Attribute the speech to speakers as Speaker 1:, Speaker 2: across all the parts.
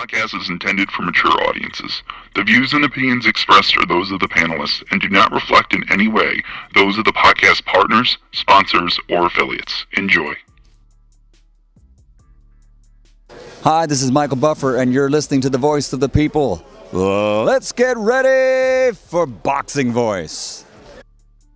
Speaker 1: podcast is intended for mature audiences. The views and opinions expressed are those of the panelists and do not reflect in any way those of the podcast partners, sponsors, or affiliates. Enjoy.
Speaker 2: Hi, this is Michael Buffer, and you're listening to the Voice of the People. Let's get ready for Boxing Voice.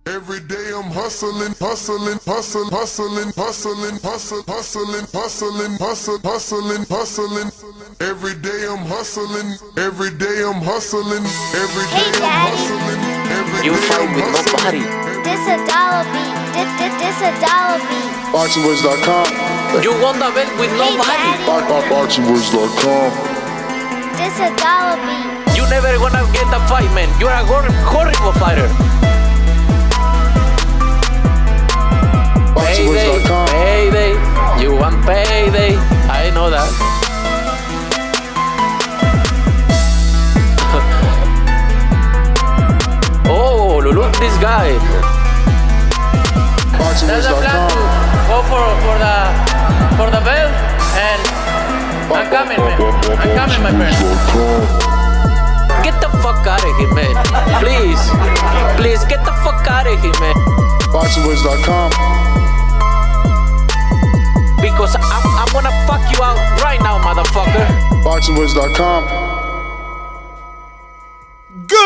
Speaker 3: Every day I'm hustling, hustling, hustling, hustling, hustling, hustling, hustling, hustling, hustling, hustling, hustling. Every day I'm hustling, every day I'm hustling, every day I'm hustling, every day I'm hustling.
Speaker 4: You fight with nobody.
Speaker 5: This a dollar beat. This a dollar beat.
Speaker 3: BoxingVoice.com.
Speaker 4: You won the belt with nobody.
Speaker 3: BoxingVoice.com.
Speaker 5: This a dollar beat.
Speaker 4: You never gonna get the fight, man. You're a horrible fighter. Payday, payday, you want payday, I know that. Oh, look this guy. There's a plan to go for the belt, and I'm coming, man. I'm coming, my friend. Get the fuck out of here, man. Please, get the fuck out of here, man.
Speaker 3: BoxingVoice.com.
Speaker 4: Because I'm gonna fuck you out right now, motherfucker.
Speaker 3: BoxingVoice.com.
Speaker 6: Good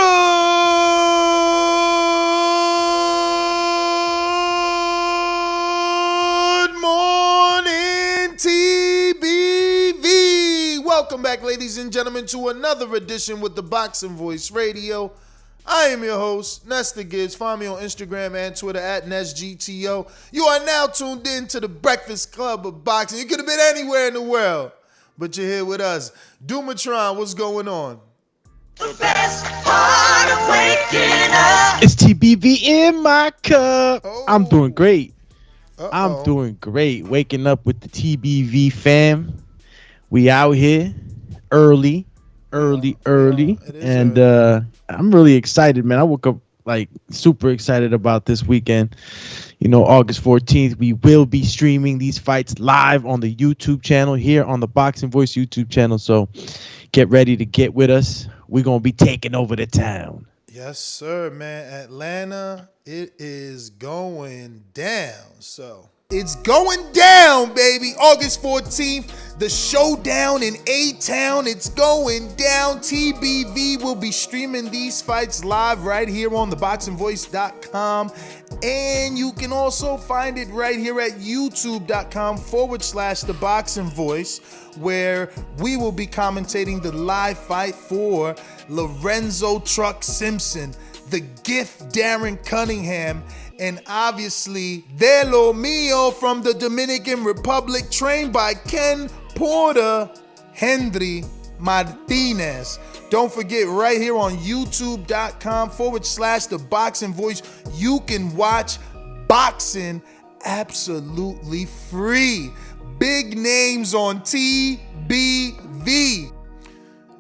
Speaker 6: morning, TBV. Welcome back, ladies and gentlemen, to another edition with the Boxing Voice Radio. I am your host, Nestor Gibbs. Find me on Instagram and Twitter at NestGTO. You are now tuned in to the Breakfast Club of Boxing. You could have been anywhere in the world, but you're here with us. Dumatron, what's going on?
Speaker 7: The best part of waking up.
Speaker 8: It's TBV in my cup.
Speaker 6: Oh.
Speaker 8: I'm doing great.
Speaker 6: Uh-oh.
Speaker 8: I'm doing great. Waking up with the TBV fam. We out here early. And I'm really excited, man. I woke up like super excited about this weekend. You know, August 14th, we will be streaming these fights live on the YouTube channel here on the Boxing Voice YouTube channel. So get ready to get with us. We're going to be taking over the town.
Speaker 6: Yes, sir, man. Atlanta, it is going down. So it's going down, baby. August 14th, the showdown in A-Town. It's going down. TBV will be streaming these fights live right here on theboxingvoice.com. And you can also find it right here at youtube.com/theboxingvoice, where we will be commentating the live fight for Lorenzo Truck Simpson, the Gift Darren Cunningham, and obviously De Lo Mio from the Dominican Republic, trained by Ken Porter Henry Martinez. Don't forget, right here on youtube.com/theboxingvoice, you can watch boxing absolutely free. Big names on TBV.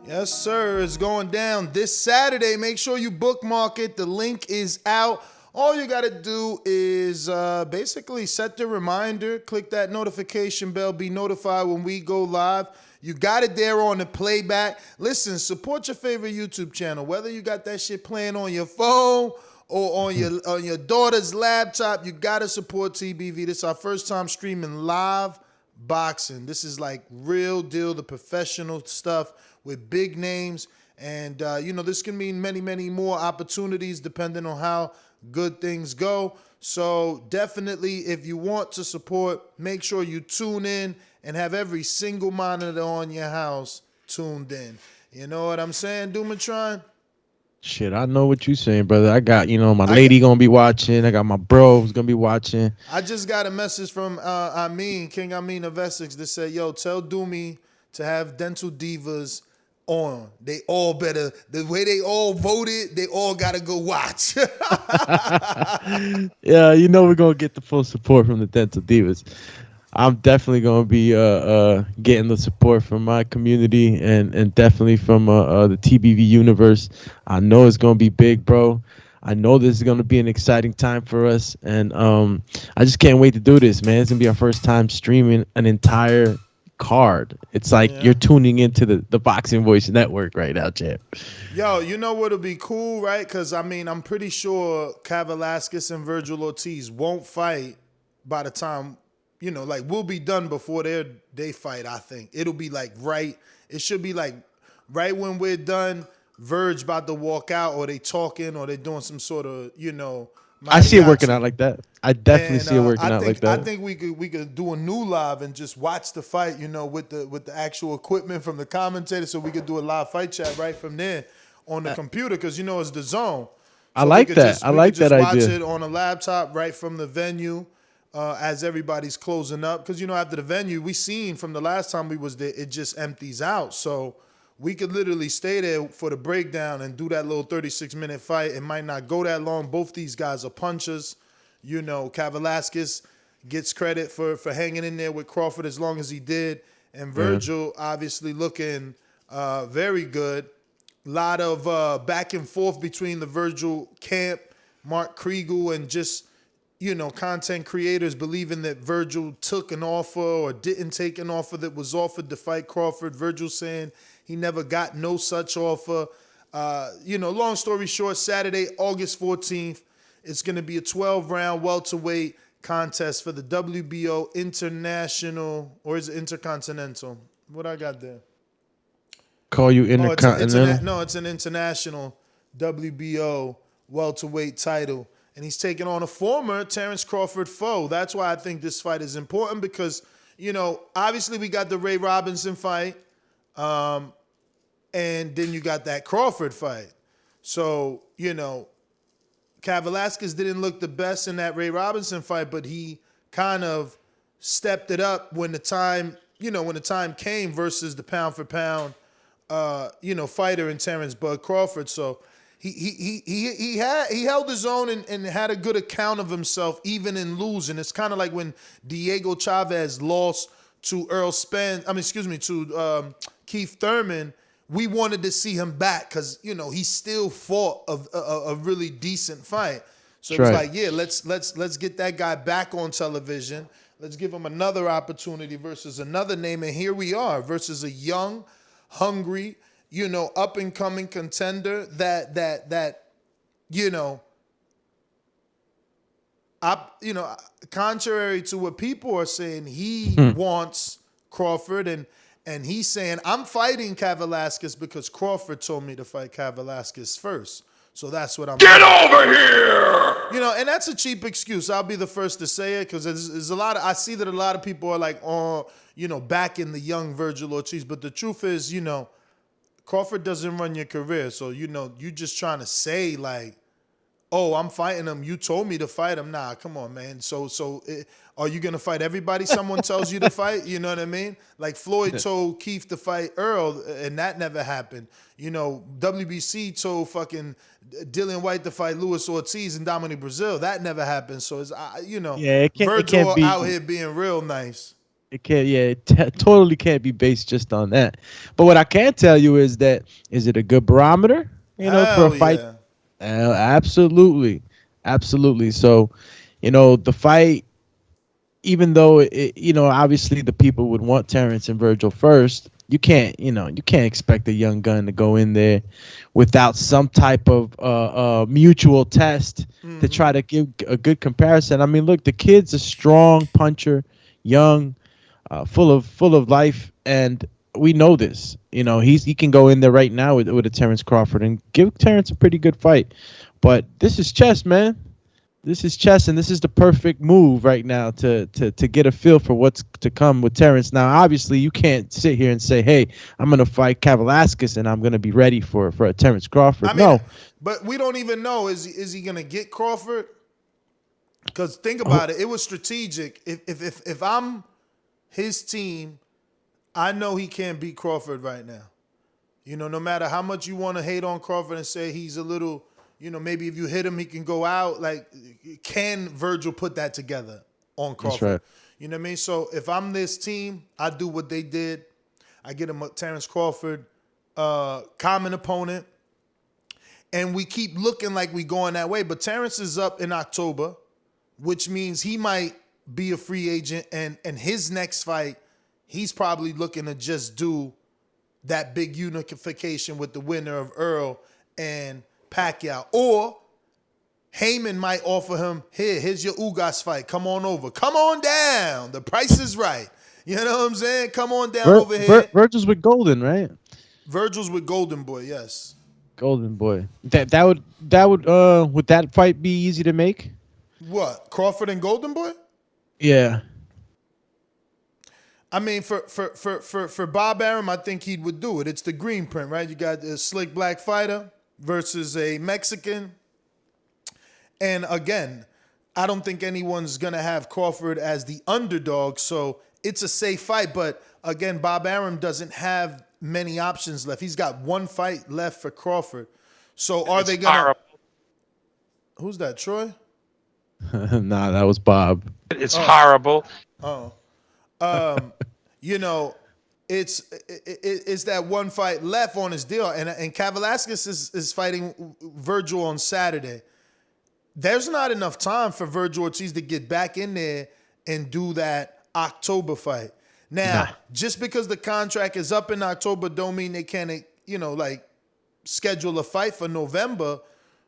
Speaker 6: Yes, sir. It's going down this Saturday. Make sure you bookmark it. The link is out. All you got to do is basically set the reminder, click that notification bell, be notified when we go live. You got it there on the playback. Listen, support your favorite YouTube channel, whether you got that shit playing on your phone or on your daughter's laptop. You got to support TBV. This is our first time streaming live boxing. This is like real deal, the professional stuff with big names. And, this can mean many, many more opportunities depending on how good things go. So definitely, if you want to support, make sure you tune in and have every single monitor on your house tuned in. You know what I'm saying, Dumatron?
Speaker 8: Shit, I know what you're saying, brother. I got, my lady gonna be watching. I got my bros gonna be watching.
Speaker 6: I just got a message from King Amin of Essex that said, yo, tell Doomy to have Dental Divas on. They all better, the way they all voted, they all gotta go watch.
Speaker 8: Yeah, we're gonna get the full support from the Dental Divas. I'm definitely gonna be getting the support from my community and definitely from the TBV universe. I know it's gonna be big, bro. I know this is gonna be an exciting time for us, and I just can't wait to do this, man. It's gonna be our first time streaming an entire card. It's like you're tuning into the Boxing Voice Network right now, champ.
Speaker 6: Yo, you know what'll be cool, right? Because, I mean, I'm pretty sure Kavaliauskas and Vergil Ortiz won't fight by the time, you know, like, we'll be done before they fight, I think. It'll be, like, right. It should be, like, right when we're done, Verge about to walk out, or they talking, or they doing some sort of, you know,
Speaker 8: I see it working out like that. I definitely see it working out like that.
Speaker 6: I think we could do a new live and just watch the fight, you know, with the actual equipment from the commentator, so we could do a live fight chat right from there on the computer, because you know it's the zone. So
Speaker 8: I like that. I like that idea.
Speaker 6: Watch it on a laptop right from the venue as everybody's closing up, because you know after the venue we seen from the last time we was there, it just empties out. So we could literally stay there for the breakdown and do that little 36-minute fight. It might not go that long. Both these guys are punchers. You know, Kavaliauskas gets credit for hanging in there with Crawford as long as he did. And Vergil obviously looking very good. A lot of back and forth between the Vergil camp, Mark Kriegel, and just, you know, content creators believing that Vergil took an offer or didn't take an offer that was offered to fight Crawford. Vergil saying he never got no such offer. You know, long story short, Saturday, August 14th, it's going to be a 12-round welterweight contest for the WBO International, or is it Intercontinental? What I got there?
Speaker 8: Call you Intercontinental?
Speaker 6: No, it's an international WBO welterweight title. And he's taking on a former Terrence Crawford foe. That's why I think this fight is important, because, you know, obviously we got the Ray Robinson fight. And then you got that Crawford fight. So, you know, Kavaliauskas didn't look the best in that Ray Robinson fight, but he kind of stepped it up when the time, you know, when the time came versus the pound for pound, you know, fighter in Terrence Bud Crawford. So he held his own and had a good account of himself even in losing. It's kind of like when Diego Chavez lost to Keith Thurman. We wanted to see him back because, you know, he still fought a really decent fight. So it was like, yeah, let's get that guy back on television. Let's give him another opportunity versus another name. And here we are versus a young, hungry, you know, up and coming contender that you know, contrary to what people are saying, he wants Crawford, and he's saying, I'm fighting Kavaliauskas because Crawford told me to fight Kavaliauskas first. So that's what I'm
Speaker 1: Get over here!
Speaker 6: You know, and that's a cheap excuse. I'll be the first to say it, because there's a lot of, I see that a lot of people are like, oh, you know, back in the young Vergil Ortiz. But the truth is, you know, Crawford doesn't run your career. So, you know, you just trying to say like, oh, I'm fighting him. You told me to fight him. Nah, come on, man. So are you going to fight everybody someone tells you to fight? You know what I mean? Like Floyd told Keith to fight Earl, and that never happened. You know, WBC told fucking Dillian White to fight Luis Ortiz and Dominic Brazil. That never happened. So, it's, you know, Vergil out here being real nice.
Speaker 8: It can't, it totally can't be based just on that. But what I can tell you is that, is it a good barometer, you know, for a fight?
Speaker 6: Yeah.
Speaker 8: Absolutely. So, you know, the fight, even though, you know, obviously the people would want Terrence and Vergil first, you can't expect a young gun to go in there without some type of mutual test to try to give a good comparison. I mean, look, the kid's a strong puncher, young, full of life, and we know this. You know, he can go in there right now with a Terrence Crawford and give Terrence a pretty good fight. But this is chess, man. This is chess, and this is the perfect move right now to get a feel for what's to come with Terrence. Now, obviously, you can't sit here and say, hey, I'm going to fight Kavaliauskas and I'm going to be ready for a Terrence Crawford. I mean, no.
Speaker 6: But we don't even know. Is he going to get Crawford? Because think about it. It was strategic. If I'm his team, I know he can't beat Crawford right now. You know, no matter how much you want to hate on Crawford and say he's a little, you know, maybe if you hit him, he can go out. Like, can Vergil put that together on Crawford? That's right. You know what I mean? So if I'm this team, I do what they did. I get him a Terrence Crawford, common opponent, and we keep looking like we going that way. But Terrence is up in October, which means he might be a free agent, and his next fight, he's probably looking to just do that big unification with the winner of Earl and Pacquiao. Or Heyman might offer him, here's your Ugas fight. Come on over. Come on down. The price is right. You know what I'm saying? Come on down over here.
Speaker 8: Virgil's with Golden, right?
Speaker 6: Virgil's with Golden Boy, yes.
Speaker 8: Golden Boy. That would that fight be easy to make?
Speaker 6: What? Crawford and Golden Boy?
Speaker 8: Yeah.
Speaker 6: I mean, for Bob Arum, I think he would do it. It's the green print, right? You got a slick black fighter versus a Mexican. And again, I don't think anyone's going to have Crawford as the underdog, so it's a safe fight. But again, Bob Arum doesn't have many options left. He's got one fight left for Crawford. So are they going to... Who's that, Troy?
Speaker 8: Nah, that was Bob.
Speaker 9: It's horrible.
Speaker 6: Oh. You know, it's that one fight left on his deal. And Kavaliauskas is fighting Vergil on Saturday. There's not enough time for Vergil Ortiz to get back in there and do that October fight. Now, just because the contract is up in October don't mean they can't, schedule a fight for November.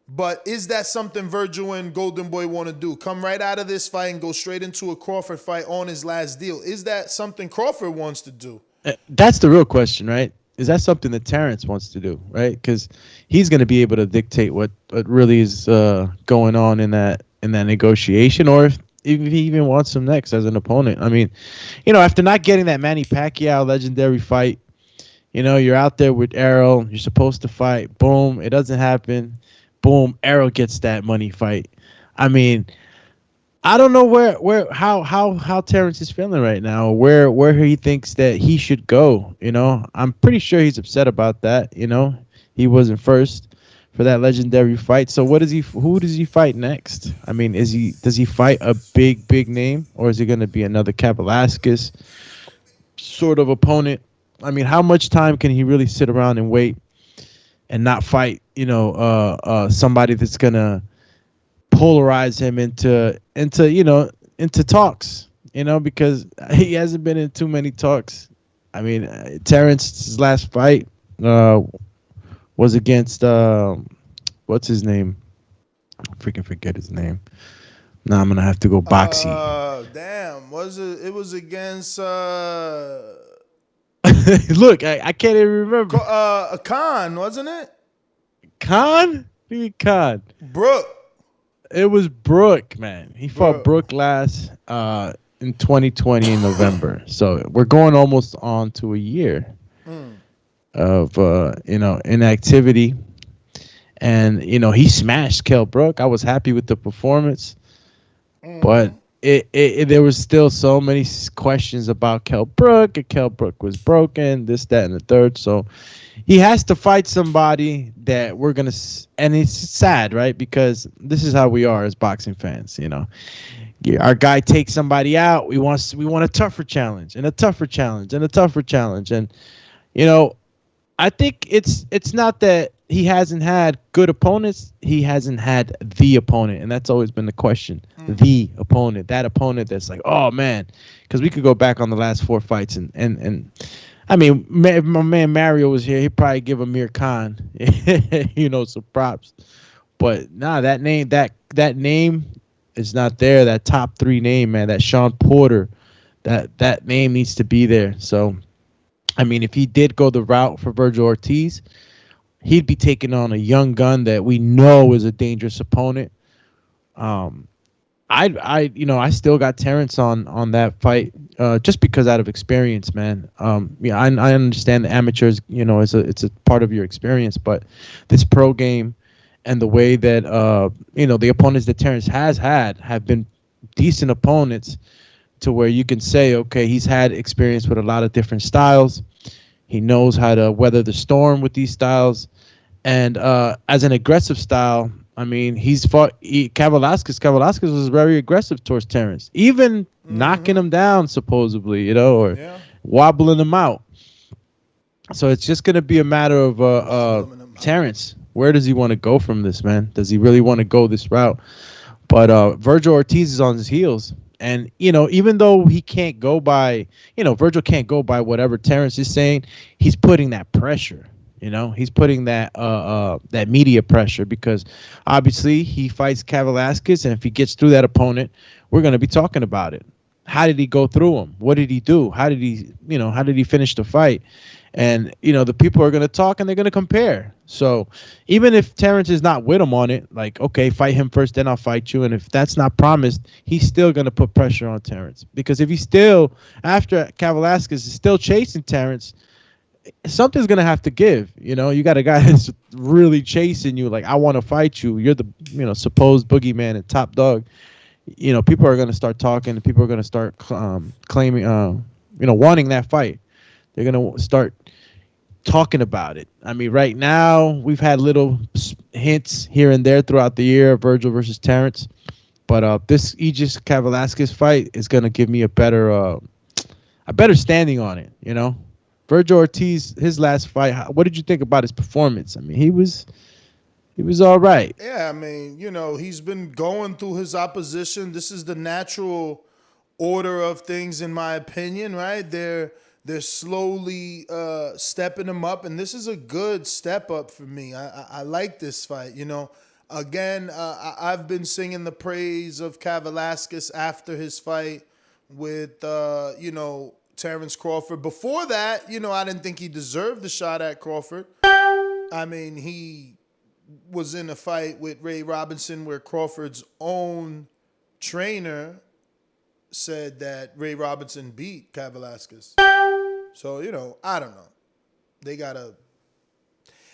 Speaker 6: But is that something Vergil and Golden Boy want to do? Come right out of this fight and go straight into a Crawford fight on his last deal. Is that something Crawford wants to do?
Speaker 8: That's the real question, right? Is that something that Terrence wants to do, right? Because he's going to be able to dictate what really is going on in that negotiation, or if he even wants him next as an opponent. I mean, after not getting that Manny Pacquiao legendary fight, you're out there with Errol. You're supposed to fight. Boom, it doesn't happen. Boom, Errol gets that money fight. I mean, I don't know how Terrence is feeling right now, where he thinks that he should go. I'm pretty sure he's upset about that. He wasn't first for that legendary fight. So who does he fight next? I mean, does he fight a big name, or is it going to be another Kavaliauskas sort of opponent? I mean, how much time can he really sit around and wait and not fight, somebody that's gonna polarize him into talks, because he hasn't been in too many talks. I mean, Terrence's last fight was against what's his name? I freaking forget his name. Now I'm gonna have to go boxy.
Speaker 6: Damn, it was against
Speaker 8: Look, I can't even remember.
Speaker 6: Khan, wasn't it?
Speaker 8: Khan? Khan.
Speaker 6: Brooke.
Speaker 8: It was Brooke, man. He fought Brooke last in 2020 in November. So we're going almost on to a year of inactivity. And he smashed Kell Brook. I was happy with the performance, but there was still so many questions about Kell Brook. Kell Brook was broken, this, that, and the third. So he has to fight somebody that we're gonna, and it's sad, right? Because this is how we are as boxing fans. Our guy takes somebody out. We want a tougher challenge and a tougher challenge and a tougher challenge. And I think it's not that he hasn't had good opponents. He hasn't had the opponent, and that's always been the question. The opponent, that opponent that's like, oh man, because we could go back on the last 4 fights, and I mean, if my man Mario was here, he'd probably give Amir Khan, some props. But nah, that name is not there. That top 3 name, man, that Sean Porter, that name needs to be there. So, I mean, if he did go the route for Vergil Ortiz, he'd be taking on a young gun that we know is a dangerous opponent. I still got Terrence on that fight, just because out of experience, man. I understand the amateurs, it's a part of your experience, but this pro game and the way that the opponents that Terrence has had have been decent opponents, to where you can say, okay, he's had experience with a lot of different styles. He knows how to weather the storm with these styles. And as an aggressive style, I mean, he's fought Kavaliauskas. Kavaliauskas was very aggressive towards Terrence, even knocking him down, supposedly, or wobbling him out. So it's just going to be a matter of Terrence. Where does he want to go from this, man? Does he really want to go this route? But Vergil Ortiz is on his heels. And, even though he can't go by, Virgil can't go by whatever Terrence is saying, he's putting that pressure. He's putting that that media pressure because obviously he fights Kavaliauskas, and if he gets through that opponent, we're going to be talking about it. How did he go through him? What did he do? How did he finish the fight? And, the people are going to talk and they're going to compare. So even if Terrence is not with him on it, like, okay, fight him first, then I'll fight you. And if that's not promised, he's still going to put pressure on Terrence. Because if he's still, after Kavaliauskas is still chasing Terrence, something's going to have to give. You got a guy that's really chasing you. Like, I want to fight you. You're the, supposed boogeyman and top dog. People are going to start talking. And people are going to start claiming, wanting that fight. They're going to start talking about it. I mean, right now, we've had little hints here and there throughout the year, Virgil versus Terrence. But this Egidijus Kavaliauskas fight is going to give me a better standing on it, Vergil Ortiz, his last fight, what did you think about his performance? I mean, he was all right.
Speaker 6: Yeah, I mean, he's been going through his opposition. This is the natural order of things, in my opinion, right? They're slowly stepping him up, and this is a good step up for me. I like this fight, Again, I've been singing the praise of Kavaliauskas after his fight with, Terrence Crawford. Before that, I didn't think he deserved the shot at Crawford. I mean, he was in a fight with Ray Robinson where Crawford's own trainer said that Ray Robinson beat Kavaliauskas. So, I don't know.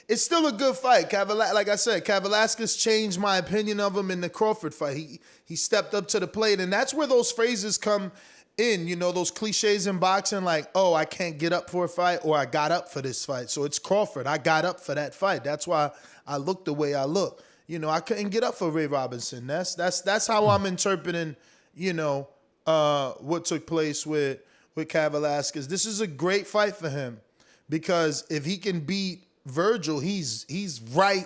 Speaker 6: It's still a good fight. Like I said, Kavaliauskas changed my opinion of him in the Crawford fight. He stepped up to the plate, and that's where those phrases come in, those cliches in boxing, like, oh, I can't get up for a fight, or I got up for this fight. So it's Crawford. I got up for that fight. That's why I look the way I look. I couldn't get up for Ray Robinson. That's how I'm interpreting, what took place with Kavaliauskas. This is a great fight for him because if he can beat Virgil, he's right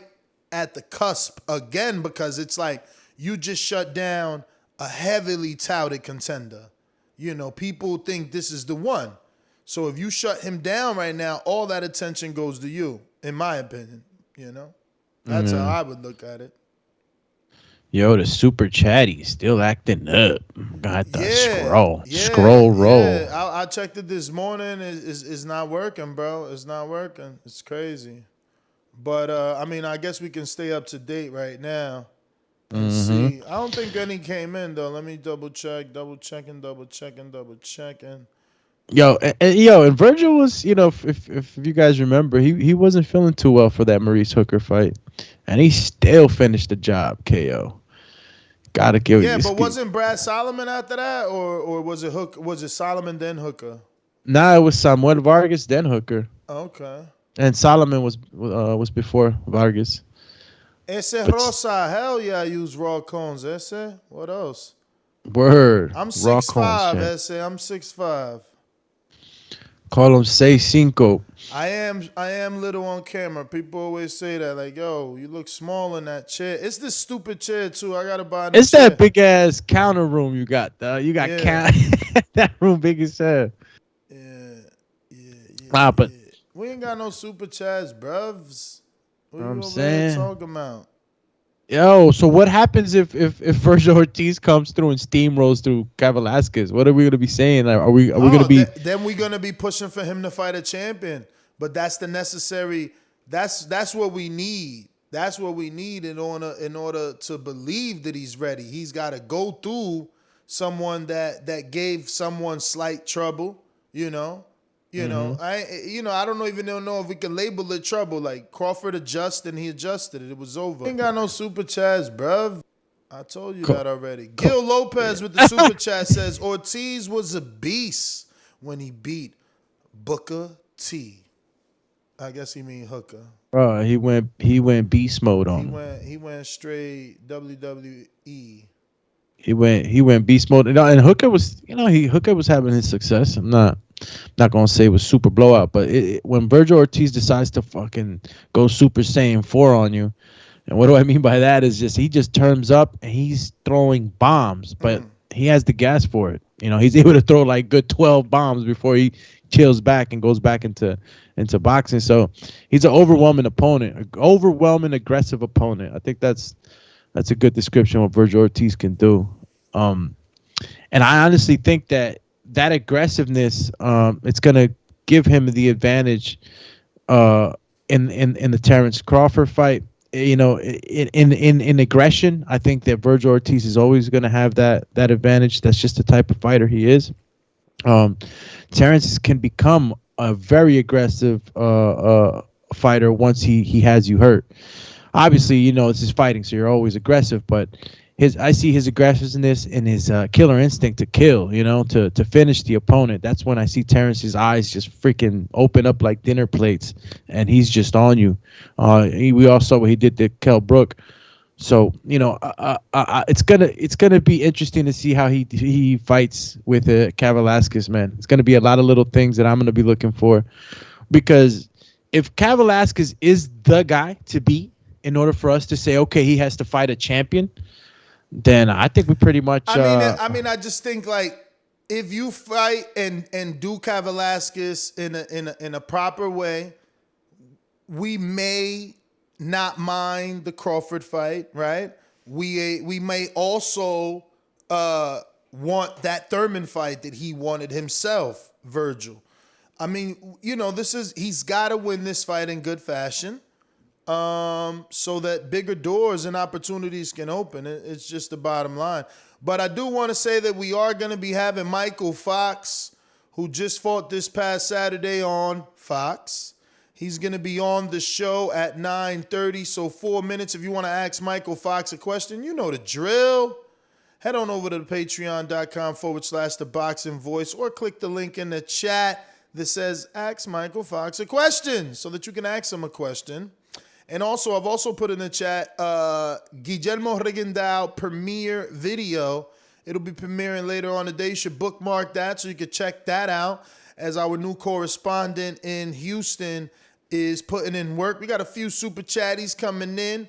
Speaker 6: at the cusp again, because it's like you just shut down a heavily touted contender. People think this is the one. So if you shut him down right now, all that attention goes to you, in my opinion. That's how I would look at it.
Speaker 8: Yo, the super chatty still acting up. Got the scroll roll.
Speaker 6: Yeah. I checked it this morning. It's not working, bro. It's not working. It's crazy. But I guess we can stay up to date right now. Let's see. I don't think any came in though. Let me double checking.
Speaker 8: Yo, and Virgil was, if you guys remember, he wasn't feeling too well for that Maurice Hooker fight, and he still finished the job KO. Gotta give it.
Speaker 6: Yeah, but wasn't Brad Solomon after that, or was it Hook? Was it Solomon then Hooker?
Speaker 8: Nah, it was Samuel Vargas then Hooker.
Speaker 6: Okay.
Speaker 8: And Solomon was before Vargas.
Speaker 6: Ese Rosa, hell yeah, I use raw cones. Ese, what else?
Speaker 8: Word.
Speaker 6: I'm 6'5", Ese. I'm 6'5".
Speaker 8: Call him 6'5".
Speaker 6: I am little on camera. People always say that, like, yo, you look small in that chair. It's this stupid chair too. I gotta buy a new
Speaker 8: It's
Speaker 6: chair.
Speaker 8: that big ass counter room you got. You got that room big as hell.
Speaker 6: Yeah.
Speaker 8: But
Speaker 6: we ain't got no super chats, bruvs. What
Speaker 8: I'm
Speaker 6: you
Speaker 8: saying,
Speaker 6: talking about?
Speaker 8: Yo, so what happens if Vergil Ortiz comes through and steamrolls through Kavaliauskas? What are we gonna be saying? Are we gonna be?
Speaker 6: Then we're gonna be pushing for him to fight a champion. But that's the necessary. That's what we need. That's what we need in order to believe that he's ready. He's got to go through someone that gave someone slight trouble. I don't even know if we can label it trouble. Like Crawford adjusted and he adjusted it. It was over. Ain't got no super chats, bruv. I told you that already. Gil Lopez with the super chat says Ortiz was a beast when he beat Booker T. I guess he mean Hooker.
Speaker 8: Bro, he went beast mode on him.
Speaker 6: He went straight WWE.
Speaker 8: He went beast mode, and Hooker was Hooker was having his success. I'm not gonna say it was super blowout, but when Vergil Ortiz decides to fucking go Super Saiyan 4 on you, and what do I mean by that is he just turns up and he's throwing bombs, but he has the gas for it. You know, he's able to throw like good 12 bombs before he chills back and goes back into boxing. So he's an overwhelming opponent, an overwhelming aggressive opponent. I think that's a good description of what Vergil Ortiz can do. And I honestly think that aggressiveness, it's gonna give him the advantage in the Terrence Crawford fight. You know, in aggression, I think that Vergil Ortiz is always going to have that advantage. That's just the type of fighter he is. Terrence can become a very aggressive fighter once he has you hurt. Obviously, you know, it's his fighting, so you're always aggressive, but I see his aggressiveness and his killer instinct to kill, you know, to finish the opponent. That's when I see Terrence's eyes just freaking open up like dinner plates, and he's just on you. We all saw what he did to Kell Brook. So, you know, it's gonna be interesting to see how he fights with Kavaliauskas, man. It's gonna be a lot of little things that I'm gonna be looking for, because if Kavaliauskas is the guy to beat in order for us to say, okay, he has to fight a champion, then I think we pretty much.
Speaker 6: I mean, I just think like if you fight and do Kavaliauskas in a proper way, we may not mind the Crawford fight, right? We may also want that Thurman fight that he wanted himself, Vergil. I mean, you know, he's got to win this fight in good fashion. So that bigger doors and opportunities can open. It's just the bottom line. But I do want to say that we are going to be having Michael Fox, who just fought this past Saturday on Fox. He's going to be on the show at 9:30. So 4 minutes. If you want to ask Michael Fox a question, you know the drill. Head on over to the patreon.com/The Boxing Voice, or click the link in the chat that says ask Michael Fox a question, so that you can ask him a question. And also, I've also put in the chat Guillermo Regendao premiere video. It'll be premiering later on today. You should bookmark that so you can check that out, as our new correspondent in Houston is putting in work. We got a few super chatties coming in.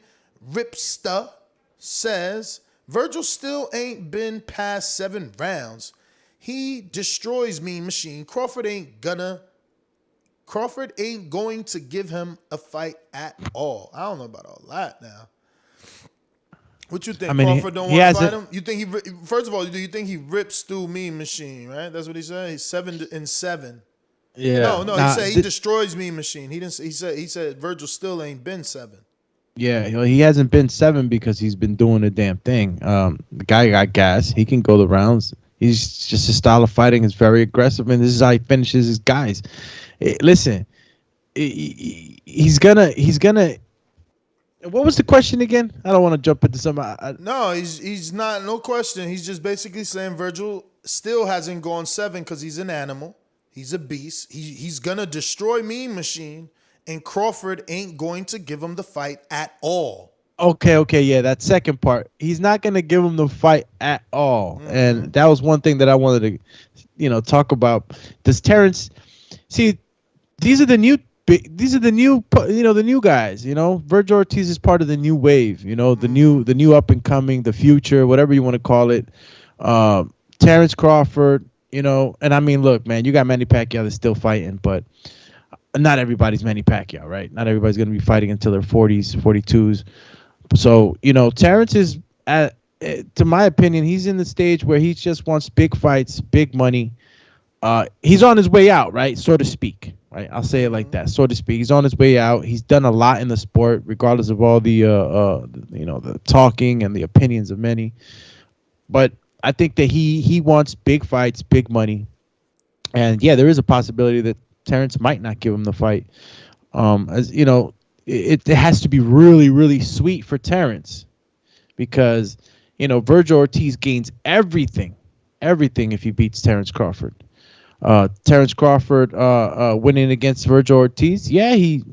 Speaker 6: Ripsta says, Vergil still ain't been past 7 rounds. He destroys Mean Machine. Crawford ain't going to give him a fight at all. I don't know about all that now. What you think? I mean, Crawford don't want to fight him? You think first of all, do you think he rips through Mean Machine, right? That's what he said. He's 7-7. Yeah. No, he said he destroys Mean Machine. He said Vergil still ain't been 7.
Speaker 8: Yeah, he hasn't been 7 because he's been doing the damn thing. The guy got gas. He can go the rounds. He's just, his style of fighting is very aggressive, and this is how he finishes his guys. Listen, he's gonna. What was the question again? I don't want to jump into some.
Speaker 6: No, he's not. No question. He's just basically saying Vergil still hasn't gone 7 because he's an animal. He's a beast. He's gonna destroy Mean Machine, and Crawford ain't going to give him the fight at all.
Speaker 8: Okay, yeah, that second part. He's not gonna give him the fight at all, and that was one thing that I wanted to, talk about. Does Terrence see? These are the new the new guys. Vergil Ortiz is part of the new wave. The new up and coming, the future, whatever you want to call it. Terrence Crawford. And I mean, look, man, you got Manny Pacquiao that's still fighting, but not everybody's Manny Pacquiao, right? Not everybody's going to be fighting until their 40s, 42s. So, Terrence is, to my opinion, he's in the stage where he just wants big fights, big money. He's on his way out, right? So to speak, right? I'll say it like that, so to speak. He's on his way out. He's done a lot in the sport, regardless of all the, the talking and the opinions of many. But I think that he wants big fights, big money. And, yeah, there is a possibility that Terrence might not give him the fight. It has to be really, really sweet for Terrence, because, Vergil Ortiz gains everything if he beats Terrence Crawford. Terrence Crawford winning against Vergil Ortiz, yeah, he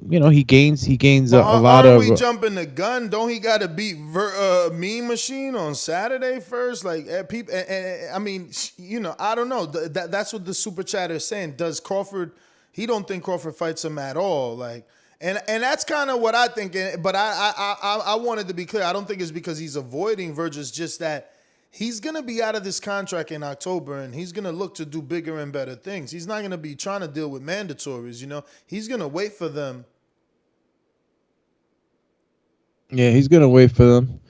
Speaker 8: gains a lot of.
Speaker 6: We jumping the gun? Don't he got to beat Mean Machine on Saturday first? Like people, I mean, I don't know. That's what the super chatter is saying. Does Crawford? He don't think Crawford fights him at all. Like, and that's kind of what I think. But I wanted to be clear. I don't think it's because he's avoiding Vergil. It's just that he's going to be out of this contract in October, and he's going to look to do bigger and better things. He's not going to be trying to deal with mandatories, you know. He's going to wait for them.
Speaker 8: Yeah, he's going to wait for them.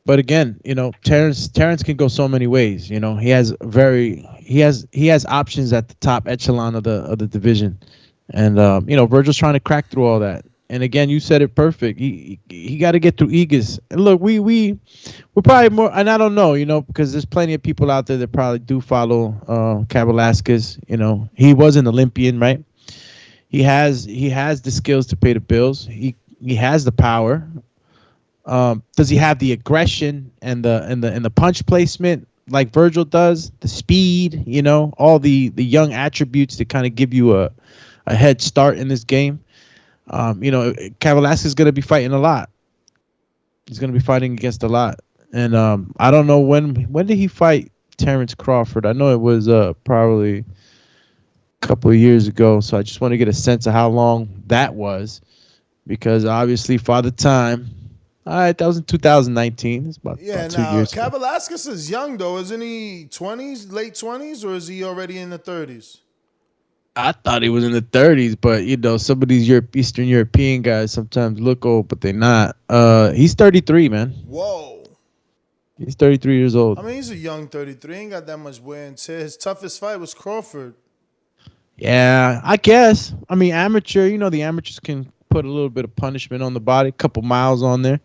Speaker 8: But again, you know, Terrence can go so many ways. You know, he has options at the top echelon of the division, and you know, Vergil's trying to crack through all that. And again, you said it perfect. He got to get through Egidijus. And look, we're probably more, and I don't know, you know, because there's plenty of people out there that probably do follow Kavaliauskas. You know, he was an Olympian, right? He has the skills to pay the bills. He has the power. Does he have the aggression and the punch placement like Vergil does? The speed, you know, all the young attributes that kind of give you a head start in this game. You know, Kavaliauskas is going to be fighting a lot. He's going to be fighting against a lot, and I don't know when did he fight Terrence Crawford? I know it was probably a couple of years ago. So I just want to get a sense of how long that was, because obviously Father Time. All right, that was in 2019. It's about 2 years ago.
Speaker 6: Kavaliauskas is young, though. Isn't he 20s, late 20s, or is he already in the 30s?
Speaker 8: I thought he was in the 30s, but, you know, some of these Eastern European guys sometimes look old, but they're not. He's 33, man.
Speaker 6: Whoa.
Speaker 8: He's 33 years old.
Speaker 6: I mean, he's a young 33. He ain't got that much wear and tear. His toughest fight was Crawford.
Speaker 8: Yeah, I guess. I mean, amateur, you know, the amateurs can put a little bit of punishment on the body, a couple miles on there.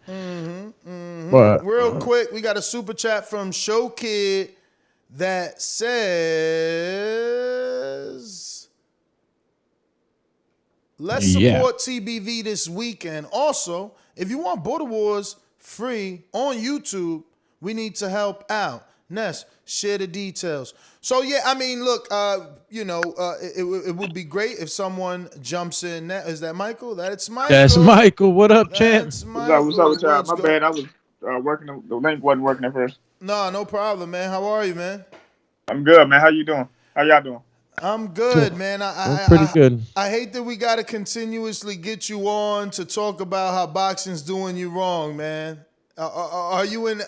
Speaker 8: But,
Speaker 6: real quick, we got a super chat from Show Kid that says, let's support TBV this weekend. Also, if you want Border Wars free on YouTube, we need to help out. Ness, share the details. So, yeah, I mean, look, you know, it would be great if someone jumps in. Is that Michael? That's Michael.
Speaker 8: That's Michael. What up, champ?
Speaker 9: What's up with y'all? My bad. I was working. The link wasn't working at first.
Speaker 6: No problem, man. How are you, man?
Speaker 9: I'm good, man. How you doing? How y'all doing?
Speaker 6: I'm good, man.
Speaker 8: I'm pretty good.
Speaker 6: I hate that we got to continuously get you on to talk about how boxing's doing you wrong, man. Are you in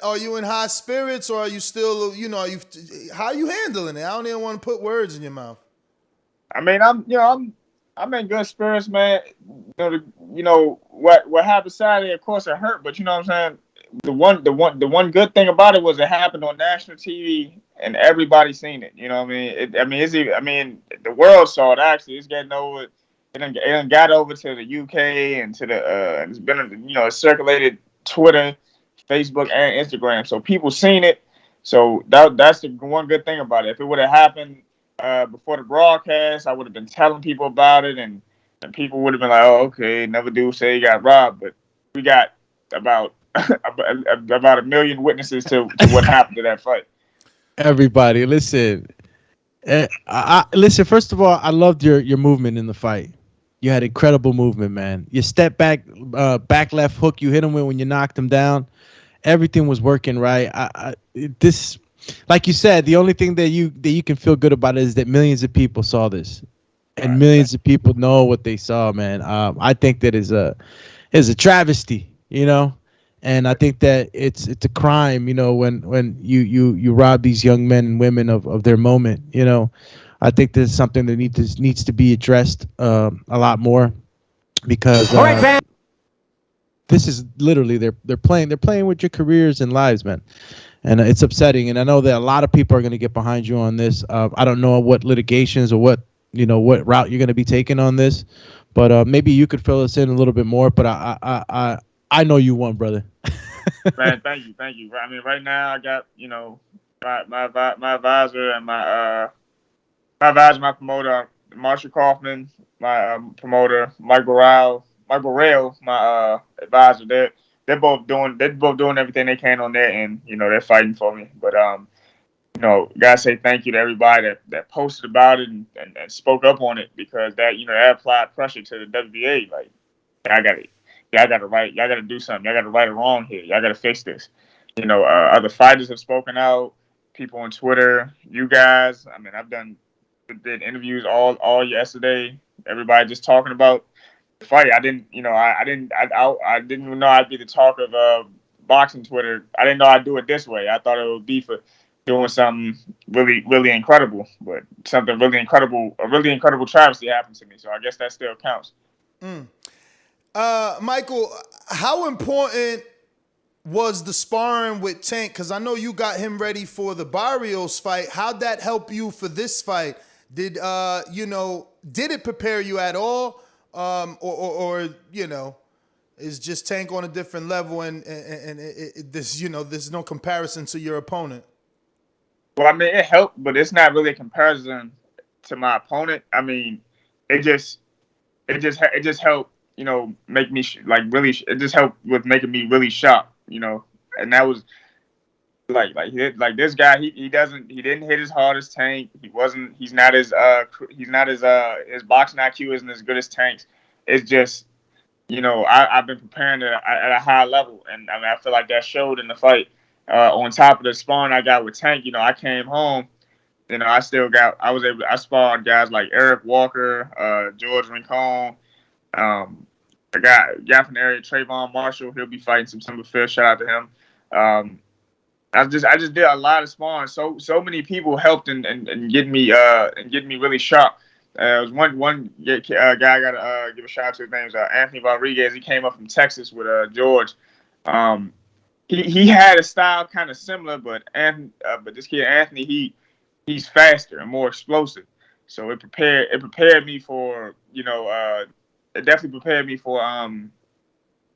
Speaker 6: high spirits, or are you still, you know, how are you handling it? I don't even want to put words in your mouth.
Speaker 9: I mean, I'm in good spirits, man. You know what happened Saturday, of course it hurt, but you know what I'm saying? The one good thing about it was it happened on national TV and everybody seen it. You know what I mean? The world saw it actually. It's getting over. It done got over to the UK and to the it's been, you know, it circulated Twitter, Facebook, and Instagram. So people seen it. So that's the one good thing about it. If it would have happened before the broadcast, I would have been telling people about it, and people would have been like, "Oh, okay, never do say he got robbed." But we got about 1 million witnesses to what happened to that fight.
Speaker 8: Everybody, listen. Listen. First of all, I loved your movement in the fight. You had incredible movement, man. You step back, back left hook. You hit him when you knocked him down. Everything was working right. This, like you said, the only thing that you can feel good about is that millions of people saw this, and millions of people know what they saw, man. I think that is a travesty, you know, and I think that it's a crime, you know, when you rob these young men and women of their moment, you know. I think this is something that needs to be addressed a lot more, because this is literally they're playing with your careers and lives, man, and it's upsetting. And I know that a lot of people are going to get behind you on this. I don't know what litigations or what route you're going to be taking on this, but maybe you could fill us in a little bit more. But I know you won, brother.
Speaker 9: Man, thank you. I mean, right now I got, you know, my advisor and my promoter, Marshall Kaufman, my promoter, Mike Burrell, my advisor. They're both doing everything they can on their end. You know, they're fighting for me. But you know, gotta say thank you to everybody that posted about it and spoke up on it, because that, you know, that applied pressure to the WBA. Like, y'all gotta do something. Y'all gotta right or wrong here. Y'all gotta fix this. You know, other fighters have spoken out. People on Twitter, you guys. I mean, did interviews all yesterday. Everybody just talking about the fight. I didn't even know I'd be the talk of boxing Twitter. I didn't know I'd do it this way. I thought it would be for doing something really, really incredible, but something really incredible, a really incredible travesty happened to me. So I guess that still counts.
Speaker 6: Michael, how important was the sparring with Tank? Because I know you got him ready for the Barrios fight. How'd that help you for this fight? Did it prepare you at all? Or is just Tank on a different level and there's no comparison to your opponent?
Speaker 9: Well, I mean, it helped, but it's not really a comparison to my opponent. I mean, it just helped, make me really. It just helped with making me really sharp, and that was like this guy. He didn't hit as hard as Tank. He's not as his boxing IQ isn't as good as Tank's. It's just, I've been preparing at a high level, and I mean, I feel like that showed in the fight. On top of the sparring I got with Tank, I came home, I sparred guys like Eric Walker, George Rincon, a guy from the area, Trayvon Marshall. He'll be fighting September 5th. Shout out to him. I just did a lot of sparring. So many people helped in getting me really sharp. There was one guy I gotta give a shout out to. His name is Anthony Rodriguez. He came up from Texas with George. He had a style kind of similar, but this kid Anthony, he's faster and more explosive. So it prepared me for it definitely prepared me for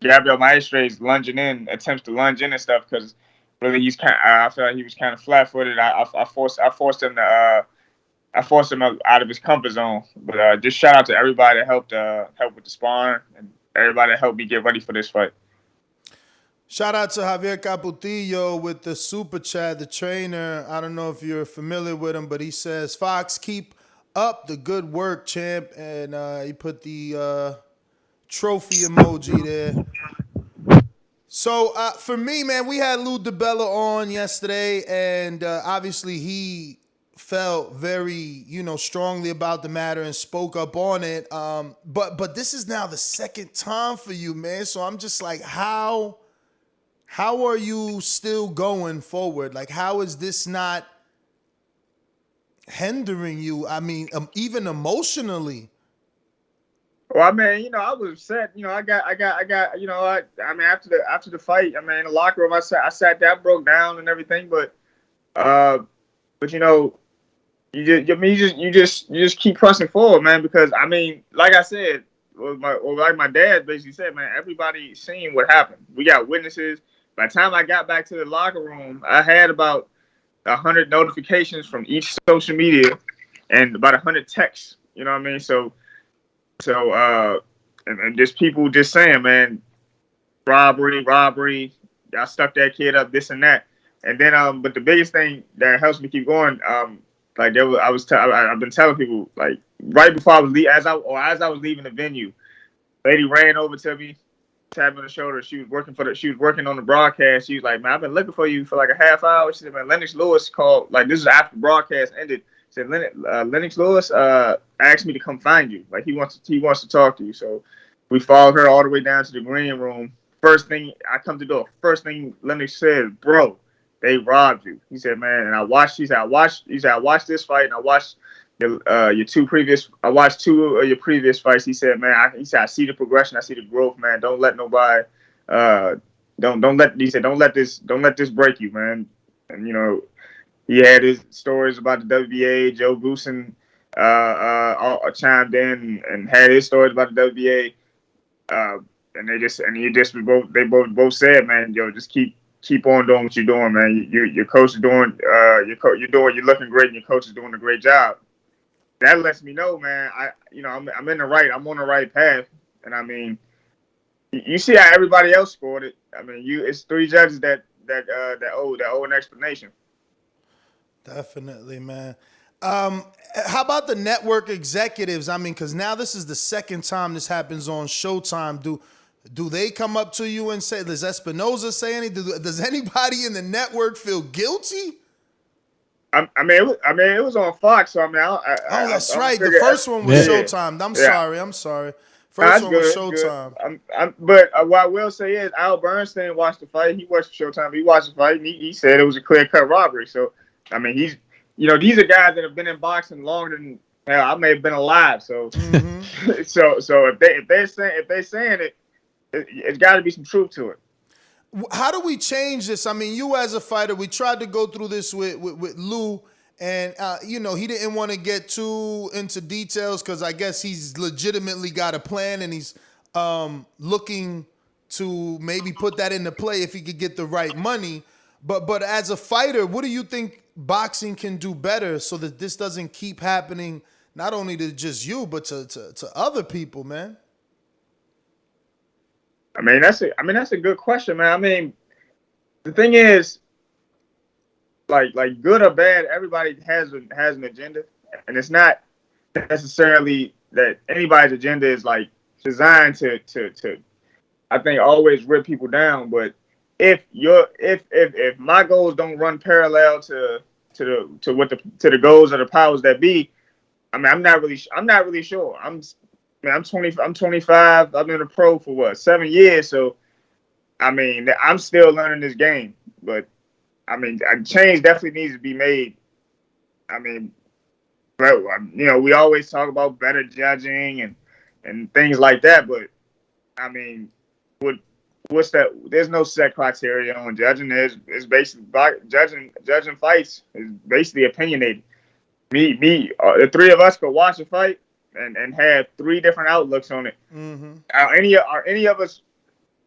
Speaker 9: Gabriel Maestre's attempts to lunge in and stuff, because really I felt like he was kind of flat-footed. I forced him out of his comfort zone. But just shout out to everybody that helped with the sparring and everybody that helped me get ready for this fight.
Speaker 6: Shout out to Javier Caputillo with the super chat, the trainer. I don't know if you're familiar with him, but he says, Fox, keep up the good work, champ. And he put the trophy emoji there. So for me, man, we had Lou DiBella on yesterday, and obviously he felt very, strongly about the matter and spoke up on it. But this is now the second time for you, man. So I'm just like, how are you still going forward? Like, how is this not hindering you? I mean, even emotionally.
Speaker 9: Well, I mean, I was upset. I got. I mean, after the fight, I mean, in the locker room, I sat down, broke down, and everything. But you just keep pressing forward, man. Because I mean, like I said, like my dad basically said, man, everybody seen what happened. We got witnesses. By the time I got back to the locker room, I had about 100 notifications from each social media and about 100 texts. You know what I mean? So, and just people just saying, man, robbery, y'all stuck that kid up, this and that. And then, but the biggest thing that helps me keep going, I've been telling people, like, right before I was as I was leaving the venue, lady ran over to me, tapped me on the shoulder. She was working on the broadcast. She was like, man, I've been looking for you for like a half hour. She said, man, Lennox Lewis called. Like, this is after the broadcast ended. She said, Lennox Lewis asked me to come find you. Like, he wants to talk to you. So we followed her all the way down to the green room. First thing I come to the door, first thing Lennox said, bro, they robbed you. He said, man, and I watched this fight, and I watched I watched two of your previous fights. He said, man, I see the progression, I see the growth, man. Don't let nobody don't let this break you, man. And he had his stories about the WBA. Joe Goosen chimed in and had his stories about the WBA. And they both said, man, just keep on doing what you're doing, man. Your coach is doing you're looking great, and your coach is doing a great job. That lets me know, man. I'm on the right path, and I mean, you see how everybody else scored it. I mean, it's three judges that owe an explanation.
Speaker 6: Definitely, man. How about the network executives? I mean, because now this is the second time this happens on Showtime. Do they come up to you and say, does Espinoza say anything? Does anybody in the network feel guilty?
Speaker 9: I mean, it was on Fox, so I mean,
Speaker 6: that's right. The first one was Showtime. I'm sorry. First
Speaker 9: That's
Speaker 6: one was
Speaker 9: good. Good.
Speaker 6: Showtime.
Speaker 9: But what I will say is, Al Bernstein watched the fight. He watched Showtime. He watched the fight. And he said it was a clear-cut robbery. So, I mean, these are guys that have been in boxing longer than hell. I may have been alive. So, so if they're saying it, it's got to be some truth to it.
Speaker 6: How do we change this? I mean, you as a fighter, we tried to go through this with Lou, and he didn't want to get too into details because I guess he's legitimately got a plan and he's looking to maybe put that into play if he could get the right money. But as a fighter, what do you think boxing can do better so that this doesn't keep happening, not only to just you, but to other people, man?
Speaker 9: I mean, that's a good question, man. I mean, the thing is, like good or bad, everybody has an agenda, and it's not necessarily that anybody's agenda is like designed to I think always rip people down. But if my goals don't run parallel to the goals of the powers that be, I mean, I'm not really sure. I'm 25. I've been a pro for 7 years, so I mean, I'm still learning this game. But I mean, a change definitely needs to be made. I mean, we always talk about better judging and things like that, but I mean, what's that? There's no set criteria on judging. It's basically judging fights is basically opinionated. The three of us could watch a fight and have three different outlooks on it. Mm-hmm. Are any of us?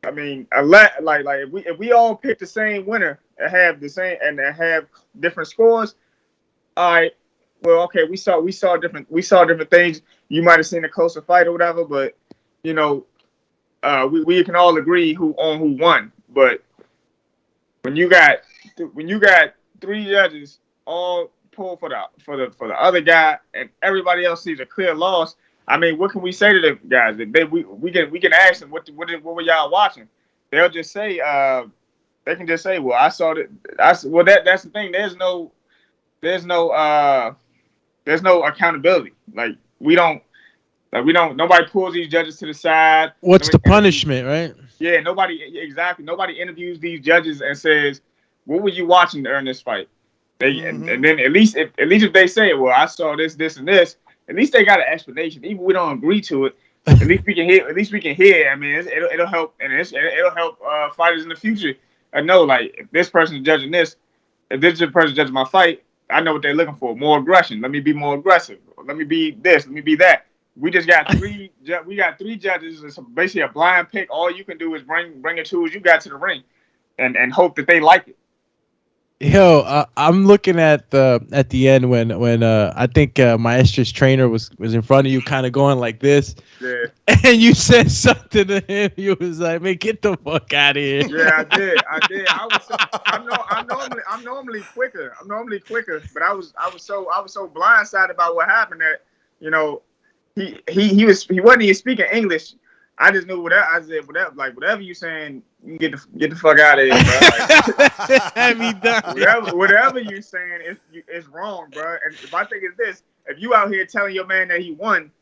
Speaker 9: I mean, if we all pick the same winner and have the same and have different scores, all right. Well, okay, we saw different things. You might have seen a closer fight or whatever, but we can all agree who won. But when you got three judges all pull for the other guy and everybody else sees a clear loss, I mean, what can we say to them guys? We can ask them what were y'all watching? They'll just say they can just say, well, I saw that. That's the thing. There's no accountability. Nobody pulls these judges to the side.
Speaker 8: What's the punishment, right?
Speaker 9: Yeah, nobody interviews these judges and says, what were you watching during this fight? And then at least if they say, well, I saw this, and this, at least they got an explanation. Even if we don't agree to it, at least we can hear. I mean, it'll help, and it'll help fighters in the future. I know, like, if this person's judging this, if this person judging my fight, I know what they're looking for. More aggression. Let me be more aggressive. Let me be this. Let me be that. We just got three. We got three judges. It's basically a blind pick. All you can do is bring the tools you got to the ring, and hope that they like it.
Speaker 8: Yo, I'm looking at the end when I think Maestra's trainer was in front of you, kind of going like this.
Speaker 9: Yeah.
Speaker 8: And you said something to him. You was like, "Man, get the fuck out of here."
Speaker 9: Yeah, I did. I'm normally quicker. But I was so blindsided about what happened that he wasn't even speaking English. I just knew whatever you saying, you can get the fuck out of here, bro. Whatever you saying is wrong, bro. And my thing is this: if you out here telling your man that he won,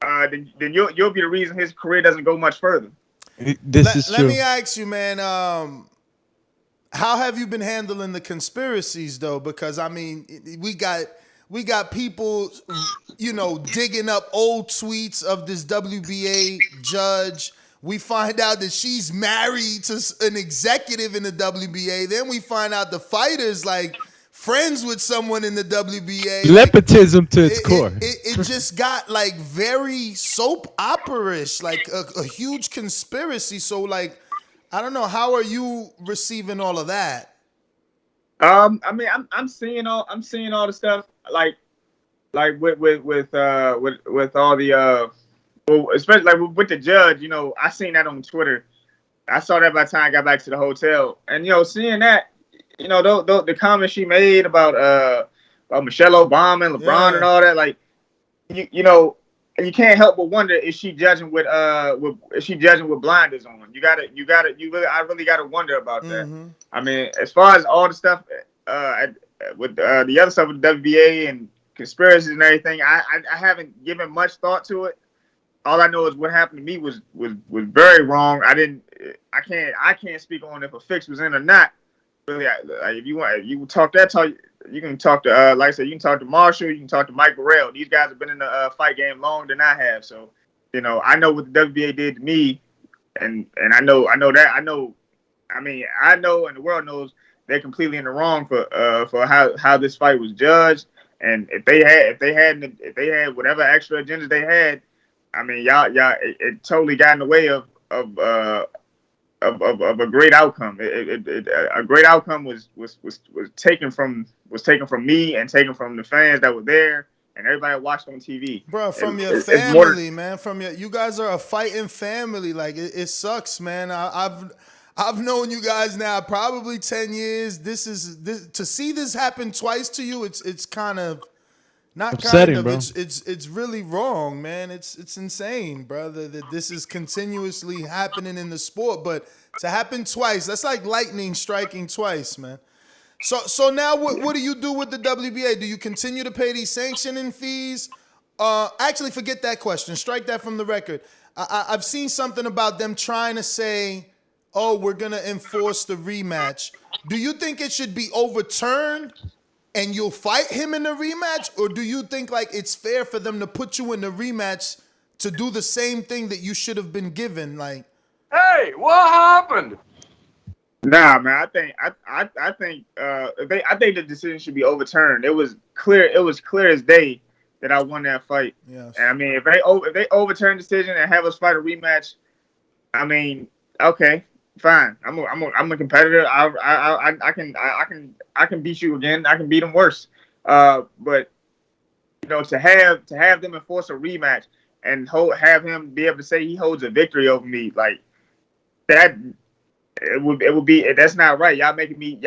Speaker 9: then you'll be the reason his career doesn't go much further.
Speaker 8: This is true.
Speaker 6: Let me ask you, man. How have you been handling the conspiracies, though? Because I mean, we got people, digging up old tweets of this WBA judge. We find out that she's married to an executive in the WBA. Then we find out the fighter's like friends with someone in the WBA.
Speaker 8: Nepotism to its core.
Speaker 6: It just got like very soap opera-ish, like a huge conspiracy. So like, I don't know. How are you receiving all of that?
Speaker 9: I mean, I'm seeing all the stuff like with all the especially like with the judge. I seen that on Twitter. I saw that by the time I got back to the hotel, and seeing that, the comments she made about Michelle Obama and LeBron and all that, like, you can't help but wonder, is she judging with blinders on? I really gotta wonder about that. Mm-hmm. I mean, as far as all the stuff with the other stuff with WBA and conspiracies and everything, I haven't given much thought to it. all I know is what happened to me was very wrong. I can't speak on if a fix was in or not. Really, like if you talk that talk, you can talk to like I said, you can talk to Marshall, you can talk to Mike Burrell. These guys have been in the fight game longer than I have, so I know what the WBA did to me, and I know that and the world knows they're completely in the wrong for how this fight was judged. And if they had whatever extra agendas they had, I mean, it totally got in the way of a great outcome. A great outcome was taken from me and taken from the fans that were there and everybody that watched on TV.
Speaker 6: Bro, from your family, man. You guys are a fighting family. Like it sucks, man. I've known you guys now probably 10 years. This to see this happen twice to you, it's kind of not
Speaker 8: upsetting,
Speaker 6: kind of,
Speaker 8: bro.
Speaker 6: It's really wrong, man. It's insane, brother, that this is continuously happening in the sport. But to happen twice, that's like lightning striking twice, man. So now what do you do with the WBA? Do you continue to pay these sanctioning fees? Actually, forget that question. Strike that from the record. I've seen something about them trying to say, oh, we're going to enforce the rematch. Do you think it should be overturned and you'll fight him in the rematch? Or do you think like it's fair for them to put you in the rematch to do the same thing that you should have been given? Like,
Speaker 10: hey, what happened?
Speaker 9: Nah, man. I think the decision should be overturned. It was clear as day that I won that fight.
Speaker 6: Yes.
Speaker 9: And I mean, if they overturn the decision and have us fight a rematch, I mean, okay. Fine. I'm a competitor. I can beat you again. I can beat them worse. But to have them enforce a rematch and have him be able to say he holds a victory over me, like that, it would be that's not right. Y'all making me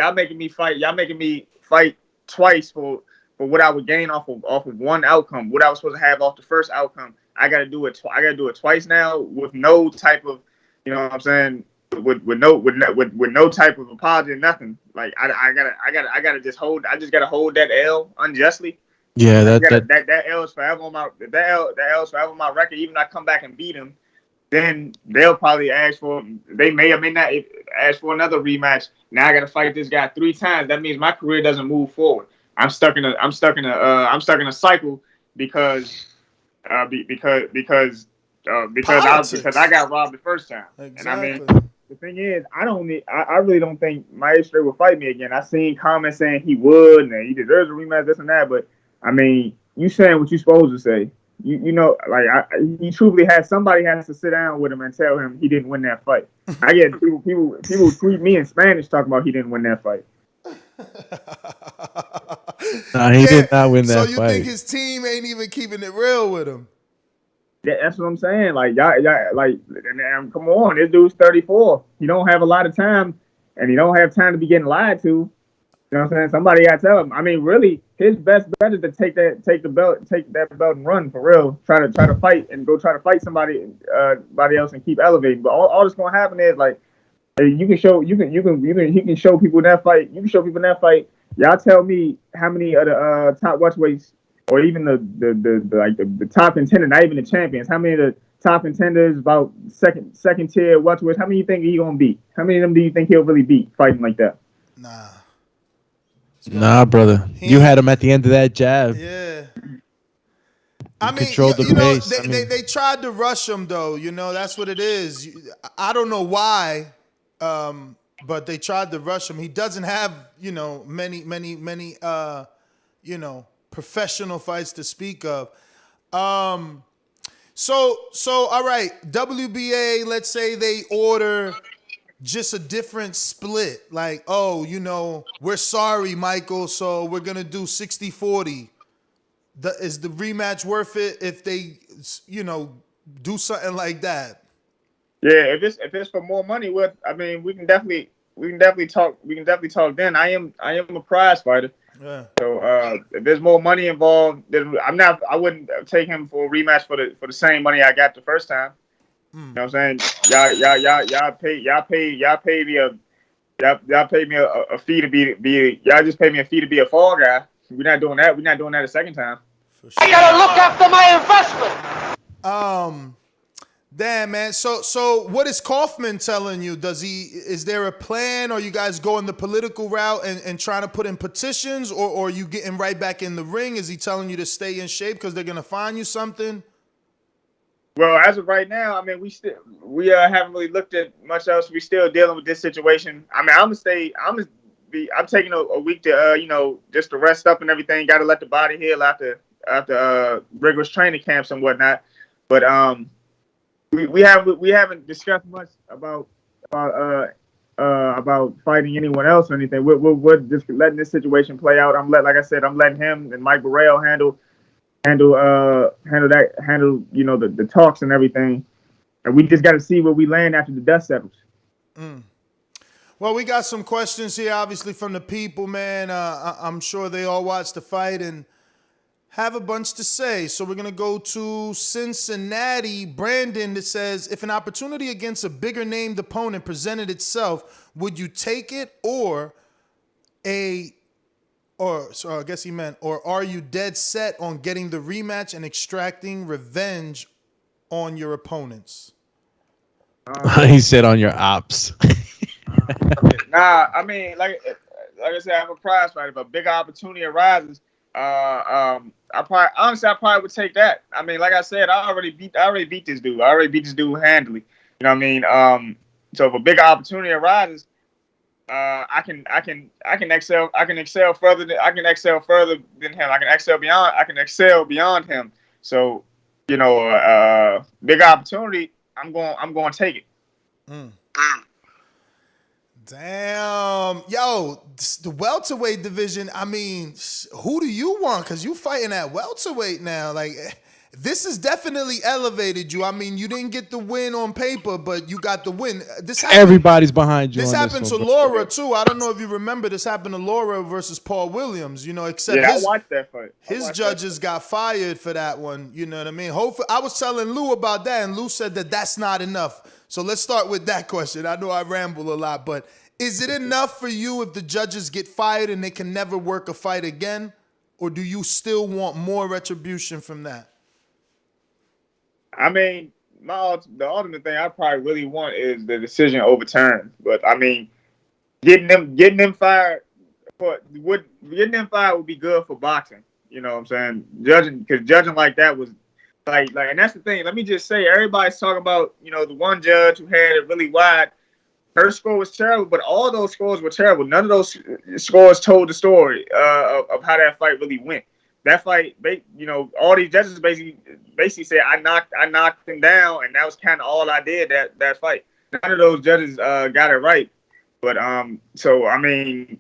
Speaker 9: fight twice for what I would gain off of one outcome. What I was supposed to have off the first outcome. I got to do it twice now with no type of, you know what I'm saying, with no type of apology or nothing. Like I gotta just hold that L unjustly.
Speaker 8: Yeah,
Speaker 9: that L is forever on my L is forever on my record. Even if I come back and beat him, then they'll probably they may or may not ask for another rematch. Now I gotta fight this guy 3 times. That means my career doesn't move forward. I'm stuck in a cycle because I got robbed the first time.
Speaker 6: Exactly.
Speaker 9: And I mean, the thing is, I really don't think Maestro will fight me again. I seen comments saying he would and he deserves a rematch, this and that. But I mean, you saying what you supposed to say. He truly somebody has to sit down with him and tell him he didn't win that fight. I get people tweet me in Spanish talking about he didn't win that fight.
Speaker 8: Nah, he did not win that fight.
Speaker 6: So you think his team ain't even keeping it real with him?
Speaker 9: Yeah, that's what I'm saying. Like, y'all, and come on, this dude's 34. He don't have a lot of time, and he don't have time to be getting lied to. You know what I'm saying? Somebody got to tell him. I mean, really, his best bet is to take that belt and run for real. Try to fight and go try to fight somebody else and keep elevating. But all that's gonna happen is like, he can show people in that fight. You can show people in that fight. Y'all tell me how many of the top welterweights, or even the top contender, not even the champions. How many of the top contenders, about second tier welterweights, how many you think he gonna beat? How many of them do you think he'll really beat fighting like that?
Speaker 8: Nah, brother. You had him at the end of that jab.
Speaker 6: Yeah.
Speaker 8: I mean, control the pace.
Speaker 6: They tried to rush him though. That's what it is. I don't know why, but they tried to rush him. He doesn't have many professional fights to speak of. So all right, WBA, let's say they order just a different split. Like, we're sorry, Michael, so we're going to do 60-40. Is the rematch worth it if they, do something like that?
Speaker 9: Yeah, if it's for more money, we can definitely talk then. I am a prize fighter.
Speaker 6: Yeah.
Speaker 9: So if there's more money involved, then I wouldn't take him for a rematch for the same money I got the first time. You know what I'm saying? Y'all paid me a fee to be y'all just paid me a fee to be a fall guy. We're not doing that a second time.
Speaker 10: I gotta look after my investment.
Speaker 6: Damn, man. So what is Kaufman telling you? Is there a plan, or you guys going the political route and trying to put in petitions, or are you getting right back in the ring? Is he telling you to stay in shape because they're gonna find you something?
Speaker 9: Well, as of right now, I mean, we haven't really looked at much else. We still dealing with this situation. I mean, I'm taking a week to just to rest up and everything. Got to let the body heal after rigorous training camps and whatnot. But we haven't discussed much about fighting anyone else or anything. We're just letting this situation play out. Like I said, I'm letting him and Mike Burrell handle the talks and everything. And we just got to see where we land after the dust settles.
Speaker 6: Well, we got some questions here, obviously, from the people, man. I'm sure they all watched the fight and have a bunch to say. So we're going to go to Cincinnati. Brandon, that says, if an opportunity against a bigger named opponent presented itself, would you take it, or I guess he meant, or are you dead set on getting the rematch and extracting revenge on your opponents?
Speaker 8: He said on your ops.
Speaker 9: Nah, I mean, like I said, I'm a prize fighter. If a big opportunity arises, I probably would take that. I mean, like I said, I already beat this dude. I already beat this dude handily. You know what I mean? So if a big opportunity arises, I can excel further than him. I can excel beyond him. So, big opportunity, I'm going to take it.
Speaker 6: Damn. Yo, the welterweight division, I mean, who do you want? Because you fighting at welterweight now. Like, this has definitely elevated you. I mean, you didn't get the win on paper, but you got the win.
Speaker 8: Everybody's behind you.
Speaker 6: This happened to Laura, too. I don't know if you remember, this happened to Laura versus Paul Williams, except
Speaker 9: I watched that fight.
Speaker 6: His judges got fired for that one. You know what I mean? Hopefully, I was telling Lou about that, and Lou said that that's not enough. So let's start with that question. I know I ramble a lot, but is it enough for you if the judges get fired and they can never work a fight again? Or do you still want more retribution from that?
Speaker 9: I mean, the ultimate thing I probably really want is the decision overturned. But I mean, getting them fired would be good for boxing. You know what I'm saying? Judging like that was like, and that's the thing. Let me just say, everybody's talking about, the one judge who had it really wide. Her score was terrible, but all those scores were terrible. None of those scores told the story of how that fight really went. That fight, all these judges basically said I knocked him down, and that was kind of all I did that fight. None of those judges got it right. But so I mean,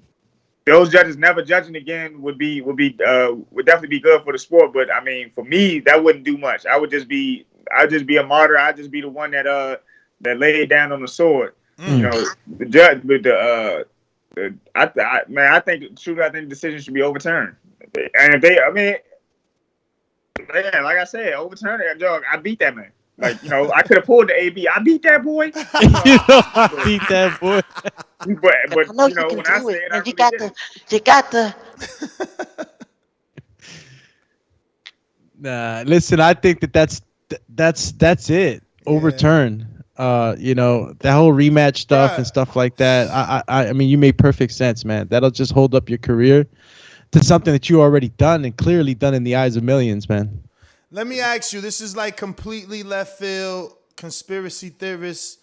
Speaker 9: those judges never judging again would definitely be good for the sport. But I mean, for me, that wouldn't do much. I'd just be a martyr. I'd just be the one that laid down on the sword. The judge with I think the decision should be overturned. And if like I said, overturn it, dog. I beat that man. Like, I could have pulled the AB. I beat that boy.
Speaker 8: I beat that boy.
Speaker 9: But
Speaker 11: I know you can
Speaker 9: when
Speaker 11: do
Speaker 9: I say
Speaker 11: it.
Speaker 9: it, I
Speaker 11: And you
Speaker 9: really
Speaker 11: got the.
Speaker 8: Nah, listen. I think that's it. Overturn. That whole rematch stuff and stuff like that. I mean, you made perfect sense, man. That'll just hold up your career to something that you already done and clearly done in the eyes of millions, man.
Speaker 6: Let me ask you, this is like completely left field, conspiracy theorists.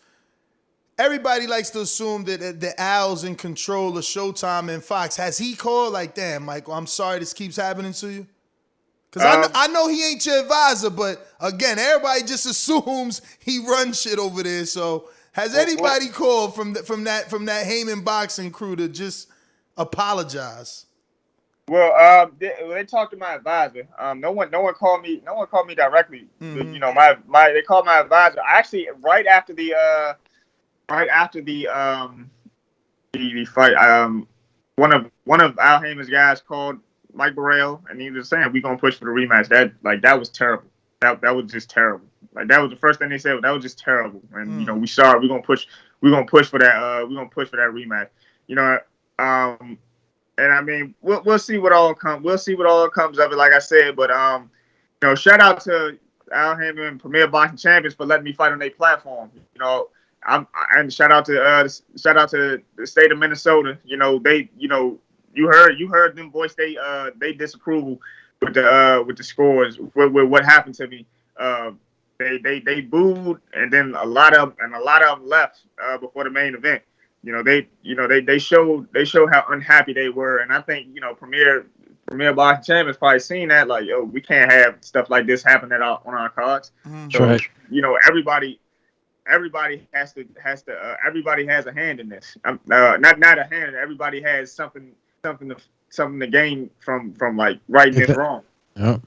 Speaker 6: Everybody likes to assume that the Al's in control of Showtime and Fox. Has he called like, damn, Michael, I'm sorry this keeps happening to you? Because I know he ain't your advisor, but again, everybody just assumes he runs shit over there. So has anybody called from that Heyman boxing crew to just apologize?
Speaker 9: Well, they talked to my advisor. No one called me. No one called me directly. Mm-hmm. They called my advisor. Actually, right after the fight, one of Al Heyman's guys called Mike Burrell, and he was saying, "We gonna push for the rematch." That was terrible. That was just terrible. Like, that was the first thing they said. That was just terrible. And we sorry. We're gonna push for that. We're gonna push for that rematch. And I mean, we'll see what all comes. We'll see what all comes of it. Like I said, but shout out to him and Premier Boxing Champions for letting me fight on their platform. You know, and shout out to the state of Minnesota. You know, you heard them voice they disapproval with the scores with what happened to me. They booed, and then a lot of them left before the main event. They showed how unhappy they were, and I think Premier Boxing Champions probably seen that, like, yo, we can't have stuff like this happen on our cards. So
Speaker 8: right.
Speaker 9: Everybody has a hand in this. Not a hand. Everybody has something to gain from like righting this wrong.
Speaker 8: Yeah.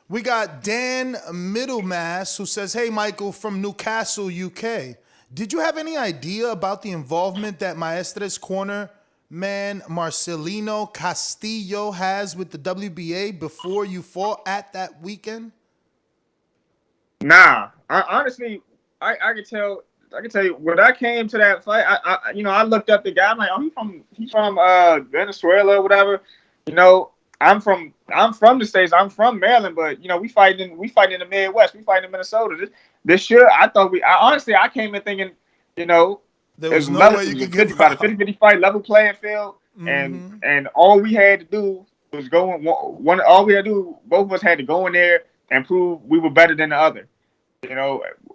Speaker 6: We got Dan Middlemass who says, "Hey, Michael from Newcastle, UK. Did you have any idea about the involvement that Maestres corner man Marcelino Castillo has with the WBA before you fought at that weekend?"
Speaker 9: Nah, honestly, I can tell you when I came to that fight, I looked up the guy. I'm like, oh, he's from Venezuela or whatever. You know, I'm from the States. I'm from Maryland, but we fight in the Midwest. We fight in Minnesota. This year, I came in thinking,
Speaker 6: there was no way you could get
Speaker 9: about a 50-50 fight, level playing field, and all we had to do was go in one. All we had to do, both of us had to go in there and prove we were better than the other.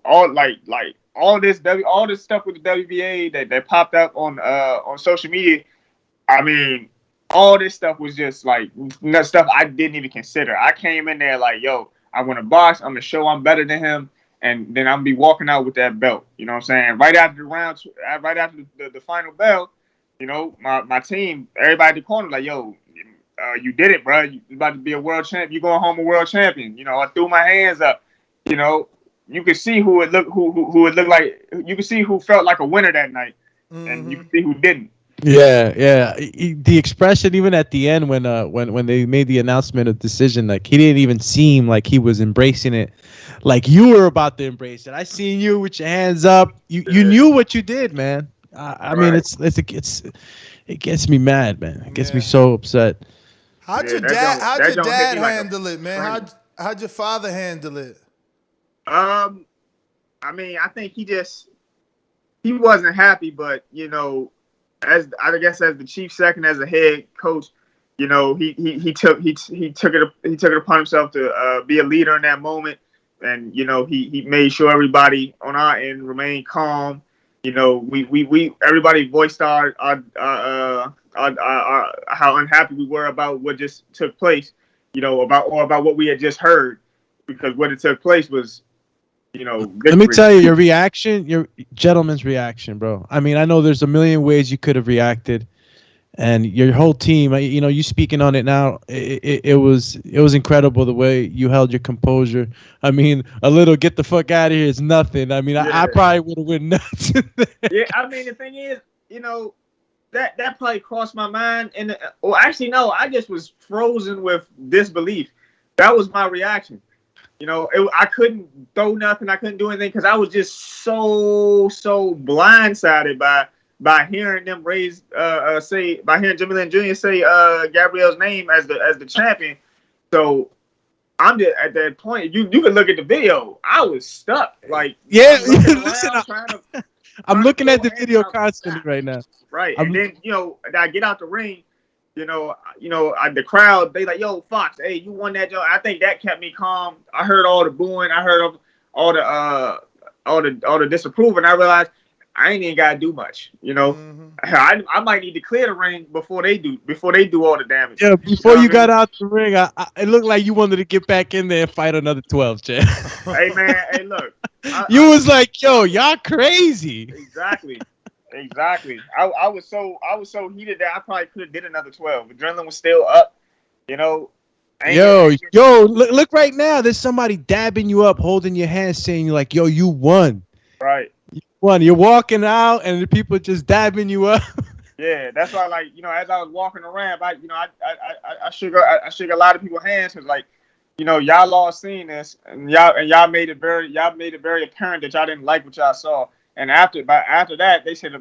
Speaker 9: All this stuff with the WBA that popped up on social media. I mean, all this stuff was just like stuff I didn't even consider. I came in there like, yo, I want to box. I'm gonna show I'm better than him, and then I'm gonna be walking out with that belt. You know what I'm saying? Right after the round, right after the final bell, my team, everybody at the corner, like, yo, you did it, bro. You about to be a world champion. You going home a world champion. I threw my hands up. You could see who it looked like. You could see who felt like a winner that night, and you could see who didn't.
Speaker 8: Yeah. The expression even at the end when they made the announcement of decision, like he didn't even seem like he was embracing it, like you were about to embrace it. I seen you with your hands up. You knew what you did, man. I mean, it gets me mad, man. It gets me so upset.
Speaker 6: How'd your dad handle it, man? How'd your father handle it?
Speaker 9: I mean, I think he wasn't happy, but as the chief second, as a head coach, he took it upon himself to be a leader in that moment, and he made sure everybody on our end remained calm. We everybody voiced our how unhappy we were about what just took place, about what we had just heard, because what it took place was.
Speaker 8: Let me tell you your reaction, your gentleman's reaction, bro. I mean, I know there's a million ways you could have reacted, and your whole team, you speaking on it now, it was incredible the way you held your composure. I mean, a little "get the fuck out of here" is nothing. I mean, I probably would have went nuts.
Speaker 9: Yeah, I mean, the thing is, that probably crossed my mind, and actually, no, I just was frozen with disbelief. That was my reaction. I couldn't throw nothing. I couldn't do anything because I was just so blindsided by hearing them by hearing Jimmy Lynn Jr. say Gabriel's name as the champion. So I'm just at that point. You can look at the video. I was stuck. Like,
Speaker 8: yeah, listen. I'm looking at the video constantly right now.
Speaker 9: Right, and then I get out the ring. The crowd, they like, yo, Fox, hey, you won that job. I think that kept me calm. I heard all the booing. I heard all the disapproval, and I realized I ain't even gotta do much. I might need to clear the ring before they do all the damage.
Speaker 8: Yeah, before you got out the ring, it looked like you wanted to get back in there and fight another 12, Chad.
Speaker 9: Hey man, hey look,
Speaker 8: you was like, yo, y'all crazy.
Speaker 9: Exactly. I was so heated that I probably could have did another 12. Adrenaline was still up.
Speaker 8: Yo, look right now. There's somebody dabbing you up, holding your hand, saying like, yo, you won.
Speaker 9: Right.
Speaker 8: You won. You're walking out, and the people just dabbing you up.
Speaker 9: Yeah, that's why, like, as I was walking around, I shook a lot of people's hands because, like, y'all all seen this, and y'all made it very apparent that y'all didn't like what y'all saw. And after that, they said,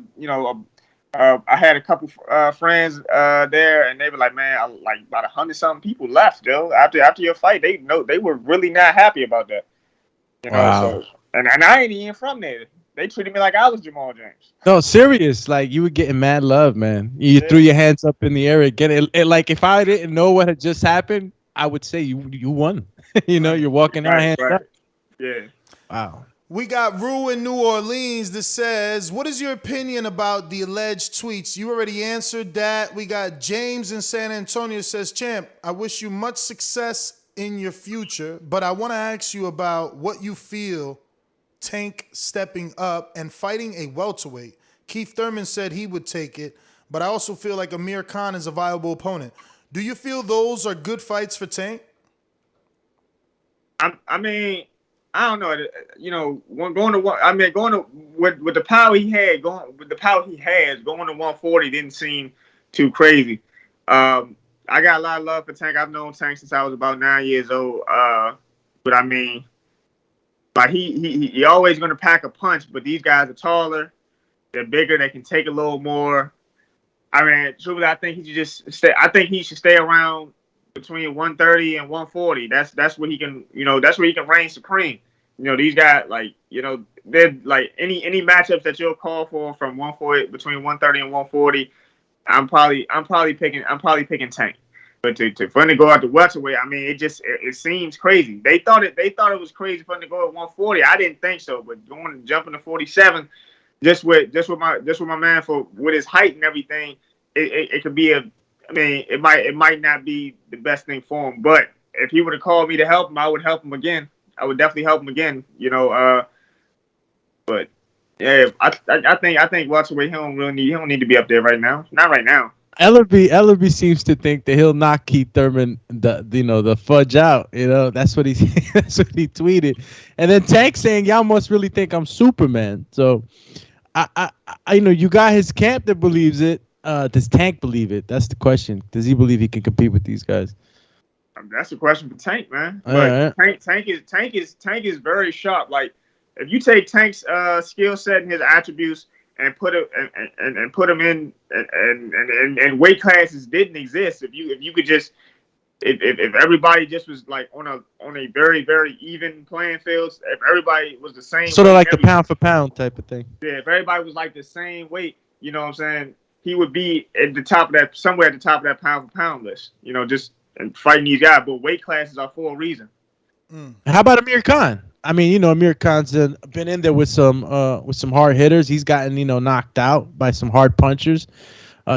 Speaker 9: I had a couple friends there, and they were like, "Man, like about 100-something people left, Joe. After your fight, they were really not happy about that. You know,
Speaker 8: Wow.
Speaker 9: so and I ain't even from there. They treated me like I was Jamal James.
Speaker 8: No, serious. Like you were getting mad love, man. You threw your hands up in the air again. Like if I didn't know what had just happened, I would say you won. You know, you're walking out hands up.
Speaker 9: Yeah.
Speaker 8: Wow.
Speaker 6: We got Rue in New Orleans that says, what is your opinion about the alleged tweets? You already answered that. We got James in San Antonio says, Champ, I wish you much success in your future, but I want to ask you about what you feel Tank stepping up and fighting a welterweight. Keith Thurman said he would take it, but I also feel like Amir Khan is a viable opponent. Do you feel those are good fights for Tank?
Speaker 9: I mean, I don't know. You know, with the power he had, going to 140 didn't seem too crazy. I got a lot of love for Tank. I've known Tank since I was about 9 years old. But I mean, like he always going to pack a punch. But these guys are taller, they're bigger, they can take a little more. I mean, truly, I think he should just stay. I think he should stay around between 130 and 140. That's where he can, that's where he can reign supreme. You know, these guys, like, they're like any matchups that you'll call for from 140 between 130 and 140. I'm probably picking Tank. But for him to go out to welterweight, I mean, it seems crazy. They thought it was crazy for him to go at 140. I didn't think so, but jumping to 47, just with my man with his height and everything, it could be it might not be the best thing for him. But if he would have called me to help him, I would help him again. I would definitely help him again. But yeah, I think welterweight he don't need to be up there right now. Not right now.
Speaker 8: Ellerby seems to think that he'll knock Keith Thurman the fudge out. That's what he tweeted. And then Tank saying, y'all must really think I'm Superman. So I you got his camp that believes it. Does Tank believe it? That's the question. Does he believe he can compete with these guys?
Speaker 9: That's the question for Tank, man. But right. Tank is very sharp. Like if you take Tank's skill set and his attributes and put him in and weight classes didn't exist. If you could just if everybody just was like on a very, very even playing field, if everybody was the same,
Speaker 8: sort of like the pound for pound type of thing.
Speaker 9: Yeah, if everybody was like the same weight, you know what I'm saying, he would be at the top of that, somewhere at the top of that pound for pound list. Just and fighting these guys, but weight classes are for a reason.
Speaker 8: How about Amir Khan? I mean, Amir Khan's been in there with some hard hitters. He's gotten knocked out by some hard punchers.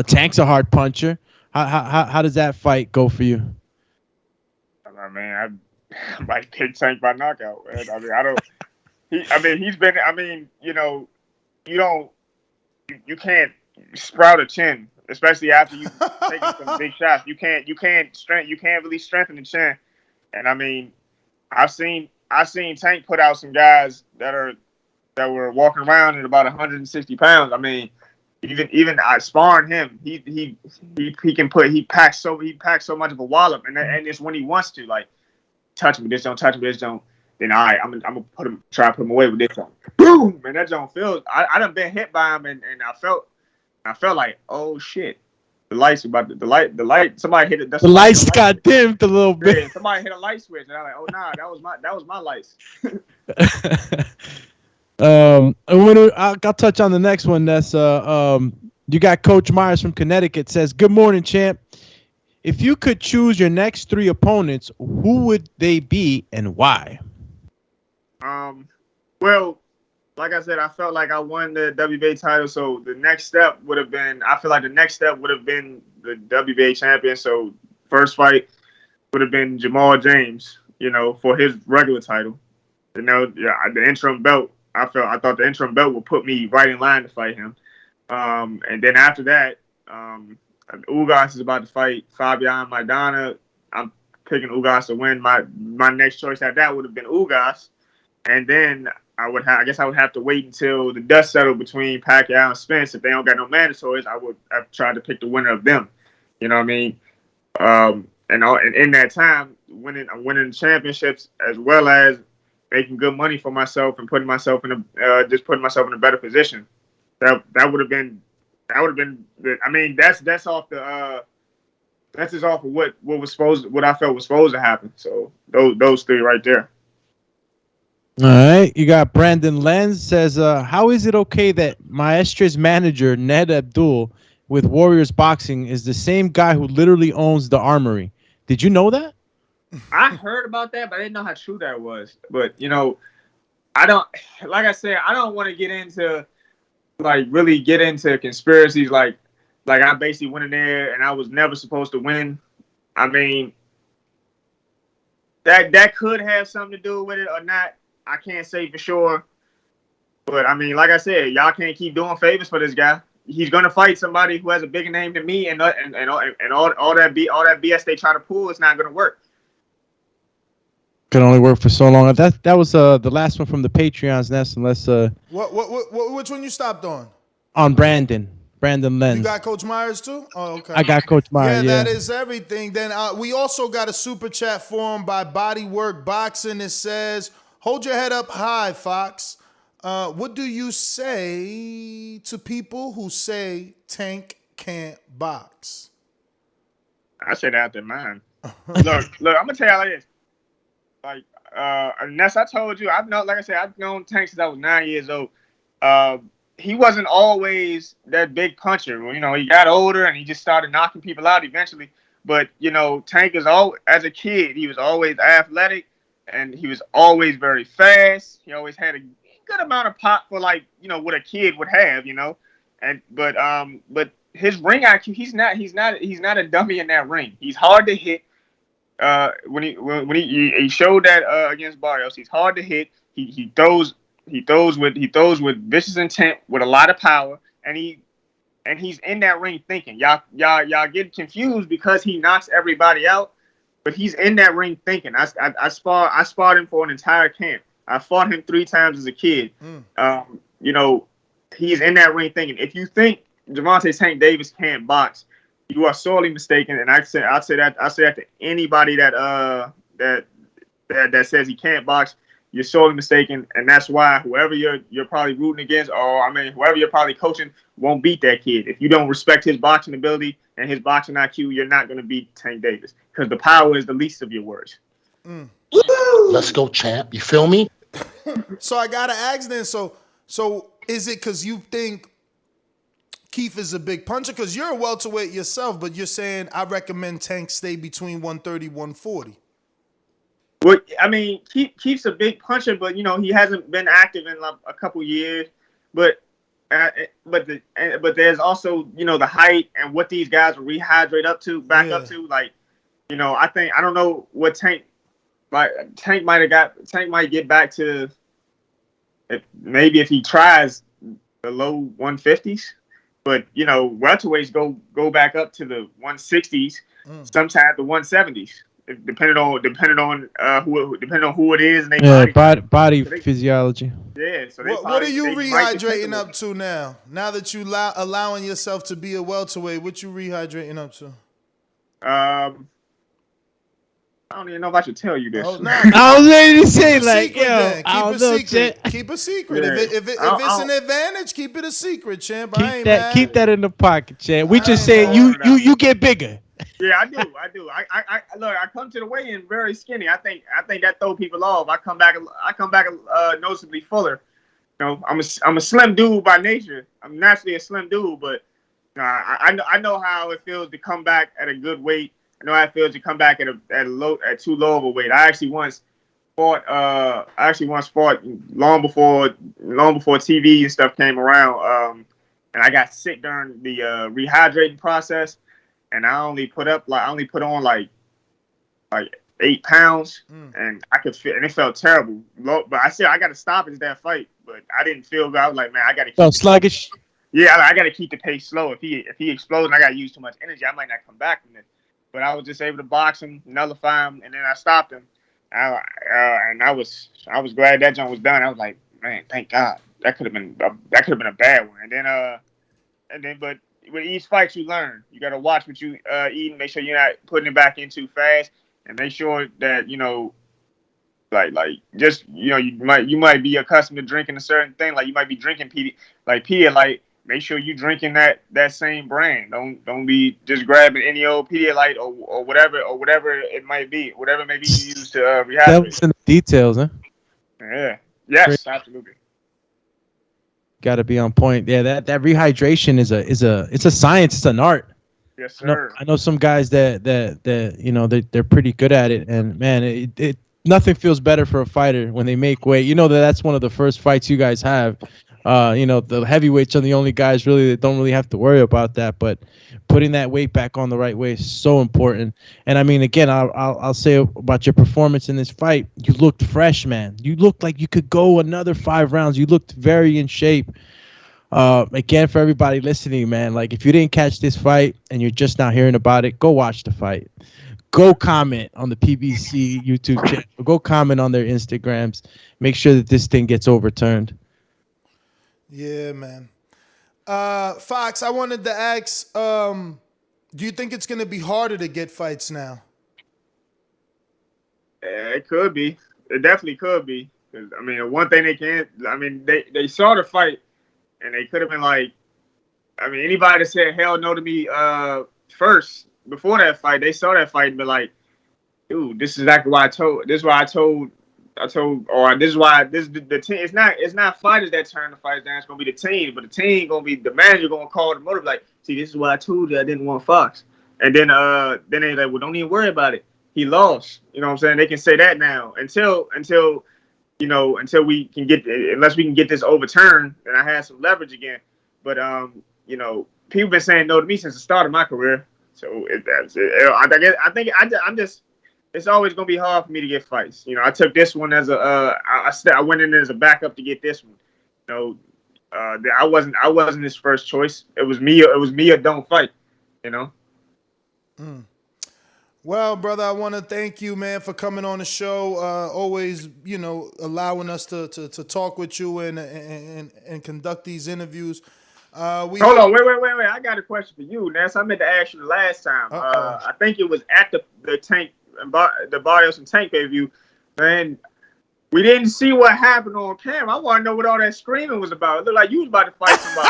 Speaker 8: Tank's a hard puncher. How does that fight go for you?
Speaker 9: I mean, I might pick Tank by knockout. Man. I mean, I don't. He's been. I mean, you can't sprout a chin, especially after you taking some big shots. You can't really strengthen the chin. And I mean, I've seen Tank put out some guys that were walking around at about 160 pounds. I mean, even I sparring him, he packs so much of a wallop, and it's when he wants to, like, touch me, this don't touch me, this don't. Then all right, I'm gonna try to put him away with this one. Boom, man, that don't feel. I done been hit by him, and I felt like, oh shit. The lights about the light. Somebody hit it.
Speaker 8: The lights got dimmed a little bit.
Speaker 9: Yeah, somebody hit a light switch, and I'm like, oh nah, that was my lights.
Speaker 8: I'll touch on the next one. That's you got Coach Myers from Connecticut says, "Good morning, champ. If you could choose your next 3 opponents, who would they be and why?"
Speaker 9: Well, like I said, I felt like I won the WBA title, so the next step would have been. I feel like the next step would have been the WBA champion. So first fight would have been Jamal James, for his regular title. The interim belt. I thought the interim belt would put me right in line to fight him. And then after that, Ugas is about to fight Fabian Maidana. I'm picking Ugas to win. My next choice after that would have been Ugas, and then I guess I would have to wait until the dust settled between Pacquiao and Spence. If they don't got no mandatories, I would have tried to pick the winner of them. You know what I mean? And in that time, winning championships as well as making good money for myself and putting myself in a better position. That would have been That would have been. I mean, that's off the. That's just off of what I felt was supposed to happen. So those three right there.
Speaker 8: All right, you got Brandon Lenz says, how is it okay that Maestra's manager, Ned Abdul, with Warriors Boxing is the same guy who literally owns the Armory? Did you know that?
Speaker 9: I heard about that, but I didn't know how true that was. But, I don't, like I said, I don't want to get into, really get into conspiracies like I basically went in there and I was never supposed to win. I mean, that could have something to do with it or not. I can't say for sure. But, I mean, like I said, y'all can't keep doing favors for this guy. He's going to fight somebody who has a bigger name than me, and all that BS they try to pull is not going to work.
Speaker 8: Can only work for so long. That was the last one from the Patreons, Ness. Unless
Speaker 6: which one you stopped on?
Speaker 8: On Brandon Lenz.
Speaker 6: You got Coach Myers too? Oh, okay.
Speaker 8: I got Coach Myers.
Speaker 6: Yeah, that is everything. Then we also got a super chat form by Bodywork Boxing. It says, "Hold your head up high, Fox. What do you say to people who say Tank can't box?"
Speaker 9: I say that out their mind. Look, I'm gonna tell you like this. Ness, I told you, I've known Tank since I was 9 years old. He wasn't always that big puncher. He got older and he just started knocking people out eventually. But Tank as a kid, he was always athletic and he was always very fast. He always had a good amount of pop for what a kid would have, but his ring IQ, he's not a dummy in that ring. He's hard to hit. When he showed that against Barrios, he's hard to hit. He throws with vicious intent, with a lot of power, and he's in that ring thinking. Y'all get confused because he knocks everybody out, but he's in that ring thinking. I sparred him for an entire camp. I fought him 3 times as a kid. He's in that ring thinking. If you think Gervonta Tank Davis can't box, you are sorely mistaken. And I'll say that to anybody that says he can't box, you're sorely mistaken. And that's why whoever you're probably rooting against, whoever you're probably coaching, won't beat that kid. If you don't respect his boxing ability and his boxing IQ, you're not going to beat Tank Davis because the power is the least of your worries.
Speaker 11: Let's go, champ. You feel me?
Speaker 6: So I gotta ask then. So is it because you think Keith is a big puncher? Because you're a welterweight yourself, but you're saying I recommend Tank stay between 130, 140.
Speaker 9: Well, I mean, Keith's a big puncher, but he hasn't been active in a couple years. But there's also the height and what these guys will rehydrate up to. I don't know what Tank. Tank might get back to maybe if he tries the low 150s, but welterweights go back up to the 160s, sometimes the 170s, depending on who it is and they
Speaker 8: body physiology.
Speaker 9: Yeah. So
Speaker 6: what are you rehydrating up to now? Now that you allowing yourself to be a welterweight, what you rehydrating up to?
Speaker 9: I don't even know if I should tell you this.
Speaker 6: Oh, no.
Speaker 8: I was ready to say
Speaker 6: keep a secret.
Speaker 9: Yeah.
Speaker 6: If it's an advantage, keep it a secret, champ.
Speaker 8: Keep that in the pocket, champ. We just saying you get bigger.
Speaker 9: Yeah, I do. I come to the weigh-in very skinny. I think that throw people off. I come back noticeably fuller. I'm a slim dude by nature. I'm naturally a slim dude, but I know how it feels to come back at a good weight. I know how it feels to come back at too low of a weight. I actually once fought long before TV and stuff came around. And I got sick during the rehydrating process, and I only put on like 8 pounds, and I could feel, and it felt terrible. But I said I got to stop it that fight, but I didn't feel good. I was like, man, I got to keep
Speaker 8: sluggish.
Speaker 9: Yeah, I got to keep the pace slow. If he explodes and I got to use too much energy, I might not come back from it. But I was just able to box him, nullify him, and then I stopped him. And I was glad that jump was done. I was like, man, thank God. That could have been a bad one. And then, but with each fight you learn. You got to watch what you eat and make sure you're not putting it back in too fast, and make sure that you might be accustomed to drinking a certain thing. Like you might be drinking Pia. Like make sure you drinking that same brand. Don't be just grabbing any old Pedialyte or whatever it might be, whatever it may be you use to rehydrate.
Speaker 8: That's in the details, huh?
Speaker 9: Yeah. Yes, absolutely.
Speaker 8: Got to be on point. Yeah, that rehydration is a science. It's an art.
Speaker 9: Yes, sir.
Speaker 8: I know some guys that you know they're pretty good at it, and man, it nothing feels better for a fighter when they make weight. You know that's one of the first fights you guys have. You know, the heavyweights are the only guys really that don't really have to worry about that, but putting that weight back on the right way is so important. And I mean, again, I'll say about your performance in this fight, you looked fresh, man. You looked like you could go another 5 rounds. You looked very in shape. Again, for everybody listening, man, like if you didn't catch this fight and you're just now hearing about it, go watch the fight. Go comment on the PBC YouTube channel. Go comment on their Instagrams. Make sure that this thing gets overturned.
Speaker 6: Yeah, man. Fox, I wanted to ask, do you think it's going to be harder to get fights now?
Speaker 9: It could be. It definitely could be. I mean, one thing they saw the fight, and they could have been like, I mean, anybody that said hell no to me first, before that fight, they saw that fight and be like, dude, this is exactly why I told, this is why the team, it's not fighters that turn the fights down, it's gonna be the team, but the team gonna be, the manager gonna call the motive like, see, this is why I told you I didn't want Fox. And then they like, well, don't even worry about it. He lost. You know what I'm saying? They can say that now until we can get, unless we can get this overturned, and I have some leverage again. But you know, people been saying no to me since the start of my career. So I'm just, it's always gonna be hard for me to get fights. You know, I took this one as I went in as a backup to get this one. You know, I wasn't his first choice. It was me or don't fight. You know.
Speaker 6: Well, brother, I want to thank you, man, for coming on the show. Always, you know, allowing us to talk with you and conduct these interviews.
Speaker 9: Hold on, wait. I got a question for you, Ness. I meant to ask you the last time. I think it was at the Tank, the Barrios and Tank pay-per-view. Man, we didn't see what happened on camera. I want to know what all that screaming was about. It looked like you was about to fight somebody.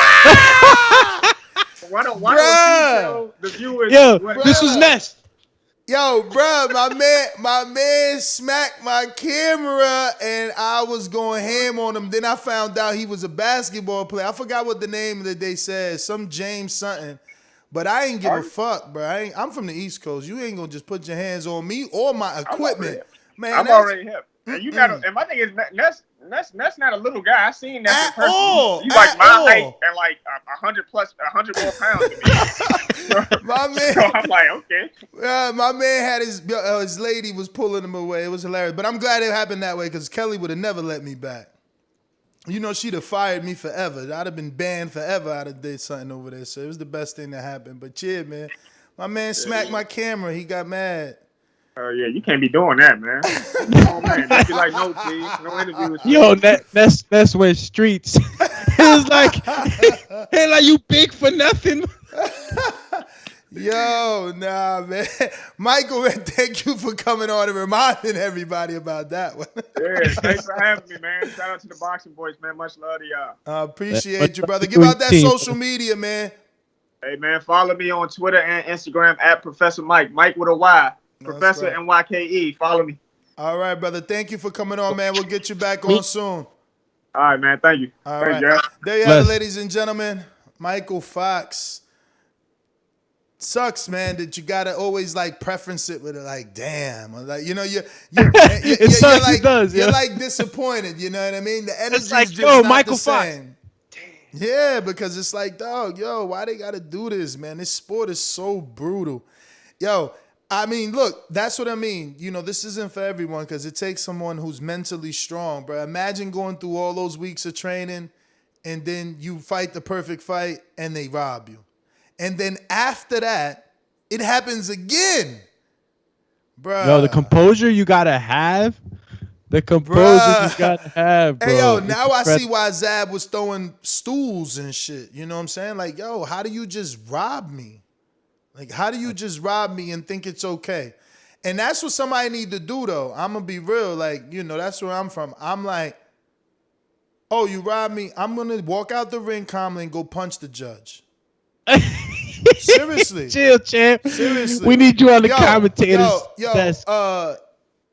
Speaker 9: why don't you tell the viewers?
Speaker 8: Yo, this was Ness.
Speaker 6: Yo, bro, my man smacked my camera and I was going ham on him. Then I found out he was a basketball player. I forgot what the name that they said, some James something. But I ain't give a fuck, bro. I'm from the East Coast. You ain't gonna just put your hands on me or my equipment, man.
Speaker 9: I'm already hip. And you got, and my thing is, Ness not a little guy. I seen that in person. He's like my height and like 100 more pounds than me.
Speaker 6: My man,
Speaker 9: so I'm like, okay.
Speaker 6: My man had his lady was pulling him away. It was hilarious. But I'm glad it happened that way because Kelly would have never let me back. You know, she'd have fired me forever. I'd have been banned forever. I'd have did something over there. So it was the best thing that happened. But yeah, man, my man smacked my camera. He got mad.
Speaker 9: Oh yeah, you can't be doing that, man. Oh man, just be like, no, please, no interviews.
Speaker 8: Yo, Ness went streets. It was like, hey, like you big for nothing.
Speaker 6: Yo, nah, man. Michael, man, thank you for coming on and reminding everybody about that one.
Speaker 9: Yeah, thanks for having me, man. Shout out to the Boxing Boys, man. Much love to y'all.
Speaker 6: Appreciate you, brother. Give out that social media, man.
Speaker 9: Hey, man, follow me on Twitter and Instagram at Professor Mike. Mike with a Y. Professor
Speaker 6: right.
Speaker 9: NYKE. Follow me.
Speaker 6: All right, brother. Thank you for coming on, man. We'll get you back on soon.
Speaker 9: All right, man. Thank you.
Speaker 6: All right. There you have it, ladies and gentlemen. Michael Fox. Sucks, man, that you gotta always like preference it with it, like, damn, or like, you know, you're like disappointed. You know what I mean? The energy's like, just not Michael the same. Fox. Yeah, because it's like, dog, yo, why they gotta do this, man? This sport is so brutal. Yo, I mean, look, that's what I mean. You know, this isn't for everyone because it takes someone who's mentally strong, bro. Imagine going through all those weeks of training and then you fight the perfect fight and they rob you. And then after that, it happens again. Bruh.
Speaker 8: Yo, the composure you got to have. The composure you got to have, bro.
Speaker 6: Hey, yo, now I see why Zab was throwing stools and shit. You know what I'm saying? Like, yo, how do you just rob me? Like, how do you just rob me and think it's okay? And that's what somebody need to do, though. I'm going to be real. Like, you know, that's where I'm from. I'm like, Oh, you robbed me. I'm gonna walk out the ring calmly and go punch the judge. Seriously.
Speaker 8: Chill, champ.
Speaker 6: Seriously.
Speaker 8: We need you on the commentators desk.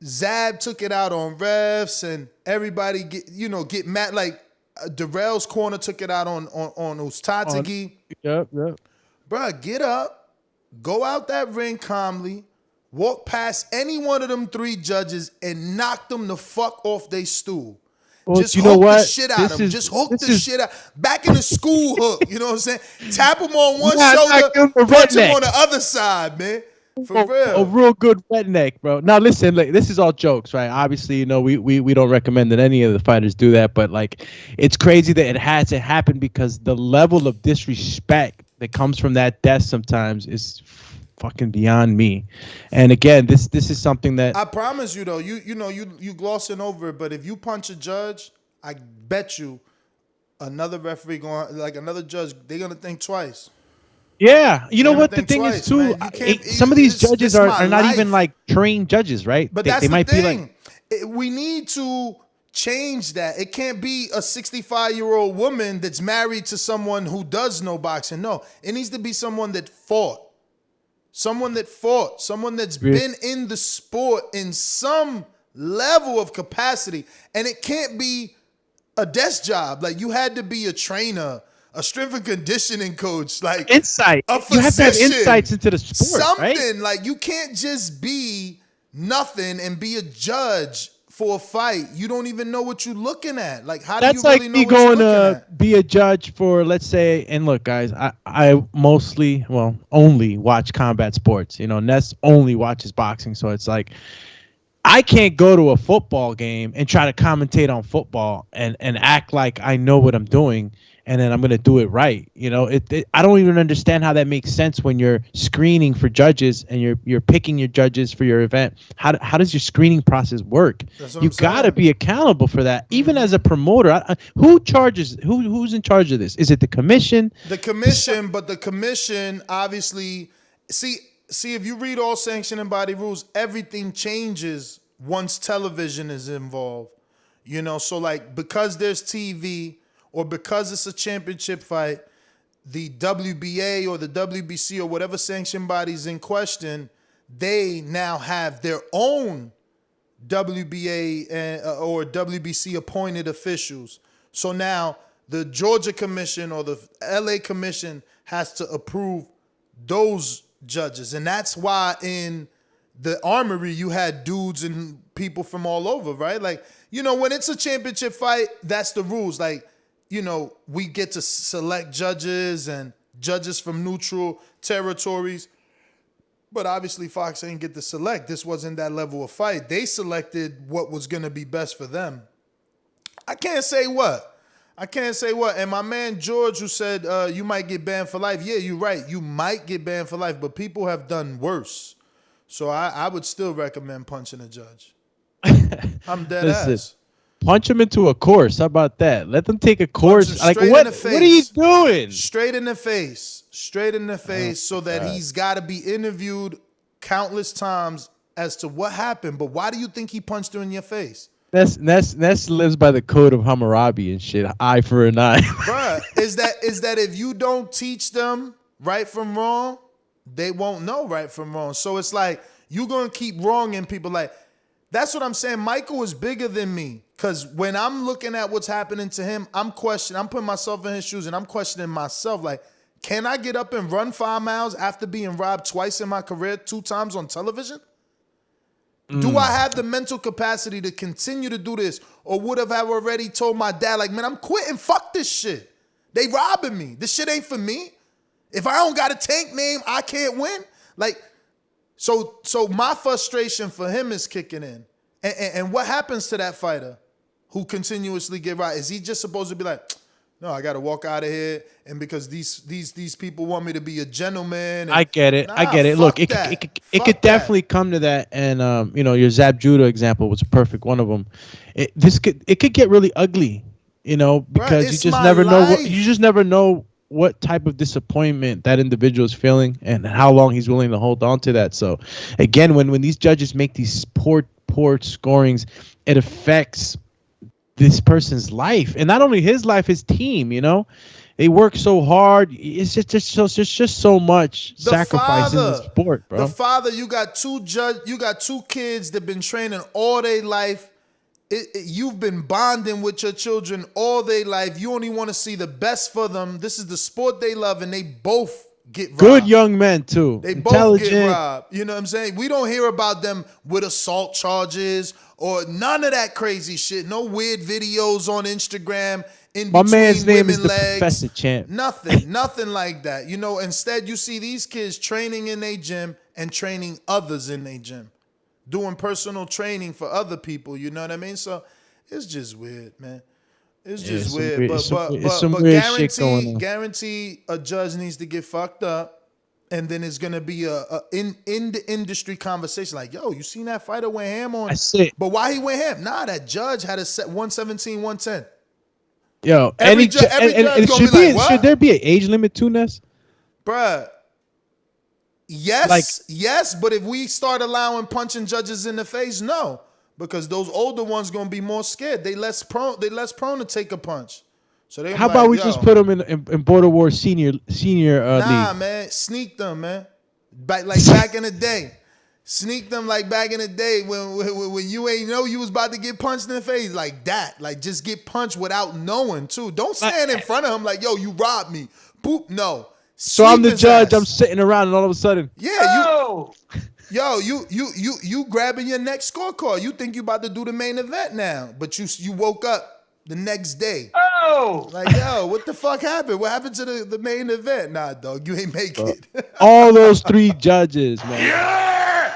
Speaker 6: Zab took it out on refs and everybody get mad. Like Darrell's corner took it out on Uztatigi.
Speaker 8: Yep.
Speaker 6: Bruh, get up, go out that ring calmly, walk past any one of them 3 judges and knock them the fuck off their stool.
Speaker 8: Well,
Speaker 6: just
Speaker 8: you
Speaker 6: hook
Speaker 8: know what?
Speaker 6: the shit out of them. Just hook the shit out. Back in the school hook. You know what I'm saying? Tap him on one shoulder, punch him on the other side, man. For real.
Speaker 8: A real good redneck, bro. Now listen, like, this is all jokes, right? Obviously, you know, we don't recommend that any of the fighters do that, but like, it's crazy that it has to happen because the level of disrespect that comes from that death sometimes is fucking beyond me. And again, this is something that
Speaker 6: I promise you though, you glossing over it, but if you punch a judge, I bet you another referee another judge, they're gonna think twice.
Speaker 8: Yeah, you know what the thing is too. Some of these judges are not even like trained judges, right?
Speaker 6: But that's the thing. We need to change that. It can't be a 65-year-old woman that's married to someone who does know boxing. No, it needs to be someone that fought. Someone that's been in the sport in some level of capacity. And it can't be a desk job. Like, you had to be a trainer, a strength and conditioning coach, like
Speaker 8: insight.
Speaker 6: A physician,
Speaker 8: you have to have insights into the sport,
Speaker 6: something,
Speaker 8: right?
Speaker 6: like, you can't just be nothing and be a judge for a fight. You don't even know what you're looking at. Like, how do you really know what you're looking at? That's like me going to
Speaker 8: be a judge for, let's say, and look, guys, I mostly, only watch combat sports. You know, Ness only watches boxing, so it's like, I can't go to a football game and try to commentate on football and act like I know what I'm doing and then I'm going to do it right. You know, I don't even understand how that makes sense when you're screening for judges and you're picking your judges for your event. How does your screening process work? You got to be accountable for that. Even as a promoter, who's in charge of this? Is it the commission?
Speaker 6: The commission, but the commission obviously, see, if you read all sanction and body rules, everything changes once television is involved. You know, so like, because there's TV or because it's a championship fight, the WBA or the WBC or whatever sanction body's in question, they now have their own WBA or WBC appointed officials. So now the Georgia Commission or the LA Commission has to approve those judges. And that's why in the Armory you had dudes and people from all over, right? Like, you know, when it's a championship fight, that's the rules. Like, you know, we get to select judges and judges from neutral territories. But obviously Fox ain't get to select. This wasn't that level of fight. They selected what was going to be best for them. I can't say what. And my man George, who said you might get banned for life. Yeah, you're right. You might get banned for life, but people have done worse. So I would still recommend punching a judge. I'm dead ass.
Speaker 8: Punch him into a course. How about that? Let them take a course. Like, what are you doing?
Speaker 6: Straight in the face, so that he's got to be interviewed countless times as to what happened. But why do you think he punched her in your face?
Speaker 8: Ness lives by the code of Hammurabi and shit. Eye for an eye.
Speaker 6: Bruh, is that if you don't teach them right from wrong, they won't know right from wrong. So it's like, you're going to keep wronging people. Like, that's what I'm saying. Michael is bigger than me. Because when I'm looking at what's happening to him, I'm putting myself in his shoes and I'm questioning myself. Like, can I get up and run 5 miles after being robbed twice in my career, 2 times on television? Do I have the mental capacity to continue to do this? Or would have I already told my dad, like, man, I'm quitting. Fuck this shit. They robbing me. This shit ain't for me. If I don't got a tank name, I can't win. Like, so my frustration for him is kicking in. And what happens to that fighter who continuously get robbed? Is he just supposed to be like, no, I got to walk out of here, and because these people want me to be a gentleman.
Speaker 8: I get it. Look, it could definitely come to that, and you know, your Zab Judah example was a perfect one of them. It could get really ugly, you know, because you just never know what type of disappointment that individual is feeling and how long he's willing to hold on to that. So, again, when these judges make these poor scorings, it affects this person's life, and not only his life, his team. You know, they work so hard. It's just so much sacrifice in the sport, bro.
Speaker 6: The father, you got two kids that been training all their life. You've been bonding with your children all their life. You only want to see the best for them. This is the sport they love, and they both get robbed.
Speaker 8: Good young men too.
Speaker 6: They both get robbed. You know what I'm saying? We don't hear about them with assault charges or none of that crazy shit. No weird videos on Instagram.
Speaker 8: My man's name is the
Speaker 6: legs.
Speaker 8: Professor Champ.
Speaker 6: Nothing like that. You know, instead you see these kids training in their gym and training others in their gym. Doing personal training for other people, you know what I mean? So it's just weird, man. It's just weird. But guarantee a judge needs to get fucked up, and then it's gonna be a in the industry conversation like, yo, you seen that fighter went ham on?
Speaker 8: That's it.
Speaker 6: But why he went ham? Nah, that judge had a set 117, 110.
Speaker 8: Yo, should there be an age limit to this?
Speaker 6: Bruh. Yes, but if we start allowing punching judges in the face, no, because those older ones gonna be more scared. They less prone to take a punch. So
Speaker 8: how about we just put them in Border War senior
Speaker 6: nah,
Speaker 8: league?
Speaker 6: Man, sneak them, man. Back in the day, sneak them like back in the day when you ain't know you was about to get punched in the face like that. Like just get punched without knowing too. Don't stand in front of him like, yo, you robbed me. Boop, no.
Speaker 8: So I'm the judge. I'm sitting around, and all of a sudden,
Speaker 6: you grabbing your next scorecard. You think you about to do the main event now, but you woke up the next day. Like, yo, what the fuck happened? What happened to the main event? Nah, dog, you ain't make it.
Speaker 8: All those 3 judges, man.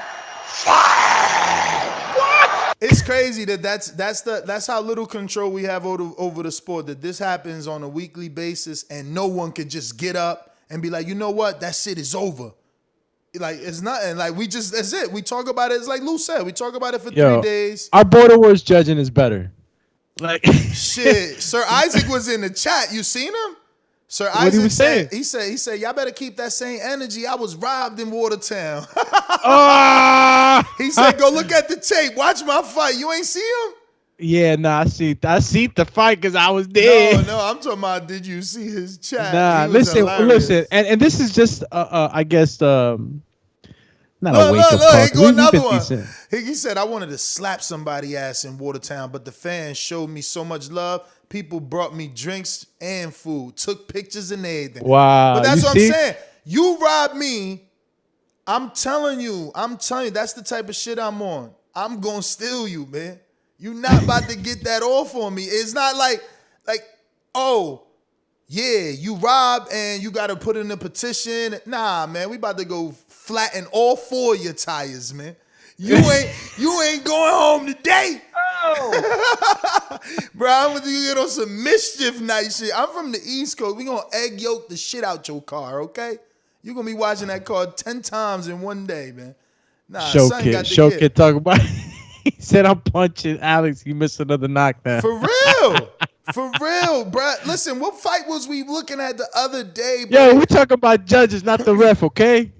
Speaker 6: It's crazy that's how little control we have over the sport. That this happens on a weekly basis, and no one can just get up and be like, you know what, that shit is over. Like it's nothing. Like that's it. We talk about it. It's like Lou said. We talk about it for 3 days.
Speaker 8: Our Border Wars judging is better. Like
Speaker 6: shit. Sir Isaac was in the chat. You seen him? Sir Isaac
Speaker 8: he was saying?
Speaker 6: He said, y'all better keep that same energy. I was robbed in Watertown. He said, go look at the tape. Watch my fight. You ain't see him?
Speaker 8: Yeah, nah, I see the fight because I was there.
Speaker 6: No, I'm talking about, did you see his chat?
Speaker 8: Nah, listen, and this is just, I guess, not a wake up call.
Speaker 6: Here go another one. He said, I wanted to slap somebody ass in Watertown, but the fans showed me so much love. People brought me drinks and food, took pictures and everything.
Speaker 8: Wow.
Speaker 6: But that's what I'm saying. You robbed me. I'm telling you, that's the type of shit I'm on. I'm going to steal you, man. You not about to get that off on me. It's not like, oh, yeah, you robbed and you got to put in a petition. Nah, man, we about to go flatten all 4 of your tires, man. You ain't going home today. Oh. Bro, I'm going to get on some mischief night shit. I'm from the East Coast. We going to egg yolk the shit out your car, okay? You're going to be watching that car 10 times in one day, man. Nah,
Speaker 8: Show kid talk about He said, I'm punching Alex. You missed another knockdown.
Speaker 6: For real, bro. Listen, what fight was we looking at the other day, bro?
Speaker 8: Yo, we're talking about judges, not the ref, okay?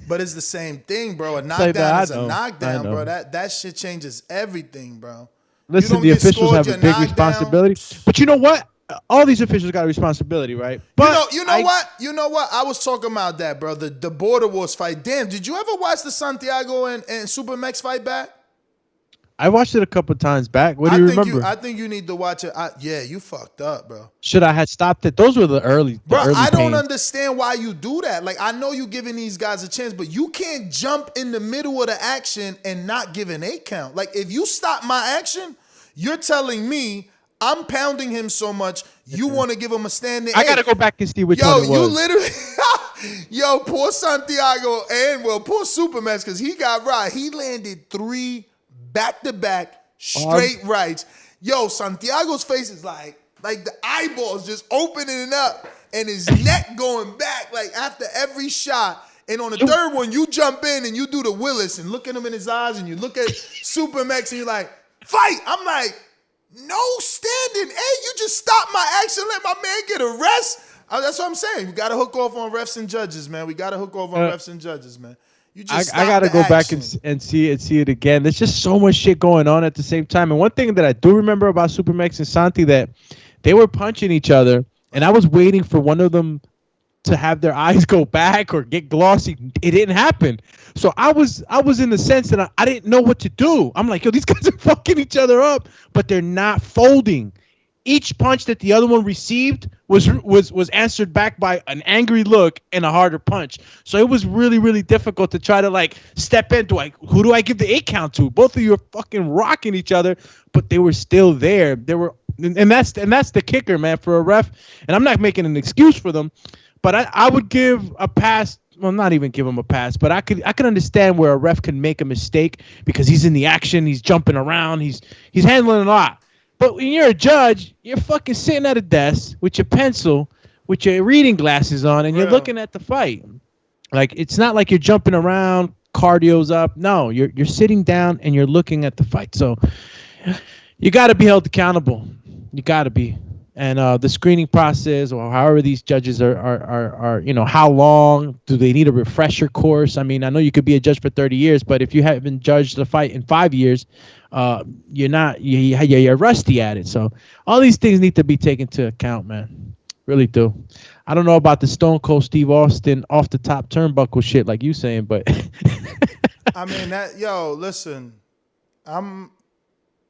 Speaker 6: But it's the same thing, bro. A knockdown is a knockdown, bro. That shit changes everything, bro.
Speaker 8: Listen, the officials have a big responsibility. But you know what? All these officials got a responsibility, right? But
Speaker 6: you know what? I was talking about that, bro. The Border Wars fight. Damn, did you ever watch the Santiago and Super Mex fight back?
Speaker 8: I watched it a couple times back. What do you remember?
Speaker 6: I think you need to watch it. Yeah, you fucked up, bro.
Speaker 8: Should I have stopped it? Those were the early.
Speaker 6: Bro, I don't understand why you do that. Like, I know you giving these guys a chance, but you can't jump in the middle of the action and not give an 8 count. Like, if you stop my action, you're telling me I'm pounding him so much, you want to give him a standing 8.
Speaker 8: I got to go back and see which one it was.
Speaker 6: You literally, poor Santiago and, poor Supermax, because he got right. He landed 3 back-to-back straight rights. Yo, Santiago's face is like the eyeballs just opening up and his neck going back like after every shot. And on the third one, you jump in and you do the Willis and look at him in his eyes and you look at Supermax and you're like, fight! I'm like, no standing. Hey, you just stopped my action, let my man get a rest. That's what I'm saying. We got to hook off on refs and judges, man. We got to hook off on refs and judges, man. You just
Speaker 8: I gotta go back and see it again. There's just so much shit going on at the same time. And one thing that I do remember about Supermax and Santi, that they were punching each other, and I was waiting for one of them to have their eyes go back or get glossy. It didn't happen. So I was in the sense that I didn't know what to do. I'm like, yo, these guys are fucking each other up, but they're not folding. Each punch that the other one received was answered back by an angry look and a harder punch. So it was really, really difficult to try to like step in. Who do I give the 8 count to? Both of you are fucking rocking each other, but they were still there. They were, and that's the kicker, man, for a ref. And I'm not making an excuse for them, but I would give a pass. Well, not even give him a pass, but I could understand where a ref can make a mistake because he's in the action, he's jumping around, he's handling a lot. But when you're a judge, you're fucking sitting at a desk with your pencil, with your reading glasses on, and you're looking at the fight. Like, it's not like you're jumping around, cardio's up. No, you're sitting down and you're looking at the fight. So you got to be held accountable. You got to be. And the screening process, or however these judges are, you know, how long do they need a refresher course? I mean, I know you could be a judge for 30 years, but if you haven't judged the fight in 5 years, you're rusty at it. So all these things need to be taken into account, man. Really do. I don't know about the Stone Cold Steve Austin off the top turnbuckle shit like you saying, but
Speaker 6: I mean listen, I'm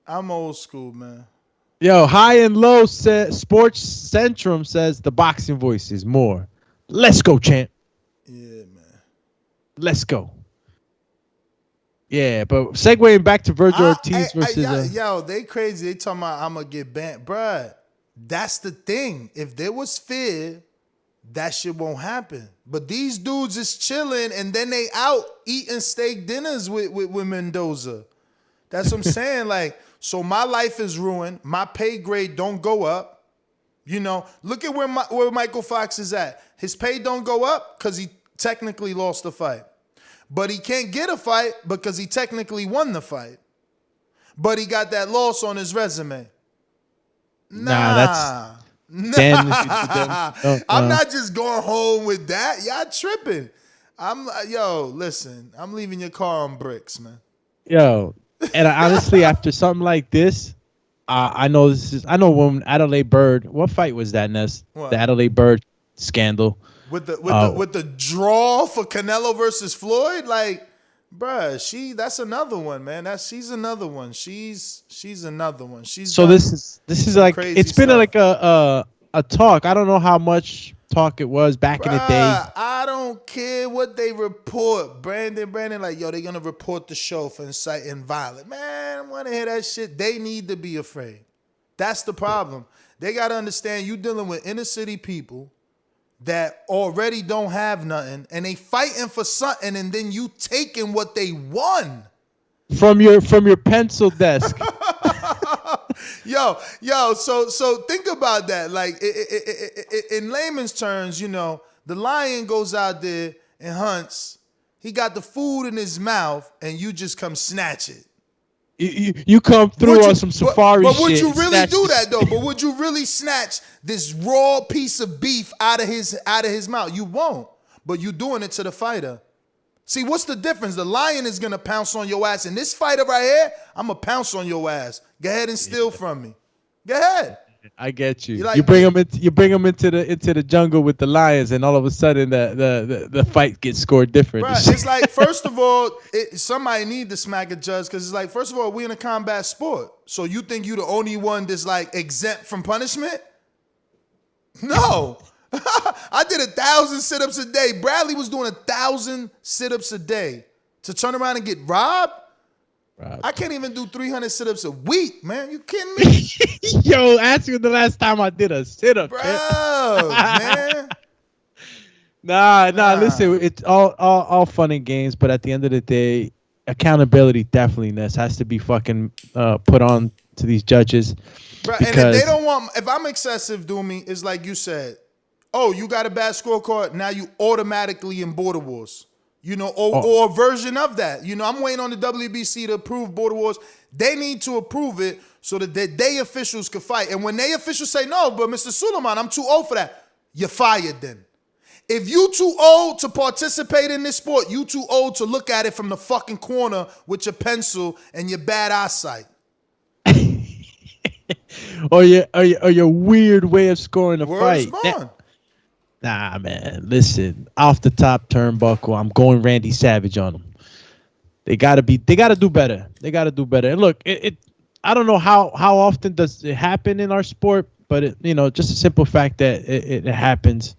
Speaker 6: old school, man.
Speaker 8: Yo, High and Low Sports Centrum says the boxing voice is more. Let's go, champ.
Speaker 6: Yeah, man.
Speaker 8: Let's go. Yeah, but segueing back to Vergil Ortiz versus...
Speaker 6: they crazy. They talking about I'm going to get banned. Bruh, that's the thing. If there was fear, that shit won't happen. But these dudes is chilling, and then they out eating steak dinners with Mendoza. That's what I'm saying. Like, so my life is ruined. My pay grade don't go up. You know, look at where Michael Fox is at. His pay don't go up because he technically lost the fight. But he can't get a fight because he technically won the fight. But he got that loss on his resume. Nah. I'm not just going home with that. Y'all tripping. Listen, I'm leaving your car on bricks, man.
Speaker 8: Yo, and honestly, after something like this, I know when Adelaide Bird, what fight was that, Ness?
Speaker 6: What?
Speaker 8: The Adelaide Bird scandal.
Speaker 6: With the draw for Canelo versus Floyd, like, bruh, that's another one, man. She's another one. She's another one.
Speaker 8: This is like, it's been like a talk. I don't know how much talk it was back in the day.
Speaker 6: I don't care what they report. Brandon, like, yo, they're gonna report the show for inciting violence. Man, I want to hear that shit. They need to be afraid. That's the problem. They gotta understand you dealing with inner city people that already don't have nothing, and they fighting for something, and then you taking what they won
Speaker 8: from your pencil desk.
Speaker 6: Yo, so think about that. Like, in layman's terms, you know, the lion goes out there and hunts. He got the food in his mouth, and you just come snatch it.
Speaker 8: You come through on some safari shit.
Speaker 6: But would you really do that though? But would you really snatch this raw piece of beef out of his mouth? You won't. But you doing it to the fighter. See, what's the difference? The lion is gonna pounce on your ass. And this fighter right here, I'm gonna pounce on your ass. Go ahead and steal from me. Go ahead.
Speaker 8: I get you. You bring him into the jungle with the lions, and all of a sudden the fight gets scored different.
Speaker 6: Right. It's like, first of all, somebody need to smack a judge, because it's like, first of all, we in a combat sport. So you think you the only one that's like exempt from punishment? No. I did 1,000 sit-ups a day. Bradley was doing 1,000 sit-ups a day to turn around and get robbed. I can't even do 300 sit-ups a week, man. You kidding me?
Speaker 8: Yo, ask me the last time I did a sit-up.
Speaker 6: Bro, man.
Speaker 8: Nah, listen, it's all fun and games, but at the end of the day, accountability definitely has to be fucking put on to these judges.
Speaker 6: Bro, and if they don't want, if I'm excessive, Doomy, it's like you said, oh, you got a bad scorecard, now you automatically in Border Wars. You know, or a version of that. You know, I'm waiting on the WBC to approve Border Wars. They need to approve it so that they officials could fight. And when they officials say, no, but Mr. Suleiman, I'm too old for that, you're fired then. If you too old to participate in this sport, you too old to look at it from the fucking corner with your pencil and your bad eyesight.
Speaker 8: or your weird way of scoring a
Speaker 6: Word
Speaker 8: fight.
Speaker 6: is bond.
Speaker 8: Nah, man. Listen, off the top turnbuckle, I'm going Randy Savage on them. They gotta do better. They gotta do better. And look, I don't know how often does it happen in our sport, but just a simple fact that it happens.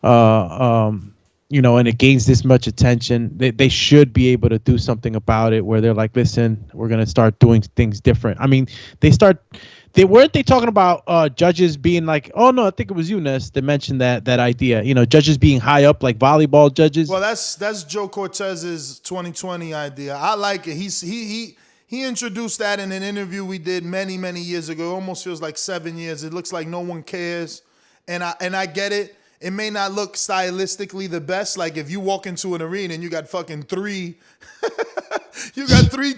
Speaker 8: And it gains this much attention. They should be able to do something about it where they're like, listen, we're going to start doing things different. I mean, they weren't talking about judges being like, oh no, I think it was you, Ness, that mentioned that idea, judges being high up like volleyball judges.
Speaker 6: Well, that's Joe Cortez's 2020 idea. I like it. He introduced that in an interview we did many, many years ago. It almost feels like 7 years. It looks like no one cares. And I get it. It may not look stylistically the best. Like if you walk into an arena and you got fucking three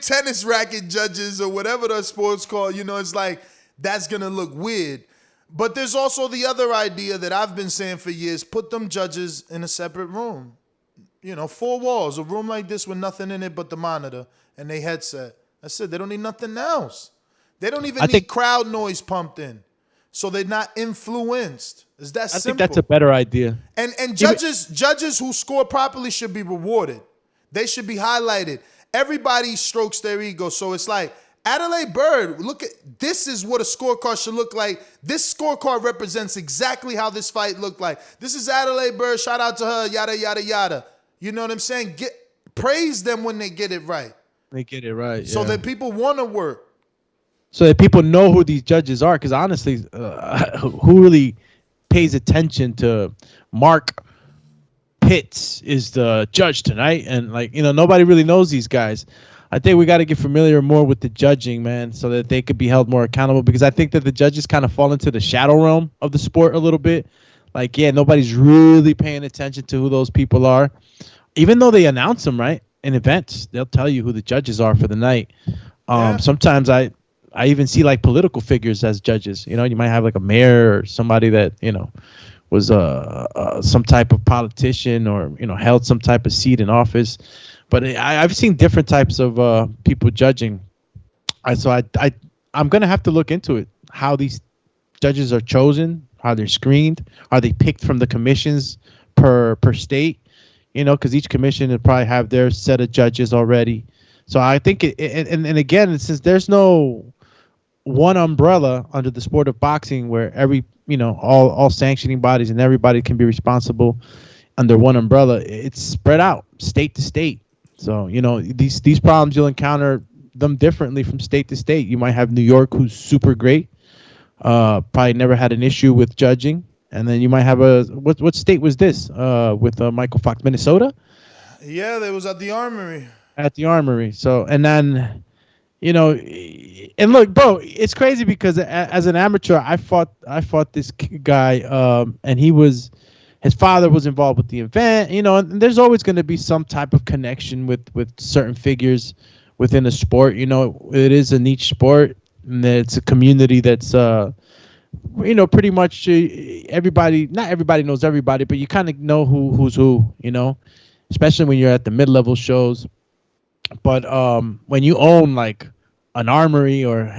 Speaker 6: tennis racket judges or whatever the sport's called, it's like that's going to look weird. But there's also the other idea that I've been saying for years, put them judges in a separate room. 4 walls, a room like this with nothing in it but the monitor and they headset. That's it. They don't need nothing else. They don't even need crowd noise pumped in. So they're not influenced. It's that simple. I think
Speaker 8: that's a better idea.
Speaker 6: And judges who score properly should be rewarded. They should be highlighted. Everybody strokes their ego. So it's like, Adelaide Bird, look at this is what a scorecard should look like. This scorecard represents exactly how this fight looked like. This is Adelaide Bird. Shout out to her. Yada yada yada. You know what I'm saying? Praise them when they get it right.
Speaker 8: They get it right.
Speaker 6: So that people want to work.
Speaker 8: So that people know who these judges are, because honestly, who really pays attention to Mark Pitts is the judge tonight, and nobody really knows these guys. I think we got to get familiar more with the judging, man, so that they could be held more accountable, because I think that the judges kind of fall into the shadow realm of the sport a little bit. Nobody's really paying attention to who those people are, even though they announce them, right? In events, they'll tell you who the judges are for the night. Sometimes I even see political figures as judges. You might have a mayor or somebody that, was some type of politician or, held some type of seat in office. But I've seen different types of people judging. I'm going to have to look into it, how these judges are chosen, how they're screened. Are they picked from the commissions per state? Because each commission would probably have their set of judges already. So I think, and again, since there's no one umbrella under the sport of boxing where all sanctioning bodies and everybody can be responsible under one umbrella, it's spread out state to state. So, these problems, you'll encounter them differently from state to state. You might have New York, who's super great, probably never had an issue with judging. And then you might have what state was this with Michael Fox? Minnesota?
Speaker 6: Yeah, that was at the Armory.
Speaker 8: At the Armory. So, and then, and look, bro, it's crazy because as an amateur, I fought this guy, and his father was involved with the event, and there's always going to be some type of connection with certain figures within a sport. It is a niche sport, and it's a community that's, pretty much everybody, not everybody knows everybody, but you kind of know who's who, especially when you're at the mid-level shows. But when you own an Armory or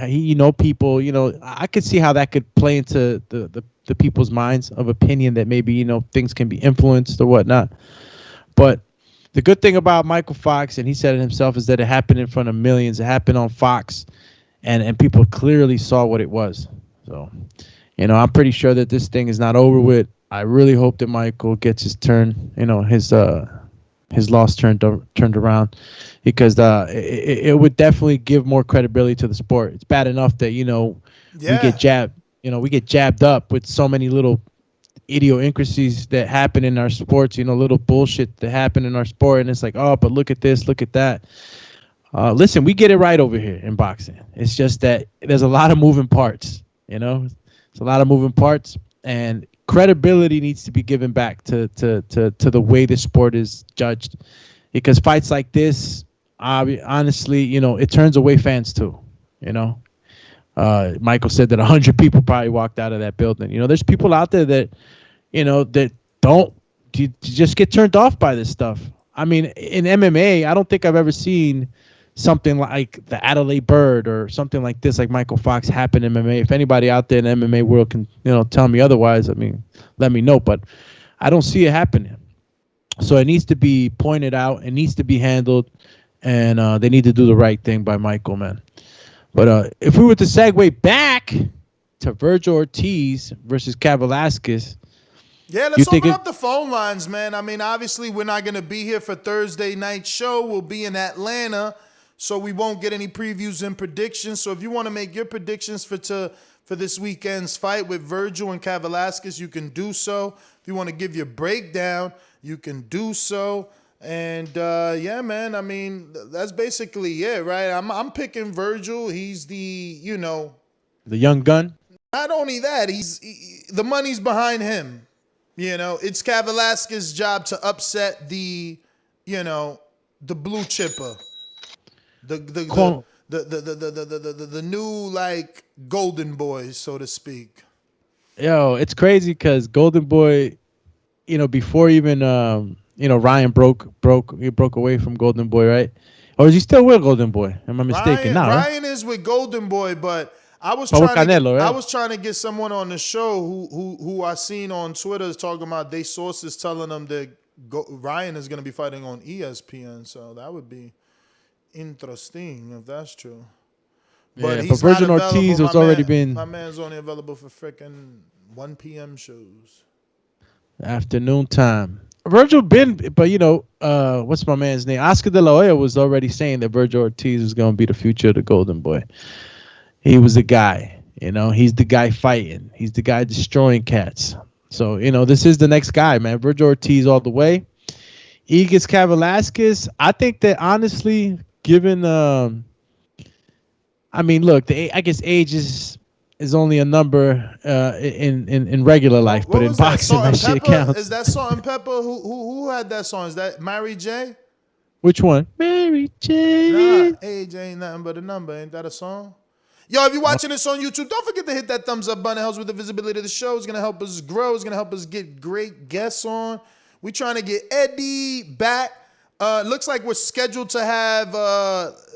Speaker 8: people, I could see how that could play into the people's minds of opinion that maybe things can be influenced or whatnot. But the good thing about Michael Fox, and he said it himself, is that it happened in front of millions. It happened on Fox, and people clearly saw what it was. So, I'm pretty sure that this thing is not over with. I really hope that Michael gets his turn, his loss turned around, because it would definitely give more credibility to the sport. It's bad enough that we get jabbed up with so many little idiosyncrasies that happen in our sports, little bullshit that happen in our sport, and it's like, oh, but look at this, look at that. Listen, we get it right over here in boxing. It's just that there's a lot of moving parts. It's a lot of moving parts, and credibility needs to be given back to the way the sport is judged, because fights like this, honestly, it turns away fans too. Michael said that 100 people probably walked out of that building. There's people out there that, that don't you just get turned off by this stuff. I mean, in MMA, I don't think I've ever seen something like the Adelaide Bird or something like this, like Michael Fox, happen in MMA. If anybody out there in the MMA world can, tell me otherwise, I mean, let me know. But I don't see it happening. So it needs to be pointed out. It needs to be handled. And they need to do the right thing by Michael, man. But if we were to segue back to Vergil Ortiz versus Kavaliauskas.
Speaker 6: Yeah, let's open up the phone lines, man. I mean, obviously, we're not going to be here for Thursday night show. We'll be in Atlanta, so we won't get any previews and predictions. So if you want to make your predictions for this weekend's fight with Vergil and Kavaliauskas, you can do so. If you want to give your breakdown, you can do so. And yeah, man, I mean, that's basically it, right? I'm picking Vergil. He's the
Speaker 8: young gun.
Speaker 6: Not only that, the money's behind him. It's Kavaliauskas' job to upset the blue chipper, the new like golden boys, so to speak.
Speaker 8: Yo, it's crazy because Golden Boy, before even Ryan broke away from Golden Boy, right? Or is he still with Golden Boy? Am I mistaken?
Speaker 6: Ryan is with Golden Boy, but I was trying to get someone on the show who I seen on Twitter is talking about they sources telling them that Ryan is going to be fighting on ESPN, so that would be interesting if that's true. But he's
Speaker 8: but Vergil Ortiz was already been.
Speaker 6: My man's only available for freaking 1 p.m. shows.
Speaker 8: Afternoon time. Vergil been, but what's my man's name? Oscar De La Hoya was already saying that Vergil Ortiz was going to be the future of the Golden Boy. He was the guy, he's the guy fighting. He's the guy destroying cats. So, this is the next guy, man. Vergil Ortiz all the way. Egidijus Kavaliauskas, I think that honestly, given, look, I guess age is only a number in regular life, but in boxing, that shit counts.
Speaker 6: Is that Salt and Pepper? Who had that song? Is that Mary J?
Speaker 8: Which one? Mary J.
Speaker 6: Nah, age ain't nothing but a number. Ain't that a song? Yo, if you're watching this on YouTube, don't forget to hit that thumbs up button. It helps with the visibility of the show. It's going to help us grow. It's going to help us get great guests on. We're trying to get Eddie back. Looks like we're scheduled to have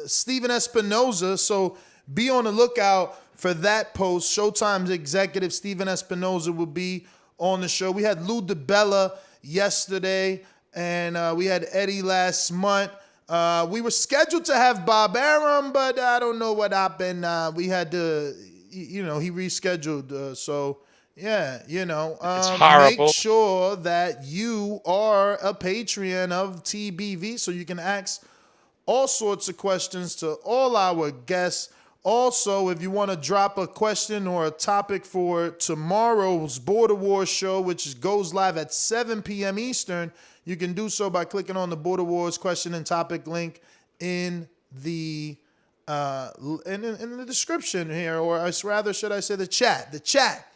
Speaker 6: Steven Espinoza, so be on the lookout for that post. Showtime's executive Steven Espinoza will be on the show. We had Lou DiBella yesterday, and we had Eddie last month. We were scheduled to have Bob Arum, but I don't know what happened. We had to, he rescheduled. So, yeah,
Speaker 9: it's horrible.
Speaker 6: Make sure that you are a Patreon of TBV so you can ask all sorts of questions to all our guests. Also, if you want to drop a question or a topic for tomorrow's Border Wars show, which goes live at 7 p.m. Eastern, you can do so by clicking on the Border Wars question and topic link in the in the description here, or rather, should I say the chat? The chat.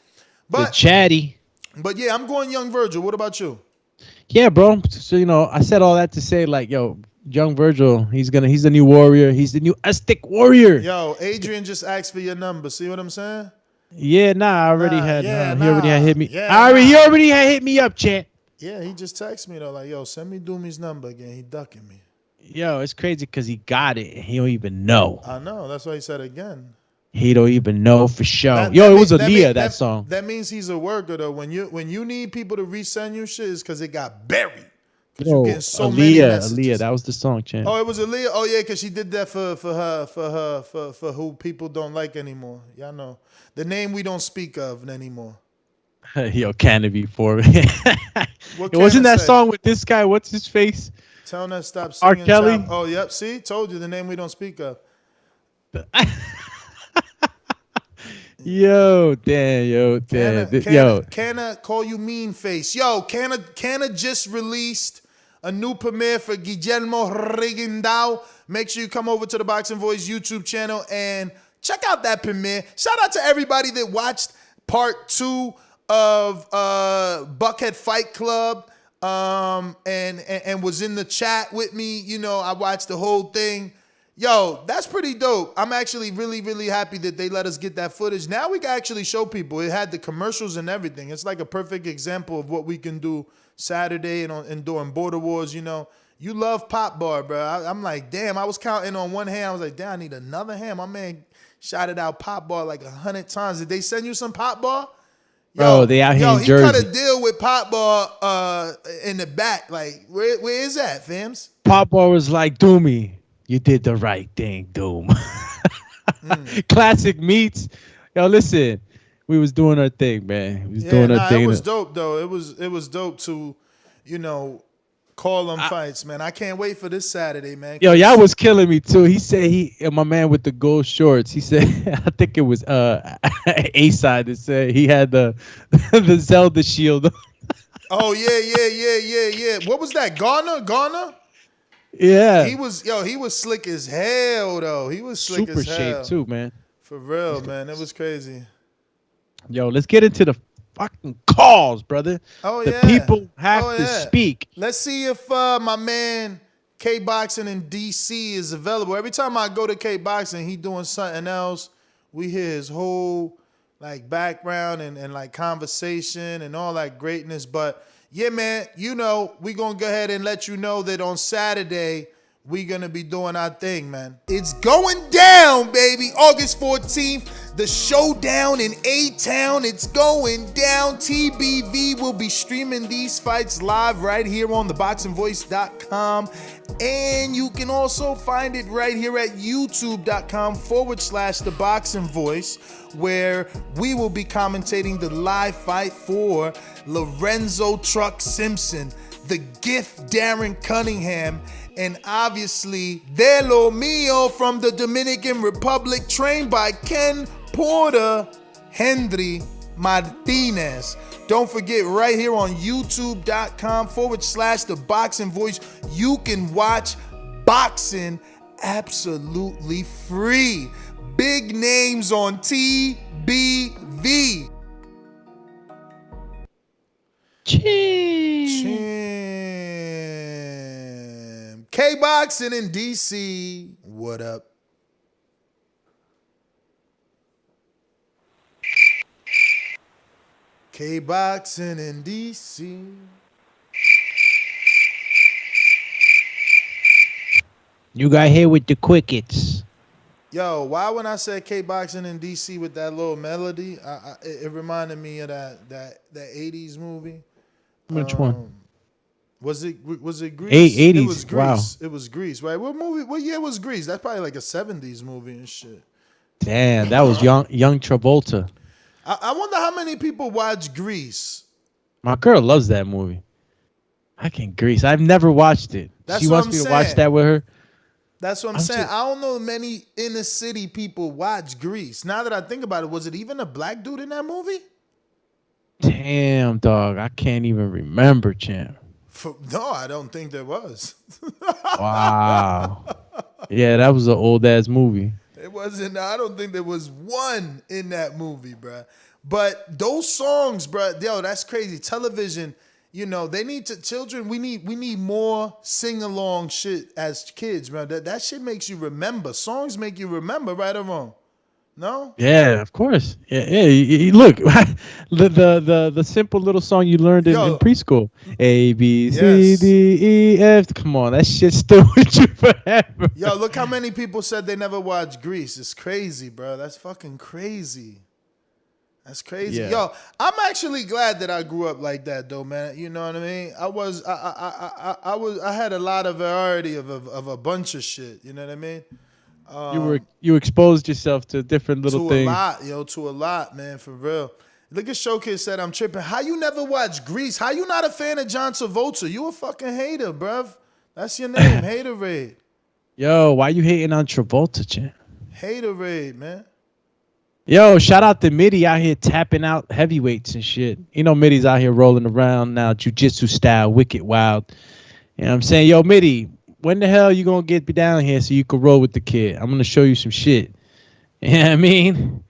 Speaker 8: The chatty.
Speaker 6: But yeah, I'm going Young Vergil. What about you?
Speaker 8: Yeah, bro. So I said all that to say, like, yo, Young Vergil, he's the new warrior. He's the new Aztec warrior.
Speaker 6: Yo, Adrian just asked for your number. See what I'm saying?
Speaker 8: Yeah, I already had. He already had hit me. Yeah, he already had hit me up, chat.
Speaker 6: Yeah, he just texted me though, like, yo, send me Doomy's number again. He ducking me.
Speaker 8: Yo, it's crazy because he got it. He don't even know.
Speaker 6: I know. That's why he said again.
Speaker 8: He don't even know for sure. It was Aaliyah, song.
Speaker 6: That means he's a worker though. When you need people to resend you shit, is because it got buried.
Speaker 8: Yo,
Speaker 6: you getting so many messages.
Speaker 8: Aaliyah, that was the song, champ.
Speaker 6: Oh, it was Aaliyah. Oh yeah, because she did that for who people don't like anymore. Y'all know the name we don't speak of anymore.
Speaker 8: Yo, Canopy for me. It wasn't that song with this guy? What's his face?
Speaker 6: Tell him that stop singing.
Speaker 8: R. Kelly.
Speaker 6: Oh yep. See, told you the name we don't speak of.
Speaker 8: Yo, damn.
Speaker 6: Canna call you mean face. Yo, Canna just released a new premiere for Guillermo Rigondeaux. Make sure you come over to the Boxing Voice YouTube channel and check out that premiere. Shout out to everybody that watched part 2 of Buckhead Fight Club and was in the chat with me. I watched the whole thing. Yo, that's pretty dope. I'm actually really, really happy that they let us get that footage. Now we can actually show people. It had the commercials and everything. It's like a perfect example of what we can do Saturday and during Border Wars, you know. You love Pop Bar, bro. I'm like, damn, I was counting on one hand. I was like, damn, I need another hand. My man shouted out Pop Bar like 100 times. Did they send you some Pop Bar?
Speaker 8: Bro, they out here in Jersey.
Speaker 6: Yo, he cut a deal with Pop Bar in the back. Like, where is that, fams?
Speaker 8: Pop Bar was like, Doomy, you did the right thing, Doom. Classic meets. Yo, listen, we was doing our thing, man. We was doing our thing.
Speaker 6: It was dope, though. It was dope to, you know, call them fights, man. I can't wait for this Saturday, man.
Speaker 8: Yo, y'all was killing me too. He said my man with the gold shorts. He said I think it was A-side that said he had the Zelda shield.
Speaker 6: Oh yeah. What was that? Garner?
Speaker 8: Yeah.
Speaker 6: He was slick as hell though. He was slick
Speaker 8: super
Speaker 6: as hell.
Speaker 8: shape too, man.
Speaker 6: For real, man. It was crazy.
Speaker 8: Yo, let's get into the fucking calls, brother.
Speaker 6: Oh,
Speaker 8: the people have to speak.
Speaker 6: Let's see if my man K-Boxing in DC is available. Every time I go to K-Boxing, he doing something else. We hear his whole like background and like conversation and all that greatness. But yeah, man, you know, we gonna go ahead and let you know that on Saturday we gonna be doing our thing, man. It's going down, baby. August 14th. The showdown in A-Town, it's going down. TBV will be streaming these fights live right here on theboxingvoice.com. And you can also find it right here at youtube.com/theboxingvoice, where we will be commentating the live fight for Lorenzo Truck Simpson, the gift Darren Cunningham, and obviously De Lo Mio from the Dominican Republic, trained by Ken Porter Henry Martinez. Don't forget, right here on youtube.com/theboxingvoice, you can watch boxing absolutely free. Big names on TBV. Chim. K-Boxing in DC. What up? K-Boxing in DC.
Speaker 8: You got here with the quickets.
Speaker 6: Yo, why when I said K-Boxing in DC with that little melody, it reminded me of that 80s movie.
Speaker 8: Which one?
Speaker 6: Was it Grease?
Speaker 8: 80s.
Speaker 6: It was Grease.
Speaker 8: Wow.
Speaker 6: It was Grease, right? What year was Grease? That's probably like a 70s movie and shit.
Speaker 8: Damn, that was young Travolta.
Speaker 6: I wonder how many people watch Grease.
Speaker 8: My girl loves that movie. I can Grease. I've never watched it. She wants me to watch that with her.
Speaker 6: That's what I'm saying. I don't know many inner city people watch Grease. Now that I think about it, was it even a black dude in that movie?
Speaker 8: Damn, dog. I can't even remember, champ.
Speaker 6: No, I don't think there was.
Speaker 8: Wow. Yeah, that was an old ass movie.
Speaker 6: It wasn't. I don't think there was one in that movie, bruh. But those songs, bruh, yo, that's crazy. Television, you know, they need to. Children, we need more sing along shit as kids, bro. That shit makes you remember. Songs make you remember, right or wrong? No?
Speaker 8: Yeah, of course. Yeah. Look, the simple little song you learned in preschool. A, B, C, D, E, F. Come on, that shit's still with you forever.
Speaker 6: Yo, look how many people said they never watched Grease. It's crazy, bro. That's fucking crazy. That's crazy.
Speaker 8: Yeah.
Speaker 6: Yo, I'm actually glad that I grew up like that, though, man. You know what I mean? I had a lot of variety of a bunch of shit. You know what I mean?
Speaker 8: You exposed yourself to different little things.
Speaker 6: To a lot, man, for real. Look at Showcase said I'm tripping. How you never watch Grease? How you not a fan of John Travolta? You a fucking hater, bruv. That's your name, Haterade.
Speaker 8: Yo, why you hating on Travolta, champ?
Speaker 6: Haterade, man.
Speaker 8: Yo, shout out to Mitty out here tapping out heavyweights and shit. You know Mitty's out here rolling around now, jiu-jitsu style, wicked wild. You know what I'm saying? Yo, Mitty, when the hell you gonna get down here so you can roll with the kid? I'm gonna show you some shit. You know what I mean?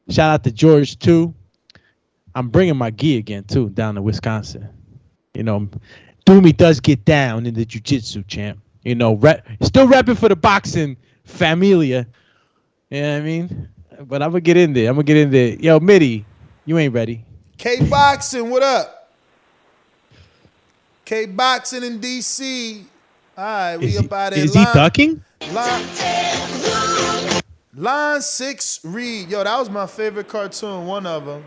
Speaker 8: Shout out to George too. I'm bringing my gi again too down to Wisconsin. You know, Doomy does get down in the jiu-jitsu, champ. You know, still repping for the boxing familia. You know what I mean? But I'm gonna get in there. Yo, Mitty, you ain't ready.
Speaker 6: K Boxing, what up? K Boxing in DC. All right, we up out of there.
Speaker 8: Is he ducking?
Speaker 6: Line 6 Reed. Yo, that was my favorite cartoon, one of them.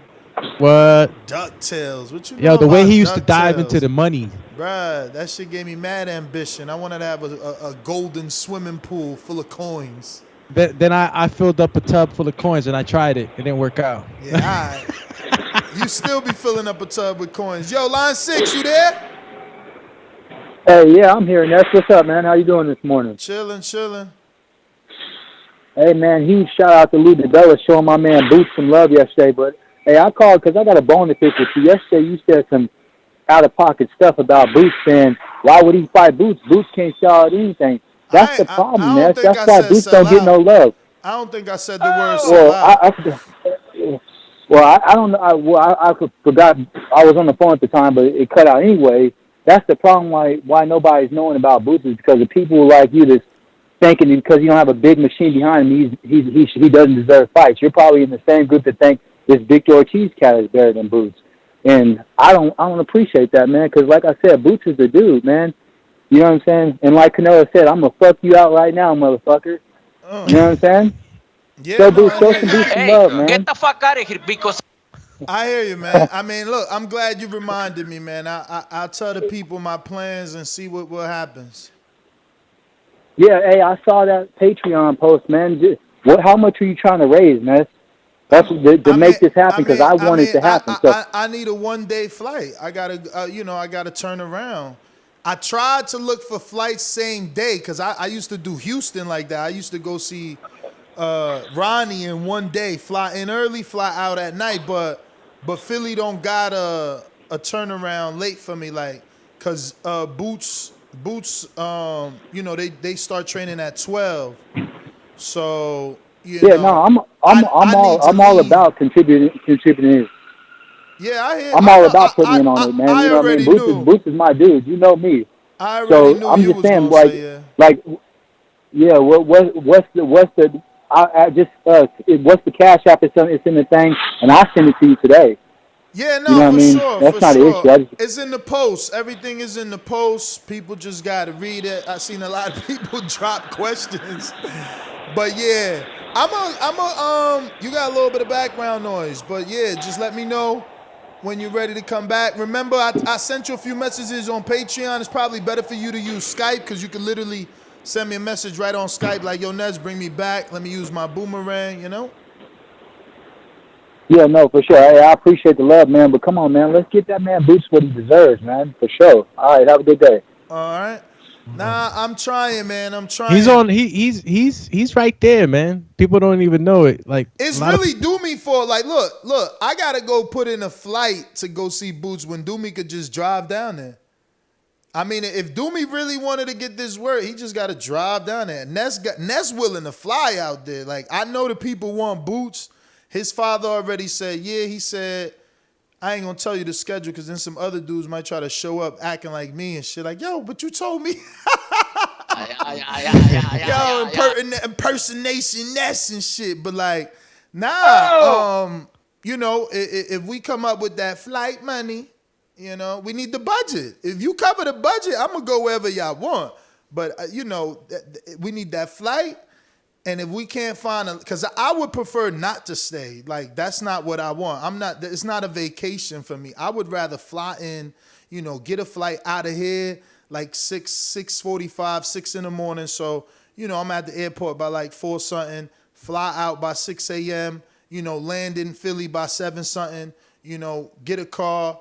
Speaker 8: What?
Speaker 6: DuckTales. What you know?
Speaker 8: Yo, the way he used to
Speaker 6: DuckTales?
Speaker 8: dive into the money.
Speaker 6: Bruh, that shit gave me mad ambition. I wanted to have a golden swimming pool full of coins.
Speaker 8: Then I filled up a tub full of coins and I tried it. It didn't work out.
Speaker 6: Yeah, all right. You still be filling up a tub with coins. Yo, line 6, you there?
Speaker 12: Hey, yeah, I'm here, Ness. What's up, man? How you doing this morning?
Speaker 6: Chilling.
Speaker 12: Hey, man, huge shout out to Lou DeBella showing my man Boots some love yesterday. But, hey, I called because I got a bone to pick with you. Yesterday you said some out-of-pocket stuff about Boots saying, why would he fight Boots? Boots can't sell out anything. That's the problem, Ness. That's why Boots don't get no love.
Speaker 6: I don't think I said the word sell out.
Speaker 12: I don't know. I forgot. I was on the phone at the time, but it cut out anyway. That's the problem why nobody's knowing about Boots is because of people like you that's thinking because you don't have a big machine behind him, he doesn't deserve fights. You're probably in the same group that think this Vergil Ortiz cat is better than Boots. And I don't appreciate that, man, because like I said, Boots is the dude, man. You know what I'm saying? And like Canelo said, I'm going to fuck you out right now, motherfucker. You know what I'm saying?
Speaker 6: Yeah,
Speaker 12: show some Boots some love, man.
Speaker 4: Get the fuck out of here because
Speaker 6: I hear you, man. I mean, look, I'm glad you reminded me, man. I'll tell the people my plans and see what happens.
Speaker 12: Yeah, hey, I saw that Patreon post, man. How much are you trying to raise, man? That's to make this happen because I want it to happen.
Speaker 6: I need a 1-day flight. I gotta, I gotta turn around. I tried to look for flights same day because I used to do Houston like that. I used to go see Ronnie in 1 day, fly in early, fly out at night. But Philly don't got a turnaround late for me, like, cause Boots, they start training at 12. So
Speaker 12: I'm all about contributing.
Speaker 6: Yeah, I hear.
Speaker 12: I'm all about putting in on it, man. You know what I mean? Boots is my dude. You know me.
Speaker 6: I already knew
Speaker 12: I'm
Speaker 6: you
Speaker 12: just
Speaker 6: was
Speaker 12: saying,
Speaker 6: gonna say,
Speaker 12: what's the cash app? It's in the thing, and I send it to you today.
Speaker 6: Yeah, no,
Speaker 12: you know
Speaker 6: for
Speaker 12: sure. That's not
Speaker 6: sure.
Speaker 12: an issue.
Speaker 6: It's in the post. Everything is in the post. People just gotta read it. I've seen a lot of people drop questions, but yeah, you got a little bit of background noise, but yeah, just let me know when you're ready to come back. Remember, I sent you a few messages on Patreon. It's probably better for you to use Skype because you can literally send me a message right on Skype like, yo, Nez, bring me back. Let me use my boomerang,
Speaker 12: Yeah, no, for sure. Hey, I appreciate the love, man. But come on, man. Let's get that man Boots what he deserves, man. For sure. All right, have a good day.
Speaker 6: All right. Nah, I'm trying, man. I'm trying.
Speaker 8: He's right there, man. People don't even know it. Like,
Speaker 6: it's really Doomy for, like, look, I gotta go put in a flight to go see Boots when Doomy could just drive down there. I mean, if Doomy really wanted to get this work, he just gotta drive down there. Ness willing to fly out there. Like, I know the people want Boots. His father already said, yeah, he said, I ain't gonna tell you the schedule because then some other dudes might try to show up acting like me and shit. Like, yo, but you told me. Impersonation Ness and shit. But like, nah, if we come up with that flight money, we need the budget. If you cover the budget, I'm gonna go wherever y'all want. But we need that flight. And if we can't find because I would prefer not to stay. Like, that's not what I want. It's not a vacation for me. I would rather fly in, get a flight out of here like 6:45, 6 in the morning. So, I'm at the airport by like 4 something, fly out by 6 a.m., land in Philly by 7 something, get a car,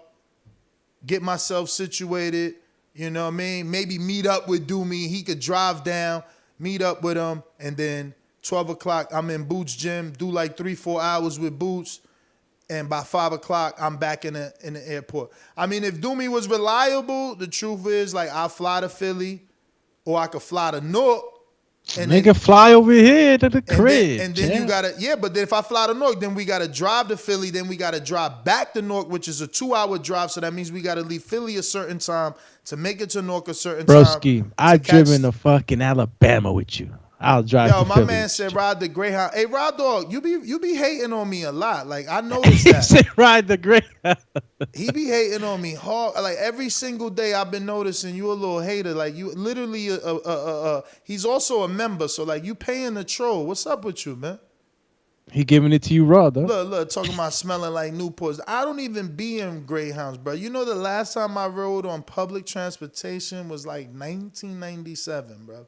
Speaker 6: get myself situated, maybe meet up with Doomy. He could drive down, meet up with him, and then 12 o'clock, I'm in Boots' gym, do like 3-4 hours with Boots, and by 5 o'clock, I'm back in the airport. I mean, if Doomy was reliable, the truth is, like, I'll fly to Philly, or I could fly to Newark, And
Speaker 8: Nigga, fly over here to the crib.
Speaker 6: And then you gotta, but then if I fly to Newark, then we gotta drive to Philly, then we gotta drive back to Newark, which is a 2-hour drive. So that means we gotta leave Philly a certain time to make it to Newark a certain
Speaker 8: Broski,
Speaker 6: time.
Speaker 8: I've driven to fucking Alabama with you. I'll drive.
Speaker 6: Yo,
Speaker 8: to
Speaker 6: my
Speaker 8: Philly.
Speaker 6: man said ride the Greyhound. Hey, Rod Dog, you be hating on me a lot. Like I noticed that.
Speaker 8: He said ride the Greyhound.
Speaker 6: He be hating on me hard. Like every single day, I've been noticing you a little hater. Like you literally, he's also a member. So like you paying the troll. What's up with you, man?
Speaker 8: He giving it to you raw, though.
Speaker 6: Look, talking about smelling like Newports. I don't even be in Greyhounds, bro. You know the last time I rode on public transportation was like 1997, bro.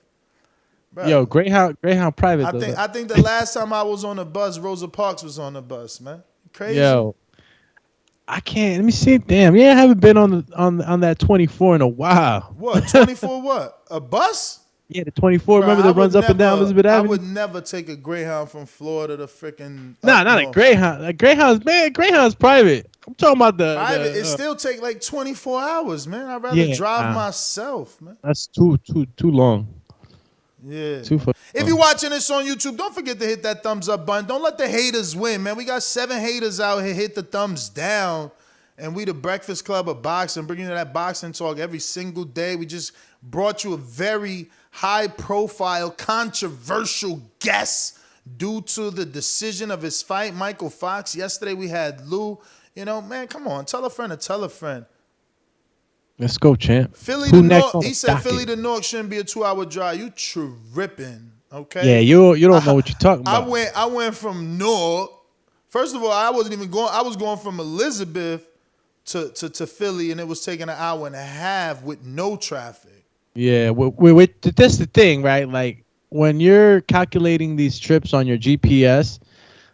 Speaker 6: Bro.
Speaker 8: Yo, Greyhound private.
Speaker 6: I think the last time I was on a bus, Rosa Parks was on the bus, man. Crazy.
Speaker 8: Yo, I can't. Let me see. Damn, I haven't been on that 24 in a while.
Speaker 6: What 24? What a bus?
Speaker 8: Yeah, the 24. Bro, remember that runs up and down Elizabeth Avenue?
Speaker 6: I would never take a Greyhound from Florida to freaking.
Speaker 8: Nah, not a Greyhound. Like Greyhound's private. I'm talking about the
Speaker 6: private. It still take like 24 hours, man. I'd rather drive myself, man.
Speaker 8: That's too long.
Speaker 6: Yeah. If you're watching this on YouTube, don't forget to hit that thumbs up button. Don't let the haters win, man. We got 7 haters out here. Hit the thumbs down. And we the Breakfast Club of Boxing, bringing you that boxing talk every single day. We just brought you a very high-profile, controversial guest due to the decision of his fight, Michael Fox. Yesterday we had Lou. You know, man, come on. Tell a friend to tell a friend.
Speaker 8: Let's go, champ.
Speaker 6: Philly to Newark. He said Philly to Newark shouldn't be a 2-hour drive. You tripping, okay?
Speaker 8: Yeah, you don't know what you're talking about.
Speaker 6: I went from Newark. First of all, I wasn't even going. I was going from Elizabeth to Philly, and it was taking an hour and a half with no traffic.
Speaker 8: Yeah, that's the thing, right? Like when you're calculating these trips on your GPS,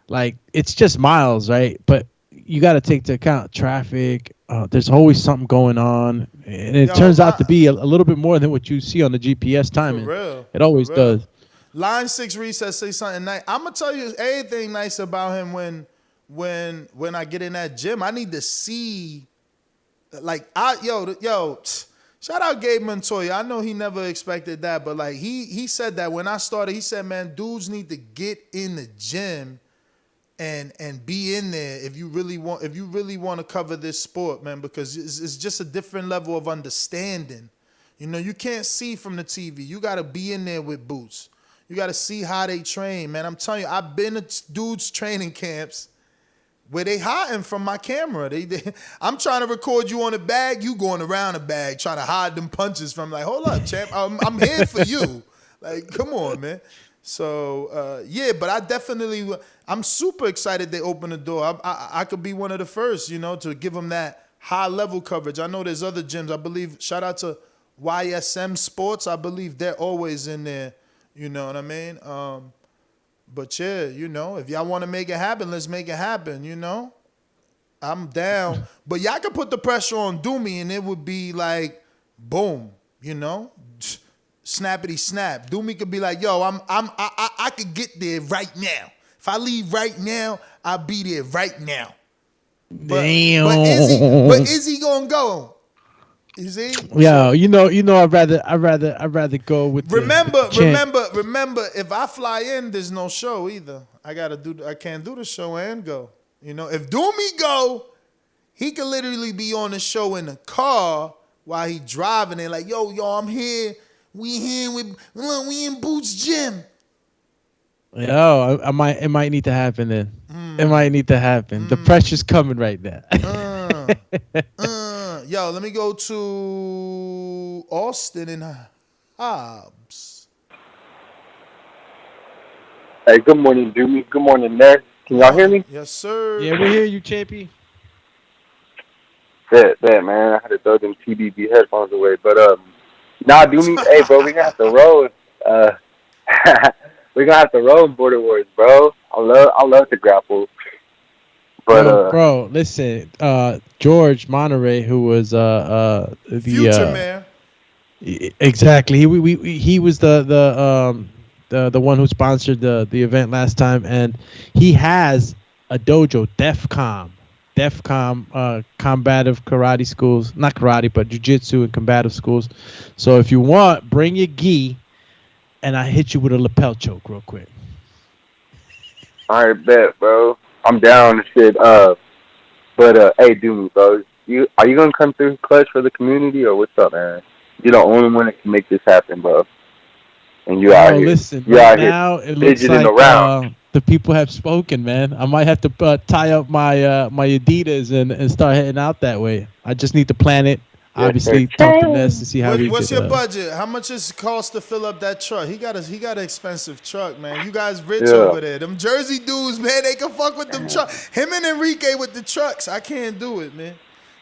Speaker 8: like it's just miles, right? But you got to take into account traffic. There's always something going on, and it turns out to be a little bit more than what you see on the GPS timing.
Speaker 6: For real.
Speaker 8: It always does.
Speaker 6: Line 6 Reset say something nice. I'm gonna tell you everything nice about him when I get in that gym. I need to see, like shout out Gabe Montoya. I know he never expected that, but like he said that when I started, he said, man, dudes need to get in the gym and be in there if you really want to cover this sport, man, because it's just a different level of understanding. You know, you can't see from the TV. You got to be in there with boots. You got to see how they train, man. I'm telling you, I've been to dudes' training camps where they hiding from my camera. I'm trying to record you on a bag, you going around a bag trying to hide them punches from. Like, hold up, champ, I'm here for you. Like, come on, man. So but I'm super excited they opened the door. I could be one of the first, you know, to give them that high level coverage. I know there's other gyms. I believe, shout out to YSM Sports. I believe they're always in there. You know what I mean? But yeah, you know, if y'all want to make it happen, let's make it happen, you know? I'm down. But y'all can put the pressure on Doomy and it would be like, boom, you know? Snappity snap. Doomy could be like, yo, I could get there right now. If I leave right now, I'll be there right now.
Speaker 8: Damn.
Speaker 6: But is he gonna go? Is he?
Speaker 8: Yeah, you know. I'd rather go with.
Speaker 6: Remember. If I fly in, there's no show either. I can't do the show and go. You know, if Doomy go, he could literally be on the show in the car while he driving it. Like, yo, I'm here. We in Boots Gym.
Speaker 8: Yo, it might need to happen then. It might need to happen. The pressure's coming right now.
Speaker 6: Yo, let me go to Austin and Hobbs.
Speaker 13: Hey, good morning, Doomy. Good morning, Ned. Can y'all hear me?
Speaker 6: Yes, sir.
Speaker 8: Yeah, we hear you, Champy.
Speaker 13: Bet, man. I had to throw them TBB headphones away, but nah, Doomy. Hey, bro, we gonna have to roll. We're gonna have to roll in Border Wars, bro. I love to grapple. But
Speaker 8: bro, listen, George Monterey, who was the
Speaker 6: future mayor.
Speaker 8: Exactly. He was the one who sponsored the event last time, and he has a dojo, DEFCOM, combative karate schools, not karate, but jiu-jitsu and combative schools. So if you want, bring your gi, and I hit you with a lapel choke real quick.
Speaker 13: All right, bet, bro. I'm down and shit. But hey, dude, bro, are you gonna come through clutch for the community or what's up, man? You're the only one that can make this happen, bro. And you out here.
Speaker 8: Listen,
Speaker 13: you
Speaker 8: right
Speaker 13: out
Speaker 8: now
Speaker 13: here
Speaker 8: it looks
Speaker 13: fidgeting
Speaker 8: like
Speaker 13: around.
Speaker 8: the people have spoken, man. I might have to tie up my my Adidas and start heading out that way. I just need to plan it. Obviously, talk to Ness to see how we.
Speaker 6: What's your budget? How much does it cost to fill up that truck? He got an expensive truck, man. You guys rich over there. Them Jersey dudes, man, they can fuck with them trucks. Him and Enrique with the trucks. I can't do it, man.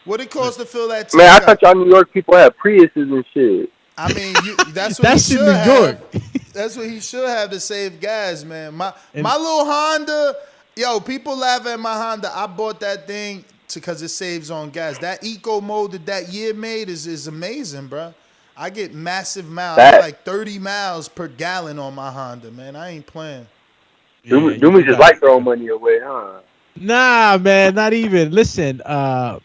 Speaker 6: What it cost to fill that tank?
Speaker 13: Man, I thought y'all New York people had Priuses and shit.
Speaker 6: I mean, that's what he should have. That's what he should have to save gas, man. My little Honda, yo, people laugh at my Honda. I bought that thing because it saves on gas. That eco mode that year made is amazing, bro. I get massive miles. I get like 30 miles per gallon on my Honda, man. I ain't playing.
Speaker 13: Doomy just like throwing money away, huh?
Speaker 8: Nah, man, not even. Listen, I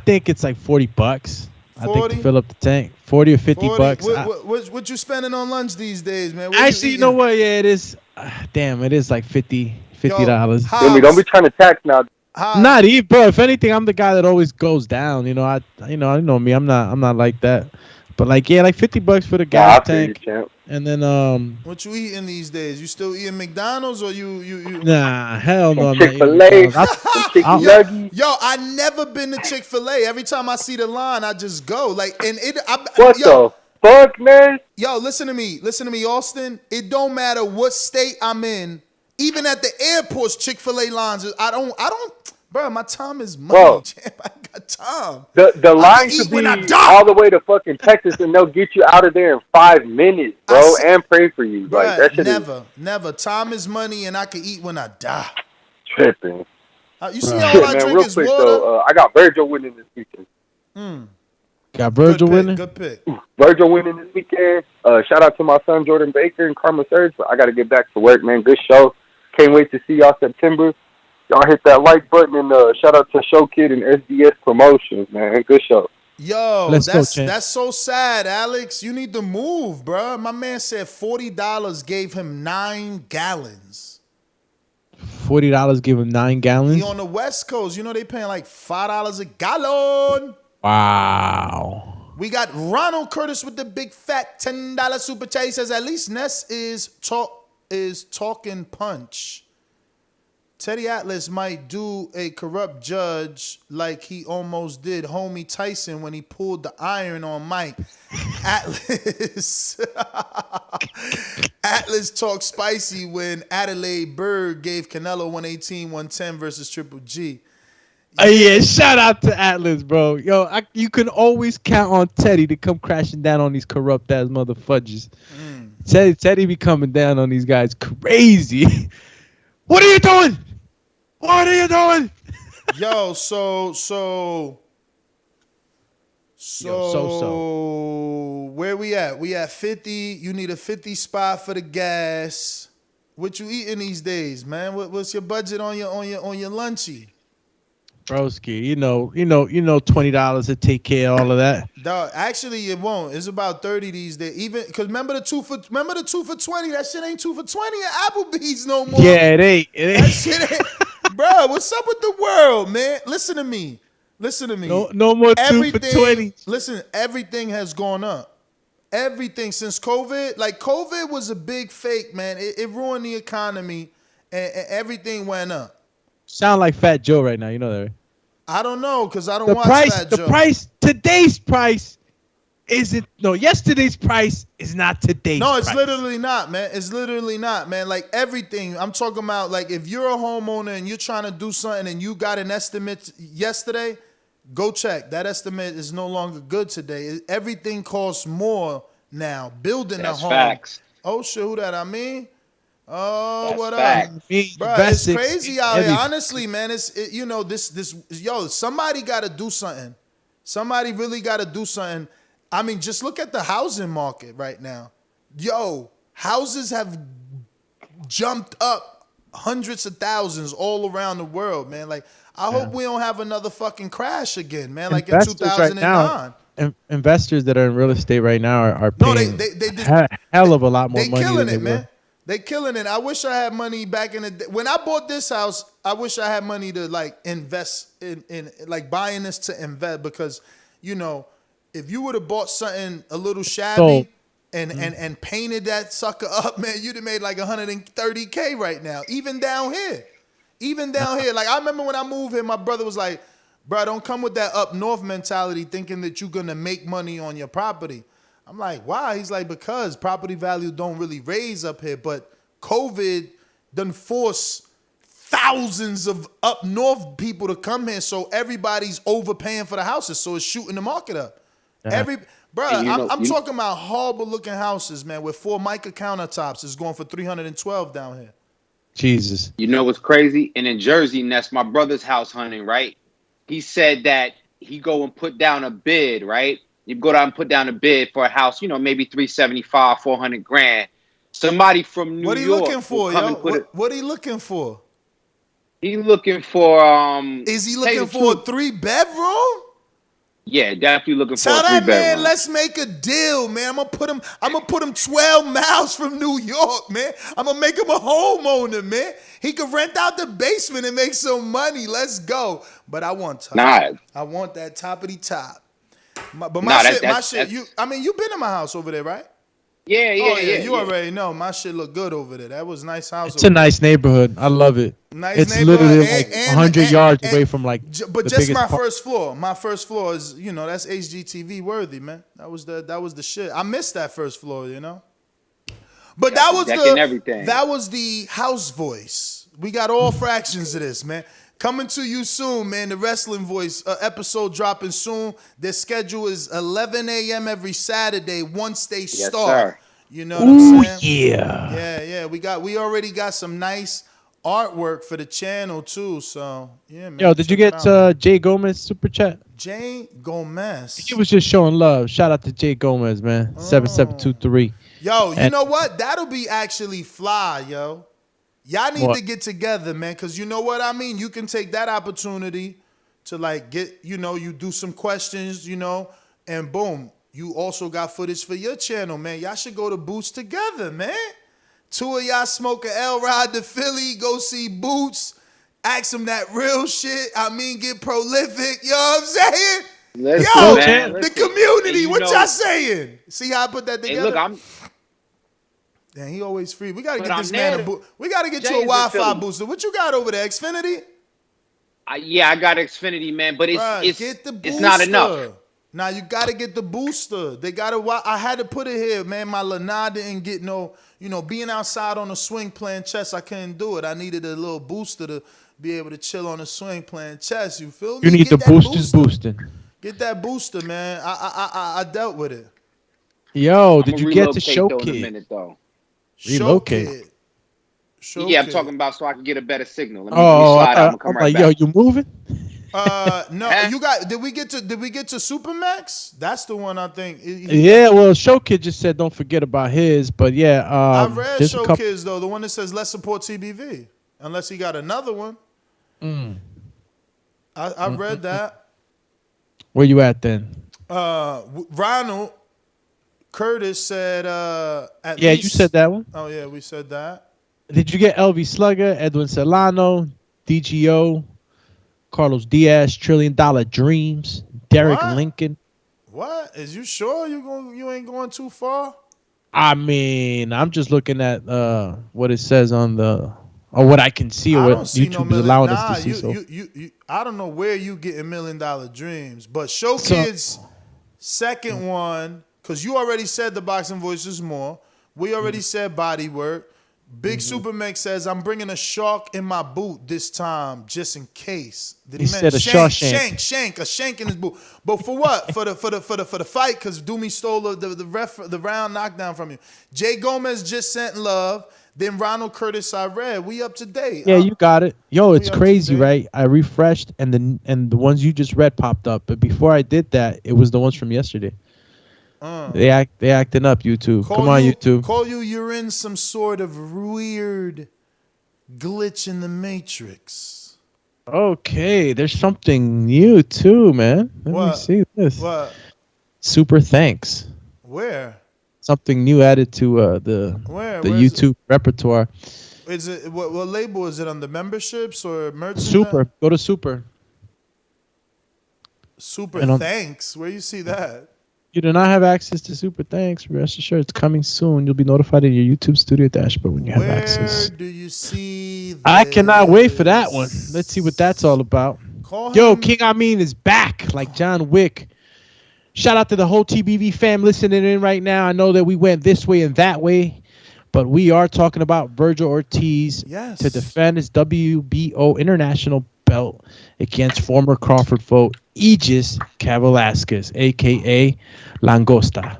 Speaker 8: think it's like $40. 40? I think to fill up the tank, 40 or 50 bucks.
Speaker 6: What you spending on lunch these days, man?
Speaker 8: Actually, you know what? Yeah, it is. Damn, it is like $50.
Speaker 13: Doomy, don't be trying to tax now.
Speaker 8: Not even, bro. If anything, I'm the guy that always goes down. You know, I know me. I'm not like that. But like, yeah, like $50 for the gas tank. And then
Speaker 6: what you eating these days? You still eating McDonald's or you?
Speaker 8: Nah, hell no.
Speaker 13: Chick-fil-A.
Speaker 6: Yo, I never been to Chick-fil-A. Every time I see the line, I just go. Like, and it.
Speaker 13: The fuck, man?
Speaker 6: Yo, listen to me, Austin. It don't matter what state I'm in. Even at the airports, Chick-fil-A lines. I don't. Bro, my time is money, champ. I got time.
Speaker 13: The line should be all the way to fucking Texas, and they'll get you out of there in 5 minutes, bro, and pray for you.
Speaker 6: Bro,
Speaker 13: like that shit
Speaker 6: never. Time is money, and I can eat when I die.
Speaker 13: Tripping.
Speaker 6: You see all I drink is water.
Speaker 13: So, I got Vergil winning this weekend.
Speaker 8: Got Vergil winning?
Speaker 6: Good pick.
Speaker 13: Vergil winning this weekend. Shout out to my son Jordan Baker and Karma Surge. But I got to get back to work, man. Good show. Can't wait to see y'all September. Y'all hit that like button and shout out to Show Kid and SDS Promotions, man. Good show.
Speaker 6: Yo, that's so sad, Alex. You need to move, bro. My man said $40 gave him 9 gallons.
Speaker 8: $40 gave him 9 gallons?
Speaker 6: He on the West Coast. You know they paying like $5 a gallon.
Speaker 8: Wow.
Speaker 6: We got Ronald Curtis with the big fat $10 super chat. He says at least Ness is talking punch. Teddy Atlas might do a corrupt judge like he almost did homie Tyson when he pulled the iron on Mike. Atlas talked spicy when Adelaide Bird gave Canelo 118-110 versus Triple G.
Speaker 8: Yeah, shout out to Atlas, bro. Yo, you can always count on Teddy to come crashing down on these corrupt ass motherfudges. Teddy be coming down on these guys crazy. What are you doing? What are you doing?
Speaker 6: Yo, so where we at? We at 50. You need a 50 spot for the gas. What you eating these days, man? What's your budget on your lunchy?
Speaker 8: Broski, you know, $20 to take care of all of that.
Speaker 6: Dog, actually, it won't. It's about 30 these days. Even because remember the 2 for 20. That shit ain't 2 for 20 at Applebee's no more.
Speaker 8: Yeah, it ain't.
Speaker 6: That shit ain't. Bro, what's up with the world, man? Listen to me.
Speaker 8: No more 2 for 20.
Speaker 6: Listen, everything has gone up. Everything since COVID. Like COVID was a big fake, man. It ruined the economy, and everything went up.
Speaker 8: Sound like Fat Joe right now. You know that, right?
Speaker 6: I don't know because I don't watch Fat Joe.
Speaker 8: The price, today's price isn't. No, yesterday's price is not today's price.
Speaker 6: No, it's literally not, man. It's literally not, man. Like everything. I'm talking about like if you're a homeowner and you're trying to do something and you got an estimate yesterday, go check. That estimate is no longer good today. Everything costs more now. Building a home.
Speaker 14: Facts.
Speaker 6: Oh shit, who that? I mean. Oh,
Speaker 14: that's
Speaker 6: what
Speaker 14: fact.
Speaker 6: up, bro? It's crazy out here. Honestly, man, somebody got to do something. Somebody really got to do something. I mean, just look at the housing market right now. Yo, houses have jumped up hundreds of thousands all around the world, man. Like, I hope we don't have another fucking crash again, man. Like investors in 2009.
Speaker 8: investors that are in real estate right now are paying hell of a lot more money.
Speaker 6: They killing
Speaker 8: than
Speaker 6: it, man. They killing it. I wish I had money back in the day. When I bought this house, I wish I had money to like invest in like buying this to invest, because you know, if you would have bought something a little shabby and painted that sucker up, man, you'd have made like 130K right now. Even down here. Like I remember when I moved here, my brother was like, bro, don't come with that up north mentality thinking that you're gonna make money on your property. I'm like, why? He's like, because property value don't really raise up here, but COVID done force thousands of up north people to come here, so everybody's overpaying for the houses, so it's shooting the market up. I'm talking about horrible looking houses, man, with 4 mica countertops is going for $312 down here.
Speaker 8: Jesus.
Speaker 14: You know what's crazy? And in Jersey, and that's my brother's house hunting, right? He said that he go and put down a bid, right? You go down and put down a bid for a house, you know, maybe $375, $400,000. Somebody from New York.
Speaker 6: What are you looking for, yo? What are you looking for?
Speaker 14: He looking for
Speaker 6: Is he looking for a 3-bedroom?
Speaker 14: Yeah, definitely looking for a 3-bedroom.
Speaker 6: Tell that man, let's make a deal, man. I'm gonna put him 12 miles from New York, man. I'm gonna make him a homeowner, man. He could rent out the basement and make some money. Let's go. But I want top. I want that toppity top. My shit. You've been in my house over there, right?
Speaker 14: Yeah.
Speaker 6: You already know my shit look good over there. That was a nice house.
Speaker 8: It's a nice neighborhood. I love it. It's literally like 100 yards away from like.
Speaker 6: But just my first floor. My first floor is, you know, that's HGTV worthy, man. That was the shit. I missed that first floor, you know. But that was the house voice. We got all fractions of this, man. Coming to you soon, man. The Wrestling Voice episode dropping soon. Their schedule is 11 a.m. every Saturday once they start.
Speaker 14: Sir.
Speaker 6: You know what I'm saying?
Speaker 8: Yeah.
Speaker 6: Yeah. We already got some nice artwork for the channel too. So yeah, man.
Speaker 8: Yo, did you get Jay Gomez super chat?
Speaker 6: Jay Gomez.
Speaker 8: He was just showing love. Shout out to Jay Gomez, man. 7723.
Speaker 6: Yo, you know what? That'll be actually fly, yo. Y'all need to get together, man, because you know what I mean? You can take that opportunity to, like, get, you know, you do some questions, you know, and boom, you also got footage for your channel, man. Y'all should go to Boots together, man. 2 of y'all smoke a L-Ride to Philly, go see Boots, ask him that real shit. I mean, get prolific, you know what I'm saying? The community, what y'all saying? See how I put that together?
Speaker 14: Hey, look,
Speaker 6: Damn, he always free. We gotta get this man we gotta get you a Wi-Fi booster. What you got over there? Xfinity?
Speaker 14: Yeah, I got Xfinity, man, but it's not enough.
Speaker 6: Now you gotta get the booster. They gotta. I had to put it here, man. My Lanai didn't get no. You know, being outside on the swing playing chess, I couldn't do it. I needed a little booster to be able to chill on the swing playing chess. You feel me?
Speaker 8: You need the boosters boosting.
Speaker 6: Get that booster, man. I dealt with it.
Speaker 8: Yo, did you get to Showkid?
Speaker 14: In a minute, though.
Speaker 8: Relocate.
Speaker 14: Yeah, I'm talking about so I can get a better signal. Let me slide out and come right back.
Speaker 8: Yo, you moving?
Speaker 6: No, you got. Did we get to Supermax? That's the one I think.
Speaker 8: Yeah, well, Showkid just said don't forget about his, but yeah.
Speaker 6: I read Showkid's though, the one that says let's support TBV, unless he got another one. I read that.
Speaker 8: Where you at then?
Speaker 6: Ronald Curtis said at
Speaker 8: least,
Speaker 6: you
Speaker 8: said that one.
Speaker 6: Oh yeah, we said that.
Speaker 8: Did you get LV Slugger, Edwin Solano, DGO, Carlos Diaz, $1 Trillion Dreams, Derek Lincoln?
Speaker 6: What? Is you sure you ain't going too far?
Speaker 8: I mean, I'm just looking at what it says on what I can see or what YouTube is allowing us to see.
Speaker 6: I don't know where you getting $1 Million Dreams, but Showkid's second one. Because you already said the boxing voice is more. We already said body work. Big Supermax says, I'm bringing a shark in my boot this time, just in case.
Speaker 8: He said a shank
Speaker 6: in his boot. But for what? for the fight, because Doomy stole the round knockdown from you. Jay Gomez just sent love. Then Ronald Curtis I read. We up to date.
Speaker 8: Yeah, you got it. Yo, it's crazy, right? I refreshed and the ones you just read popped up. But before I did that, it was the ones from yesterday. They acting up, YouTube. Come on, YouTube.
Speaker 6: You're in some sort of weird glitch in the Matrix.
Speaker 8: Okay, there's something new too, man. Let me see this.
Speaker 6: What?
Speaker 8: Super thanks.
Speaker 6: Where?
Speaker 8: Something new added to the YouTube repertoire.
Speaker 6: Is it what label is it on? The memberships or merchandise?
Speaker 8: Super. Go to Super.
Speaker 6: Super thanks. Where you see that?
Speaker 8: You do not have access to Super Thanks. Rest assured, it's coming soon. You'll be notified in your YouTube Studio dashboard when you have access.
Speaker 6: Where do you see this?
Speaker 8: I cannot wait for that one. Let's see what that's all about. King Amin is back like John Wick. Shout out to the whole TBV fam listening in right now. I know that we went this way and that way, but we are talking about Vergil Ortiz to defend his WBO International belt against former Crawford foe Egidijus Kavaliauskas, a.k.a. Langosta.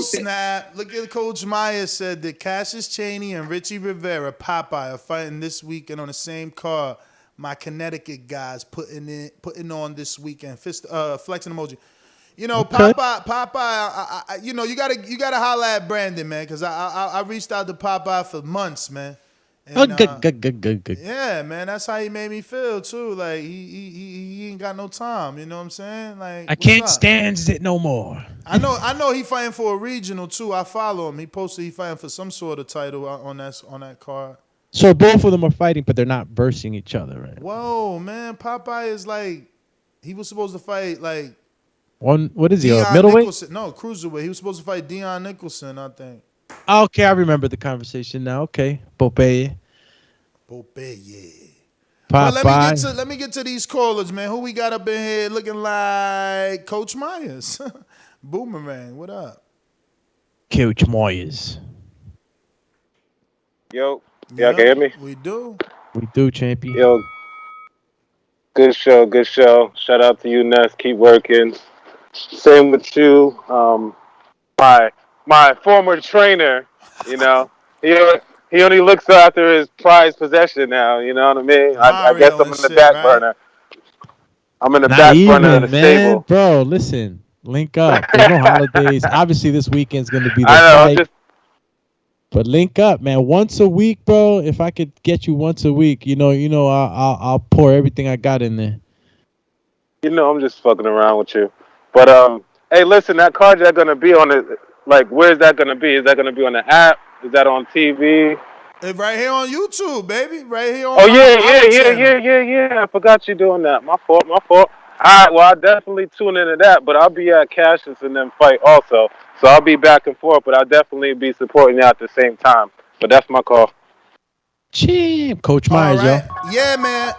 Speaker 6: Snap. Look at Coach Meyer said that Cassius Chaney and Richie Rivera, Popeye, are fighting this weekend on the same card. My Connecticut guys putting on this weekend. Flexing emoji. You know, Popeye, you know, you gotta holler at Brandon, man, because I reached out to Popeye for months, man. And,
Speaker 8: good.
Speaker 6: Yeah, man, that's how he made me feel too. Like he ain't got no time. You know what I'm saying? Like
Speaker 8: I can't stand it no more.
Speaker 6: I know he fighting for a regional too. I follow him. He posted he fighting for some sort of title on that card.
Speaker 8: So both of them are fighting, but they're not versing each other, right?
Speaker 6: Whoa, man, Popeye is like he was supposed to fight like
Speaker 8: one. What is he?
Speaker 6: Dion
Speaker 8: Middleweight?
Speaker 6: Nicholson. No, cruiserweight. He was supposed to fight Dion Nicholson, I think.
Speaker 8: Okay, I remember the conversation now. Okay, Popeye.
Speaker 6: Well,
Speaker 8: Popeye.
Speaker 6: let me get to these callers, man. Who we got up in here looking like Coach Myers? Boomerang, what up?
Speaker 8: Coach Myers.
Speaker 15: Yo, y'all can hear me?
Speaker 6: We do.
Speaker 8: We do, champion.
Speaker 15: Yo, good show. Shout out to you, Ness. Keep working. Same with you. My former trainer, you know, he only looks after his prized possession now. You know what I mean? I guess I'm in the back burner. I'm in the back burner of the stable.
Speaker 8: Bro, listen, link up. There's no holidays. Obviously, this weekend's going to be the fight. But link up, man. Once a week, bro. If I could get you once a week, I'll pour everything I got in there.
Speaker 15: You know, I'm just fucking around with you. But hey, listen, that card you're gonna be on it. Like, where's that gonna be? Is that gonna be on the app? Is that on TV?
Speaker 6: It's right here on YouTube, baby. Right here on.
Speaker 15: Oh yeah. I forgot you doing that. My fault. All right, well, I'll definitely tune into that, but I'll be at Cassius and then fight also. So I'll be back and forth, but I'll definitely be supporting you at the same time. But that's my call.
Speaker 8: Cheap, Coach Myers,
Speaker 6: right. Yeah, man.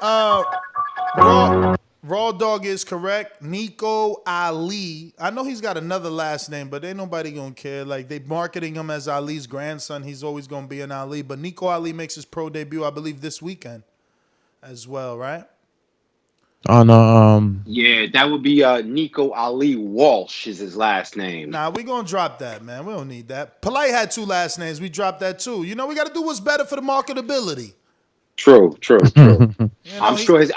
Speaker 6: Raw Dog is correct. Nico Ali. I know he's got another last name, but ain't nobody gonna care. Like, they marketing him as Ali's grandson. He's always gonna be an Ali. But Nico Ali makes his pro debut, I believe, this weekend as well, right?
Speaker 14: Yeah, that would be Nico Ali Walsh is his last name.
Speaker 6: Nah, we gonna drop that, man. We don't need that. Polite had two last names. We dropped that too. You know, we gotta do what's better for the marketability.
Speaker 14: True. I'm sure his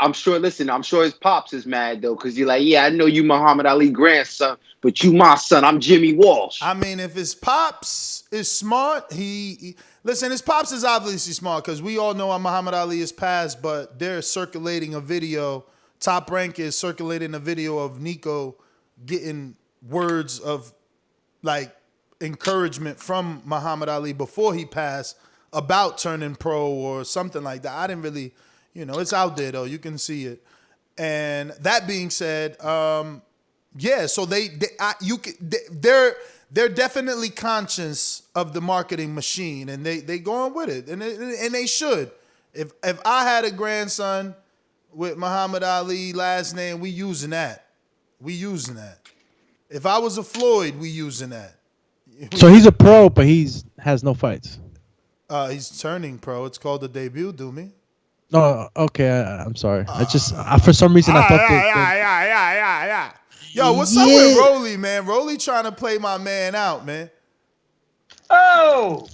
Speaker 14: pops is mad though, because you're like, yeah, I know you Muhammad Ali grandson, but you my son. I'm Jimmy Walsh.
Speaker 6: I mean, if his pops is smart, listen, his pops is obviously smart, because we all know how Muhammad Ali is passed, but they're circulating a video. Top Rank is circulating a video of Nico getting words of like encouragement from Muhammad Ali before he passed about turning pro or something like that. I didn't really, it's out there though. You can see it. And that being said, yeah. So they're definitely conscious of the marketing machine, and they going with it, and they should. If I had a grandson with Muhammad Ali last name, we using that. If I was a Floyd, we using that.
Speaker 8: So he's a pro, but has no fights.
Speaker 6: He's turning pro. It's called the debut, Doomy.
Speaker 8: Oh, okay. I'm sorry. For some reason I thought
Speaker 6: Yeah. Yo, what's up with Rolly, man? Rolly trying to play my man out, man.
Speaker 10: Oh.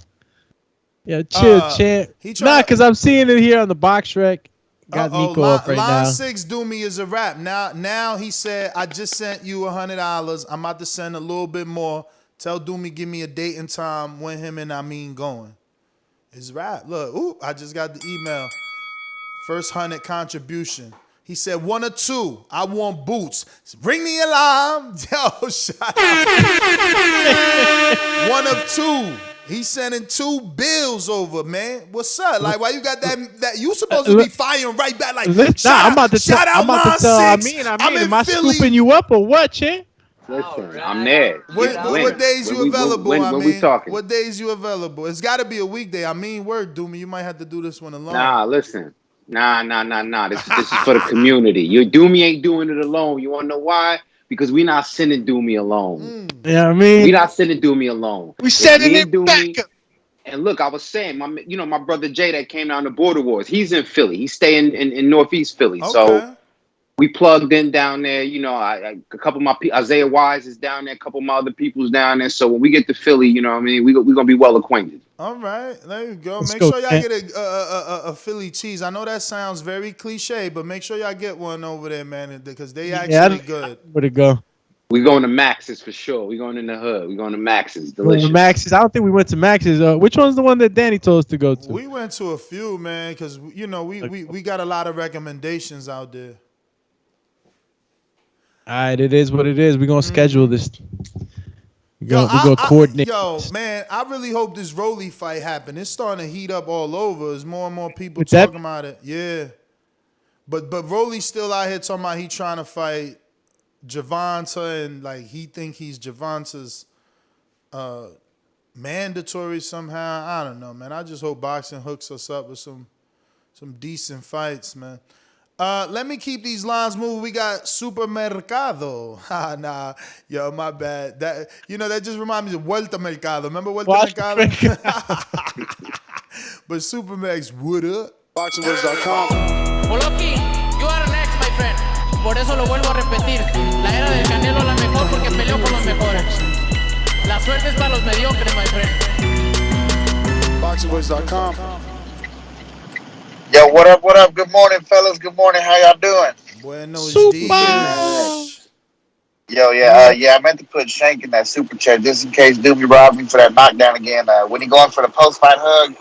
Speaker 8: Yeah, chill, champ. Because I'm seeing it here on the box rec. Got Nico up right now.
Speaker 6: Line 6, Doomy, is a wrap. Now he said, I just sent you $100. I'm about to send a little bit more. Tell Doomy, give me a date and time when him and Amin going. It's a wrap. Look, I just got the email. First 100 contribution. He said 1 or 2. I want boots. Ring the alarm. Yo, shout out. 1 of 2. He's sending 2 bills over, man. What's up? Like, why you got that you supposed to be firing right back? Like,
Speaker 8: I'm about to
Speaker 6: shout out
Speaker 8: I'm about
Speaker 6: Line
Speaker 8: to tell
Speaker 6: 6.
Speaker 8: I mean, am I
Speaker 6: Philly.
Speaker 8: scooping you up or what, Chin?
Speaker 14: Listen, I'm there.
Speaker 6: What days you available?
Speaker 14: When we talking?
Speaker 6: What days you available? It's got to be a weekday. I mean, word, Doomy. You might have to do this one alone.
Speaker 14: Nah, listen. Nah. This is for the community. Your Doomy ain't doing it alone. You want to know why? Because we not sending Doomy alone.
Speaker 8: Yeah, I mean,
Speaker 14: we not sending Doomy alone.
Speaker 8: We sending it
Speaker 14: Doomy,
Speaker 8: back.
Speaker 14: And look, I was saying, my brother Jay that came down to Border Wars. He's in Philly. He's staying in Northeast Philly.
Speaker 6: Okay.
Speaker 14: So we plugged in down there. You know, a couple of my Isaiah Wise is down there. A couple of my other people's down there. So when we get to Philly, you know what I mean, we're gonna be well acquainted.
Speaker 6: All right, there you go.
Speaker 8: Let's
Speaker 6: make
Speaker 8: go,
Speaker 6: sure y'all
Speaker 8: man.
Speaker 6: get a Philly cheese. I know that sounds very cliche, but make sure y'all get one over there, man, because they actually good.
Speaker 8: Where'd it go?
Speaker 14: We going to Max's for sure. We going in the hood. We going to Max's. Delicious.
Speaker 8: Max's. I don't think we went to Max's. Which one's the one that Danny told us to go to?
Speaker 6: We went to a few, man, because you know we got a lot of recommendations out there.
Speaker 8: All right, it is what it is. We're gonna schedule this. We're gonna coordinate.
Speaker 6: Yo, man, I really hope this Rolly fight happen. It's starting to heat up all over. There's more and more people talking about it. Yeah, but Rolly's still out here talking about he trying to fight Javonta, and like he think he's Javonta's mandatory somehow. I don't know, man. I just hope boxing hooks us up with some decent fights, man. Let me keep these lines moving. We got Supermercado. Nah, yo, my bad. That just reminds me of Vuelta Mercado. Remember Vuelta Mercado? But Supermax, what up?
Speaker 16: BoxingWords.com. Poloki, you are next, my friend. Por eso lo vuelvo a repetir. La era del Canelo la mejor porque peleó con los mejores. La suerte es para los mediocres, my friend.
Speaker 10: BoxingWords.com.
Speaker 17: Yo, what up? What up? Good morning, fellas. Good morning. How y'all doing?
Speaker 6: Buenos dias.
Speaker 17: Yo, I meant to put Shank in that super chat just in case Doobie robbed me for that knockdown again. When he going for the post-fight hug,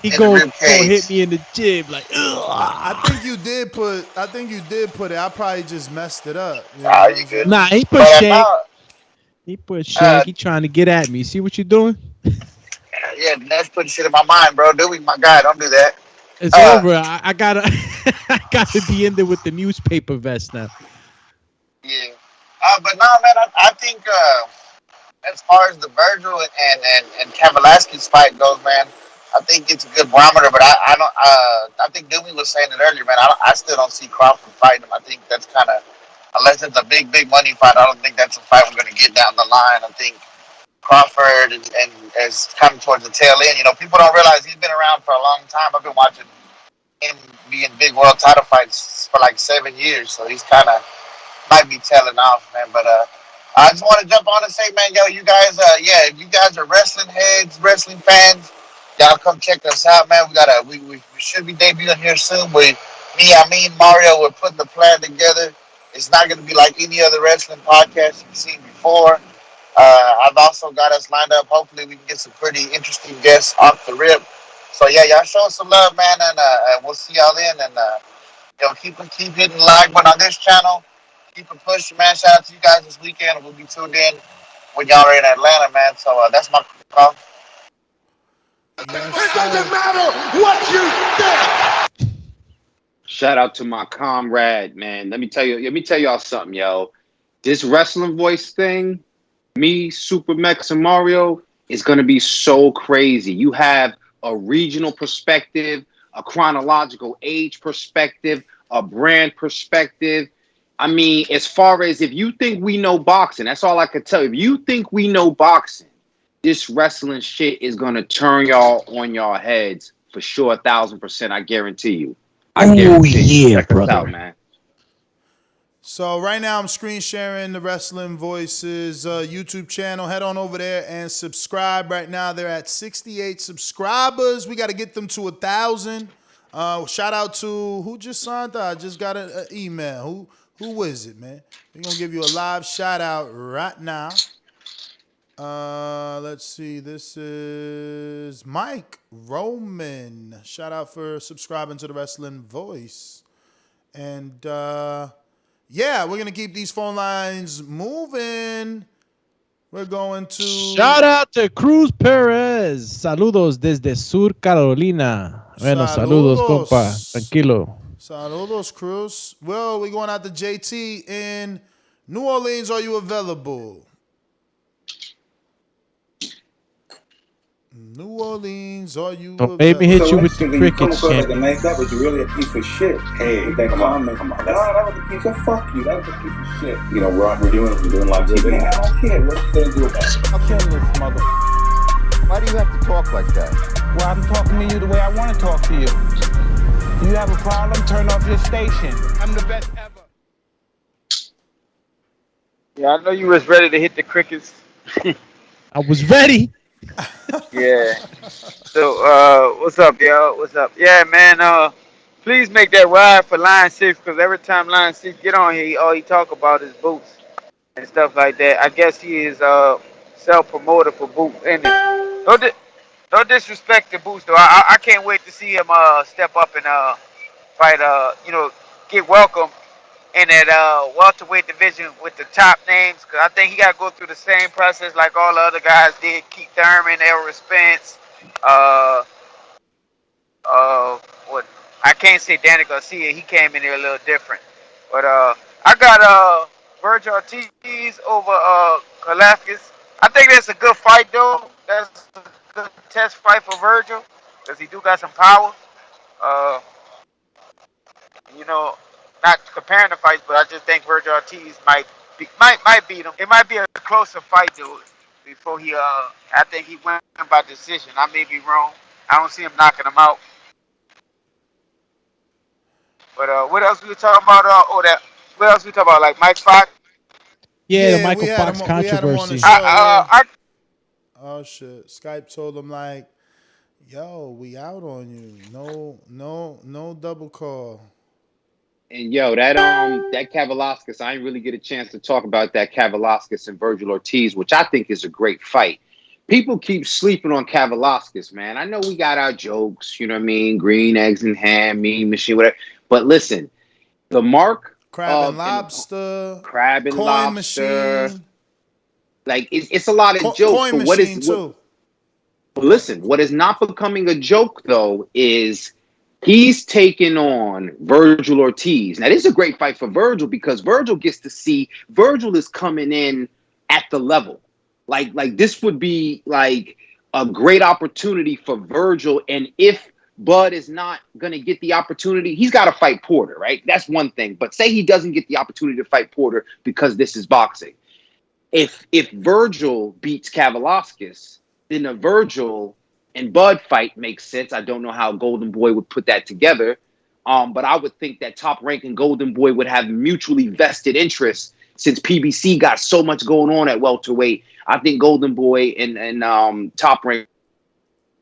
Speaker 8: he go hit me in the jib like.
Speaker 6: I think you did put it. I probably just messed it up.
Speaker 17: You good?
Speaker 8: Nah, he put Shank. He put Shank. He trying to get at me. See what you doing?
Speaker 17: Yeah, that's putting shit in my mind, bro. Doobie, my guy, don't do that.
Speaker 8: It's over. I gotta be in there with the newspaper vest now.
Speaker 17: Yeah, but no, man. I think as far as the Vergil and Kavaliauskas fight goes, man, I think it's a good barometer. But I don't. I think Doobie was saying it earlier, man. I still don't see Crawford fighting him. I think that's kind of, unless it's a big money fight, I don't think that's a fight we're gonna get down the line. I think Crawford and is coming towards the tail end. You know, people don't realize he's been around for a long time. I've been watching him be in big world title fights for like 7 years, so he's kind of might be tailing off, man. But I just want to jump on and say, man, yo, you guys, if you guys are wrestling heads, wrestling fans, y'all come check us out, man. We should be debuting here soon. Mario, we're putting the plan together. It's not going to be like any other wrestling podcast you've seen before. I've also got us lined up. Hopefully, we can get some pretty interesting guests off the rip. So yeah, y'all show us some love, man, and we'll see y'all then. And keep hitting the like button on this channel. Keep it pushing, man. Shout out to you guys this weekend. We'll be tuned in when y'all are in Atlanta, man. So that's my call.
Speaker 11: It doesn't matter what you think.
Speaker 14: Shout out to my comrade, man. Let me tell y'all something, yo. This wrestling voice thing, me, Super Mex, and Mario, is going to be so crazy. You have a regional perspective, a chronological age perspective, a brand perspective. I mean, as far as if you think we know boxing, that's all I could tell you. If you think we know boxing, this wrestling shit is going to turn y'all on y'all heads for sure, 1,000%. I guarantee you. I guarantee you. Check us out, man.
Speaker 6: So right now I'm screen sharing the Wrestling Voices YouTube channel. Head on over there and subscribe. Right now they're at 68 subscribers. We got to get them to 1,000. Shout out to who just signed that? I just got an email. Who is it, man? We're going to give you a live shout out right now. Let's see. This is Mike Roman. Shout out for subscribing to the Wrestling Voice. And yeah, we're gonna keep these phone lines moving. We're going to
Speaker 8: shout out to Cruz Perez. Saludos desde Sur Carolina. Bueno, saludos, compa. Tranquilo.
Speaker 6: Saludos, Cruz. Well, we're going out to JT in New Orleans. Are you available? New Orleans, are you
Speaker 8: Don't make me hit you with the cricket
Speaker 18: shit. Like a nice guy, but you're really a piece of shit. Hey, come on. No, that was a piece of fuck you. That was a piece of shit. You know, we're doing live TV. I don't care. What you gonna do about it?
Speaker 19: I'll kill this mother. Why do you have to talk like that? Well, I'm talking to you the way I want to talk to you. You have a problem? Turn off your station. I'm the best ever.
Speaker 9: Yeah, I know you was ready to hit the crickets.
Speaker 8: I was ready.
Speaker 9: Yeah. So, what's up, yo? What's up? Yeah, man. Please make that ride for Line 6, because every time Line 6 get on here, all he talk about is boots and stuff like that. I guess he is self-promoter for boots. And no disrespect to boots, though. I can't wait to see him step up and fight. Get welcome in that welterweight division with the top names, because I think he got to go through the same process like all the other guys did. Keith Thurman, Errol Spence, what I can't say Danny Garcia. He came in there a little different, but I got Vergil Ortiz over Kavaliauskas. I think that's a good fight, though. That's a good test fight for Vergil, because he do got some power. Not comparing the fights, but I just think Vergil Ortiz might beat him. It might be a closer fight, though. Before he, I think he went by decision. I may be wrong. I don't see him knocking him out. But what else we were talking about? What else we talking about? Like Mike Fox?
Speaker 8: Yeah, the Michael Fox controversy.
Speaker 6: Oh shit! Skype told him like, "Yo, we out on you. No double call."
Speaker 14: And yo, that Kavaliauskas, I didn't really get a chance to talk about that Kavaliauskas and Vergil Ortiz, which I think is a great fight. People keep sleeping on Kavaliauskas, man. I know we got our jokes, you know what I mean? Green eggs and ham, mean machine, whatever. But listen, the mark
Speaker 6: crab and lobster,
Speaker 14: coin
Speaker 6: machine.
Speaker 14: Like it's a lot of jokes.
Speaker 6: Coin machine too.
Speaker 14: Listen, what is not becoming a joke though is he's taking on Vergil Ortiz. Now, this is a great fight for Vergil, because Vergil gets to see Vergil is coming in at the level. Like this would be like a great opportunity for Vergil. And if Bud is not going to get the opportunity, he's got to fight Porter, right? That's one thing. But say he doesn't get the opportunity to fight Porter because this is boxing. If Vergil beats Kavaliauskas, then a Vergil and Bud fight makes sense. I don't know how Golden Boy would put that together. But I would think that Top Rank and Golden Boy would have mutually vested interests, since PBC got so much going on at welterweight. I think Golden Boy and Top Rank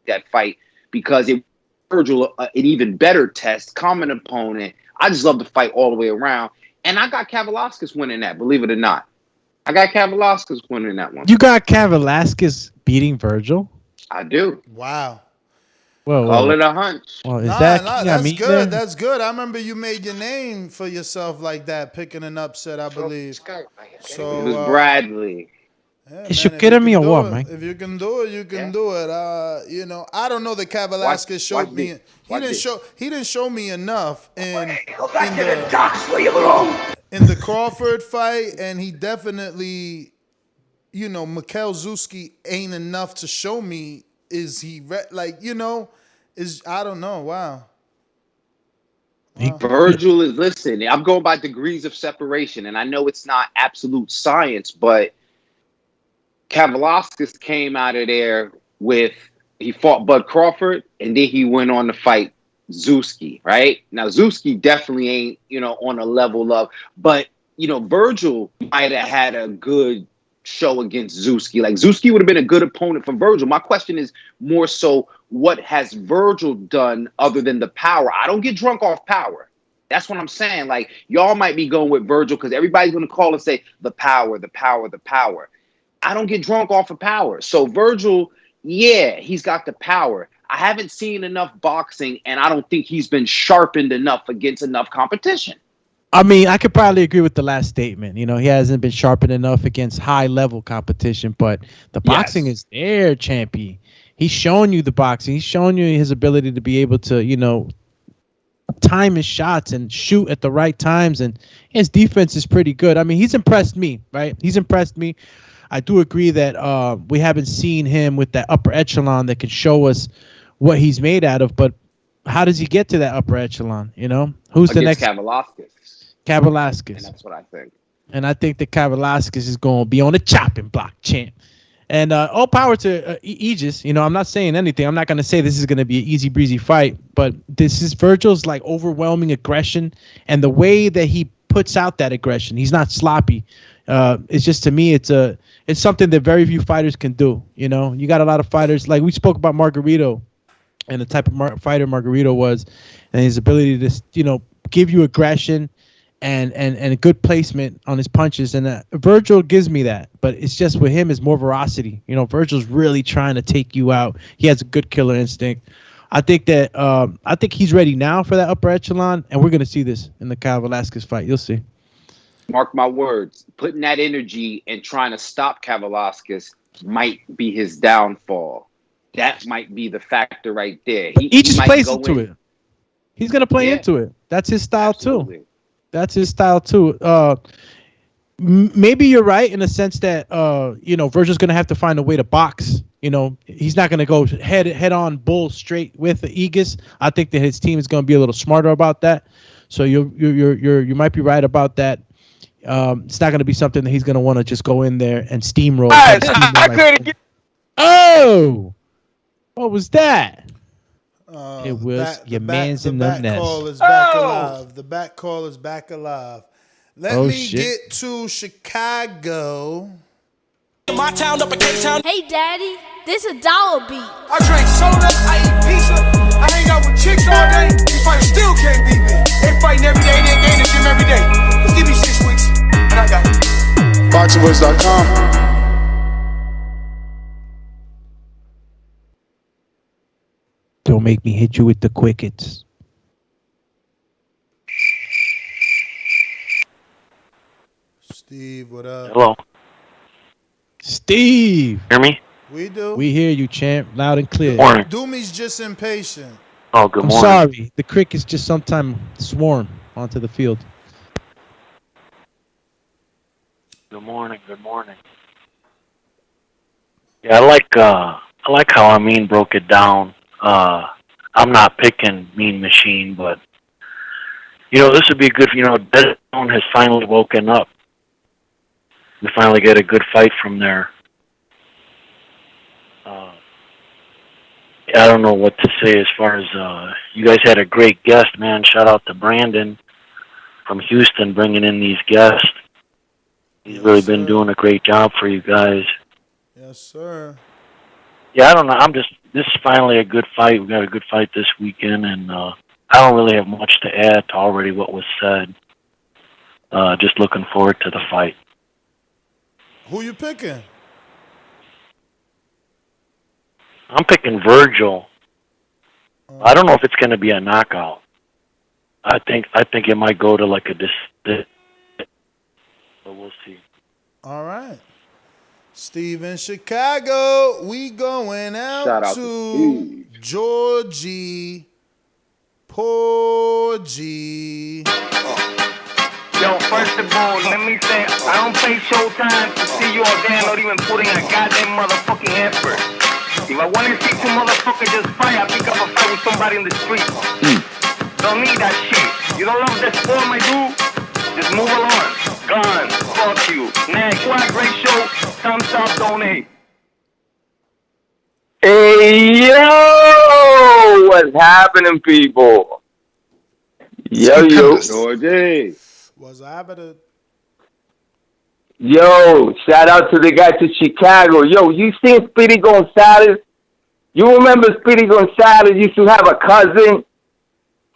Speaker 14: that fight, because it Vergil an even better test, common opponent. I just love the fight all the way around. And I got Kavaliauskas winning that, believe it or not. I got Kavaliauskas winning that one.
Speaker 8: You got Kavaliauskas beating Vergil?
Speaker 14: I do.
Speaker 6: Wow.
Speaker 8: Well,
Speaker 14: call it a hunch.
Speaker 8: Well,
Speaker 6: that's good. That's good. I remember you made your name for yourself like that, picking an upset, I believe. So
Speaker 14: it was Bradley.
Speaker 6: Yeah,
Speaker 8: is you kidding me or what, man?
Speaker 6: If you can do it, you can do it. I don't know that Kavaliauskas showed me. He didn't show me enough in the Crawford fight, and he definitely, Mikhail Zuski ain't enough to show me. Is he I don't know. Wow.
Speaker 14: Vergil is, listen, I'm going by degrees of separation, and I know it's not absolute science, but Kavaliauskas came out of there he fought Bud Crawford, and then he went on to fight Zuski, right? Now, Zuski definitely ain't, on a level of, but, Vergil might have had a good show against Zuski. Like, Zuski would have been a good opponent for Vergil. My question is more so, what has Vergil done other than the power? I don't get drunk off power. That's what I'm saying. Like, y'all might be going with Vergil because everybody's going to call and say, the power, the power, the power. I don't get drunk off of power. So Vergil, yeah, he's got the power. I haven't seen enough boxing, and I don't think he's been sharpened enough against enough competition.
Speaker 8: I mean, I could probably agree with the last statement. You know, he hasn't been sharpened enough against high-level competition, but the boxing is there, Champy. He's showing you the boxing. He's showing you his ability to be able to, you know, time his shots and shoot at the right times, and his defense is pretty good. I mean, he's impressed me, right? He's impressed me. I do agree that we haven't seen him with that upper echelon that can show us what he's made out of, but how does he get to that upper echelon? You know, who's the next? Kavaliauskas.
Speaker 14: And that's what I think.
Speaker 8: And I think that Kavaliauskas is going to be on the chopping block, champ. And all power to Aegis. You know, I'm not saying anything. I'm not going to say this is going to be an easy breezy fight, but this is Vergil's like overwhelming aggression, and the way that he puts out that aggression, he's not sloppy. It's just, to me, it's something that very few fighters can do. You know, you got a lot of fighters, like we spoke about Margarito and the type of fighter Margarito was, and his ability to, you know, give you aggression and a good placement on his punches. And Vergil gives me that, but it's just with him is more veracity. You know, Virgil's really trying to take you out. He has a good killer instinct. I think that I think he's ready now for that upper echelon, and we're going to see this in the Kavaliauskas fight. You'll see.
Speaker 14: Mark my words, putting that energy and trying to stop Kavaliauskas might be his downfall. That might be the factor right there.
Speaker 8: He just plays into it. He's going to play into it. That's his style too. That's his style too. Maybe you're right in the sense that you know, Virgil's going to have to find a way to box. You know, he's not going to go head on bull straight with the Aegis. I think that his team is going to be a little smarter about that. So you might be right about that. It's not going to be something that he's going to want to just go in there and steamroll. I couldn't get. Oh, what was that? It was your man's in the nest.
Speaker 6: Call is back alive. The back call is back alive. Let me get to Chicago.
Speaker 5: My town up in K-Town. Hey, Daddy, this a dollar beat.
Speaker 11: I drink soda, I eat pizza, I hang out with chicks all day. These fighters still can't beat me. They fighting every day, they in the gym every day. Just give me 6 weeks, and I got it.
Speaker 20: BoxingVoice.com.
Speaker 8: Don't make me hit you with the quickets.
Speaker 6: Steve, what up?
Speaker 21: Hello.
Speaker 8: Steve.
Speaker 21: Hear me?
Speaker 6: We do.
Speaker 8: We hear you, champ, loud and clear.
Speaker 21: Morning.
Speaker 6: Doomy's just impatient.
Speaker 21: Oh, good morning.
Speaker 8: I'm sorry. The crickets just sometimes swarm onto the field.
Speaker 21: Good morning. Good morning. Yeah, I like how Amin broke it down. I'm not picking Mean Machine, but you know, this would be good. You know, Dazn has finally woken up. We finally get a good fight from there. I don't know what to say as far as you guys had a great guest, man. Shout out to Brandon from Houston bringing in these guests. He's really been doing a great job for you guys.
Speaker 6: Yes, sir.
Speaker 21: Yeah, I don't know. This is finally a good fight. We got a good fight this weekend, and I don't really have much to add to already what was said. Just looking forward to the fight.
Speaker 6: Who you picking?
Speaker 21: I'm picking Vergil. I don't know if it's going to be a knockout. I think it might go to like a decision. But we'll see.
Speaker 6: All right. Steve in Chicago. We going out to Georgie Porgy.
Speaker 10: Yo, first of all, let me say, I don't pay Showtime to see you all there, not even putting a goddamn motherfucking effort. If I want to see two motherfuckers just fight, I pick up a fight with somebody in the street. Don't need that shit. You don't love that sport, my dude? Just move along. Gone. Fuck you. Next. What a great show. Thumbs up, donate.
Speaker 13: Hey, yo! What's happening, people? Yo.
Speaker 14: Georgie.
Speaker 6: What's happening?
Speaker 13: Yo, shout out to the guy to Chicago. Yo, you seen Speedy Gonzalez? You remember Speedy Gonzalez used to have a cousin,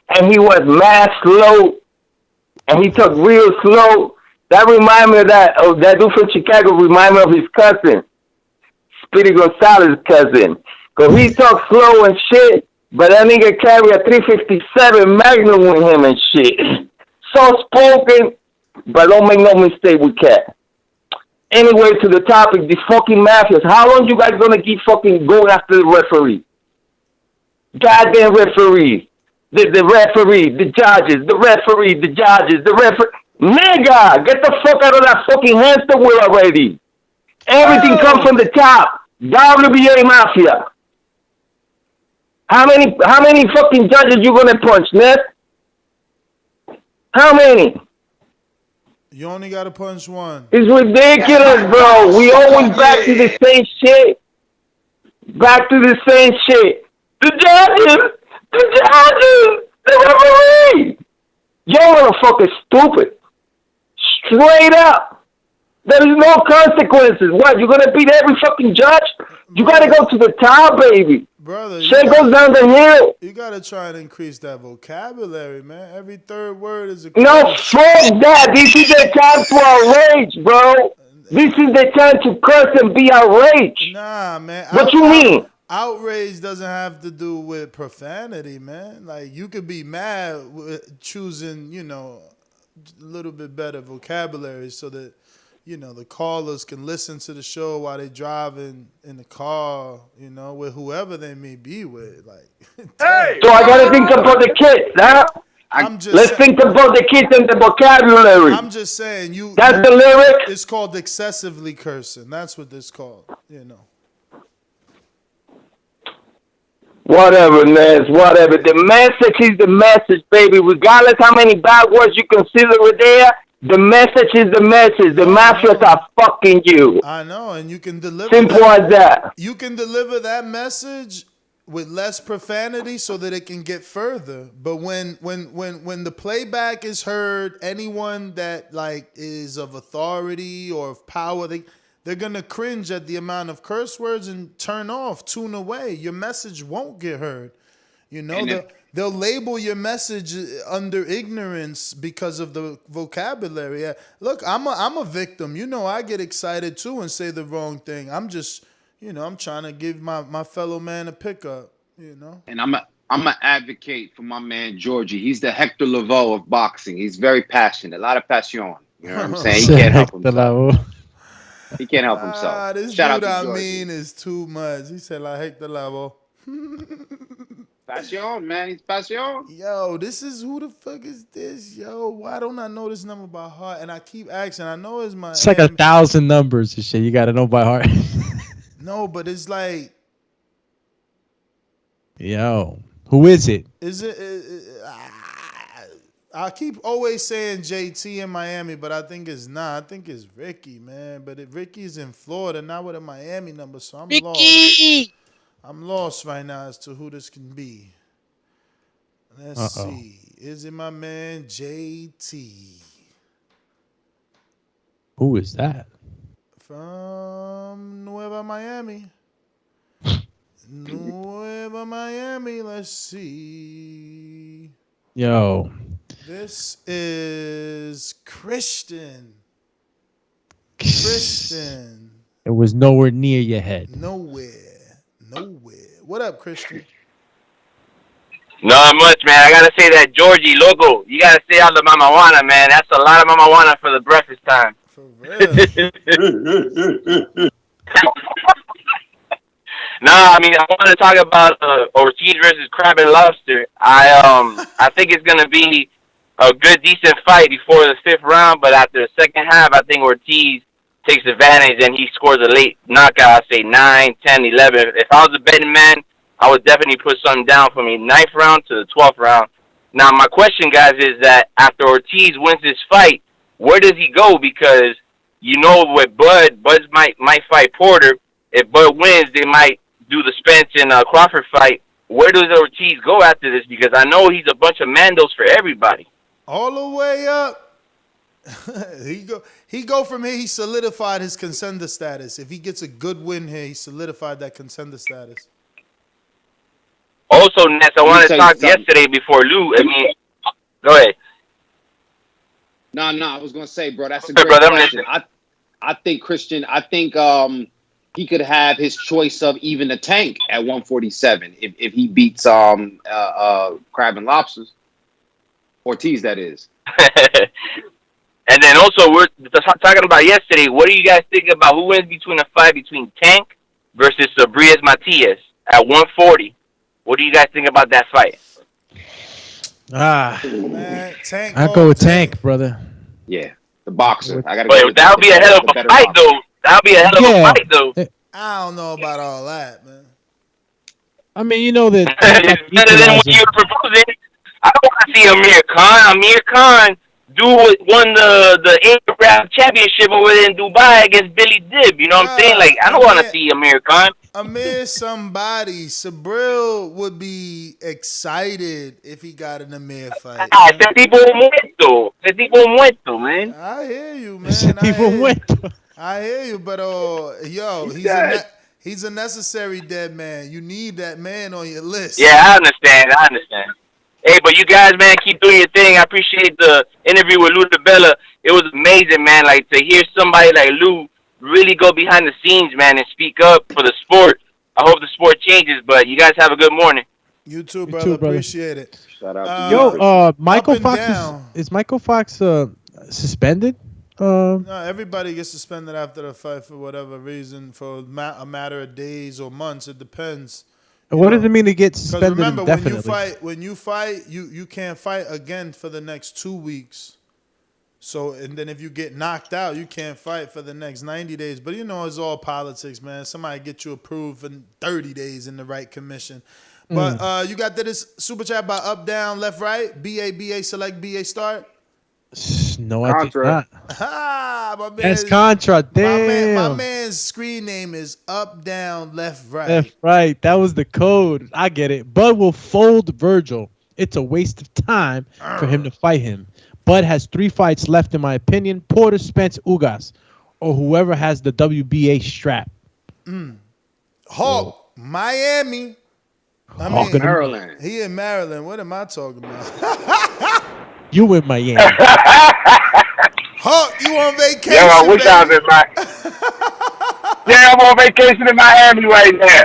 Speaker 13: and he was mad slow, and he took real slow, That remind me of that dude from Chicago. Remind me of his cousin, Speedy Gonzalez's cousin. Cause he talks slow and shit, but that nigga carry a 357 Magnum with him and shit. Soft spoken, but don't make no mistake with Cat. Anyway, to the topic, the fucking mafias. How long you guys gonna keep fucking going after the referee? Goddamn referees. The referee, the judges, the referee, the judges, the referee. Nigga, get the fuck out of that fucking hamster wheel already. Everything comes from the top. WBA Mafia. How many fucking judges you gonna punch, Ness? How many?
Speaker 6: You only gotta punch one.
Speaker 13: It's ridiculous, bro. We always back to the same shit. Back to the same shit. The judges, the referee. Y'all motherfuckers stupid. Straight up. There is no consequences. What, you gonna beat every fucking judge? You gotta go to the top, baby.
Speaker 6: Brother,
Speaker 13: shit goes down the hill.
Speaker 6: You gotta try and increase that vocabulary, man. Every third word is a
Speaker 13: No, fuck that. This is the time to outrage, bro. This is the time to curse and be outraged.
Speaker 6: Nah, man.
Speaker 13: What you mean?
Speaker 6: Outrage doesn't have to do with profanity, man. Like, you could be mad with choosing, a little bit better vocabulary so that, the callers can listen to the show while they driving in the car, with whoever they may be with. Like,
Speaker 13: hey, so I gotta think about the kids, huh? Let's think about the kids and the vocabulary.
Speaker 6: I'm just saying,
Speaker 13: that's the lyric.
Speaker 6: It's called excessively cursing. That's what it's called,
Speaker 13: Whatever, Ness, whatever. The message is the message, baby. Regardless how many bad words you consider it there, the message is the message. The mafias are fucking you.
Speaker 6: I know, and you can deliver.
Speaker 13: Simple as that.
Speaker 6: You can deliver that message with less profanity so that it can get further. But when the playback is heard, anyone that is of authority or of power, they're gonna cringe at the amount of curse words and tune away. Your message won't get heard. They'll label your message under ignorance because of the vocabulary. Look, I'm a victim. I get excited too and say the wrong thing. I'm just, I'm trying to give my fellow man a pickup.
Speaker 14: And I'm a advocate for my man Georgie. He's the Hector Lavoe of boxing. He's very passionate, a lot of passion. You know what I'm saying? He can't help himself. He can't help himself.
Speaker 6: This
Speaker 14: Shout
Speaker 6: dude
Speaker 14: out to Georgie.
Speaker 6: is too much. He said like Hector Lavoe.
Speaker 14: Passion, man. He's passion.
Speaker 6: Yo, who the fuck is this? Yo, why don't I know this number by heart? And I keep asking. I know it's my.
Speaker 8: It's like 1,000 numbers and shit. You got to know by heart.
Speaker 6: No, but it's like.
Speaker 8: Yo, who is it?
Speaker 6: Is it? I keep always saying JT in Miami, but I think it's not. I think it's Ricky, man. But Ricky's in Florida, not with a Miami number, so I'm lost. I'm lost right now as to who this can be. Let's see. Is it my man JT?
Speaker 8: Who is that?
Speaker 6: From Nueva Miami. Nueva Miami. Let's see.
Speaker 8: Yo.
Speaker 6: This is Christian. Christian.
Speaker 8: It was nowhere near your head.
Speaker 6: Nowhere. What up, Christian?
Speaker 2: Not much, man. I gotta say that Georgie logo. You gotta say all the mamajuana, man. That's a lot of mamajuana for the breakfast time.
Speaker 6: For real.
Speaker 2: I mean, I want to talk about Ortiz versus Crab and Lobster. I think it's gonna be a good, decent fight before the 5th round, but after the second half, I think Ortiz takes advantage and he scores a late knockout. I say 9, 10, 11. If I was a betting man, I would definitely put something down for me. 9th round to the 12th round. Now, my question, guys, is that after Ortiz wins this fight, where does he go? Because, with Bud might fight Porter. If Bud wins, they might do the Spence and Crawford fight. Where does Ortiz go after this? Because I know he's a bunch of mandos for everybody.
Speaker 6: All the way up. He go from here. He solidified his contender status. If he gets a good win here, he solidified that contender status.
Speaker 2: Also, Ness, I wanted to talk yesterday before Lou. Go ahead.
Speaker 14: No, I was gonna say, bro, that's a
Speaker 2: Okay,
Speaker 14: great
Speaker 2: brother, I'm
Speaker 14: question.
Speaker 2: listening.
Speaker 14: I think Christian. I think he could have his choice of even a Tank at 147 if he beats Crab and Lobsters. Ortiz, that is.
Speaker 2: And then also, we're talking about yesterday. What do you guys think about who wins between a fight between Tank versus Sabrias Matias at 140? What do you guys think about that fight?
Speaker 6: Man, Tank.
Speaker 8: I go with Tank, brother.
Speaker 14: Yeah, the boxer. I gotta
Speaker 2: But
Speaker 14: go with
Speaker 2: that would be a hell of a fight, though. That would be a hell of a fight, though.
Speaker 6: I don't know about all that, man.
Speaker 8: I mean, you know that.
Speaker 2: It's better than what you're proposing. I don't want to see Amir Khan. Amir Khan won the Arab Championship over there in Dubai against Billy Dib. You know what I'm saying? Like, I don't want to see Amir Khan.
Speaker 6: Amir somebody. Sabril would be excited if he got an Amir fight.
Speaker 2: Ese tipo muerto, man.
Speaker 6: I hear you, man. I hear you, but yo, he's a necessary dead man. You need that man on your list.
Speaker 2: Yeah, I understand. Hey, but you guys, man, keep doing your thing. I appreciate the interview with Lou DeBella. It was amazing, man. Like, to hear somebody like Lou really go behind the scenes, man, and speak up for the sport. I hope the sport changes, but you guys have a good morning.
Speaker 6: You too, brother. Appreciate it.
Speaker 14: Shout out to you.
Speaker 8: Michael Fox is Michael Fox suspended?
Speaker 6: No, everybody gets suspended after the fight for whatever reason, for a matter of days or months. It depends.
Speaker 8: What does it mean to get suspended
Speaker 6: remember,
Speaker 8: indefinitely?
Speaker 6: when you fight, you can't fight again for the next 2 weeks. So, and then if you get knocked out, you can't fight for the next 90 days. But you know, it's all politics, man. Somebody get you approved in 30 days in the right commission. But you got this super chat by up, down, left, right, BA, select, BA, start.
Speaker 8: No, I think not.
Speaker 6: My
Speaker 8: That's Contra. Damn.
Speaker 6: My man's screen name is up, down, left, right.
Speaker 8: Left, right. That was the code. I get it. Bud will fold Virgil. It's a waste of time for him to fight him. Bud has 3 fights left, in my opinion. Porter, Spence, Ugas, or whoever has the WBA strap.
Speaker 6: Hawk, Miami.
Speaker 14: Maryland.
Speaker 6: He in Maryland. What am I talking about?
Speaker 8: You in Miami.
Speaker 6: Hawk, you on vacation?
Speaker 17: Yeah, I wish I was in my. Yeah, I'm on vacation in Miami right now.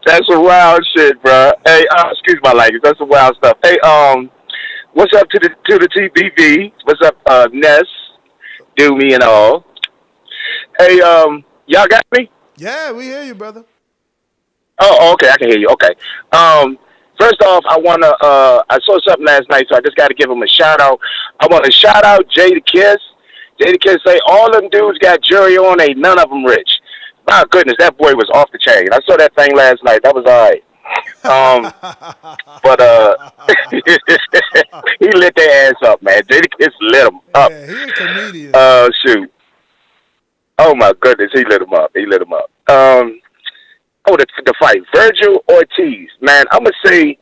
Speaker 17: That's some wild shit, bro. Hey, excuse my language. That's some wild stuff. Hey, what's up to the TBV? What's up, Ness, Doomy, and all? Hey, y'all got me?
Speaker 6: Yeah, we hear you, brother.
Speaker 17: Oh, okay, I can hear you. Okay. First off, I saw something last night, so I just got to give him a shout out. I want to shout out Jada Kiss. Jada Kiss say all them dudes got jury on, ain't none of them rich. My goodness, that boy was off the chain. I saw that thing last night. That was all right. But he lit their ass up, man. Jada Kiss lit them up.
Speaker 6: Yeah, he a comedian.
Speaker 17: Shoot. Oh my goodness, he lit them up. The fight, Vergil Ortiz. Man, I'm going to say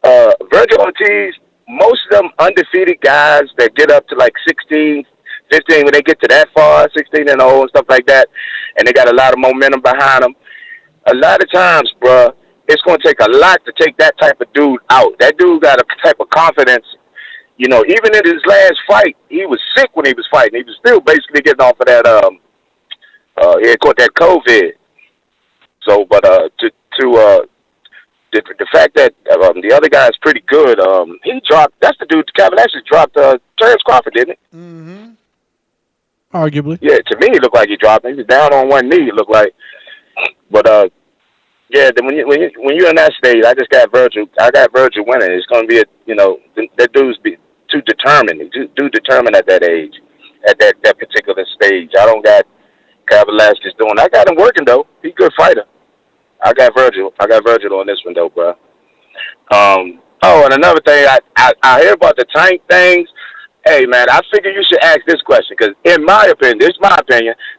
Speaker 17: Vergil Ortiz, most of them undefeated guys that get up to like 16, 15, when they get to that far, 16 and 0 and stuff like that, and they got a lot of momentum behind them. A lot of times, bruh, it's going to take a lot to take that type of dude out. That dude got a type of confidence. You know, even in his last fight, he was sick when he was fighting. He was still basically getting off of that, he had caught that COVID. So, but the fact that the other guy is pretty good, he dropped. That's the dude. Kavaliauskas dropped Terrence Crawford, didn't it?
Speaker 6: Mm-hmm.
Speaker 8: Arguably.
Speaker 17: Yeah, to me, it looked like he dropped him. He was down on one knee. It looked like, but yeah. Then when you're in that stage, I got Vergil winning. It's going to be that dude's too determined. He's too determined at that age, at that particular stage. I don't got Kavaliauskas doing. I got him working though. He's a good fighter. I got Vergil on this one though, bro. And another thing, I hear about the Tank things. Hey man, I figure you should ask this question because in my opinion,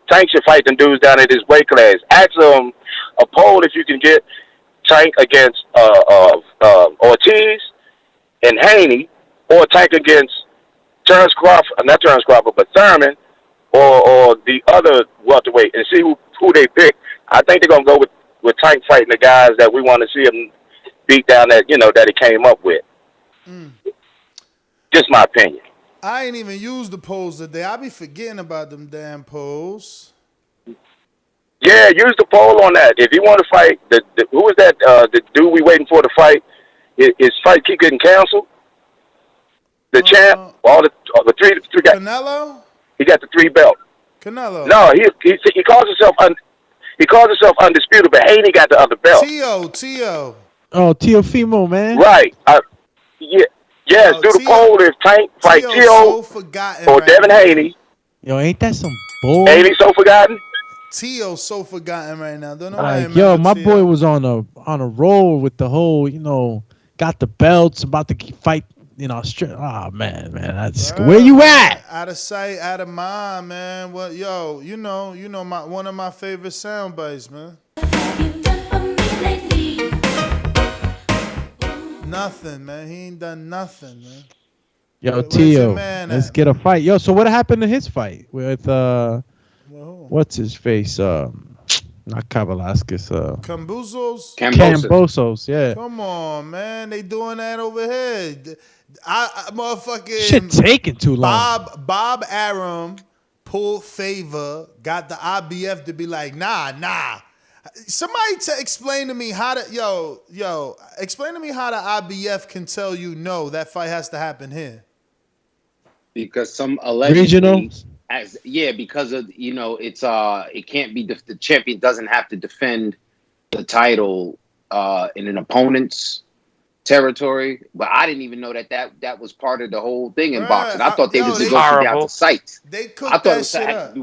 Speaker 17: Tank should fight them dudes down in his weight class. Ask them a poll if you can get Tank against Ortiz and Haney, or Tank against Terrence Crawford, not Terrence Crawford, but Thurman, or the other welterweight, and see who they pick. I think they're gonna go with Tank fighting the guys that we want to see him beat down that he came up with.
Speaker 3: Just my opinion.
Speaker 6: I ain't even used the polls today. I be forgetting about them damn polls.
Speaker 3: Yeah, use the poll on that. If you want to fight, who is that? The dude we waiting for to fight? His fight keep getting canceled. The champ, all the three guys.
Speaker 6: Canelo.
Speaker 3: He got the 3 belt.
Speaker 6: Canelo.
Speaker 3: No, he calls himself undisputed, but Haney got the other belt.
Speaker 6: Tio.
Speaker 8: Oh, Teofimo, man.
Speaker 3: Right. Yes. Do the poll if Tank fight Tio or Devin Haney.
Speaker 8: Yo, ain't that some bull?
Speaker 3: Ain't he so forgotten?
Speaker 6: Tio's so forgotten right now. Don't know
Speaker 8: Like, yo, my boy was on a roll with the whole, got the belts, about to fight in Australia. Oh man, that's where you at?
Speaker 6: Out of sight, out of mind, man. Well, yo, you know, one of my favorite sound bites, man. Nothing, man. He ain't done nothing, man.
Speaker 8: Yo, Tio, let's get a fight. Yo, so what happened to his fight with what's his face? Not Kavaliauskas. Kambosos, yeah.
Speaker 6: Come on, man. They doing that over here. I motherfucking
Speaker 8: shit taking too long.
Speaker 6: Bob Arum pulled favor, got the IBF to be like, nah. Somebody explain to me how to explain to me how the IBF can tell you no, that fight has to happen here.
Speaker 14: Because some allegedly
Speaker 8: regional.
Speaker 14: Because of it's it can't be the champion doesn't have to defend the title in an opponent's territory. But I didn't even know that was part of the whole thing in boxing. I thought they was negotiating down to sites.
Speaker 6: They cooked that shit up.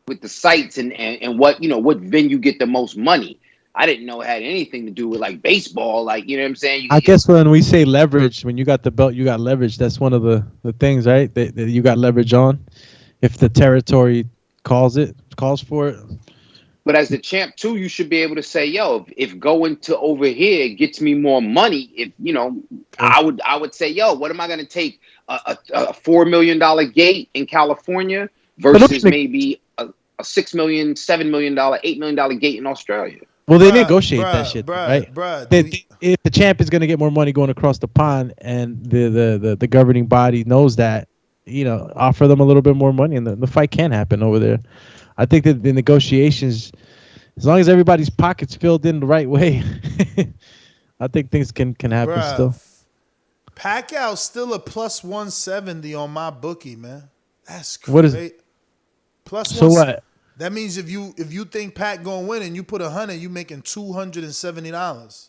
Speaker 14: With the sites and what what venue get the most money. I didn't know it had anything to do with like baseball, like you know what I'm saying.
Speaker 8: I guess when we say leverage, when you got the belt, you got leverage. That's one of the things, right? That you got leverage on. If the territory calls for it.
Speaker 14: But as the champ too, you should be able to say, yo, if going to over here gets me more money, if I would say, yo, what am I gonna take a $4 million gate in California versus maybe a $6 million, $7 million, $8 million gate in Australia?
Speaker 8: Well, they negotiate that shit, right? If the champ is gonna get more money going across the pond, and the governing body knows that, offer them a little bit more money, and the fight can happen over there. I think that the negotiations, as long as everybody's pockets filled in the right way, I think things can happen still.
Speaker 6: Pacquiao's still a plus 170 on my bookie, man. That's great.
Speaker 8: What is it?
Speaker 6: Plus
Speaker 8: so what?
Speaker 6: That means if you think Pac gonna win and you put 100, you making $270.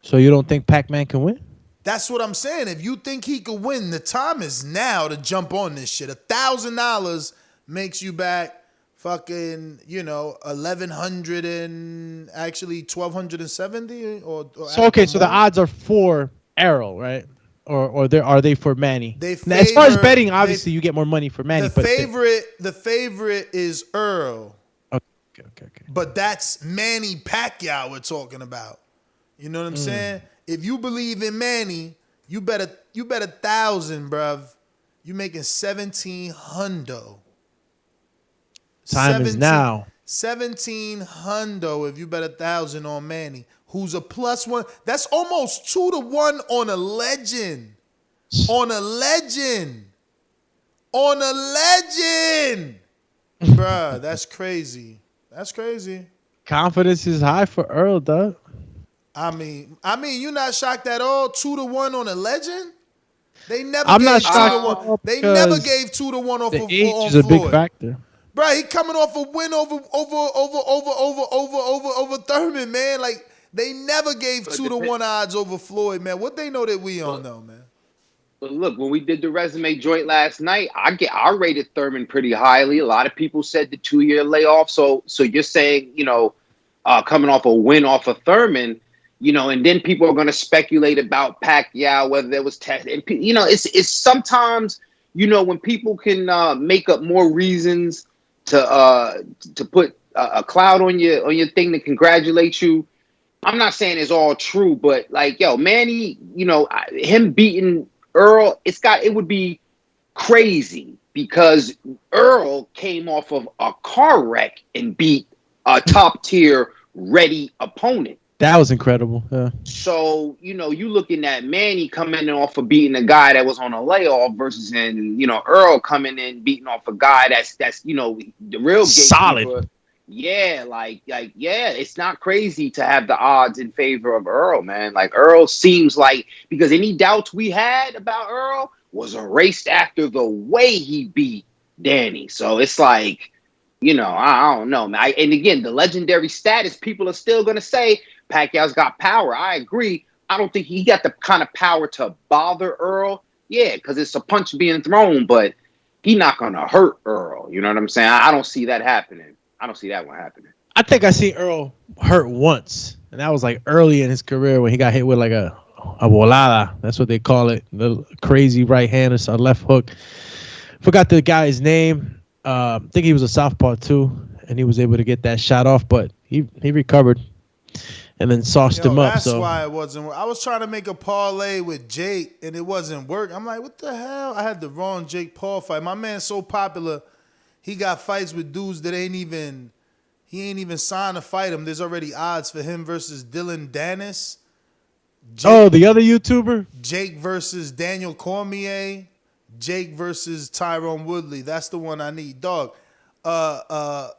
Speaker 8: So you don't think Pac-Man can win?
Speaker 6: That's what I'm saying. If you think he could win, the time is now to jump on this shit. $1,000 makes you back fucking, $1,100 and actually $1,270 or
Speaker 8: so okay. So the odds are for Errol, right? Or are they for Manny?
Speaker 6: Now,
Speaker 8: as far as betting, obviously you get more money for Manny.
Speaker 6: The favorite is Earl.
Speaker 8: Okay.
Speaker 6: But that's Manny Pacquiao we're talking about. You know what I'm saying? If you believe in Manny, you bet 1,000, bruv. You making 1,700.
Speaker 8: Time is now.
Speaker 6: 1,700 if you bet 1,000 on Manny, who's a plus one. That's almost 2-1 on a legend. Bruh, that's crazy.
Speaker 8: Confidence is high for Earl, dog.
Speaker 6: I mean, you're not shocked at all. 2-1 on a legend. They never.
Speaker 8: I'm
Speaker 6: gave
Speaker 8: not
Speaker 6: 2-1. They never gave 2-1 off
Speaker 8: the
Speaker 6: of
Speaker 8: age
Speaker 6: on
Speaker 8: is a
Speaker 6: Floyd.
Speaker 8: big factor.
Speaker 6: Bro, he coming off a win over Thurman, man. Like they never gave 2-1 odds over Floyd, man. What they know that we don't know, man.
Speaker 14: But look, when we did the resume joint last night, I rated Thurman pretty highly. A lot of people said the 2-year layoff. So you're saying, coming off a win off of Thurman, and then people are going to speculate about Pacquiao, whether there was test. And it's sometimes, when people can make up more reasons to put a cloud on your thing to congratulate you. I'm not saying it's all true, but like, Manny, him beating Earl, it would be crazy because Earl came off of a car wreck and beat a top tier ready opponent.
Speaker 8: That was incredible. Yeah.
Speaker 14: So, you looking at Manny coming in off of beating a guy that was on a layoff versus Earl coming in beating off a guy that's the real
Speaker 8: solid.
Speaker 14: gatekeeper. Yeah, it's not crazy to have the odds in favor of Earl, man. Like Earl seems like, because any doubts we had about Earl was erased after the way he beat Danny. So it's like, I don't know, man. And again, the legendary status, people are still going to say Pacquiao's got power. I agree. I don't think he got the kind of power to bother Earl. Yeah, because it's a punch being thrown, but he's not going to hurt Earl. You know what I'm saying? I don't see that happening. I don't see that one happening.
Speaker 8: I think I seen Earl hurt once, and that was like early in his career when he got hit with like a volada. That's what they call it. The crazy right hand or left hook. Forgot the guy's name. I think he was a southpaw too, and he was able to get that shot off, but he recovered and then sauced him up.
Speaker 6: That's
Speaker 8: so
Speaker 6: why it wasn't. I was trying to make a parlay with Jake, and it wasn't working. I'm like, what the hell? I had the wrong Jake Paul fight. My man's so popular. He got fights with dudes that he ain't even signed to fight him. There's already odds for him versus Dylan Dennis.
Speaker 8: The other YouTuber?
Speaker 6: Jake versus Daniel Cormier. Jake versus Tyrone Woodley. That's the one I need. Dog. A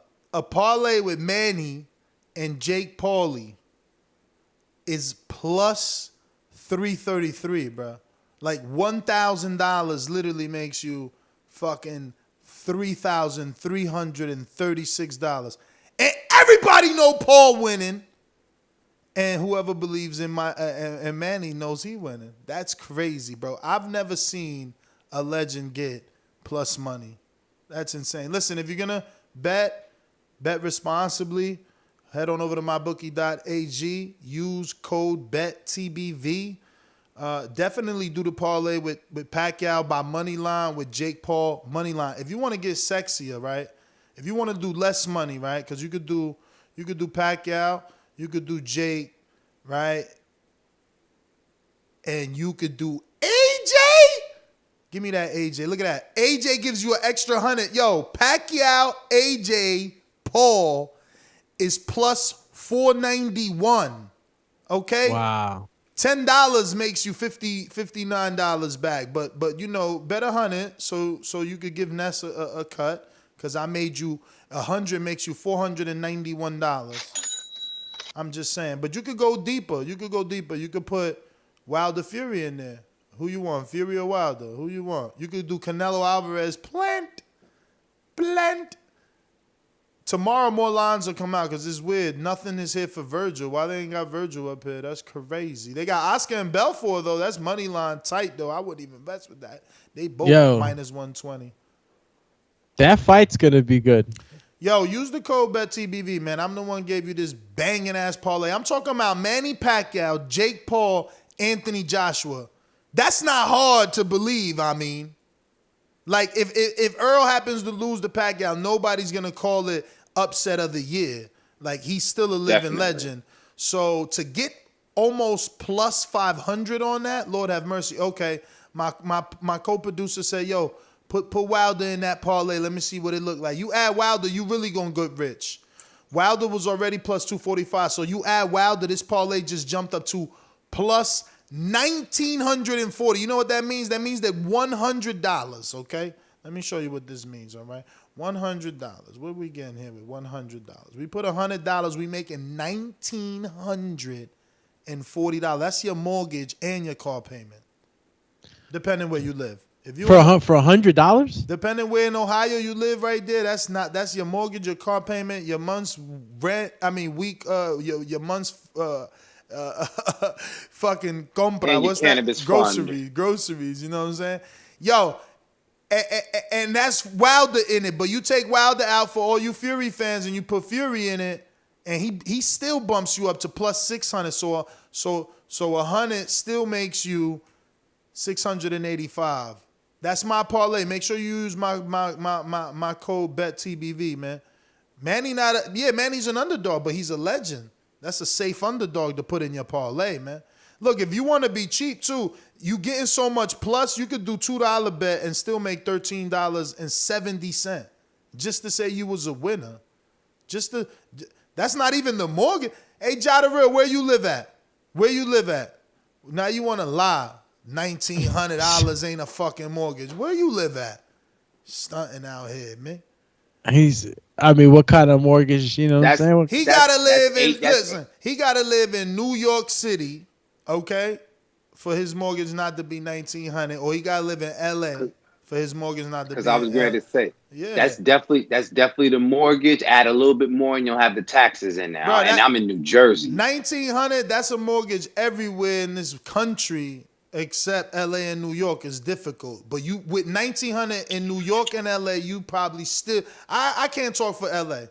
Speaker 6: parlay with Manny and Jake Pauly is plus 333, bro. Like $1,000 literally makes you fucking $3,336, and everybody know Paul winning, and whoever believes in and Manny knows he winning. That's crazy, bro. I've never seen a legend get plus money. That's insane. Listen, if you're gonna bet responsibly. Head on over to mybookie.ag. Use code BETTBV. Definitely do the parlay with Pacquiao by money line, with Jake Paul money line. If you want to get sexier, right? If you want to do less money, right? Because you could do Pacquiao, you could do Jake, right? And you could do AJ. Give me that AJ. Look at that. AJ gives you an extra 100. Yo, Pacquiao, AJ, Paul is plus 491. Okay?
Speaker 8: Wow.
Speaker 6: $10 makes you $59 back. But bet 100 so you could give Ness a cut, because I made you 100 makes you $491. I'm just saying. But you could go deeper. You could put Wilder Fury in there. Who you want? Fury or Wilder? Who you want? You could do Canelo Alvarez plant. Tomorrow more lines will come out, because it's weird. Nothing is here for Vergil. Why they ain't got Vergil up here? That's crazy. They got Oscar and Belfort, though. That's money line tight, though. I wouldn't even mess with that. They both minus 120.
Speaker 8: That fight's going to be good.
Speaker 6: Yo, use the code BETTBV, man. I'm the one who gave you this banging-ass parlay. I'm talking about Manny Pacquiao, Jake Paul, Anthony Joshua. That's not hard to believe, I mean. Like, if Earl happens to lose to Pacquiao, nobody's going to call it upset of the year. Like, he's still a living legend. So to get almost plus 500 on that, Lord have mercy. Okay, my co-producer said, yo, put Wilder in that parlay. Let me see what it looked like. You add Wilder, you really going to get rich. Wilder was already plus 245. So you add Wilder, this parlay just jumped up to plus 1,940. You know what that means? That means that $100, okay? Let me show you what this means, all right? $100. What are we getting here with $100? We put $100, we making $1,940. That's your mortgage and your car payment, depending where you live. If you
Speaker 8: for $100,
Speaker 6: depending where in Ohio you live, right there, that's your mortgage, your car payment, your month's rent. I mean, your month's fucking compra. What's that? Groceries. You know what I'm saying? Yo, and that's Wilder in it. But you take Wilder out for all you Fury fans, and you put Fury in it, and he still bumps you up to plus 600. So 100 still makes you 685. That's my parlay. Make sure you use my code BETTBV, man. Manny's an underdog, but he's a legend. That's a safe underdog to put in your parlay, man. Look, if you want to be cheap too, you getting so much plus, you could do $2 bet and still make $13.70 just to say you was a winner. That's not even the mortgage. Hey, Jada Real, where you live at? Where you live at? Now you want to lie. $1,900 ain't a fucking mortgage. Where you live at? Stunting out here, man.
Speaker 8: What kind of mortgage, you know what I'm saying?
Speaker 6: He gotta live in, listen, he gotta live in New York City, okay, for his mortgage not to be $1,900, or he gotta live in LA for his mortgage not to be.
Speaker 14: Because I was going to say,
Speaker 6: yeah,
Speaker 14: that's definitely the mortgage. Add a little bit more, and you'll have the taxes in there.
Speaker 6: Bro,
Speaker 14: and I'm in New Jersey.
Speaker 6: $1,900, that's a mortgage everywhere in this country except LA and New York is difficult. But you with $1,900 in New York and LA, you probably still. I can't talk for LA.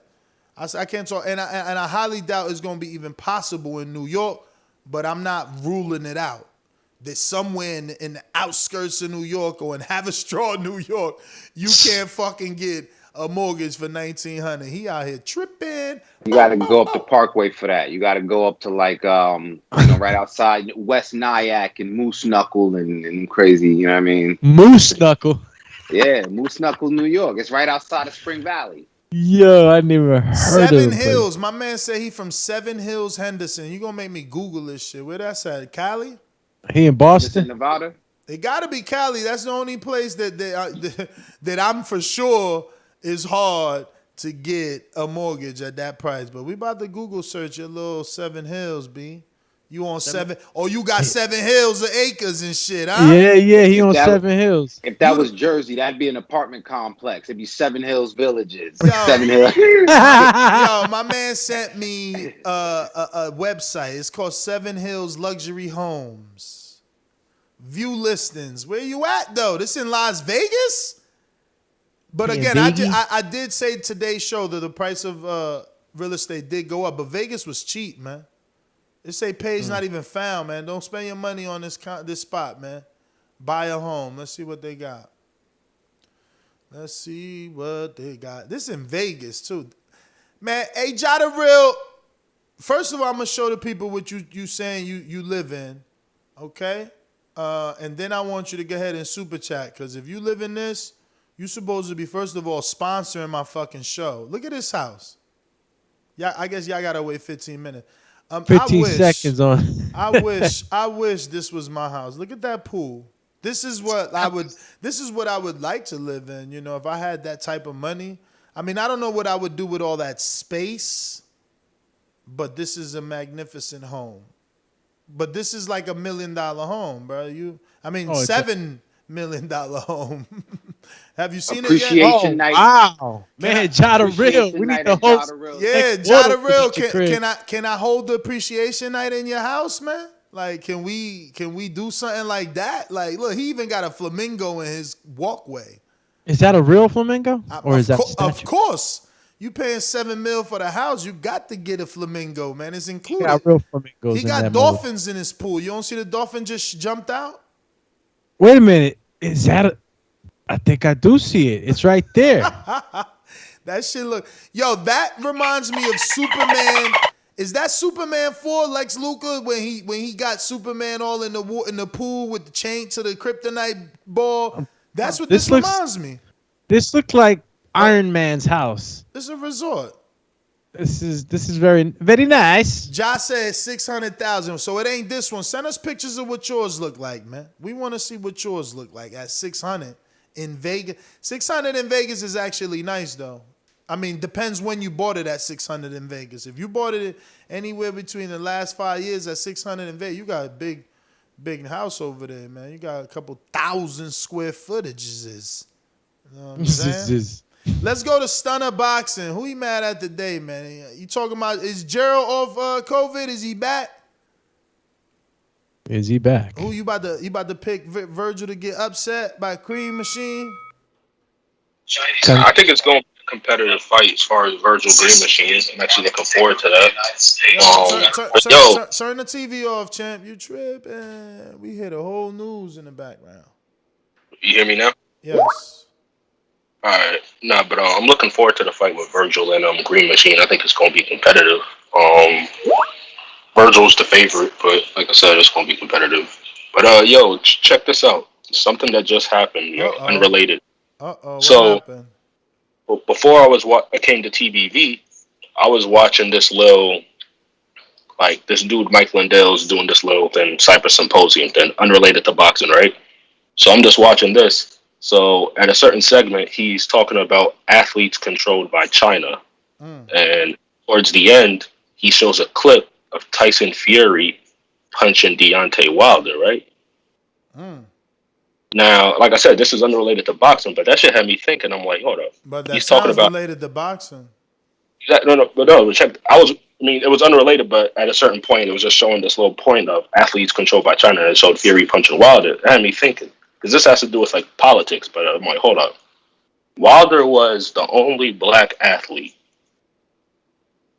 Speaker 6: I can't talk, and I highly doubt it's gonna be even possible in New York. But I'm not ruling it out. That somewhere in the outskirts of New York or in Haverstraw, New York, you can't fucking get a mortgage for $1,900. He out here tripping.
Speaker 14: You got to go up the Parkway for that. You got to go up to like right outside West Nyack and Moose Knuckle and crazy. You know what I mean?
Speaker 8: Moose Knuckle.
Speaker 14: Yeah, Moose Knuckle, New York. It's right outside of Spring Valley.
Speaker 8: Yo, I never heard
Speaker 6: Seven
Speaker 8: of it.
Speaker 6: Hills. My man said he from Seven Hills, Henderson. You gonna make me Google this shit? Where that's at? Cali?
Speaker 8: He in Boston,
Speaker 14: Nevada.
Speaker 6: It gotta be Cali. That's the only place that I'm for sure is hard to get a mortgage at that price. But we about to Google search your little Seven Hills, B. You on seven? Oh, you got 7 hills of acres and shit, huh?
Speaker 8: Yeah, he on Seven Hills.
Speaker 14: If that was Jersey, that'd be an apartment complex. It'd be Seven Hills Villages. 7 Hills.
Speaker 6: Yo, my man sent me a website. It's called 7 Hills Luxury Homes. View listings. Where you at though? This in Las Vegas? But again, I did say today's show that the price of real estate did go up, but Vegas was cheap, man. They say page not even found, man. Don't spend your money on this spot, man. Buy a home. Let's see what they got. This in Vegas, too. Man, hey, Jada Real, first of all, I'm going to show the people what you saying you live in, okay? And then I want you to go ahead and super chat, because if you live in this, you're supposed to be, first of all, sponsoring my fucking show. Look at this house. Yeah, I guess y'all got to wait 15 minutes.
Speaker 8: 15 seconds on.
Speaker 6: I wish this was my house. Look at that pool. This is what I would like to live in, you know, if I had that type of money. I mean, I don't know what I would do with all that space, but this is a magnificent home. But this is like $1 million home, bro. $7 million home. Have you seen
Speaker 14: Appreciation
Speaker 6: it yet?
Speaker 14: night.
Speaker 8: Wow, man, Jada Real. We need to host.
Speaker 6: Yeah, Jada Real. Can I hold the appreciation night in your house, man? Like, can we do something like that? Like, look, he even got a flamingo in his walkway.
Speaker 8: Is that a real flamingo, or is that?
Speaker 6: Of course, you paying $7 million for the house. You got to get a flamingo, man. It's included.
Speaker 8: He got real flamingos.
Speaker 6: He got dolphins in his pool. You don't see the dolphin just jumped out?
Speaker 8: Wait a minute. Is that a? I think I do see it. It's right there.
Speaker 6: That shit look. Yo, that reminds me of Superman. Is that Superman 4, Lex Luthor, when he got Superman all in the pool with the chain to the kryptonite ball? That's what this reminds me.
Speaker 8: This looked like Iron Man's house.
Speaker 6: This is a resort.
Speaker 8: This is very, very nice.
Speaker 6: Josh said 600,000, so it ain't this one. Send us pictures of what yours look like, man. We want to see what yours look like at 600 in Vegas. 600 in Vegas is actually nice, though. I mean, depends when you bought it at 600 in Vegas. If you bought it anywhere between the last 5 years at 600 in Vegas, you got a big house over there, man. You got a couple thousand square footages. You know what I'm saying? Let's go to Stunner Boxing. Who he mad at today, man? You talking about, is Gerald off COVID? Is he back?
Speaker 8: Is he back?
Speaker 6: Who you about to pick Vergil to get upset by Cream Machine?
Speaker 7: I think it's going to be a competitive fight as far as Vergil Green Machine. I'm actually looking forward to that.
Speaker 6: Turn the TV off, champ. You tripping. We hear the whole news in the background.
Speaker 7: You hear me now?
Speaker 6: Yes.
Speaker 7: All right. Nah, but I'm looking forward to the fight with Vergil and Green Machine. I think it's going to be competitive. Virgil's the favorite, but like I said, it's going to be competitive. But check this out. Something that just happened, unrelated.
Speaker 6: What happened?
Speaker 7: Before I came to TBV, I was watching this little like this dude Mike Lindell's doing this little thing, Cyber Symposium thing, unrelated to boxing, right? So I'm just watching this. So at a certain segment, he's talking about athletes controlled by China, and towards the end, he shows a clip of Tyson Fury punching Deontay Wilder, right? Now, like I said, this is unrelated to boxing, but that shit had me thinking. I'm like, hold up.
Speaker 6: But that
Speaker 7: he's talking
Speaker 6: sounds
Speaker 7: about
Speaker 6: related to boxing.
Speaker 7: Check. It was unrelated, but at a certain point, it was just showing this little point of athletes controlled by China, and it showed Fury punching Wilder. It had me thinking, because this has to do with like politics. But I'm like, hold up. Wilder was the only black athlete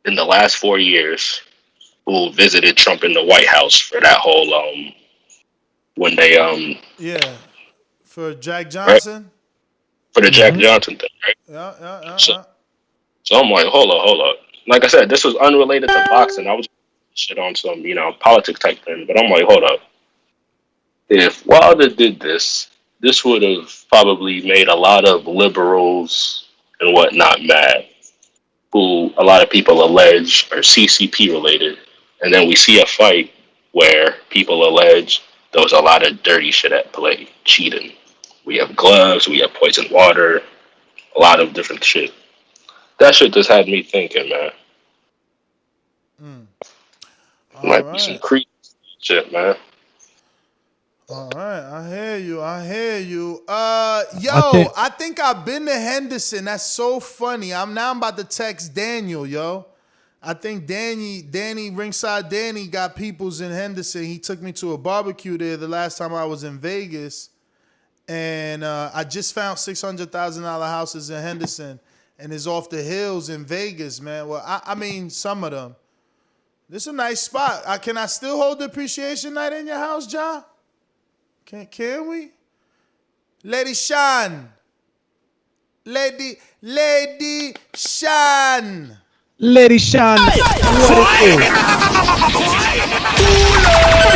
Speaker 7: in the last 4 years who visited Trump in the White House for that whole when they
Speaker 6: for Jack Johnson.
Speaker 7: Right? For the Jack Johnson thing, right?
Speaker 6: Yeah.
Speaker 7: So I'm like, hold up. Like I said, this was unrelated to boxing. I was shit on some, politics type thing. But I'm like, hold up. If Wilder did this would have probably made a lot of liberals and whatnot mad, who a lot of people allege are CCP related. And then we see a fight where people allege there was a lot of dirty shit at play, cheating. We have gloves, we have poison water, a lot of different shit. That shit just had me thinking, man. Might be some creepy shit, man.
Speaker 6: All right, I hear you. I think I've been to Henderson. That's so funny. I'm about to text Daniel, yo. I think Danny, Ringside Danny got peoples in Henderson. He took me to a barbecue there the last time I was in Vegas. And I just found $600,000 houses in Henderson. And it's off the hills in Vegas, man. Well, I mean, some of them. This is a nice spot. Can I still hold the appreciation night in your house, John? Can we? Lady Shan. Lady Shan.
Speaker 8: Lady Shan. What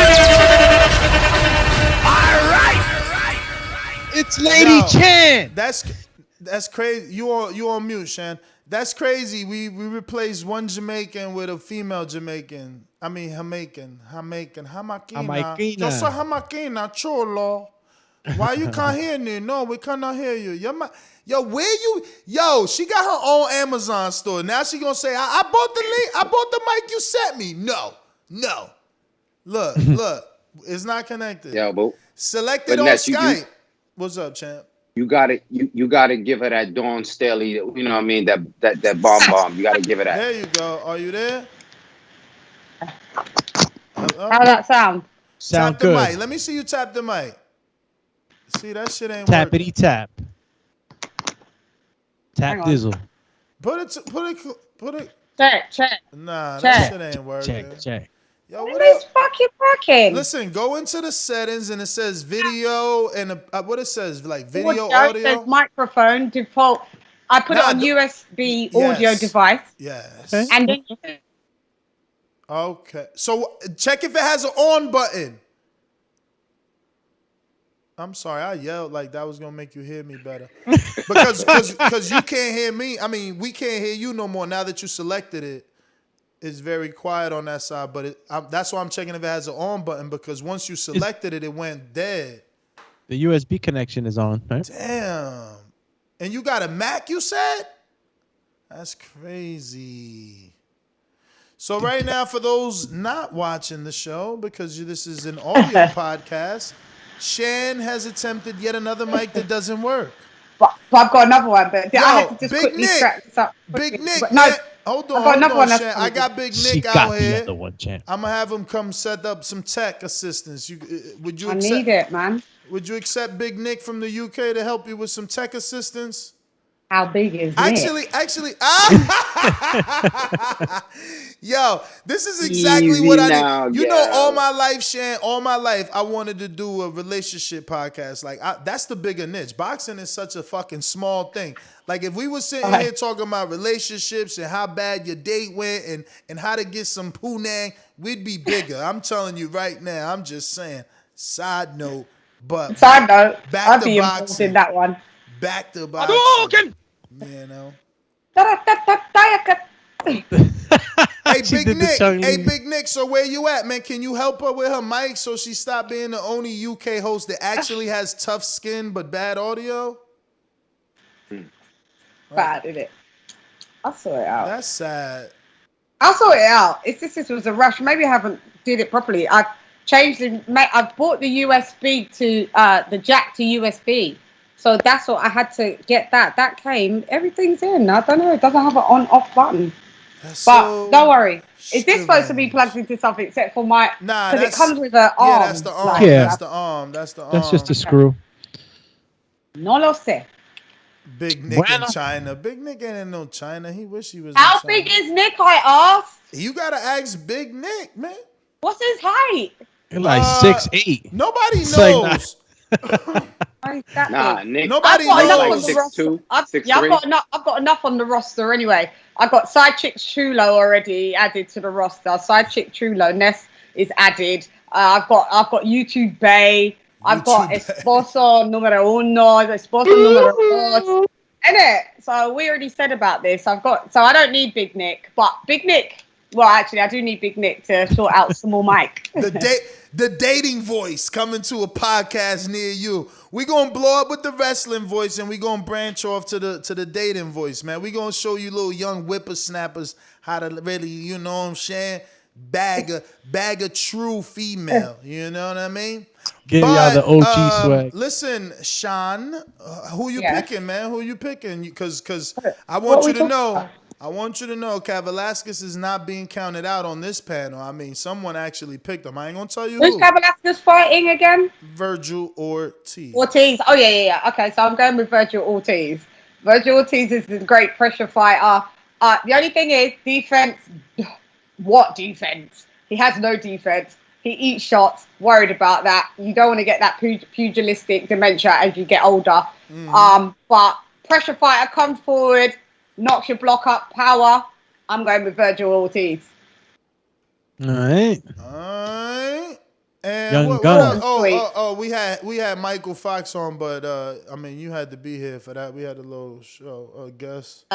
Speaker 8: it is? It's Lady Chan.
Speaker 6: That's crazy. You on mute, Shan. That's crazy. We replaced one Jamaican with a female Jamaican. I mean Jamaican. Jamaquina. Yo soy Jamaquina, cholo. Why you can't hear me? No, we cannot hear you. She got her own Amazon store. Now she gonna say, I bought the link. I bought the mic you sent me. No. Look. It's not connected.
Speaker 14: Yeah, but
Speaker 6: selected on Skype. What's up, champ?
Speaker 14: You gotta give her that Dawn Staley, you know what I mean? That bomb. You gotta give her that.
Speaker 6: There you go. Are you there?
Speaker 1: How'd that sound?
Speaker 8: Sound
Speaker 6: tap
Speaker 8: good.
Speaker 6: The mic. Let me see you tap the mic. See, that shit ain't
Speaker 8: Tappity
Speaker 6: working.
Speaker 8: tap. Tap dizzle.
Speaker 6: Put it.
Speaker 1: Check.
Speaker 6: Nah,
Speaker 1: check.
Speaker 6: That shit ain't working.
Speaker 8: Check.
Speaker 6: Yo,
Speaker 1: what is fucking working?
Speaker 6: Listen, go into the settings and it says video and what it says, like video
Speaker 1: audio.
Speaker 6: It
Speaker 1: says microphone default. I put it on USB audio device.
Speaker 6: Yes.
Speaker 1: And then
Speaker 6: okay. So check if it has an on button. I'm sorry, I yelled like that was gonna make you hear me better. Because you can't hear me. I mean, we can't hear you no more now that you selected it. It's very quiet on that side, but that's why I'm checking if it has an on button, because once you selected it went dead.
Speaker 8: The USB connection is on, right?
Speaker 6: Damn. And you got a Mac, you said? That's crazy. So right now, for those not watching the show, because this is an audio podcast, Shan has attempted yet another mic that doesn't work.
Speaker 1: But I've got another one, but I have to just quickly scratch this up.
Speaker 6: Big Nick,
Speaker 1: no,
Speaker 6: hold on, Shan. I got Big Nick out here.
Speaker 8: The other one, champ.
Speaker 6: I'm gonna have him come set up some tech assistance. Would you?
Speaker 1: I need it, man.
Speaker 6: Would you accept Big Nick from the UK to help you with some tech assistance?
Speaker 1: How big is Nick?
Speaker 6: Actually, yo, this is exactly what I need. You know, all my life, Shan, all my life, I wanted to do a relationship podcast. Like, that's the bigger niche. Boxing is such a fucking small thing. Like, if we were sitting here talking about relationships and how bad your date went and how to get some punang, we'd be bigger. I'm telling you right now. I'm just saying. Side note, back
Speaker 1: I'd
Speaker 6: to
Speaker 1: be
Speaker 6: boxing.
Speaker 1: involved in that one.
Speaker 6: Back to boxing. You know. Hey,
Speaker 8: She
Speaker 6: Big
Speaker 8: did the
Speaker 6: Nick.
Speaker 8: tongue
Speaker 6: Hey,
Speaker 8: lead.
Speaker 6: Big Nick. So where you at, man? Can you help her with her mic so she stop being the only UK host that actually has tough skin but bad audio?
Speaker 1: Bad, isn't it? I'll sort it out.
Speaker 6: That's sad.
Speaker 1: I'll sort it out. It's just this was a rush. Maybe I haven't did it properly. I've changed I've bought the USB to the jack to USB. So that's what I had to get that. That came. Everything's in. I don't know. It doesn't have an on-off button. But don't worry. Is this supposed to be plugged into something except for my?
Speaker 6: Nah,
Speaker 1: because it comes with an arm.
Speaker 6: Yeah, that's the arm.
Speaker 1: Like,
Speaker 8: Yeah.
Speaker 6: That's the arm. That's the arm.
Speaker 8: That's just a screw.
Speaker 1: No lo sé.
Speaker 6: Big Nick in China. Big Nick ain't in no China. He wish he was.
Speaker 1: How
Speaker 6: in China.
Speaker 1: big is Nick? I asked.
Speaker 6: You gotta ask Big Nick, man.
Speaker 1: What's his height?
Speaker 8: You're like 6'8".
Speaker 6: Nobody
Speaker 8: It's like,
Speaker 6: knows.
Speaker 14: Nah, Nick.
Speaker 6: Nobody
Speaker 1: I've got enough
Speaker 6: knows.
Speaker 1: on the roster.
Speaker 14: 6'2",
Speaker 1: I've got enough on the roster anyway. I've got Side Chick Chulo already added to the roster. Side Chick Chulo, Ness is added. I've got YouTube Bay. I've got Esposo Numero Uno, Esposo Numero Dos. Innit? So we already said about this. So I don't need Big Nick, but Big Nick. Well, actually, I do need Big Nick to sort out some more mic.
Speaker 6: The dating voice coming to a podcast near you. We gonna blow up with the wrestling voice, and we gonna branch off to the dating voice, man. We gonna show you little young whippersnappers how to really, you know what I'm saying, bag a true female. You know what I mean?
Speaker 8: Give y'all the OG swag.
Speaker 6: Listen, Sean, who you picking, man? Who you picking? Because I
Speaker 1: What
Speaker 6: want
Speaker 1: we
Speaker 6: you to
Speaker 1: talking
Speaker 6: know.
Speaker 1: about?
Speaker 6: I want you to know, Kavaliauskas is not being counted out on this panel. I mean, someone actually picked him. I ain't gonna tell you
Speaker 1: Who's
Speaker 6: who.
Speaker 1: Kavaliauskas fighting again?
Speaker 6: Vergil Ortiz.
Speaker 1: Ortiz. Oh yeah. Okay, so I'm going with Vergil Ortiz. Vergil Ortiz is a great pressure fighter. The only thing is defense. What defense? He has no defense. He eats shots. Worried about that. You don't want to get that pugilistic dementia as you get older. But pressure fighter comes forward, knocks your block up, power. I'm going with Vergil Ortiz.
Speaker 8: All right.
Speaker 6: And
Speaker 8: Young
Speaker 6: what
Speaker 8: gun.
Speaker 6: else? We had Michael Fox on, but I mean, you had to be here for that. We had a little show guest.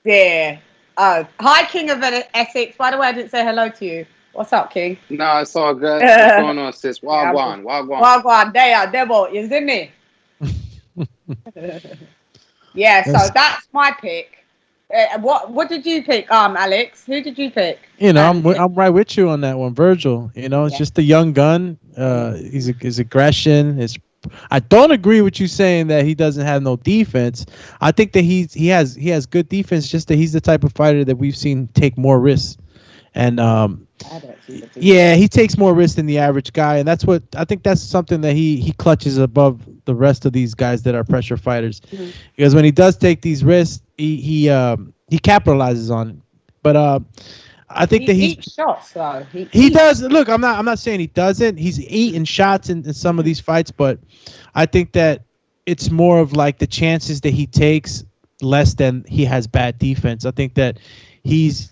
Speaker 1: Yeah. Hi, King of Essex. By the way, I didn't say hello to you. What's up, King?
Speaker 14: Nah, it's all good. What's going on, sis? Wagwan.
Speaker 1: Wagwan. There, Debo. You see me? Yeah. So that's my pick. What did you pick, Alex? Who did you pick?
Speaker 8: You know, I'm right with you on that one, Vergil. You know, it's just a young gun. His aggression. I don't agree with you saying that he doesn't have no defense. I think that he has good defense. Just that he's the type of fighter that we've seen take more risks, and yeah, he takes more risks than the average guy, and that's something that he clutches above the rest of these guys that are pressure fighters, because when he does take these risks, he capitalizes on it. But I think that he
Speaker 1: eats shots though.
Speaker 8: He does. Look, I'm not saying he doesn't. He's eating shots in some of these fights, but I think that it's more of like the chances that he takes less than he has bad defense. I think that he's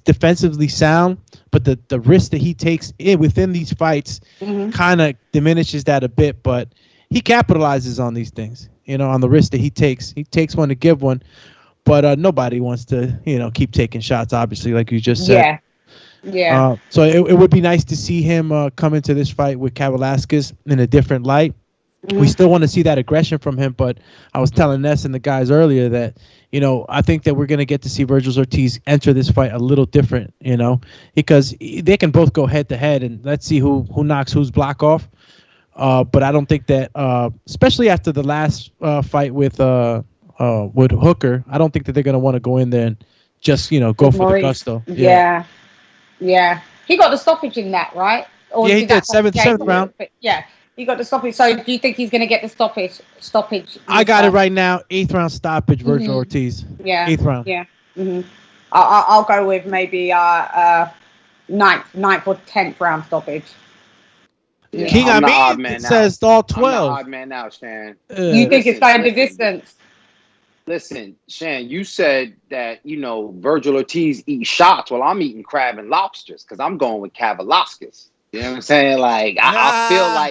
Speaker 8: defensively sound, but the risk that he takes within these fights kind of diminishes that a bit. But he capitalizes on these things, you know, on the risk that he takes. He takes one to give one. But nobody wants to, you know, keep taking shots, obviously, like you just said.
Speaker 1: Yeah.
Speaker 8: So it would be nice to see him come into this fight with Kavaliauskas in a different light. We still want to see that aggression from him, but I was telling Ness and the guys earlier that, you know, I think that we're going to get to see Vergil Ortiz enter this fight a little different, you know, because they can both go head-to-head, and let's see who knocks whose block off. But I don't think that, especially after the last fight with Hooker, I don't think that they're going to want to go in there and just, you know, go for the gusto.
Speaker 1: Yeah. He got the stoppage in that, right? Or
Speaker 8: yeah, he did. Seventh round.
Speaker 1: Yeah, he got the stoppage. So do you think he's going to get the stoppage?
Speaker 8: I got it right now. 8th round stoppage, Vergil Ortiz.
Speaker 1: Yeah.
Speaker 8: 8th round.
Speaker 1: Yeah. I'll go with maybe 9th or 10th round stoppage.
Speaker 14: Yeah,
Speaker 8: King, I mean, it says all 12.
Speaker 14: I'm the odd man out, Shan.
Speaker 1: You think it's going the distance?
Speaker 14: Listen, Shan, you said that, you know, Vergil Ortiz eats shots. Well, I'm eating crab and lobsters because I'm going with Kavaliauskas. You know what I'm saying? Like, I feel like...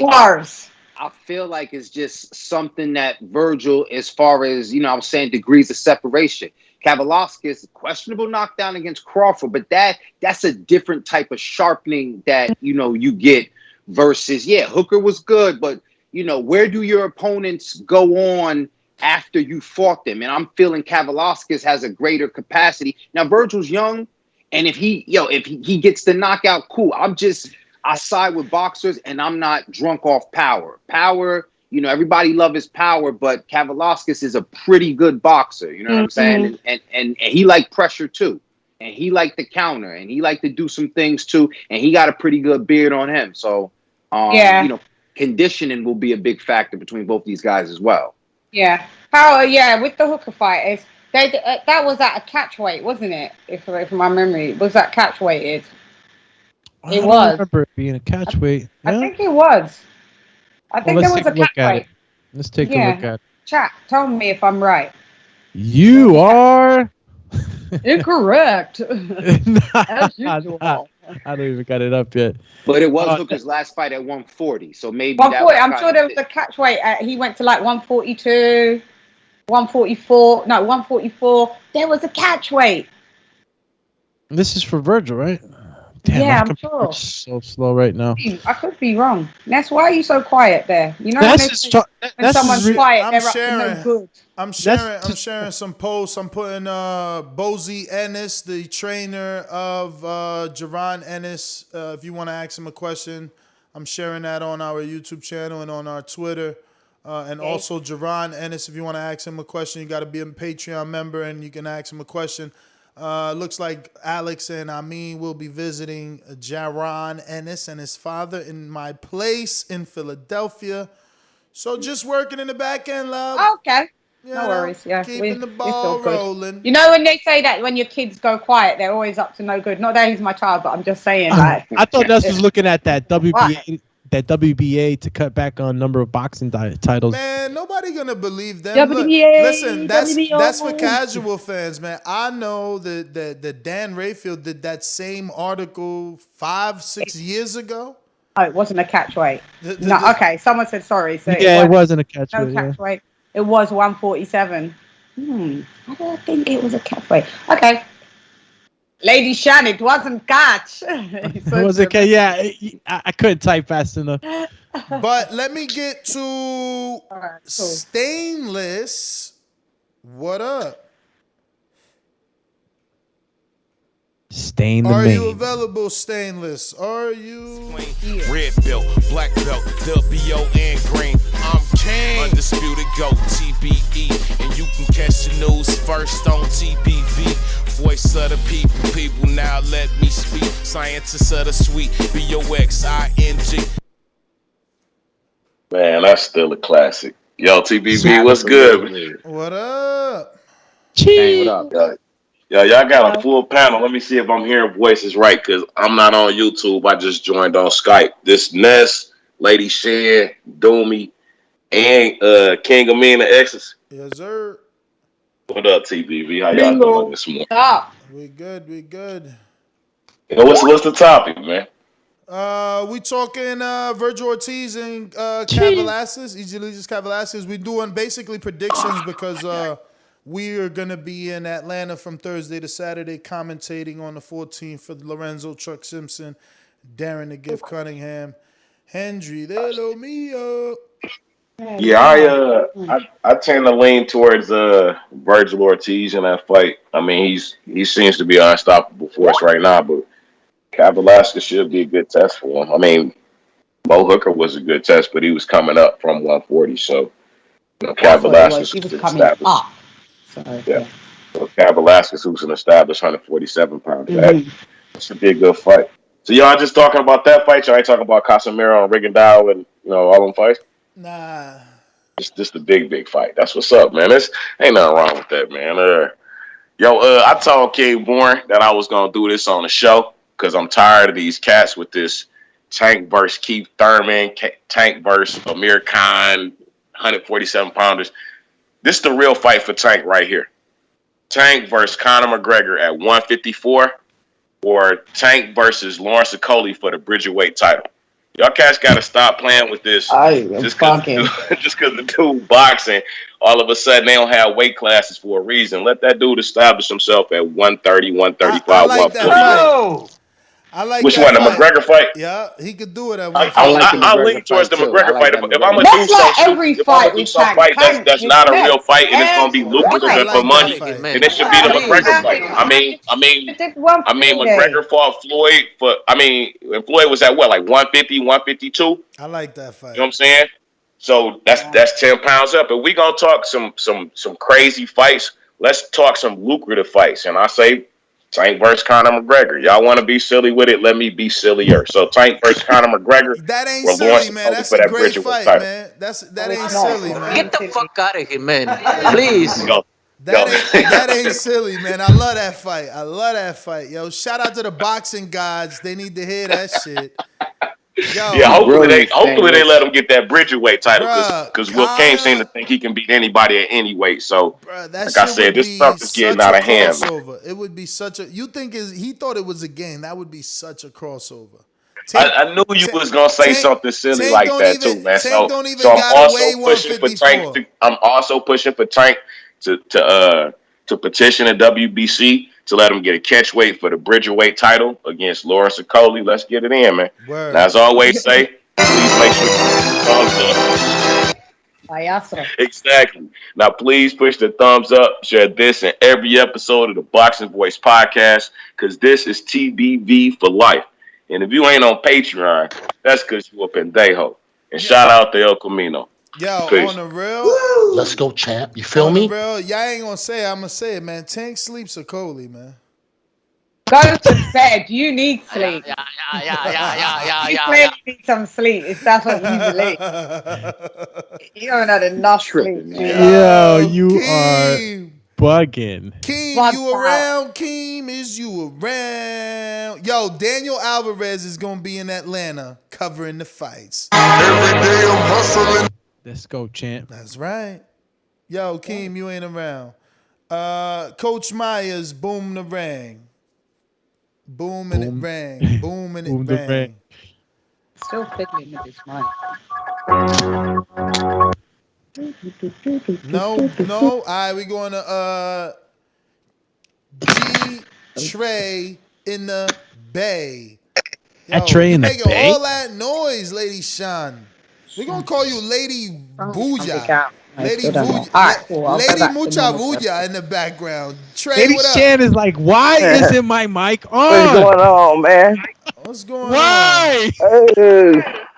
Speaker 14: I feel like it's just something that Vergil, as far as, I was saying degrees of separation. Kavaliauskas, questionable knockdown against Crawford, but that's a different type of sharpening that, you get versus, Hooker was good, but, where do your opponents go on after you fought them? And I'm feeling Kavaliauskas has a greater capacity. Now, Vergil's young, and if he gets the knockout, cool. I side with boxers, and I'm not drunk off power. Power, everybody loves his power, but Kavaliauskas is a pretty good boxer. You know what I'm saying? And he liked pressure too, and he liked the counter, and he liked to do some things too, and he got a pretty good beard on him. So, conditioning will be a big factor between both these guys as well.
Speaker 1: Yeah. Power. Yeah, with the Hooker fight, that was at a catch weight, wasn't it? If my memory was that catch weighted.
Speaker 8: I don't remember it being a catch weight. Yeah?
Speaker 1: I think it was. I think there was a catch weight.
Speaker 8: Let's take a look at it.
Speaker 1: Chat, tell me if I'm right.
Speaker 8: You are
Speaker 1: incorrect. As usual.
Speaker 8: I don't even got it up yet.
Speaker 14: But it was Hooker's last fight at 140, so maybe
Speaker 1: 140. I'm sure there was a catch weight. He went to like 142, 144. No, 144. There was a catch weight.
Speaker 8: This is for Vergil, right? Damn,
Speaker 1: I'm sure.
Speaker 8: It's so slow right now.
Speaker 1: I could be wrong. Ness, why are you so quiet there? You know, when someone's quiet, they're up to no good.
Speaker 6: I'm sharing some posts. I'm putting Bozy Ennis, the trainer of Jaron Ennis. If you want to ask him a question, I'm sharing that on our YouTube channel and on our Twitter. And also Jaron Ennis, if you want to ask him a question, you got to be a Patreon member and you can ask him a question. Looks like Alex and Amin will be visiting Jaron Ennis and his father in my place in Philadelphia. So just working in the back end, love.
Speaker 1: Okay. No worries. Yeah.
Speaker 6: Keeping the ball rolling.
Speaker 1: You know when they say that when your kids go quiet, they're always up to no good. Not that he's my child, but I'm just saying that.
Speaker 8: I thought Ness was looking at that WBA to cut back on number of boxing titles.
Speaker 6: Man, nobody gonna believe them.
Speaker 1: WBA,
Speaker 6: listen, that's for casual fans, man. I know that Dan Rayfield did that same article 5-6 years ago.
Speaker 1: Oh, it wasn't a catch weight. No, okay. Someone said sorry. So
Speaker 8: it wasn't a catch weight.
Speaker 1: No catch weight. It was 147. I don't think it was a catch weight. Okay. Lady Shan, it wasn't catch.
Speaker 8: It was okay. Yeah, I couldn't type fast enough.
Speaker 6: But let me get to Stainless. What up?
Speaker 8: Stain the
Speaker 6: Are
Speaker 8: main.
Speaker 6: you available, Stainless? Are you?
Speaker 4: Red belt, black belt, WBO and green. I'm king. Undisputed GOAT, TBE. And you can catch the news first on TBV. Voice of the people now let me speak. Scientists of the sweet, BOXING.
Speaker 7: Man, that's still a classic. Yo, TBV, what's good?
Speaker 6: What up?
Speaker 14: Hey, what up?
Speaker 7: Y'all got a full panel. Let me see if I'm hearing voices right, because I'm not on YouTube. I just joined on Skype. This Ness, Lady Shan, Doomy, and King Amin and Exes.
Speaker 6: Yes, sir.
Speaker 7: What up, TBV? How y'all doing this morning?
Speaker 6: We good.
Speaker 7: Yo, what's the topic, man?
Speaker 6: We talking Vergil Ortiz and Kavaliauskas, Egidijus Kavaliauskas. We doing basically predictions because we are gonna be in Atlanta from Thursday to Saturday commentating on the 14th for Lorenzo Truck Simpson, Darren the Gift Cunningham, Hendry, hello mio.
Speaker 7: Yeah, I tend to lean towards Vergil Ortiz in that fight. I mean, he seems to be an unstoppable force right now, but Kavaliauskas should be a good test for him. I mean, Mo Hooker was a good test, but he was coming up from 140, so Kavaliauskas
Speaker 1: was coming up.
Speaker 7: Yeah. So Kavaliauskas, who's an established 147 pounder, that should be a good fight. So y'all just talking about that fight? Y'all ain't talking about Casemiro and Rigondeaux and all them fights?
Speaker 6: Nah.
Speaker 7: It's just the big fight. That's what's up, man. Ain't nothing wrong with that, man. I told King Born that I was gonna do this on the show because I'm tired of these cats with this Tank versus Keith Thurman, Tank versus Amir Khan, 147 pounders. This is the real fight for Tank right here. Tank versus Conor McGregor at 154, or Tank versus Lawrence Okolie for the Bridgerweight title.
Speaker 12: Y'all cats got to stop playing with this. Just because the dude boxing, all of a sudden they don't have weight classes for a reason. Let that dude establish himself at 130, 135,
Speaker 6: I like that
Speaker 12: 140.
Speaker 6: fight. I like
Speaker 12: Which
Speaker 6: that
Speaker 12: one, the
Speaker 6: fight.
Speaker 12: McGregor fight?
Speaker 6: Yeah, he could do it at
Speaker 12: I lean towards the McGregor fight. If I'm gonna
Speaker 1: Let's
Speaker 12: do
Speaker 1: let
Speaker 12: some
Speaker 1: every
Speaker 12: if I'm
Speaker 1: fight
Speaker 12: gonna do
Speaker 1: with
Speaker 12: some fight that's not a real fight and it's gonna be lucrative and for money, then it should be the McGregor fight. I mean, McGregor fought Floyd and Floyd was at what, like 150, 152?
Speaker 6: I like that fight.
Speaker 12: You know what I'm saying? So that's 10 pounds up. If we gonna talk some crazy fights, let's talk some lucrative fights. And I say Tank versus Conor McGregor. Y'all want to be silly with it? Let me be sillier. So Tank versus Conor McGregor.
Speaker 6: That ain't
Speaker 12: or
Speaker 6: silly,
Speaker 12: Lawrence
Speaker 6: man. That's
Speaker 12: for
Speaker 6: a
Speaker 12: that
Speaker 6: great
Speaker 12: Bridgeweight
Speaker 6: fight,
Speaker 12: title.
Speaker 6: man. That ain't silly, man.
Speaker 22: Get the fuck out of here, man. Please.
Speaker 6: That ain't silly, man. I love that fight. Yo, shout out to the boxing gods. They need to hear that shit. Yo,
Speaker 12: Yeah, hopefully they let him get that Bridgeweight title because Will Kane seemed to think he can beat anybody at any weight. So, like I said, this stuff is getting out of hand.
Speaker 6: Crossover. It would be such a. You think he thought it was a game? That would be such a crossover.
Speaker 12: I knew you was gonna say something silly like that too, man. So I'm also pushing for Tank to petition the WBC to let him get a catch weight for the Bridgerweight title against Lawrence Coley. Let's get it in, man.
Speaker 6: Word.
Speaker 12: Now, as I always say, please make sure you thumbs up. Exactly. Now, please push the thumbs up, share this and every episode of the Boxing Voice podcast, because this is TBV for life. And if you ain't on Patreon, that's because you a pendejo. And shout out to El Camino.
Speaker 6: Yo,
Speaker 12: Peace.
Speaker 6: on the real.
Speaker 23: Let's go, champ. You feel me?
Speaker 6: On the real, y'all ain't gonna say it. I'm gonna say it, man. Tank sleeps a Coley, man.
Speaker 1: Go to bed. You need sleep. You clearly need some sleep if that's what you believe. You haven't had enough sleep.
Speaker 8: Yo, you are bugging.
Speaker 6: Keem, you around? Keem, is you around? Yo, Daniel Alvarez is gonna be in Atlanta covering the fights.
Speaker 23: Every day I'm hustling.
Speaker 8: Let's go, champ.
Speaker 6: That's right. Yo, Keem, you ain't around. Coach Myers, boom the ring. Boom and it rang. Boom and it rang.
Speaker 1: Still fiddling with this mic.
Speaker 6: No. All right, we going to G-Trey in the Bay. Yo,
Speaker 8: Trey in the
Speaker 6: making
Speaker 8: Bay?
Speaker 6: all that noise, Lady Sean. We're going to call you Lady Booja. Lady Mucha Vuja in the background. Trey,
Speaker 8: Lady
Speaker 6: what up?
Speaker 8: Shan is like, why isn't my mic on?
Speaker 24: What's going on, man?
Speaker 6: What's going
Speaker 8: Why?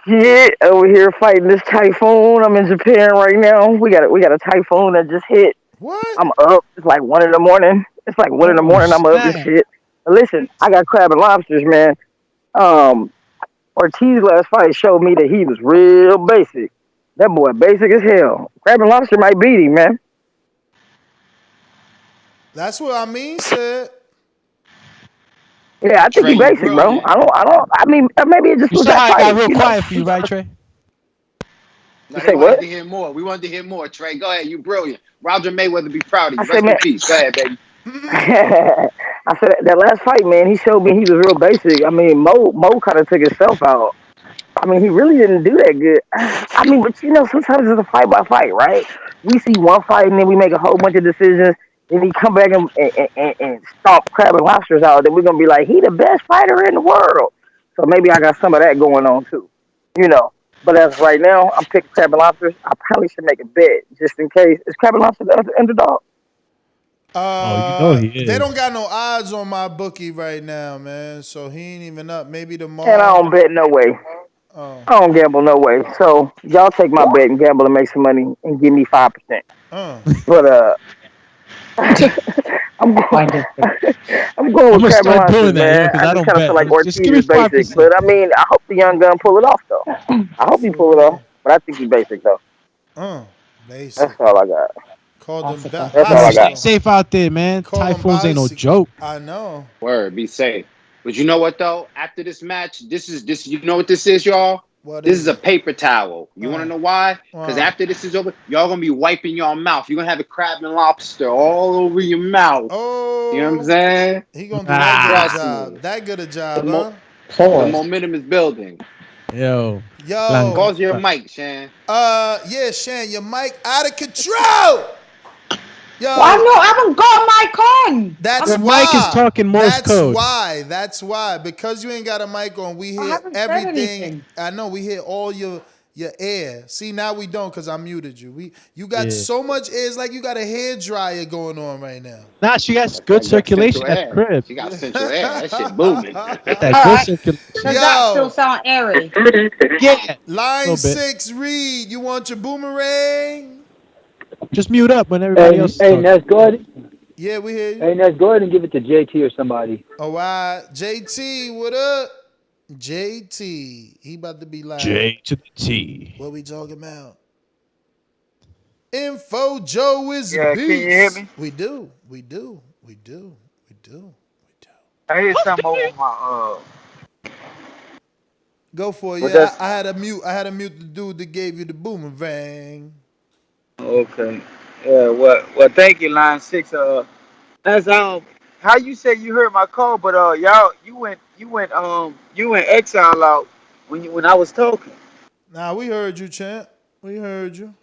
Speaker 24: Shit, over here fighting this typhoon. I'm in Japan right now. We got a typhoon that just hit.
Speaker 6: What?
Speaker 24: I'm up. It's like 1 in the morning. I'm up this shit. But listen, I got crab and lobsters, man. Ortiz last fight showed me that he was real basic. That boy basic as hell. Crab and lobster might beat him, man.
Speaker 6: That's what I mean, said.
Speaker 24: Yeah, I think he's basic, bro. I mean, maybe it just
Speaker 22: You
Speaker 24: was
Speaker 22: saw
Speaker 24: that
Speaker 22: how it
Speaker 24: fight.
Speaker 22: got real quiet for you, right, Trey?
Speaker 14: No,
Speaker 24: say
Speaker 14: they
Speaker 24: what?
Speaker 14: wanted to hear more. We wanted to hear more, Trey. Go ahead. You brilliant. Roger Mayweather be proud of you.
Speaker 24: I
Speaker 14: Rest
Speaker 24: said,
Speaker 14: in
Speaker 24: man-
Speaker 14: peace. Go ahead, baby.
Speaker 24: I said that last fight, man, he showed me he was real basic. I mean, Mo kind of took himself out. I mean, he really didn't do that good. I mean, but sometimes it's a fight by fight, right? We see one fight and then we make a whole bunch of decisions. Then he come back and stomp crab and lobsters out. Then we're gonna be like, he the best fighter in the world. So maybe I got some of that going on too, But as of right now, I'm picking crab and lobsters. I probably should make a bet just in case. Is crab and lobster the underdog?
Speaker 8: He is.
Speaker 6: They don't got no odds on my bookie right now, man. So he ain't even up. Maybe tomorrow.
Speaker 24: And I don't bet no way.
Speaker 6: Oh.
Speaker 24: I don't gamble no way. So y'all take my bet and gamble and make some money and give me 5%. But I'm going with crab and lobster, man. I just kind of feel like Ortiz is basic, but I mean, I hope the young gun pull it off though. I hope he pull it off, but I think he's basic though.
Speaker 6: Basic.
Speaker 24: That's all I got.
Speaker 6: That's
Speaker 24: all I got.
Speaker 8: Safe out there, man. Typhoons ain't no joke.
Speaker 6: I know.
Speaker 14: Word, be safe. But you know what though? After this match, this. You know what this is, y'all? This is a paper towel. You want to know why? Because after this is over, y'all gonna be wiping your mouth. You're gonna have a crab and lobster all over your mouth.
Speaker 6: Oh,
Speaker 14: you know what I'm saying?
Speaker 6: He gonna do that good a job. That good a job, huh?
Speaker 14: The momentum is building.
Speaker 8: Yo.
Speaker 14: Pause your mic, Shan.
Speaker 6: Yeah, Shan, your mic out of control. Yo,
Speaker 1: I haven't got a mic on.
Speaker 6: That's
Speaker 8: why. Mic is talking Morse code.
Speaker 6: That's why. Because you ain't got a mic on, we hear everything. I know we hear all your air. See, now we don't because I muted you. You got so much air. It's like you got a hair dryer going on right now.
Speaker 8: Nah, she has good circulation at the crib.
Speaker 14: She got central air. That shit booming.
Speaker 8: That good circulation.
Speaker 1: Does that still sound airy?
Speaker 8: Yeah.
Speaker 6: Line 6, Reed. You want your boomerang?
Speaker 8: Just mute up when everybody else is
Speaker 15: talking. Ness, go ahead.
Speaker 6: Yeah, we hear you.
Speaker 15: Hey, Ness, go ahead and give it to JT or somebody.
Speaker 6: All right. JT, what up? JT. He about to be live.
Speaker 8: J to the T.
Speaker 6: What we talking about? Info Joe is a beast.
Speaker 16: Can you hear me?
Speaker 6: We do.
Speaker 16: I hear something over my
Speaker 6: Go for it. Yeah, I had a mute the dude that gave you the boomerang.
Speaker 16: Okay. Yeah. Well. Thank you, Line 6. That's how you say you heard my call, but y'all, you went exile out when I was talking.
Speaker 6: Nah, we heard you, champ. We heard you.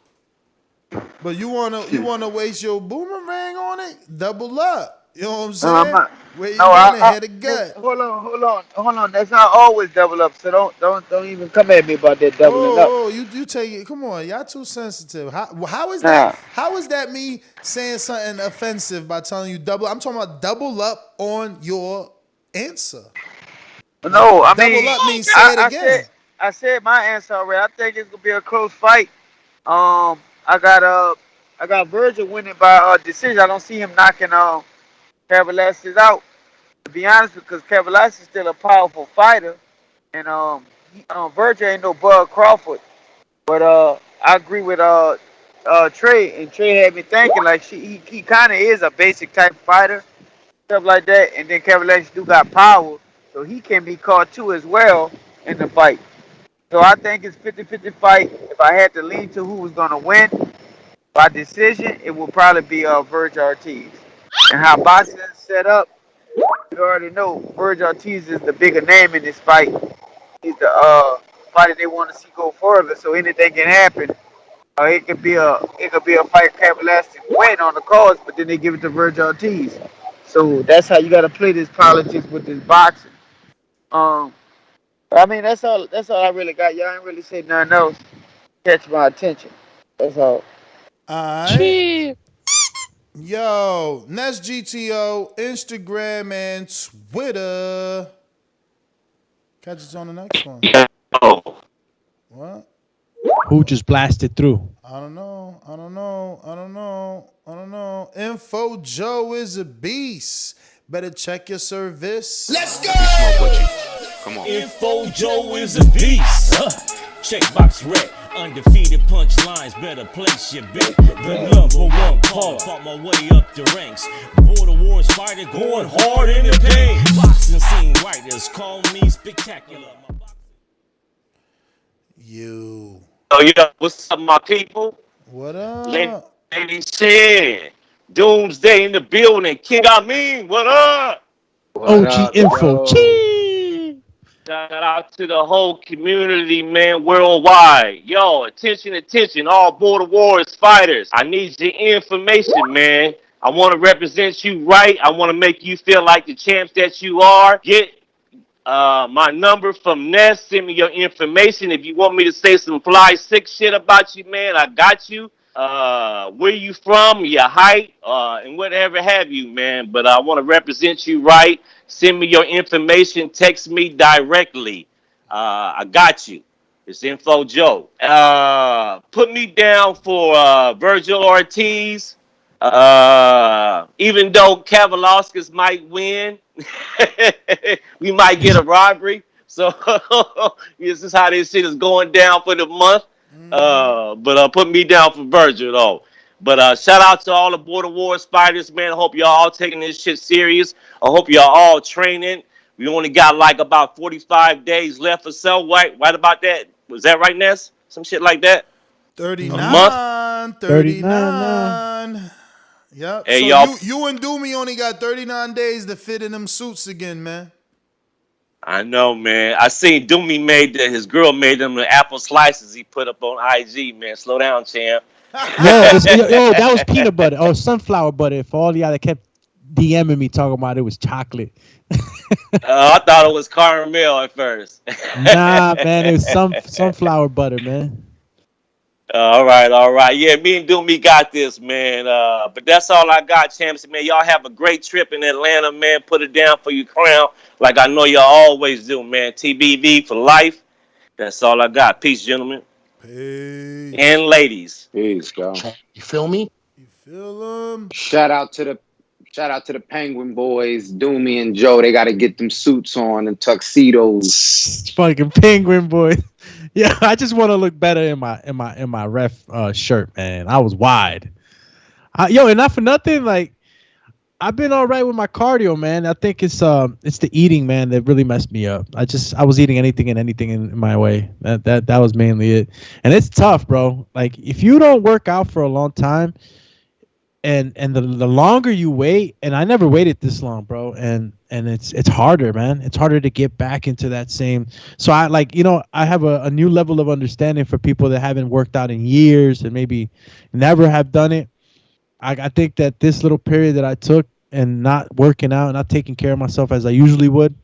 Speaker 6: But you wanna waste your boomerang on it? Double up. You know what I'm saying? Where you gonna hit a gut?
Speaker 16: Hold on. That's not always double up. So don't even come at me about that doubling up.
Speaker 6: Oh, you take it. Come on, y'all too sensitive. How is that? How is that me saying something offensive by telling you double? I'm talking about double up on your answer.
Speaker 16: No, I mean
Speaker 6: double up means say it again.
Speaker 16: I said my answer already. I think it's gonna be a close fight. I got Vergil winning by decision. I don't see him knocking Kavaliauskas out. To be honest, because Kavaliauskas is still a powerful fighter, and Vergil ain't no Bud Crawford. But I agree with Trey, and Trey had me thinking like he kind of is a basic type fighter, stuff like that. And then Kavaliauskas do got power, so he can be caught too as well in the fight. So I think it's 50-50 fight. If I had to lean to who was gonna win by decision, it would probably be Vergil Ortiz. And how boxing is set up, you already know Vergil Ortiz is the bigger name in this fight. He's the fighter they want to see go further, so anything can happen. It could be a fight Kavaliauskas win on the cards, but then they give it to Vergil Ortiz. So that's how you got to play this politics with this boxing. I mean that's all I really got. Y'all ain't really say nothing else. Catch my attention. That's all.
Speaker 6: Alright. Yo, Ness GTO, Instagram and Twitter. Catch us on the next one. What?
Speaker 8: Who just blasted through?
Speaker 6: I don't know. Info Joe is a beast. Better check your service.
Speaker 18: Let's go! Smoke with you. Come on. Info Joe is a beast. Checkbox red. Undefeated punchlines, better place your bet. The number one caller, fought my way up the ranks. Border Wars fighter, going hard in the paint. Boxing scene writers call me spectacular.
Speaker 6: You.
Speaker 19: Oh yeah, what's up, my people?
Speaker 6: What up?
Speaker 19: Lady Shan, Doomsday in the building. King Amin, what up?
Speaker 8: OG Info.
Speaker 19: Shout out to the whole community, man, worldwide. Yo, attention, all Border Wars fighters. I need your information, man. I want to represent you right. I want to make you feel like the champs that you are. Get my number from Ness. Send me your information. If you want me to say some fly sick shit about you, man, I got you. Where you from, your height, and whatever have you, man. But I want to represent you right. Send me your information. Text me directly. I got you. It's Info Joe. Put me down for Vergil Ortiz. Even though Kavaliauskas might win, we might get a robbery. So this is how this shit is going down for the month. But put me down for Vergil though. But shout out to all the Border Wars fighters, man. I hope y'all all taking this shit serious. I hope y'all all training. We only got like about 45 days left or so. Right about that. Was that right, Ness? Some shit like that?
Speaker 6: 39. Yep.
Speaker 19: Hey,
Speaker 6: so
Speaker 19: y'all.
Speaker 6: You and Doomy only got 39 days to fit in them suits again, man.
Speaker 19: I know, man. I seen Doomy his girl made them the apple slices he put up on IG, man. Slow down, champ.
Speaker 8: Yo, that was peanut butter or sunflower butter. For all y'all that kept DMing me talking about it was chocolate.
Speaker 19: I thought it was caramel at first.
Speaker 8: Nah, man, it was sunflower butter, man.
Speaker 19: All right. Yeah, me and Doomy got this, man. But that's all I got, champs. Man, y'all have a great trip in Atlanta, man. Put it down for your crown, like I know y'all always do, man. TBV for life. That's all I got. Peace, gentlemen.
Speaker 6: Peace.
Speaker 19: And ladies.
Speaker 14: Peace, go.
Speaker 23: You feel me?
Speaker 6: You feel them?
Speaker 14: Shout out to the Penguin boys, Doomy and Joe. They got to get them suits on and tuxedos.
Speaker 8: Fucking Penguin boy. Yeah, I just want to look better in my ref shirt, man. I was wide. And not for nothing, like I've been all right with my cardio, man. I think it's the eating, man, that really messed me up. I was eating anything in my way. That was mainly it. And it's tough, bro. Like if you don't work out for a long time, and the longer you wait, and I never waited this long, bro, and it's harder, man. It's harder to get back into that same. So I have a new level of understanding for people that haven't worked out in years and maybe never have done it. I think that this little period that I took and not working out and not taking care of myself as I usually would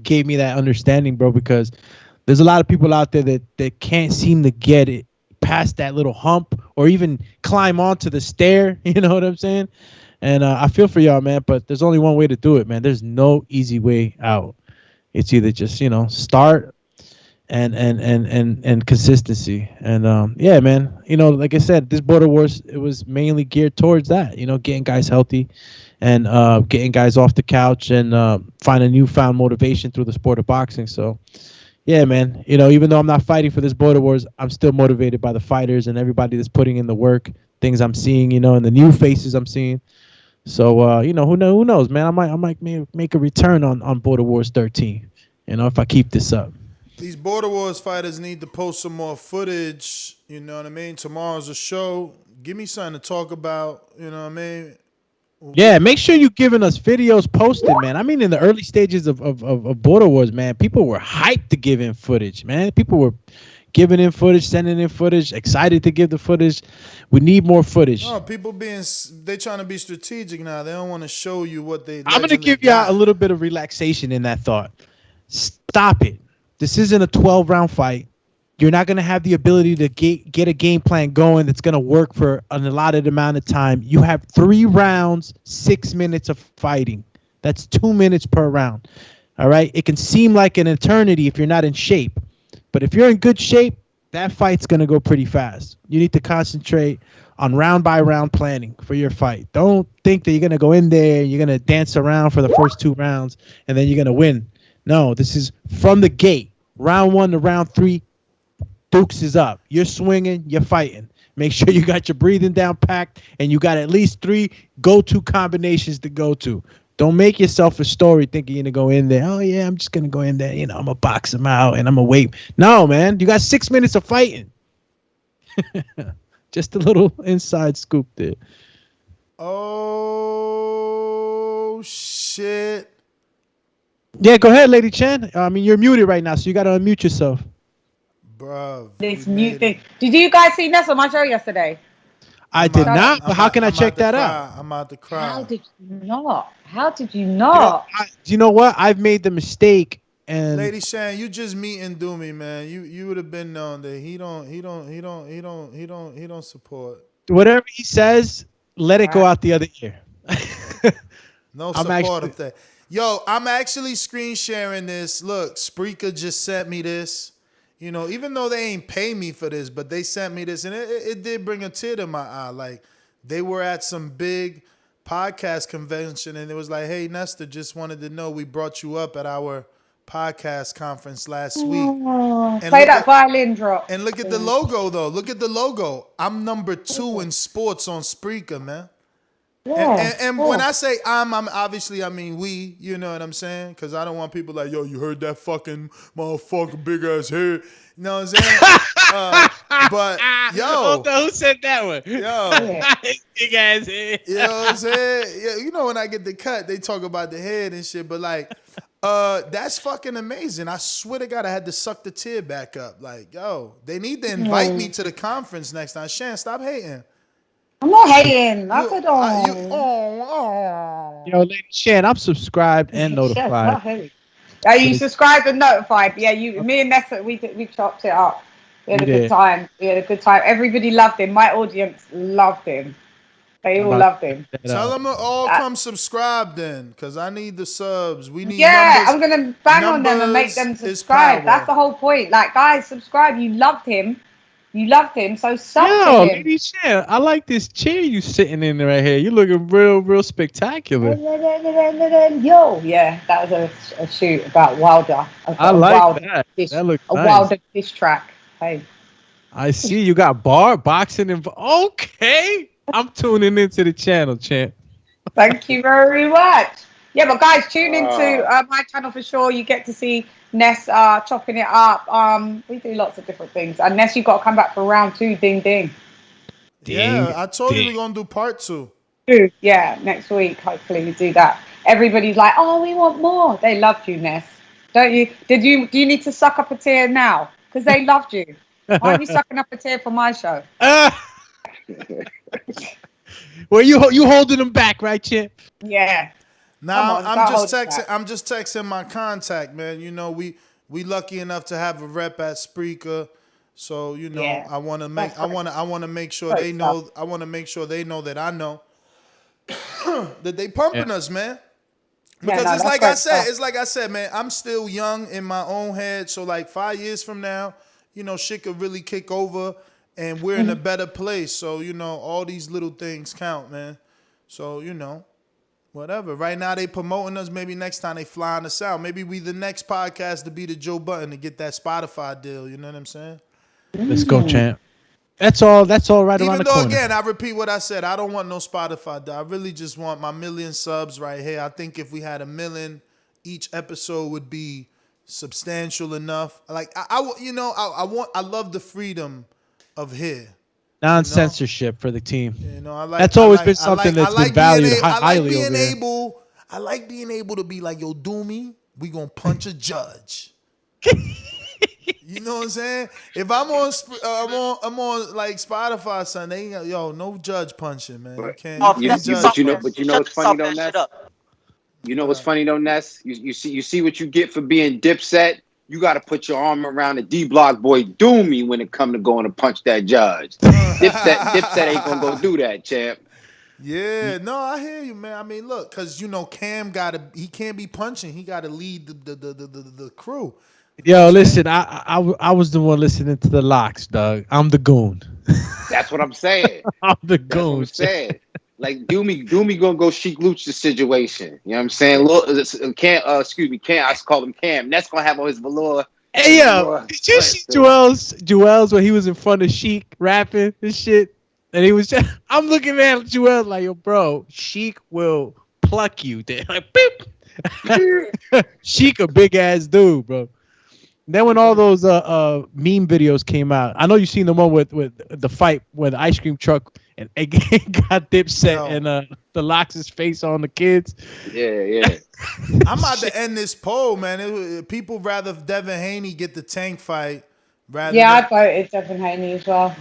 Speaker 8: gave me that understanding, bro, because there's a lot of people out there that can't seem to get it past that little hump or even climb onto the stair. You know what I'm saying? And I feel for y'all, man, but there's only one way to do it, man. There's no easy way out. It's either just, start and consistency. And yeah, man, like I said, this Border Wars, it was mainly geared towards that, getting guys healthy and getting guys off the couch and finding newfound motivation through the sport of boxing. So yeah, man, even though I'm not fighting for this Border Wars, I'm still motivated by the fighters and everybody that's putting in the work, things I'm seeing, and the new faces I'm seeing. So, who knows, man, I might make a return on Border Wars 13, if I keep this up.
Speaker 6: These Border Wars fighters need to post some more footage, you know what I mean? Tomorrow's a show. Give me something to talk about, you know what I mean?
Speaker 8: Yeah, make sure you're giving us videos posted, man. I mean, in the early stages of Border Wars, man, people were hyped to give in footage, man. People were giving in footage, sending in footage, excited to give the footage. We need more footage.
Speaker 6: No, people they trying to be strategic now. They don't want to show you what they.
Speaker 8: I'm going to give y'all a little bit of relaxation in that thought. Stop it. This isn't a 12-round fight. You're not going to have the ability to get a game plan going that's going to work for an allotted amount of time. You have 3 rounds, 6 minutes of fighting. That's 2 minutes per round. All right? It can seem like an eternity if you're not in shape. But if you're in good shape, that fight's going to go pretty fast. You need to concentrate on round-by-round planning for your fight. Don't think that you're going to go in there, you're going to dance around for the first 2 rounds, and then you're going to win. No, this is from the gate. Round 1 to round 3, Dukes is up. You're swinging, you're fighting. Make sure you got your breathing down packed, and you got at least 3 go-to combinations to go to. Don't make yourself a story thinking you're going to go in there. Oh, yeah, I'm just going to go in there. I'm going to box him out, and I'm going to wait. No, man. You got 6 minutes of fighting. Just a little inside scoop there.
Speaker 6: Oh, shit.
Speaker 8: Yeah, go ahead, Lady Chen. I mean, you're muted right now, so you got to unmute yourself.
Speaker 6: Bro.
Speaker 1: This mute thing. Did you guys see Ness on my show yesterday?
Speaker 8: I did not, but how can I check that out?
Speaker 6: I'm about to cry.
Speaker 1: How did you not? How did you not?
Speaker 8: You know what? I've made the mistake. And
Speaker 6: Lady Shan, you just meeting Doomy, man. You would have been known that he don't support.
Speaker 8: Whatever he says, let it go out the other ear.
Speaker 6: No support of that. Yo, I'm actually screen sharing this. Look, Spreaker just sent me this. Even though they ain't pay me for this, but they sent me this, and it did bring a tear to my eye. Like, they were at some big podcast convention, and it was like, hey, Nestor, just wanted to know we brought you up at our podcast conference last week.
Speaker 1: And play that violin drop.
Speaker 6: And look at the logo, though. Look at the logo. I'm number 2 in sports on Spreaker, man. Yeah, and when I say I'm obviously, I mean we, you know what I'm saying? Because I don't want people like, yo, you heard that fucking motherfucker big ass head. You know what I'm saying? But, yo.
Speaker 8: Who said that one?
Speaker 6: Yo.
Speaker 8: Big ass head.
Speaker 6: You know what I'm saying? Yeah, when I get the cut, they talk about the head and shit. But, like, That's fucking amazing. I swear to God, I had to suck the tear back up. Like, yo, they need to invite me to the conference next time. Shan, stop hating.
Speaker 1: I'm not hating. I said,
Speaker 8: Yo, Lady Shan, I'm subscribed and notified.
Speaker 1: Are you subscribed and notified? Yeah, me and Nessa, we chopped it up. We had a good time. Everybody loved him. My audience loved him. They all loved him.
Speaker 6: Tell them to all come subscribe then, because I need the subs. We need
Speaker 1: numbers. I'm going to bang on them and make them subscribe. That's the whole point. Like, guys, subscribe. You loved him. So sub to him.
Speaker 8: Lady Shan, I like this chair you sitting in right here. You looking real spectacular.
Speaker 1: Yo, yeah, that was a shoot about Wilder.
Speaker 8: I like that. That looks nice.
Speaker 1: A Wilder diss track. Hey.
Speaker 8: I see you got boxing and okay. I'm tuning into the channel, champ.
Speaker 1: Thank you very much. Yeah, but guys, tune into my channel for sure. You get to see Ness chopping it up. We do lots of different things. And Ness, you got to come back for round 2. Ding, ding.
Speaker 6: Yeah, I told you we're going to do part 2.
Speaker 1: Yeah, next week. Hopefully we do that. Everybody's like, oh, we want more. They loved you, Ness. Don't you? Do you need to suck up a tear now? Because they loved you. Why aren't you sucking up a tear for my show?
Speaker 8: Well, you holding them back, right, champ?
Speaker 1: Yeah.
Speaker 6: Now I'm just texting my contact, man. You know, we lucky enough to have a rep at Spreaker, so you know I want to make sure they know. I want to make sure they know that I know that they pumping us, man. Because it's like I said, man. I'm still young in my own head, so like 5 years from now, you know, shit could really kick over, and we're in a better place. So you know, all these little things count, man. So you know. Whatever. Right now they promoting us. Maybe next time they flying us out. Maybe we the next podcast to be the Joe Button to get that Spotify deal. You know what I'm saying?
Speaker 8: Let's go, champ. That's all right around the corner.
Speaker 6: Even though, again, I repeat what I said. I don't want no Spotify deal. I really just want my 1 million subs right here. I think if we had 1 million, each episode would be substantial enough. Like I love the freedom of here.
Speaker 8: Non-censorship for the team. You know, that's always been something that's been valued highly over here.
Speaker 6: I like being able to be like, yo, do me, we gonna punch a judge. You know what I'm saying? If I'm on like Spotify, son, they no judge punching, man. You can't.
Speaker 14: But you know what's funny though, Ness? You know what's funny though, Ness? You see what you get for being Dipset. You got to put your arm around the D-Block boy Doomy when it come to going to punch that judge. Dipset ain't going to go do that, champ.
Speaker 6: Yeah, no, I hear you, man. I mean, look, because, you know, Cam he can't be punching. He got to lead the crew.
Speaker 8: Yo, listen, I was the one listening to the locks, Doug. I'm the goon.
Speaker 14: That's what I'm saying.
Speaker 8: I'm the goon.
Speaker 14: That's what I'm saying. Like Doomy gonna go Sheik Luch the situation. You know what I'm saying? Cam, I call him Cam. That's gonna have on his velour.
Speaker 8: Hey yo, did you see Joel's when he was in front of Sheik rapping and shit? And he was I'm looking at Joel like, yo, bro, Sheik will pluck you. Like, beep. Sheik a big ass dude, bro. Then when all those meme videos came out, I know you seen the one with the fight where the ice cream truck and got Dipset and the Locks' face on the kids.
Speaker 14: Yeah.
Speaker 6: I'm about to end this poll, man. People rather Devin Haney get the Tank fight.
Speaker 1: I voted Devin Haney as well.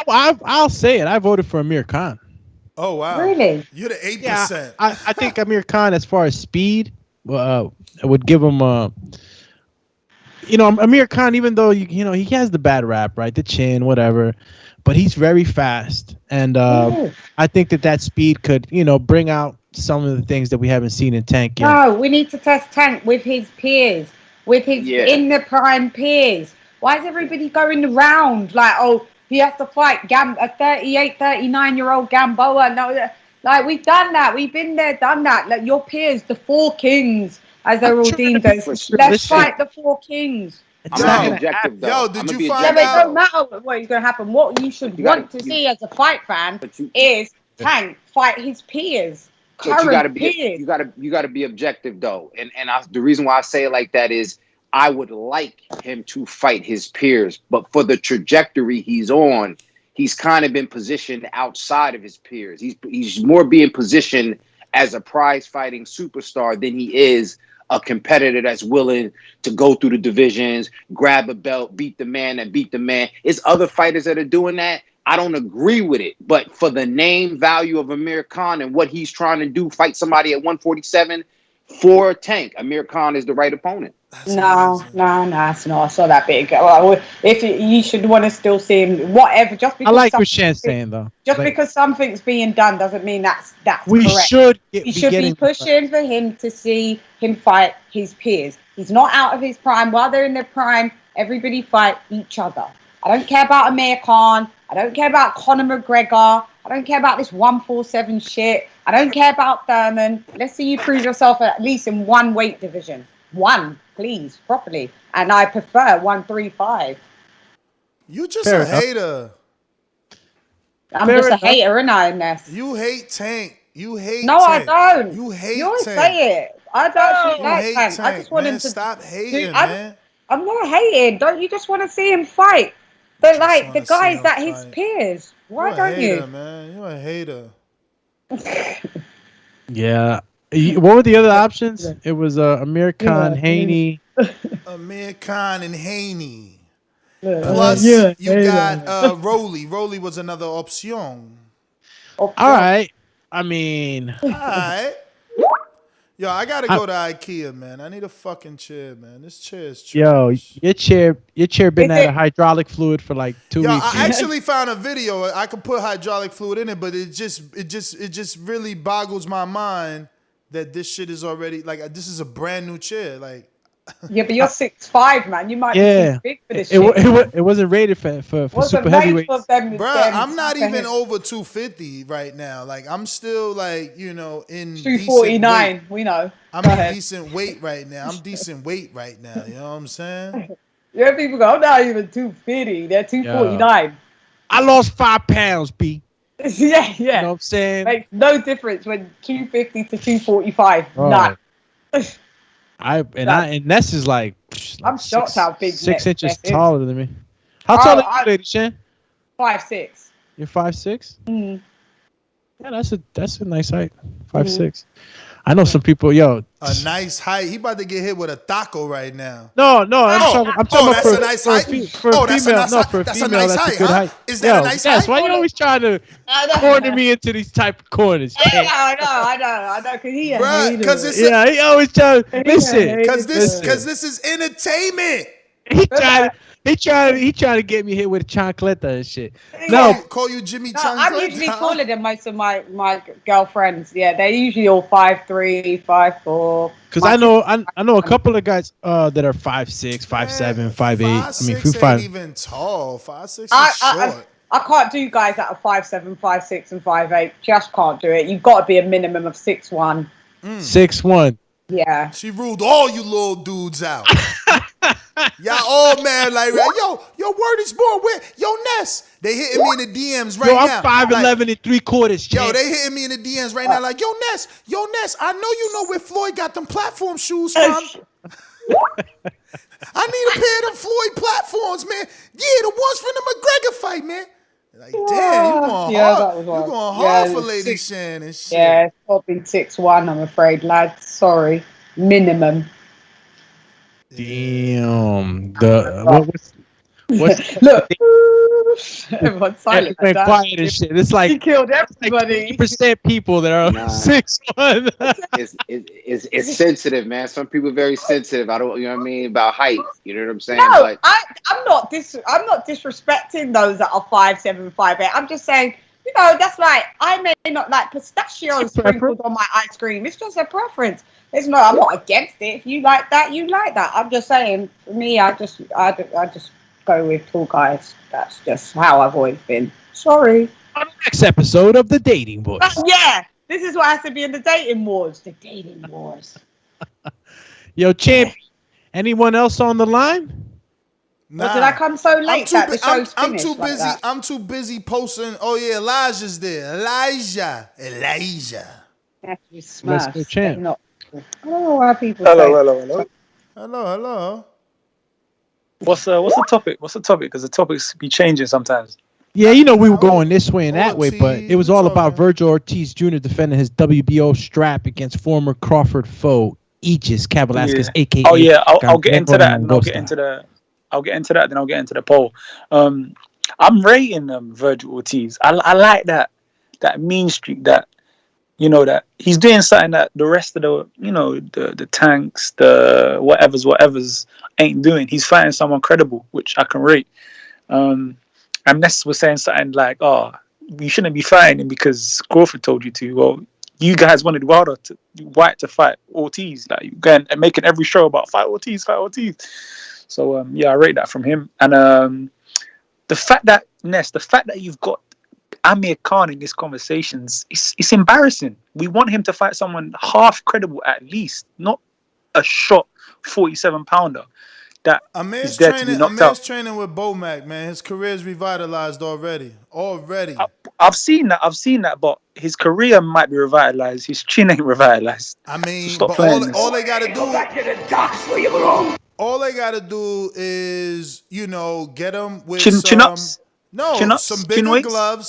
Speaker 8: I'll say it. I voted for Amir Khan.
Speaker 6: Oh wow!
Speaker 1: Really?
Speaker 6: You're the 8%.
Speaker 8: I think Amir Khan, as far as speed, would give him Amir Khan, even though he has the bad rap, right? The chin, whatever, but he's very fast, and I think that speed could, bring out some of the things that we haven't seen in Tank yet.
Speaker 1: No, we need to test Tank with his peers, with his in the prime peers. Why is everybody going around like, oh, he has to fight a 38, 39-year-old Gamboa? No, like we've done that. We've been there, done that. Like your peers, the 4 kings. As they're all deemed as. Let's fight the 4 kings.
Speaker 14: I'm objective, though.
Speaker 6: Yo, did you find
Speaker 1: out? Yeah, but it don't matter what is going to happen. What you should want to see as a fight fan is Tank fight his peers.
Speaker 14: But you gotta be objective, though. And the reason why I say it like that is I would like him to fight his peers, but for the trajectory he's on, he's kind of been positioned outside of his peers. He's more being positioned as a prize fighting superstar than he is a competitor that's willing to go through the divisions, grab a belt, beat the man and beat the man. It's other fighters that are doing that. I don't agree with it, but for the name value of Amir Khan and what he's trying to do, fight somebody at 147 for Tank, Amir Khan is the right opponent.
Speaker 1: No, it's not. It's not that big. Well, if you should want to still see him, whatever. Just because
Speaker 8: I like what Shan's saying though.
Speaker 1: Just because something's being done doesn't mean that's
Speaker 8: we
Speaker 1: correct.
Speaker 8: You
Speaker 1: should be pushing for him to see him fight his peers. He's not out of his prime. While they're in their prime, everybody fight each other. I don't care about Amir Khan. I don't care about Conor McGregor. I don't care about this 147 shit. I don't care about Thurman. Let's see you prove yourself at least in one weight division. One, please, properly. And I prefer 135.
Speaker 6: You just a hater.
Speaker 1: I'm just a hater, and I, Ness.
Speaker 6: You hate Tank. You hate
Speaker 1: No,
Speaker 6: Tank.
Speaker 1: I don't.
Speaker 6: You hate
Speaker 1: You always
Speaker 6: Tank.
Speaker 1: say it. I don't
Speaker 6: You
Speaker 1: like
Speaker 6: hate
Speaker 1: Tank. I
Speaker 6: Tank,
Speaker 1: just want
Speaker 6: man.
Speaker 1: him to
Speaker 6: Stop hating,
Speaker 1: I'm,
Speaker 6: man.
Speaker 1: I'm not hating. Don't you just want to see him fight? But like the guys that his peers. Why
Speaker 6: You're a
Speaker 1: don't
Speaker 6: hater,
Speaker 1: you?
Speaker 6: Man. You're a hater.
Speaker 8: Yeah. What were the other options? It was Amir Khan, Haney.
Speaker 6: Amir Khan and Haney. Plus, you got Rolly. Rolly was another option.
Speaker 8: All right. I mean.
Speaker 6: All right. Yo, I gotta go to IKEA, man. I need a fucking chair, man. This chair is trash.
Speaker 8: Yo, your chair been out of hydraulic fluid for like 2 weeks.
Speaker 6: I actually found a video. I could put hydraulic fluid in it, but it just really boggles my mind that this shit is already like this is a brand new chair. Like,
Speaker 1: yeah, but you're 6'5", man. You might be too big for this shit.
Speaker 8: It wasn't rated for super heavyweights.
Speaker 6: Bruh, I'm not even over 250 right now. Like, I'm still like, in
Speaker 1: 249. We know.
Speaker 6: I'm in decent weight right now. You know what I'm saying?
Speaker 1: Yeah, people go, I'm not even 250. They're 249.
Speaker 8: I lost 5 pounds, B.
Speaker 1: Yeah.
Speaker 8: You know what I'm saying?
Speaker 1: Makes no difference when 250 to 245.
Speaker 8: Oh.
Speaker 1: None.
Speaker 8: And Ness is like
Speaker 1: I'm shocked how big
Speaker 8: 6 inches
Speaker 1: Ness is.
Speaker 8: taller than me. How tall are you, Lady Shan?
Speaker 1: 5'6".
Speaker 8: You're 5'6"?
Speaker 1: Mm.
Speaker 8: Yeah, that's a nice height. 5'6". I know some people.
Speaker 6: A nice height. He about to get hit with a taco right now.
Speaker 8: No, I'm talking about
Speaker 6: that's a nice height.
Speaker 8: For a female. That's a good height.
Speaker 6: Is that a nice height?
Speaker 8: That's why you always trying to corner me into these type of corners.
Speaker 1: I know, because he
Speaker 6: he
Speaker 8: always trying to listen.
Speaker 6: Because this is entertainment.
Speaker 8: He trying to get me hit with a chancleta and shit.
Speaker 6: Call you Jimmy Chancleta.
Speaker 1: I'm usually taller than most of my girlfriends. Yeah, they're usually all 5'3", 5'4".
Speaker 8: Because I know a couple of guys that are 5'6", 5'7", 5'8". I mean,
Speaker 6: 5'6" ain't even tall. 5'6" is short.
Speaker 1: I can't do guys that are 5'7", 5'6", and 5'8". Just can't do it. You've got to be a minimum of 6'1".
Speaker 8: 6'1".
Speaker 1: Yeah.
Speaker 6: She ruled all you little dudes out. Y'all all mad like, yo, your word is born. Yo, Ness, they hitting me in the DMs right now.
Speaker 8: I'm 5'11" and 3/4.
Speaker 6: Yo, they hitting me in the DMs right now like, yo, Ness, I know you know where Floyd got them platform shoes from. I need a pair of them Floyd platforms, man. Yeah, the ones from the McGregor fight, man. Like, damn, you going hard. You going hard for Lady Shan and shit.
Speaker 1: Yeah, it's probably 6'1", I'm afraid, lads. Sorry. Minimum.
Speaker 8: Damn.
Speaker 1: Look. Everyone's silent.
Speaker 8: Everyone's quiet and shit. It's like
Speaker 1: he killed everybody.
Speaker 8: Like 50% people that are 6'1".
Speaker 14: It's sensitive, man. Some people are very sensitive. I don't, you know what I mean, about height. You know what I'm saying?
Speaker 1: No,
Speaker 14: but
Speaker 1: I'm not disrespecting those that are 5'7", 5'8". I'm just saying, that's like I may not like pistachios sprinkled on my ice cream. It's just a preference. I'm not against it. If you like that, you like that. I'm just saying, for me, I just go with tall guys. That's just how I've always been. Sorry.
Speaker 8: On the next episode of The Dating Boys.
Speaker 1: Yeah, this is what has to be in the dating wars. The dating wars.
Speaker 8: Yo, champ, anyone else on the line?
Speaker 1: Nah. Or did I come so late
Speaker 6: I'm too busy. Like I'm too busy posting. Oh yeah, Elijah's there. Elijah.
Speaker 8: Let's go, champ.
Speaker 1: I don't know why people
Speaker 6: Hello.
Speaker 5: What's the topic? Because the topics be changing sometimes.
Speaker 8: Yeah, we were going this way and that way, but it was all about Vergil Ortiz Jr. defending his WBO strap against former Crawford foe Egidijus Kavaliauskas,
Speaker 5: Yeah.
Speaker 8: aka.
Speaker 5: Oh yeah, I'll get into that, and I'll
Speaker 8: Langosta.
Speaker 5: get into the. I'll get into that, then I'll get into the poll. I'm rating Vergil Ortiz. I like that mean streak, that that he's doing something that the rest of the tanks, the whatevers ain't doing. He's fighting someone credible, which I can rate. And Ness was saying something like, "Oh, you shouldn't be fighting him because Crawford told you to." Well, you guys wanted White to fight Ortiz, like you going and making every show about fight Ortiz. So yeah, I rate that from him. And the fact that you've got Amir Khan in these conversations, it's embarrassing. We want him to fight someone half credible at least, not a shot 47-pounder. That
Speaker 6: Amir's
Speaker 5: is there to be knocked out.
Speaker 6: training with Bomac, man. His career's revitalized already.
Speaker 5: I've seen that, but his career might be revitalized. His chin ain't revitalized.
Speaker 6: I mean,
Speaker 5: so
Speaker 6: but all they gotta do. Go back to the docks where you belong. All they gotta do is, get him with
Speaker 5: chin-ups.
Speaker 6: Some bigger gloves,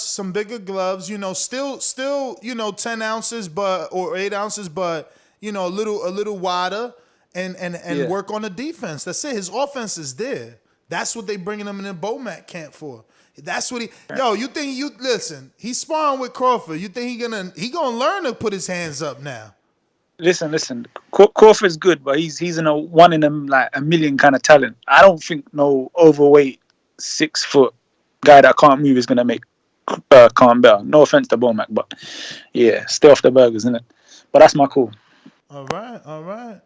Speaker 6: still, 10 ounces, or 8 ounces, but a little wider, and work on the defense. That's it. His offense is there. That's what they bringing him in the Bomac camp for. That's what listen, he's sparring with Crawford. You think he gonna learn to put his hands up now?
Speaker 5: Listen. Crawford's good, but he's in a one in a million kind of talent. I don't think no overweight 6 foot guy that can't move is gonna make Khan Bell. No offense to Bomac, but yeah, stay off the burgers, isn't it? But that's my call.
Speaker 6: All right.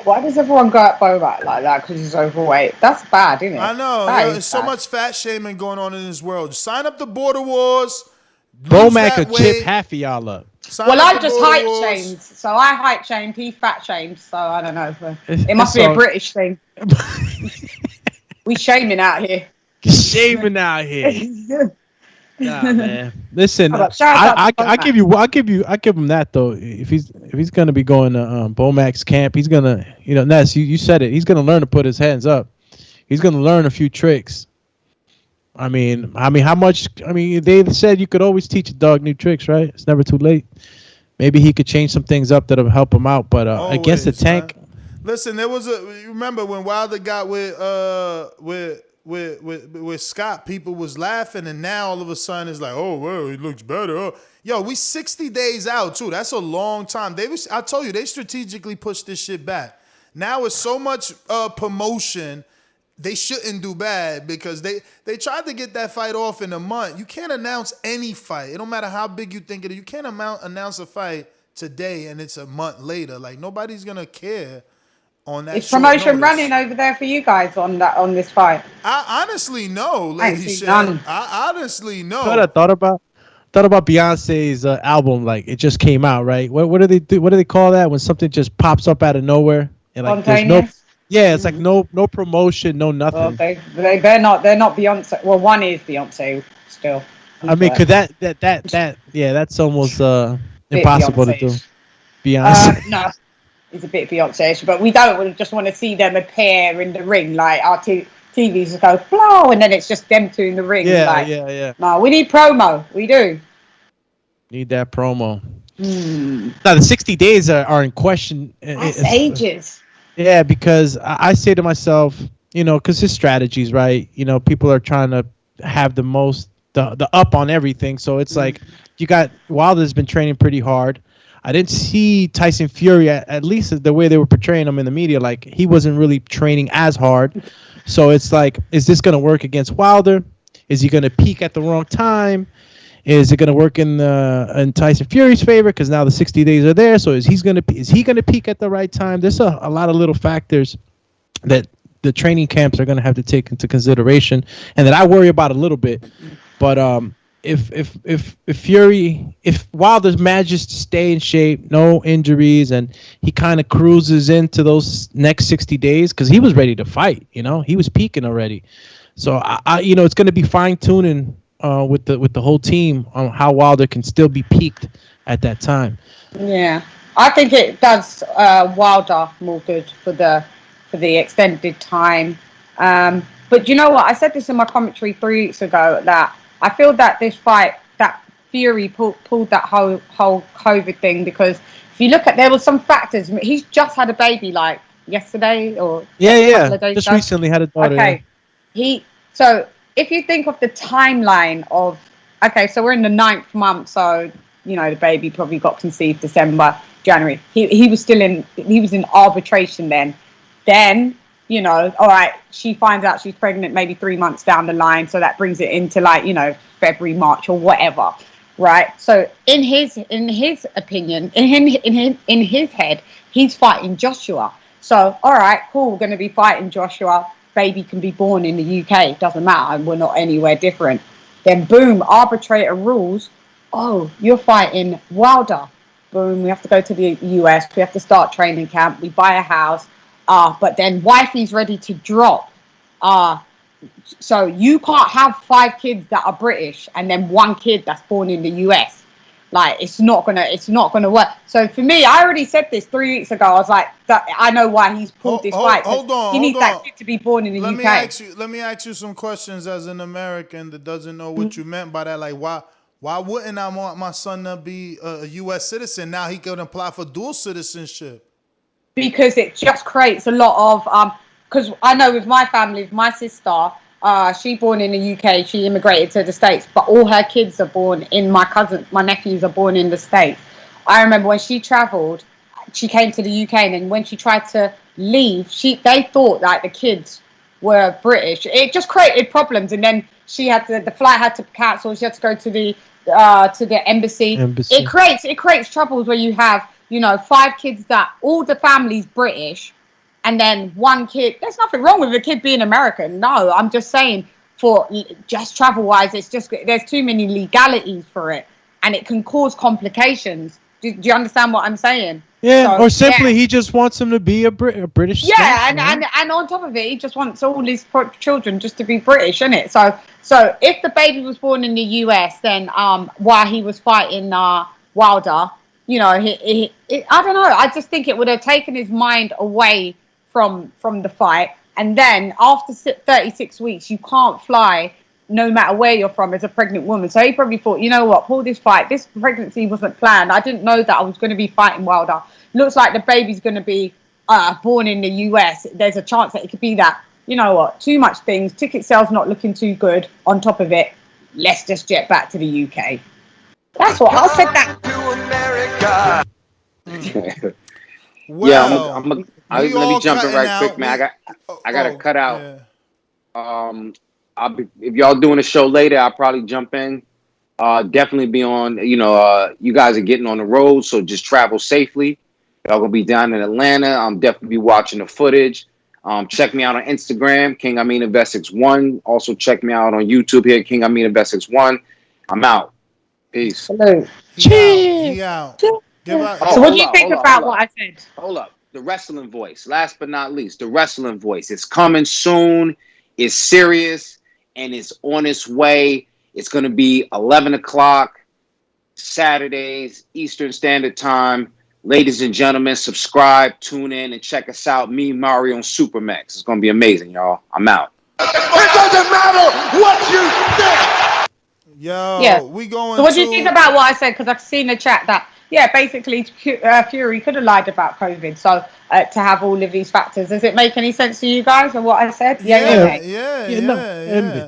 Speaker 1: Why does everyone go at Bomac like that? Because he's overweight. That's bad, isn't it?
Speaker 6: I know. There's so much fat shaming going on in this world. Sign up to Border Wars.
Speaker 8: Bomac could chip half of y'all up.
Speaker 1: I just height shamed. So I height shamed. He fat shamed. So I don't know. It must be a British thing. We shaming out here.
Speaker 8: Shaming out here. Nah, man. Listen, I give him that though. If he's gonna be going to Bomac's camp, he's gonna, Ness, you said it. He's gonna learn to put his hands up. He's gonna learn a few tricks. I mean, how much? I mean, they said you could always teach a dog new tricks, right? It's never too late. Maybe he could change some things up that'll help him out. But against the tank,
Speaker 6: listen, there was remember when Wilder got with Scott, people was laughing, and now all of a sudden it's like, oh well, he looks better. Oh. Yo, we 60 days out too. That's a long time. I told you they strategically pushed this shit back. Now it's so much promotion. They shouldn't do bad because they tried to get that fight off in a month. You can't announce any fight. It don't matter how big you think it is. You can't announce a fight today and it's a month later. Like nobody's gonna care on that. Is
Speaker 1: promotion running over there for you guys on this fight?
Speaker 6: I honestly no, lady. I honestly no.
Speaker 8: What I thought about Beyonce's album, like it just came out, right? What do they do? What do they call that when something just pops up out of nowhere and like there's no. Yeah, it's like no promotion, no nothing.
Speaker 1: Well, they're not Beyonce. Well, one is Beyonce still.
Speaker 8: I mean, could that's almost impossible to do. Beyonce.
Speaker 1: No, it's a bit Beyonce, but we don't just want to see them appear in the ring like our TVs just go flow, and then it's just them two in the ring.
Speaker 8: Yeah.
Speaker 1: No, we need promo. We do.
Speaker 8: Need that promo. Now the 60 days are in question.
Speaker 1: That's ages.
Speaker 8: Yeah, because I say to myself, because his strategies, right? People are trying to have the most, the up on everything. So it's like you got Wilder's been training pretty hard. I didn't see Tyson Fury, at least the way they were portraying him in the media, like he wasn't really training as hard. So it's like, is this going to work against Wilder? Is he going to peak at the wrong time? Is it going to work in Tyson Fury's favor because now the 60 days are there? So is he going to peak at the right time? There's a lot of little factors that the training camps are going to have to take into consideration, and that I worry about a little bit. But if Wilder manages to stay in shape, no injuries, and he kind of cruises into those next 60 days because he was ready to fight. He was peaking already. So I it's going to be fine tuning. With the whole team on how Wilder can still be peaked at that time.
Speaker 1: Yeah, I think it does Wilder more good for the extended time. But you know what? I said this in my commentary 3 weeks ago that I feel that this fight, that Fury pulled that whole COVID thing because if you look at, there was some factors. He's just had a baby like yesterday or a couple of days
Speaker 8: just
Speaker 1: ago.
Speaker 8: recently had a daughter.
Speaker 1: Okay, so if you think of the timeline of, okay, so we're in the 9th month, so you know the baby probably got conceived December, January. He was in arbitration then. Then, you know, all right, she finds out she's pregnant maybe 3 months down the line, so that brings it into like, you know, February, March or whatever, right? So in his opinion, in his head, he's fighting Joshua. So all right, cool, we're going to be fighting Joshua. Baby can be born in the UK, doesn't matter, we're not anywhere different. Then boom, arbitrator rules, oh, you're fighting Wilder. Boom, we have to go to the US, we have to start training camp, we buy a house, but then wifey's ready to drop. So you can't have 5 kids that are British and then 1 kid that's born in the US. Like it's not gonna work. So for me, I already said this 3 weeks ago. I was like, I know why he's pulled this fight. He needs that kid to be born in the UK.
Speaker 6: Let me ask you some questions as an American that doesn't know what you meant by that. Like why wouldn't I want my son to be a U.S. citizen? Now he can apply for dual citizenship.
Speaker 1: Because it just creates a lot of because I know with my family, with my sister, she born in the UK, she immigrated to the States, but all her kids are born in, my nephews are born in the States. I remember when she travelled, she came to the UK, and then when she tried to leave, they thought like the kids were British. It just created problems, and then the flight had to cancel. She had to go to the embassy. It creates troubles where you have, you know, 5 kids that all the family's British, and then 1 kid. There's nothing wrong with a kid being American. No, I'm just saying for just travel wise, it's just there's too many legalities for it, and it can cause complications. Do you understand what I'm saying?
Speaker 8: Yeah, or simply he just wants him to be a British.
Speaker 1: Yeah, and on top of it, he just wants all his children just to be British, isn't it? So if the baby was born in the US, then while he was fighting Wilder, you know, I don't know. I just think it would have taken his mind away from the fight, and then after 36 weeks, you can't fly no matter where you're from as a pregnant woman. So he probably thought, you know what, pull this fight. This pregnancy wasn't planned. I didn't know that I was going to be fighting Wilder. Looks like the baby's going to be born in the US. There's a chance that it could be that. You know what? Too much things. Ticket sales not looking too good. On top of it, let's just jet back to the UK. That's what I said. That.
Speaker 14: Well, let me jump in right quick, man. I got to cut out. Yeah. If y'all doing a show later, I'll probably jump in. Definitely be on. You know, you guys are getting on the road, so just travel safely. Y'all gonna be down in Atlanta. I'm definitely be watching the footage. Check me out on Instagram, King Amin Invest 61. Also check me out on YouTube here, King Amin Invest 61. I'm out. Peace.
Speaker 1: Hello.
Speaker 6: He out.
Speaker 1: So what do you think about what I said?
Speaker 14: Hold up. The wrestling voice. Last but not least, the wrestling voice. It's coming soon. It's serious, and it's on its way. It's going to be 11 o'clock Saturdays, Eastern Standard Time. Ladies and gentlemen, subscribe, tune in, and check us out. Me, Mario, on Supermax. It's going to be amazing, y'all. I'm out.
Speaker 23: It doesn't matter what you think.
Speaker 6: Yo, we going.
Speaker 1: So what do you think about what I said? Because I've seen the chat that, yeah, basically Fury could have lied about COVID. So to have all of these factors, does it make any sense to you guys or what I said?
Speaker 6: Yeah.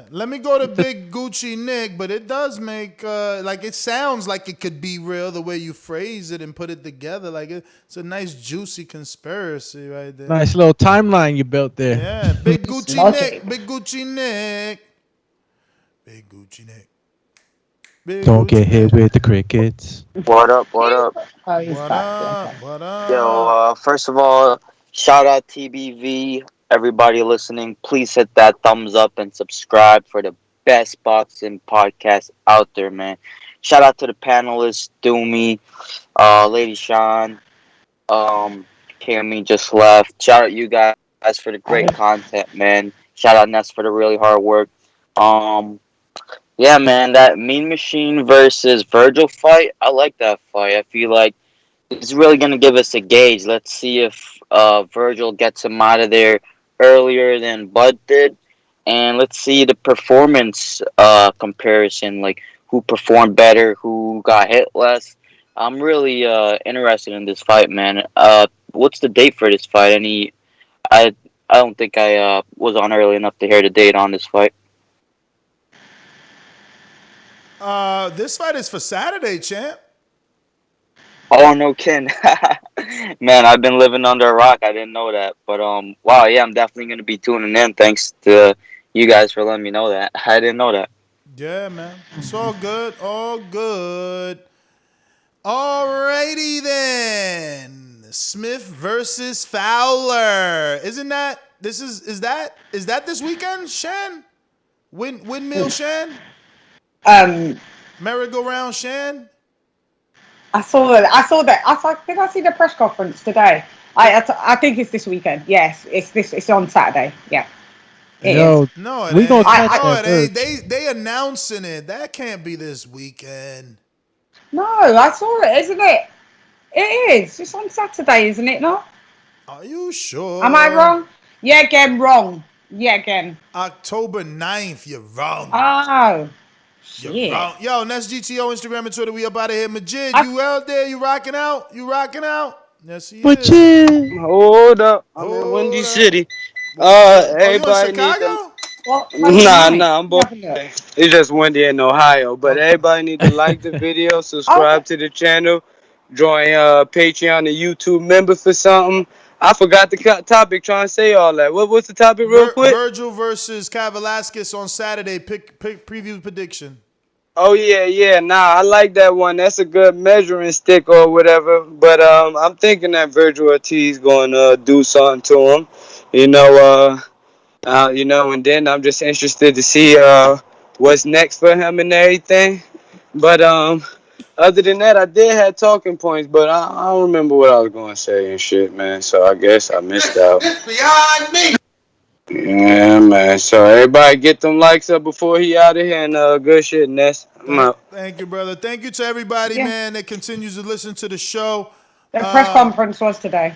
Speaker 6: Let me go to Big Gucci Nick, but it does make like it sounds like it could be real the way you phrase it and put it together. Like it's a nice juicy conspiracy right there.
Speaker 8: Nice little timeline you built there.
Speaker 6: Yeah, Big Gucci Nick, Big Gucci Nick, Big Gucci Nick.
Speaker 8: Don't get hit with the crickets.
Speaker 9: What up? What up?
Speaker 1: Oh, he's back.
Speaker 6: What up?
Speaker 9: Yo, first of all, shout out TBV. Everybody listening, please hit that thumbs up and subscribe for the best boxing podcast out there, man. Shout out to the panelists, Doomy, Lady Sean, Cammy just left. Shout out you guys for the great content, man. Shout out Ness for the really hard work. Yeah, man, that Mean Machine versus Vergil fight, I like that fight. I feel like it's really going to give us a gauge. Let's see if Vergil gets him out of there earlier than Bud did. And let's see the performance comparison, like who performed better, who got hit less. I'm really interested in this fight, man. What's the date for this fight? I don't think I was on early enough to hear the date on this fight.
Speaker 6: This fight is for Saturday, champ.
Speaker 9: Oh no, Ken. Man, I've been living under a rock. I didn't know that. But wow, yeah, I'm definitely gonna be tuning in. Thanks to you guys for letting me know that. I didn't know that.
Speaker 6: Yeah, man. It's all good. All good. Alrighty then. Smith versus Fowler. Isn't that is that this weekend, Shan? Windmill Shan? Merry-go-round Shan?
Speaker 1: I saw that. Did I see the press conference today? I think it's this weekend. Yes, it's on Saturday. Yeah.
Speaker 8: No, we gonna catch that.
Speaker 6: They announcing it. That can't be this weekend.
Speaker 1: No, I saw it, isn't it? It is. It's on Saturday, isn't it not?
Speaker 6: Are you sure?
Speaker 1: Am I wrong? Yeah, again, wrong. Yeah, again.
Speaker 6: October 9th, you're wrong.
Speaker 1: Oh.
Speaker 6: You're wrong. Yo, Nest GTO, Instagram and Twitter, we up out of here. Majid, you out there? You rocking out? Yes, he is.
Speaker 10: Hold up. I'm in Windy City. Everybody
Speaker 6: you in Chicago?
Speaker 10: Nah, I'm both. It's just windy in Ohio. But everybody need to like the video, subscribe to the channel, join Patreon and YouTube member for something. I forgot the topic. Trying to say all that. What's the topic, real quick?
Speaker 6: Vergil versus Kavaliauskas on Saturday. Pick preview prediction.
Speaker 10: Oh yeah. Nah, I like that one. That's a good measuring stick or whatever. But I'm thinking that Vergil Ortiz going to do something to him. And then I'm just interested to see what's next for him and everything. But other than that, I did have talking points, but I don't remember what I was going to say and shit, man. So I guess I missed out.
Speaker 23: It's beyond me.
Speaker 10: Yeah, man. So everybody get them likes up before he out of here and good shit, Ness. I'm out.
Speaker 6: Thank you, brother. Thank you to everybody, man, that continues to listen to the show.
Speaker 1: The press conference was today.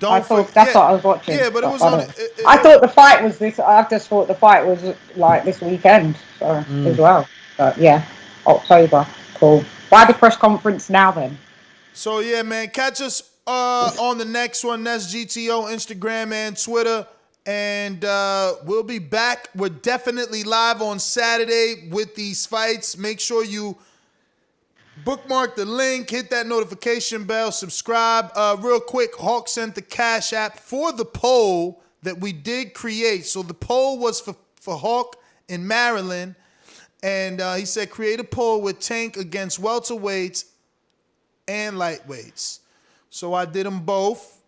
Speaker 6: That's
Speaker 1: what I was watching.
Speaker 6: Yeah, but it was on.
Speaker 1: I thought the fight was this. I just thought the fight was like this weekend as well. But yeah, October. Cool. Why the press conference now then?
Speaker 6: So yeah, man, catch us on the next one. That's GTO, Instagram and Twitter, and we'll be back. We're definitely live on Saturday with these fights. Make sure you bookmark the link, hit that notification bell, subscribe. Real quick, Hawk sent the Cash App for the poll that we did create. So the poll was for Hawk in Maryland. And he said, create a poll with Tank against welterweights and lightweights. So I did them both.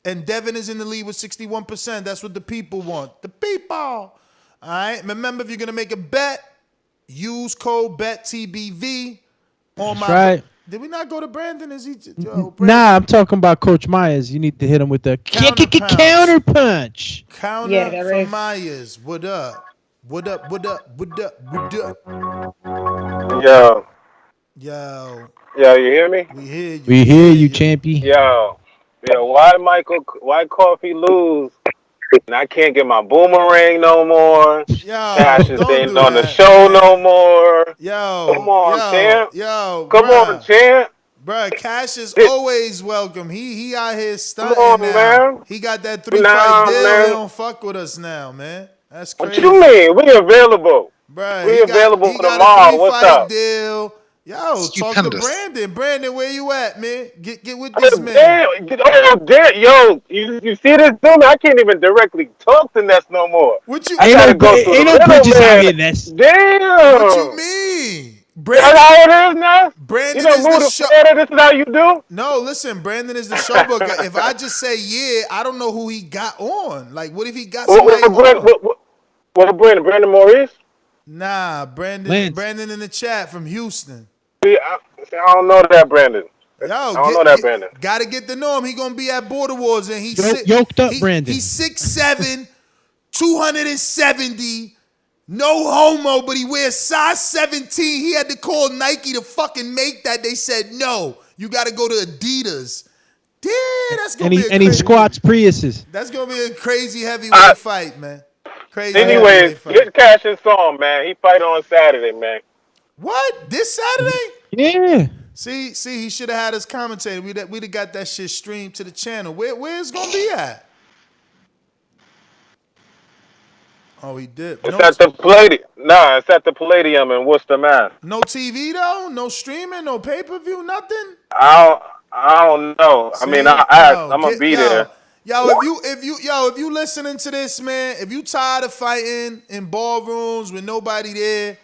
Speaker 6: And Devin is in the lead with 61%. That's what the people want. The people. All right. Remember, if you're going to make a bet, use code BETTBV.
Speaker 8: That's right.
Speaker 6: Did we not go to Brandon? Is he?
Speaker 8: Nah, I'm talking about Coach Myers. You need to hit him with the counter punch.
Speaker 6: Counter from Myers. What up? What up?
Speaker 11: Yo.
Speaker 6: Yo,
Speaker 11: you hear me?
Speaker 8: We hear you, champion.
Speaker 11: Yo, why Coffee lose? And I can't get my boomerang no more. Cash ain't on the show no more. Come on, champ. Come on, champ.
Speaker 6: Bruh, Cash is always welcome. He out here stunting now. Man. He got that 3-fight deal. Man. He don't fuck with us now, man. That's crazy.
Speaker 11: What you mean? We available.
Speaker 6: Bruh,
Speaker 11: we available for tomorrow. What's up?
Speaker 6: Deal. Yo, talk to Brandon. Brandon, where you at, man? Get with this man.
Speaker 11: Damn. Yo, you see this dude? I can't even directly talk to Ness no more.
Speaker 6: What you
Speaker 11: I gotta go through the middle, man.
Speaker 8: Ness.
Speaker 11: Damn.
Speaker 6: What you mean?
Speaker 11: Brandon, that's how it is now?
Speaker 6: Brandon
Speaker 11: you
Speaker 6: is the show.
Speaker 11: This is how you do?
Speaker 6: No, listen, Brandon is the showbook. If I just say yeah, I don't know who he got on. Like, what if he got somebody on?
Speaker 11: What Brandon? Brandon Maurice?
Speaker 6: Nah, Brandon in the chat from Houston.
Speaker 11: See, I don't know that Brandon. I don't know that Brandon.
Speaker 6: Gotta get to know him. He gonna be at Border Wars and he's
Speaker 8: yoked up, Brandon.
Speaker 6: He's 6'7", 270, no homo, but he wears size 17. He had to call Nike to fucking make that. They said no. You gotta go to Adidas. Damn, that's gonna be
Speaker 8: he squats Priuses.
Speaker 6: That's gonna be a crazy heavyweight fight, man. Crazy.
Speaker 11: Anyways, get Cash's song, man. He fight on Saturday, man.
Speaker 6: What? This Saturday?
Speaker 8: Yeah.
Speaker 6: See, he should have had us commentating. We'd have got that shit streamed to the channel. Where's gonna be at? Oh, he did.
Speaker 11: It's at the Palladium. Nah, it's at the Palladium in Worcester, Mass.
Speaker 6: No TV though, no streaming, no pay-per-view, nothing.
Speaker 11: I don't know. I mean, I'm gonna be there.
Speaker 6: Yo, if you listening to this, man, if you tired of fighting in ballrooms with nobody there,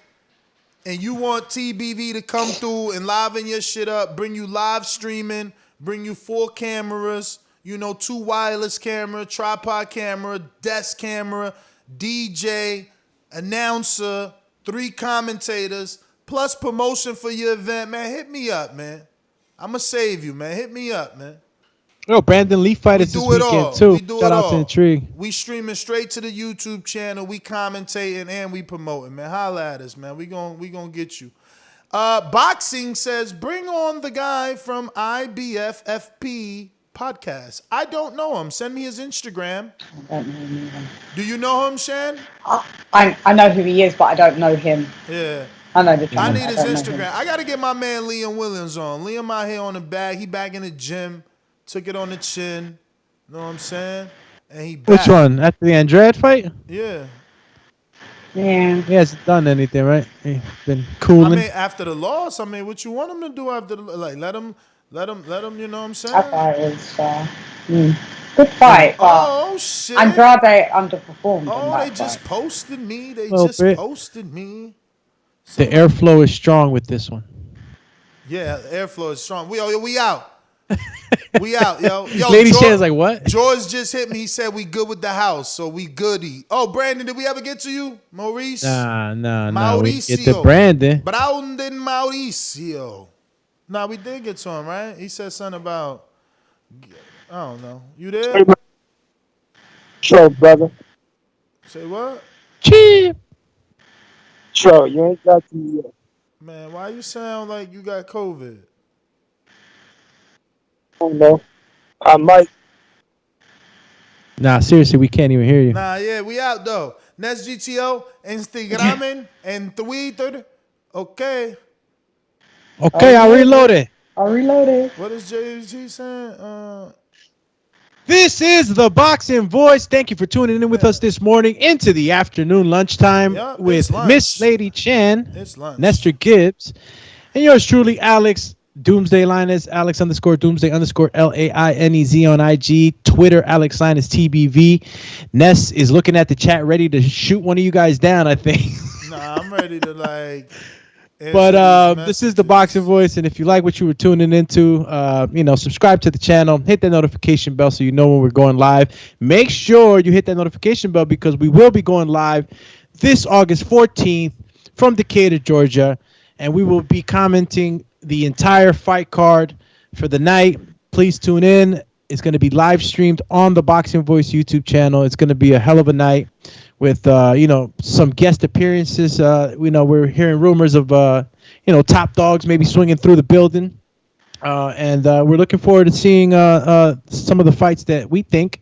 Speaker 6: and you want TBV to come through and liven your shit up, bring you live streaming, bring you 4 cameras, 2 wireless camera, tripod camera, desk camera, DJ, announcer, 3 commentators, plus promotion for your event, man, hit me up, man. I'ma save you, man. Hit me up, man.
Speaker 8: Yo, Brandon Lee fight is this weekend too. Shout out to Intrigue.
Speaker 6: We streaming straight to the YouTube channel. We commentating and we promoting, man. Holla at us, man. We gonna get you. Boxing says, bring on the guy from IBFFP podcast. I don't know him. Send me his Instagram.
Speaker 1: I don't know him either.
Speaker 6: Do you know him, Shan?
Speaker 1: I know who he is, but I don't know him.
Speaker 6: Yeah.
Speaker 1: I know the
Speaker 6: I need his Instagram. I gotta get my man Liam Williams on. Liam out here on the bag. He back in the gym. Took it on the chin. Know what I'm saying? And he back.
Speaker 8: Which one? After the Andrade fight?
Speaker 6: Yeah.
Speaker 1: Yeah.
Speaker 8: He hasn't done anything, right? He's been cooling.
Speaker 6: I mean, after the loss, what you want him to do after let him, you know what I'm saying?
Speaker 1: I thought it was good fight.
Speaker 6: Oh, shit.
Speaker 1: Andrade underperformed.
Speaker 6: Oh, they just posted me. Posted me.
Speaker 8: The airflow is strong with this one.
Speaker 6: Yeah, the airflow is strong. We out. We out, yo.
Speaker 8: Lady Shan's like, what?
Speaker 6: George just hit me. He said we good with the house, so we goody. Oh, Brandon, did we ever get to you? Maurice?
Speaker 8: Nah.
Speaker 6: Mauricio.
Speaker 8: We get to Brandon.
Speaker 6: Brandon Mauricio. Nah, we did get to him, right? He said something about, I don't know. You there?
Speaker 2: Sure, brother.
Speaker 6: Say what?
Speaker 8: Cheap.
Speaker 2: Sure, you ain't got to yet.
Speaker 6: Man, why you sound like you got COVID?
Speaker 2: I don't know. I might.
Speaker 8: Nah, seriously, we can't even hear you.
Speaker 6: Nah, yeah, we out though. Next GTO, Instagramen, and Twitter. Okay.
Speaker 8: Okay, I reloaded.
Speaker 6: What is JG saying?
Speaker 8: This is the Boxing Voice. Thank you for tuning in with us this morning into the afternoon lunchtime with Miss Lady Chan, Nestor Gibbs, and yours truly, Alex Doomsday Linus, Alex_Doomsday_LAINEZ on IG, Twitter, Alex Linus TBV. Ness is looking at the chat, ready to shoot one of you guys down, I think.
Speaker 6: Nah, I'm ready to like.
Speaker 8: But this is the Boxing Voice, and if you like what you were tuning into, subscribe to the channel, hit that notification bell so you know when we're going live. Make sure you hit that notification bell because we will be going live this August 14th from Decatur, Georgia, and we will be commenting the entire fight card for the night. Please tune in. It's going to be live streamed on the Boxing Voice YouTube channel. It's going to be a hell of a night with some guest appearances. We're hearing rumors of top dogs maybe swinging through the building, and we're looking forward to seeing some of the fights that we think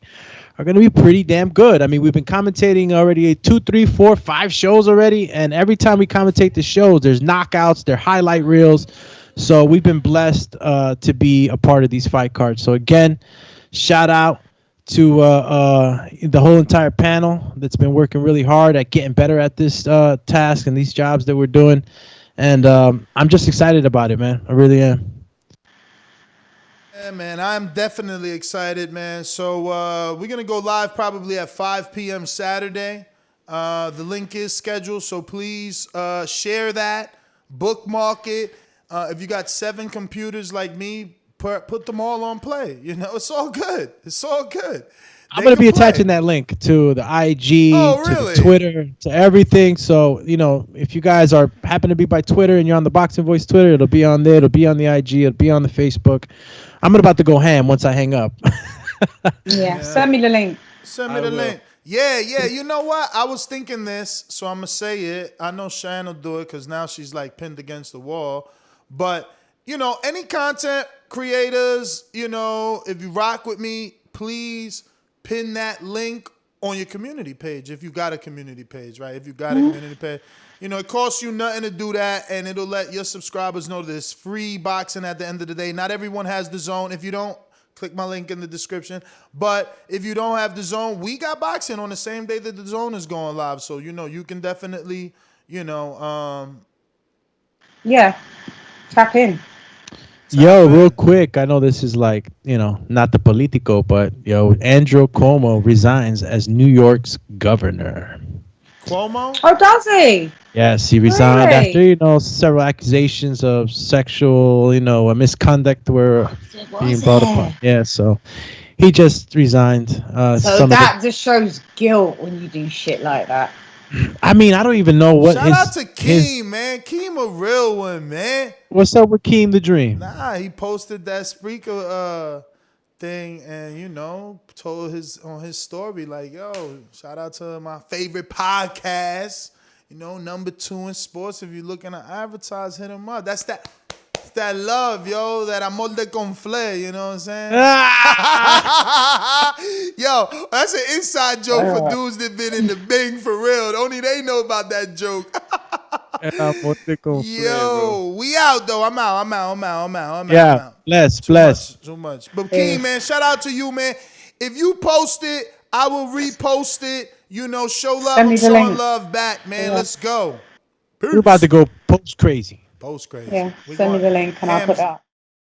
Speaker 8: are going to be pretty damn good. I mean, we've been commentating already 2, 3, 4, 5 shows already, and every time we commentate the shows, there's knockouts, there are highlight reels. So we've been blessed to be a part of these fight cards. So again, shout out to the whole entire panel that's been working really hard at getting better at this task and these jobs that we're doing. And I'm just excited about it, man. I really am.
Speaker 6: Yeah, man, I'm definitely excited, man. So we're going to go live probably at 5 p.m. Saturday. The link is scheduled, so please share that, bookmark it. If you got 7 computers like me, put them all on play. It's all good. It's all good.
Speaker 8: I'm going to be attaching that link to the IG, to the Twitter, to everything. So, if you guys happen to be by Twitter and you're on the Boxing Voice Twitter, it'll be on there. It'll be on the IG. It'll be on the Facebook. I'm about to go ham once I hang up.
Speaker 1: Yeah, send me the link.
Speaker 6: Send me the link. Yeah. You know what? I was thinking this, so I'm going to say it. I know Shan will do it because now she's like pinned against the wall. But, any content creators, if you rock with me, please pin that link on your community page if you got a community page, right? If you got a community page, you know, it costs you nothing to do that, and it'll let your subscribers know there's free boxing at the end of the day. Not everyone has the zone. If you don't, click my link in the description. But if you don't have the zone, we got boxing on the same day that the zone is going live. So, you know, you can definitely, you know,
Speaker 1: yeah, tap in.
Speaker 8: Yo, real quick, I know this is like, you know, not the Politico, but yo, Andrew Cuomo resigns as New York's governor.
Speaker 6: Cuomo?
Speaker 1: Oh, does he?
Speaker 8: Yes, he resigned
Speaker 1: Really?
Speaker 8: after, you know, several accusations of sexual, you know, misconduct were being brought up. Yeah, so he just resigned.
Speaker 1: So that just shows guilt when you do shit like that.
Speaker 8: I mean, I don't even know what
Speaker 6: Shout out to Keem, man. Keem a real one, man.
Speaker 8: What's up with Keem the Dream?
Speaker 6: Nah, he posted that Spreaker thing and, you know, told on his story, like, yo, shout out to my favorite podcast, you know, #2 in sports. If you're looking to advertise, hit him up. That's that love, yo, that amor de conflé, you know what I'm saying? Yo, that's an inside joke for dudes that been in the Bing for real. Only they know about that joke. Yo, we out though. I'm out.
Speaker 8: Yeah, bless.
Speaker 6: Too much. But King, man, shout out to you, man. If you post it, I will repost it. You know, show love. I'm showing love back, man. Yeah. Let's go.
Speaker 8: We're about to go post crazy.
Speaker 6: Post crazy.
Speaker 1: Yeah, send me the link and I'll put that up.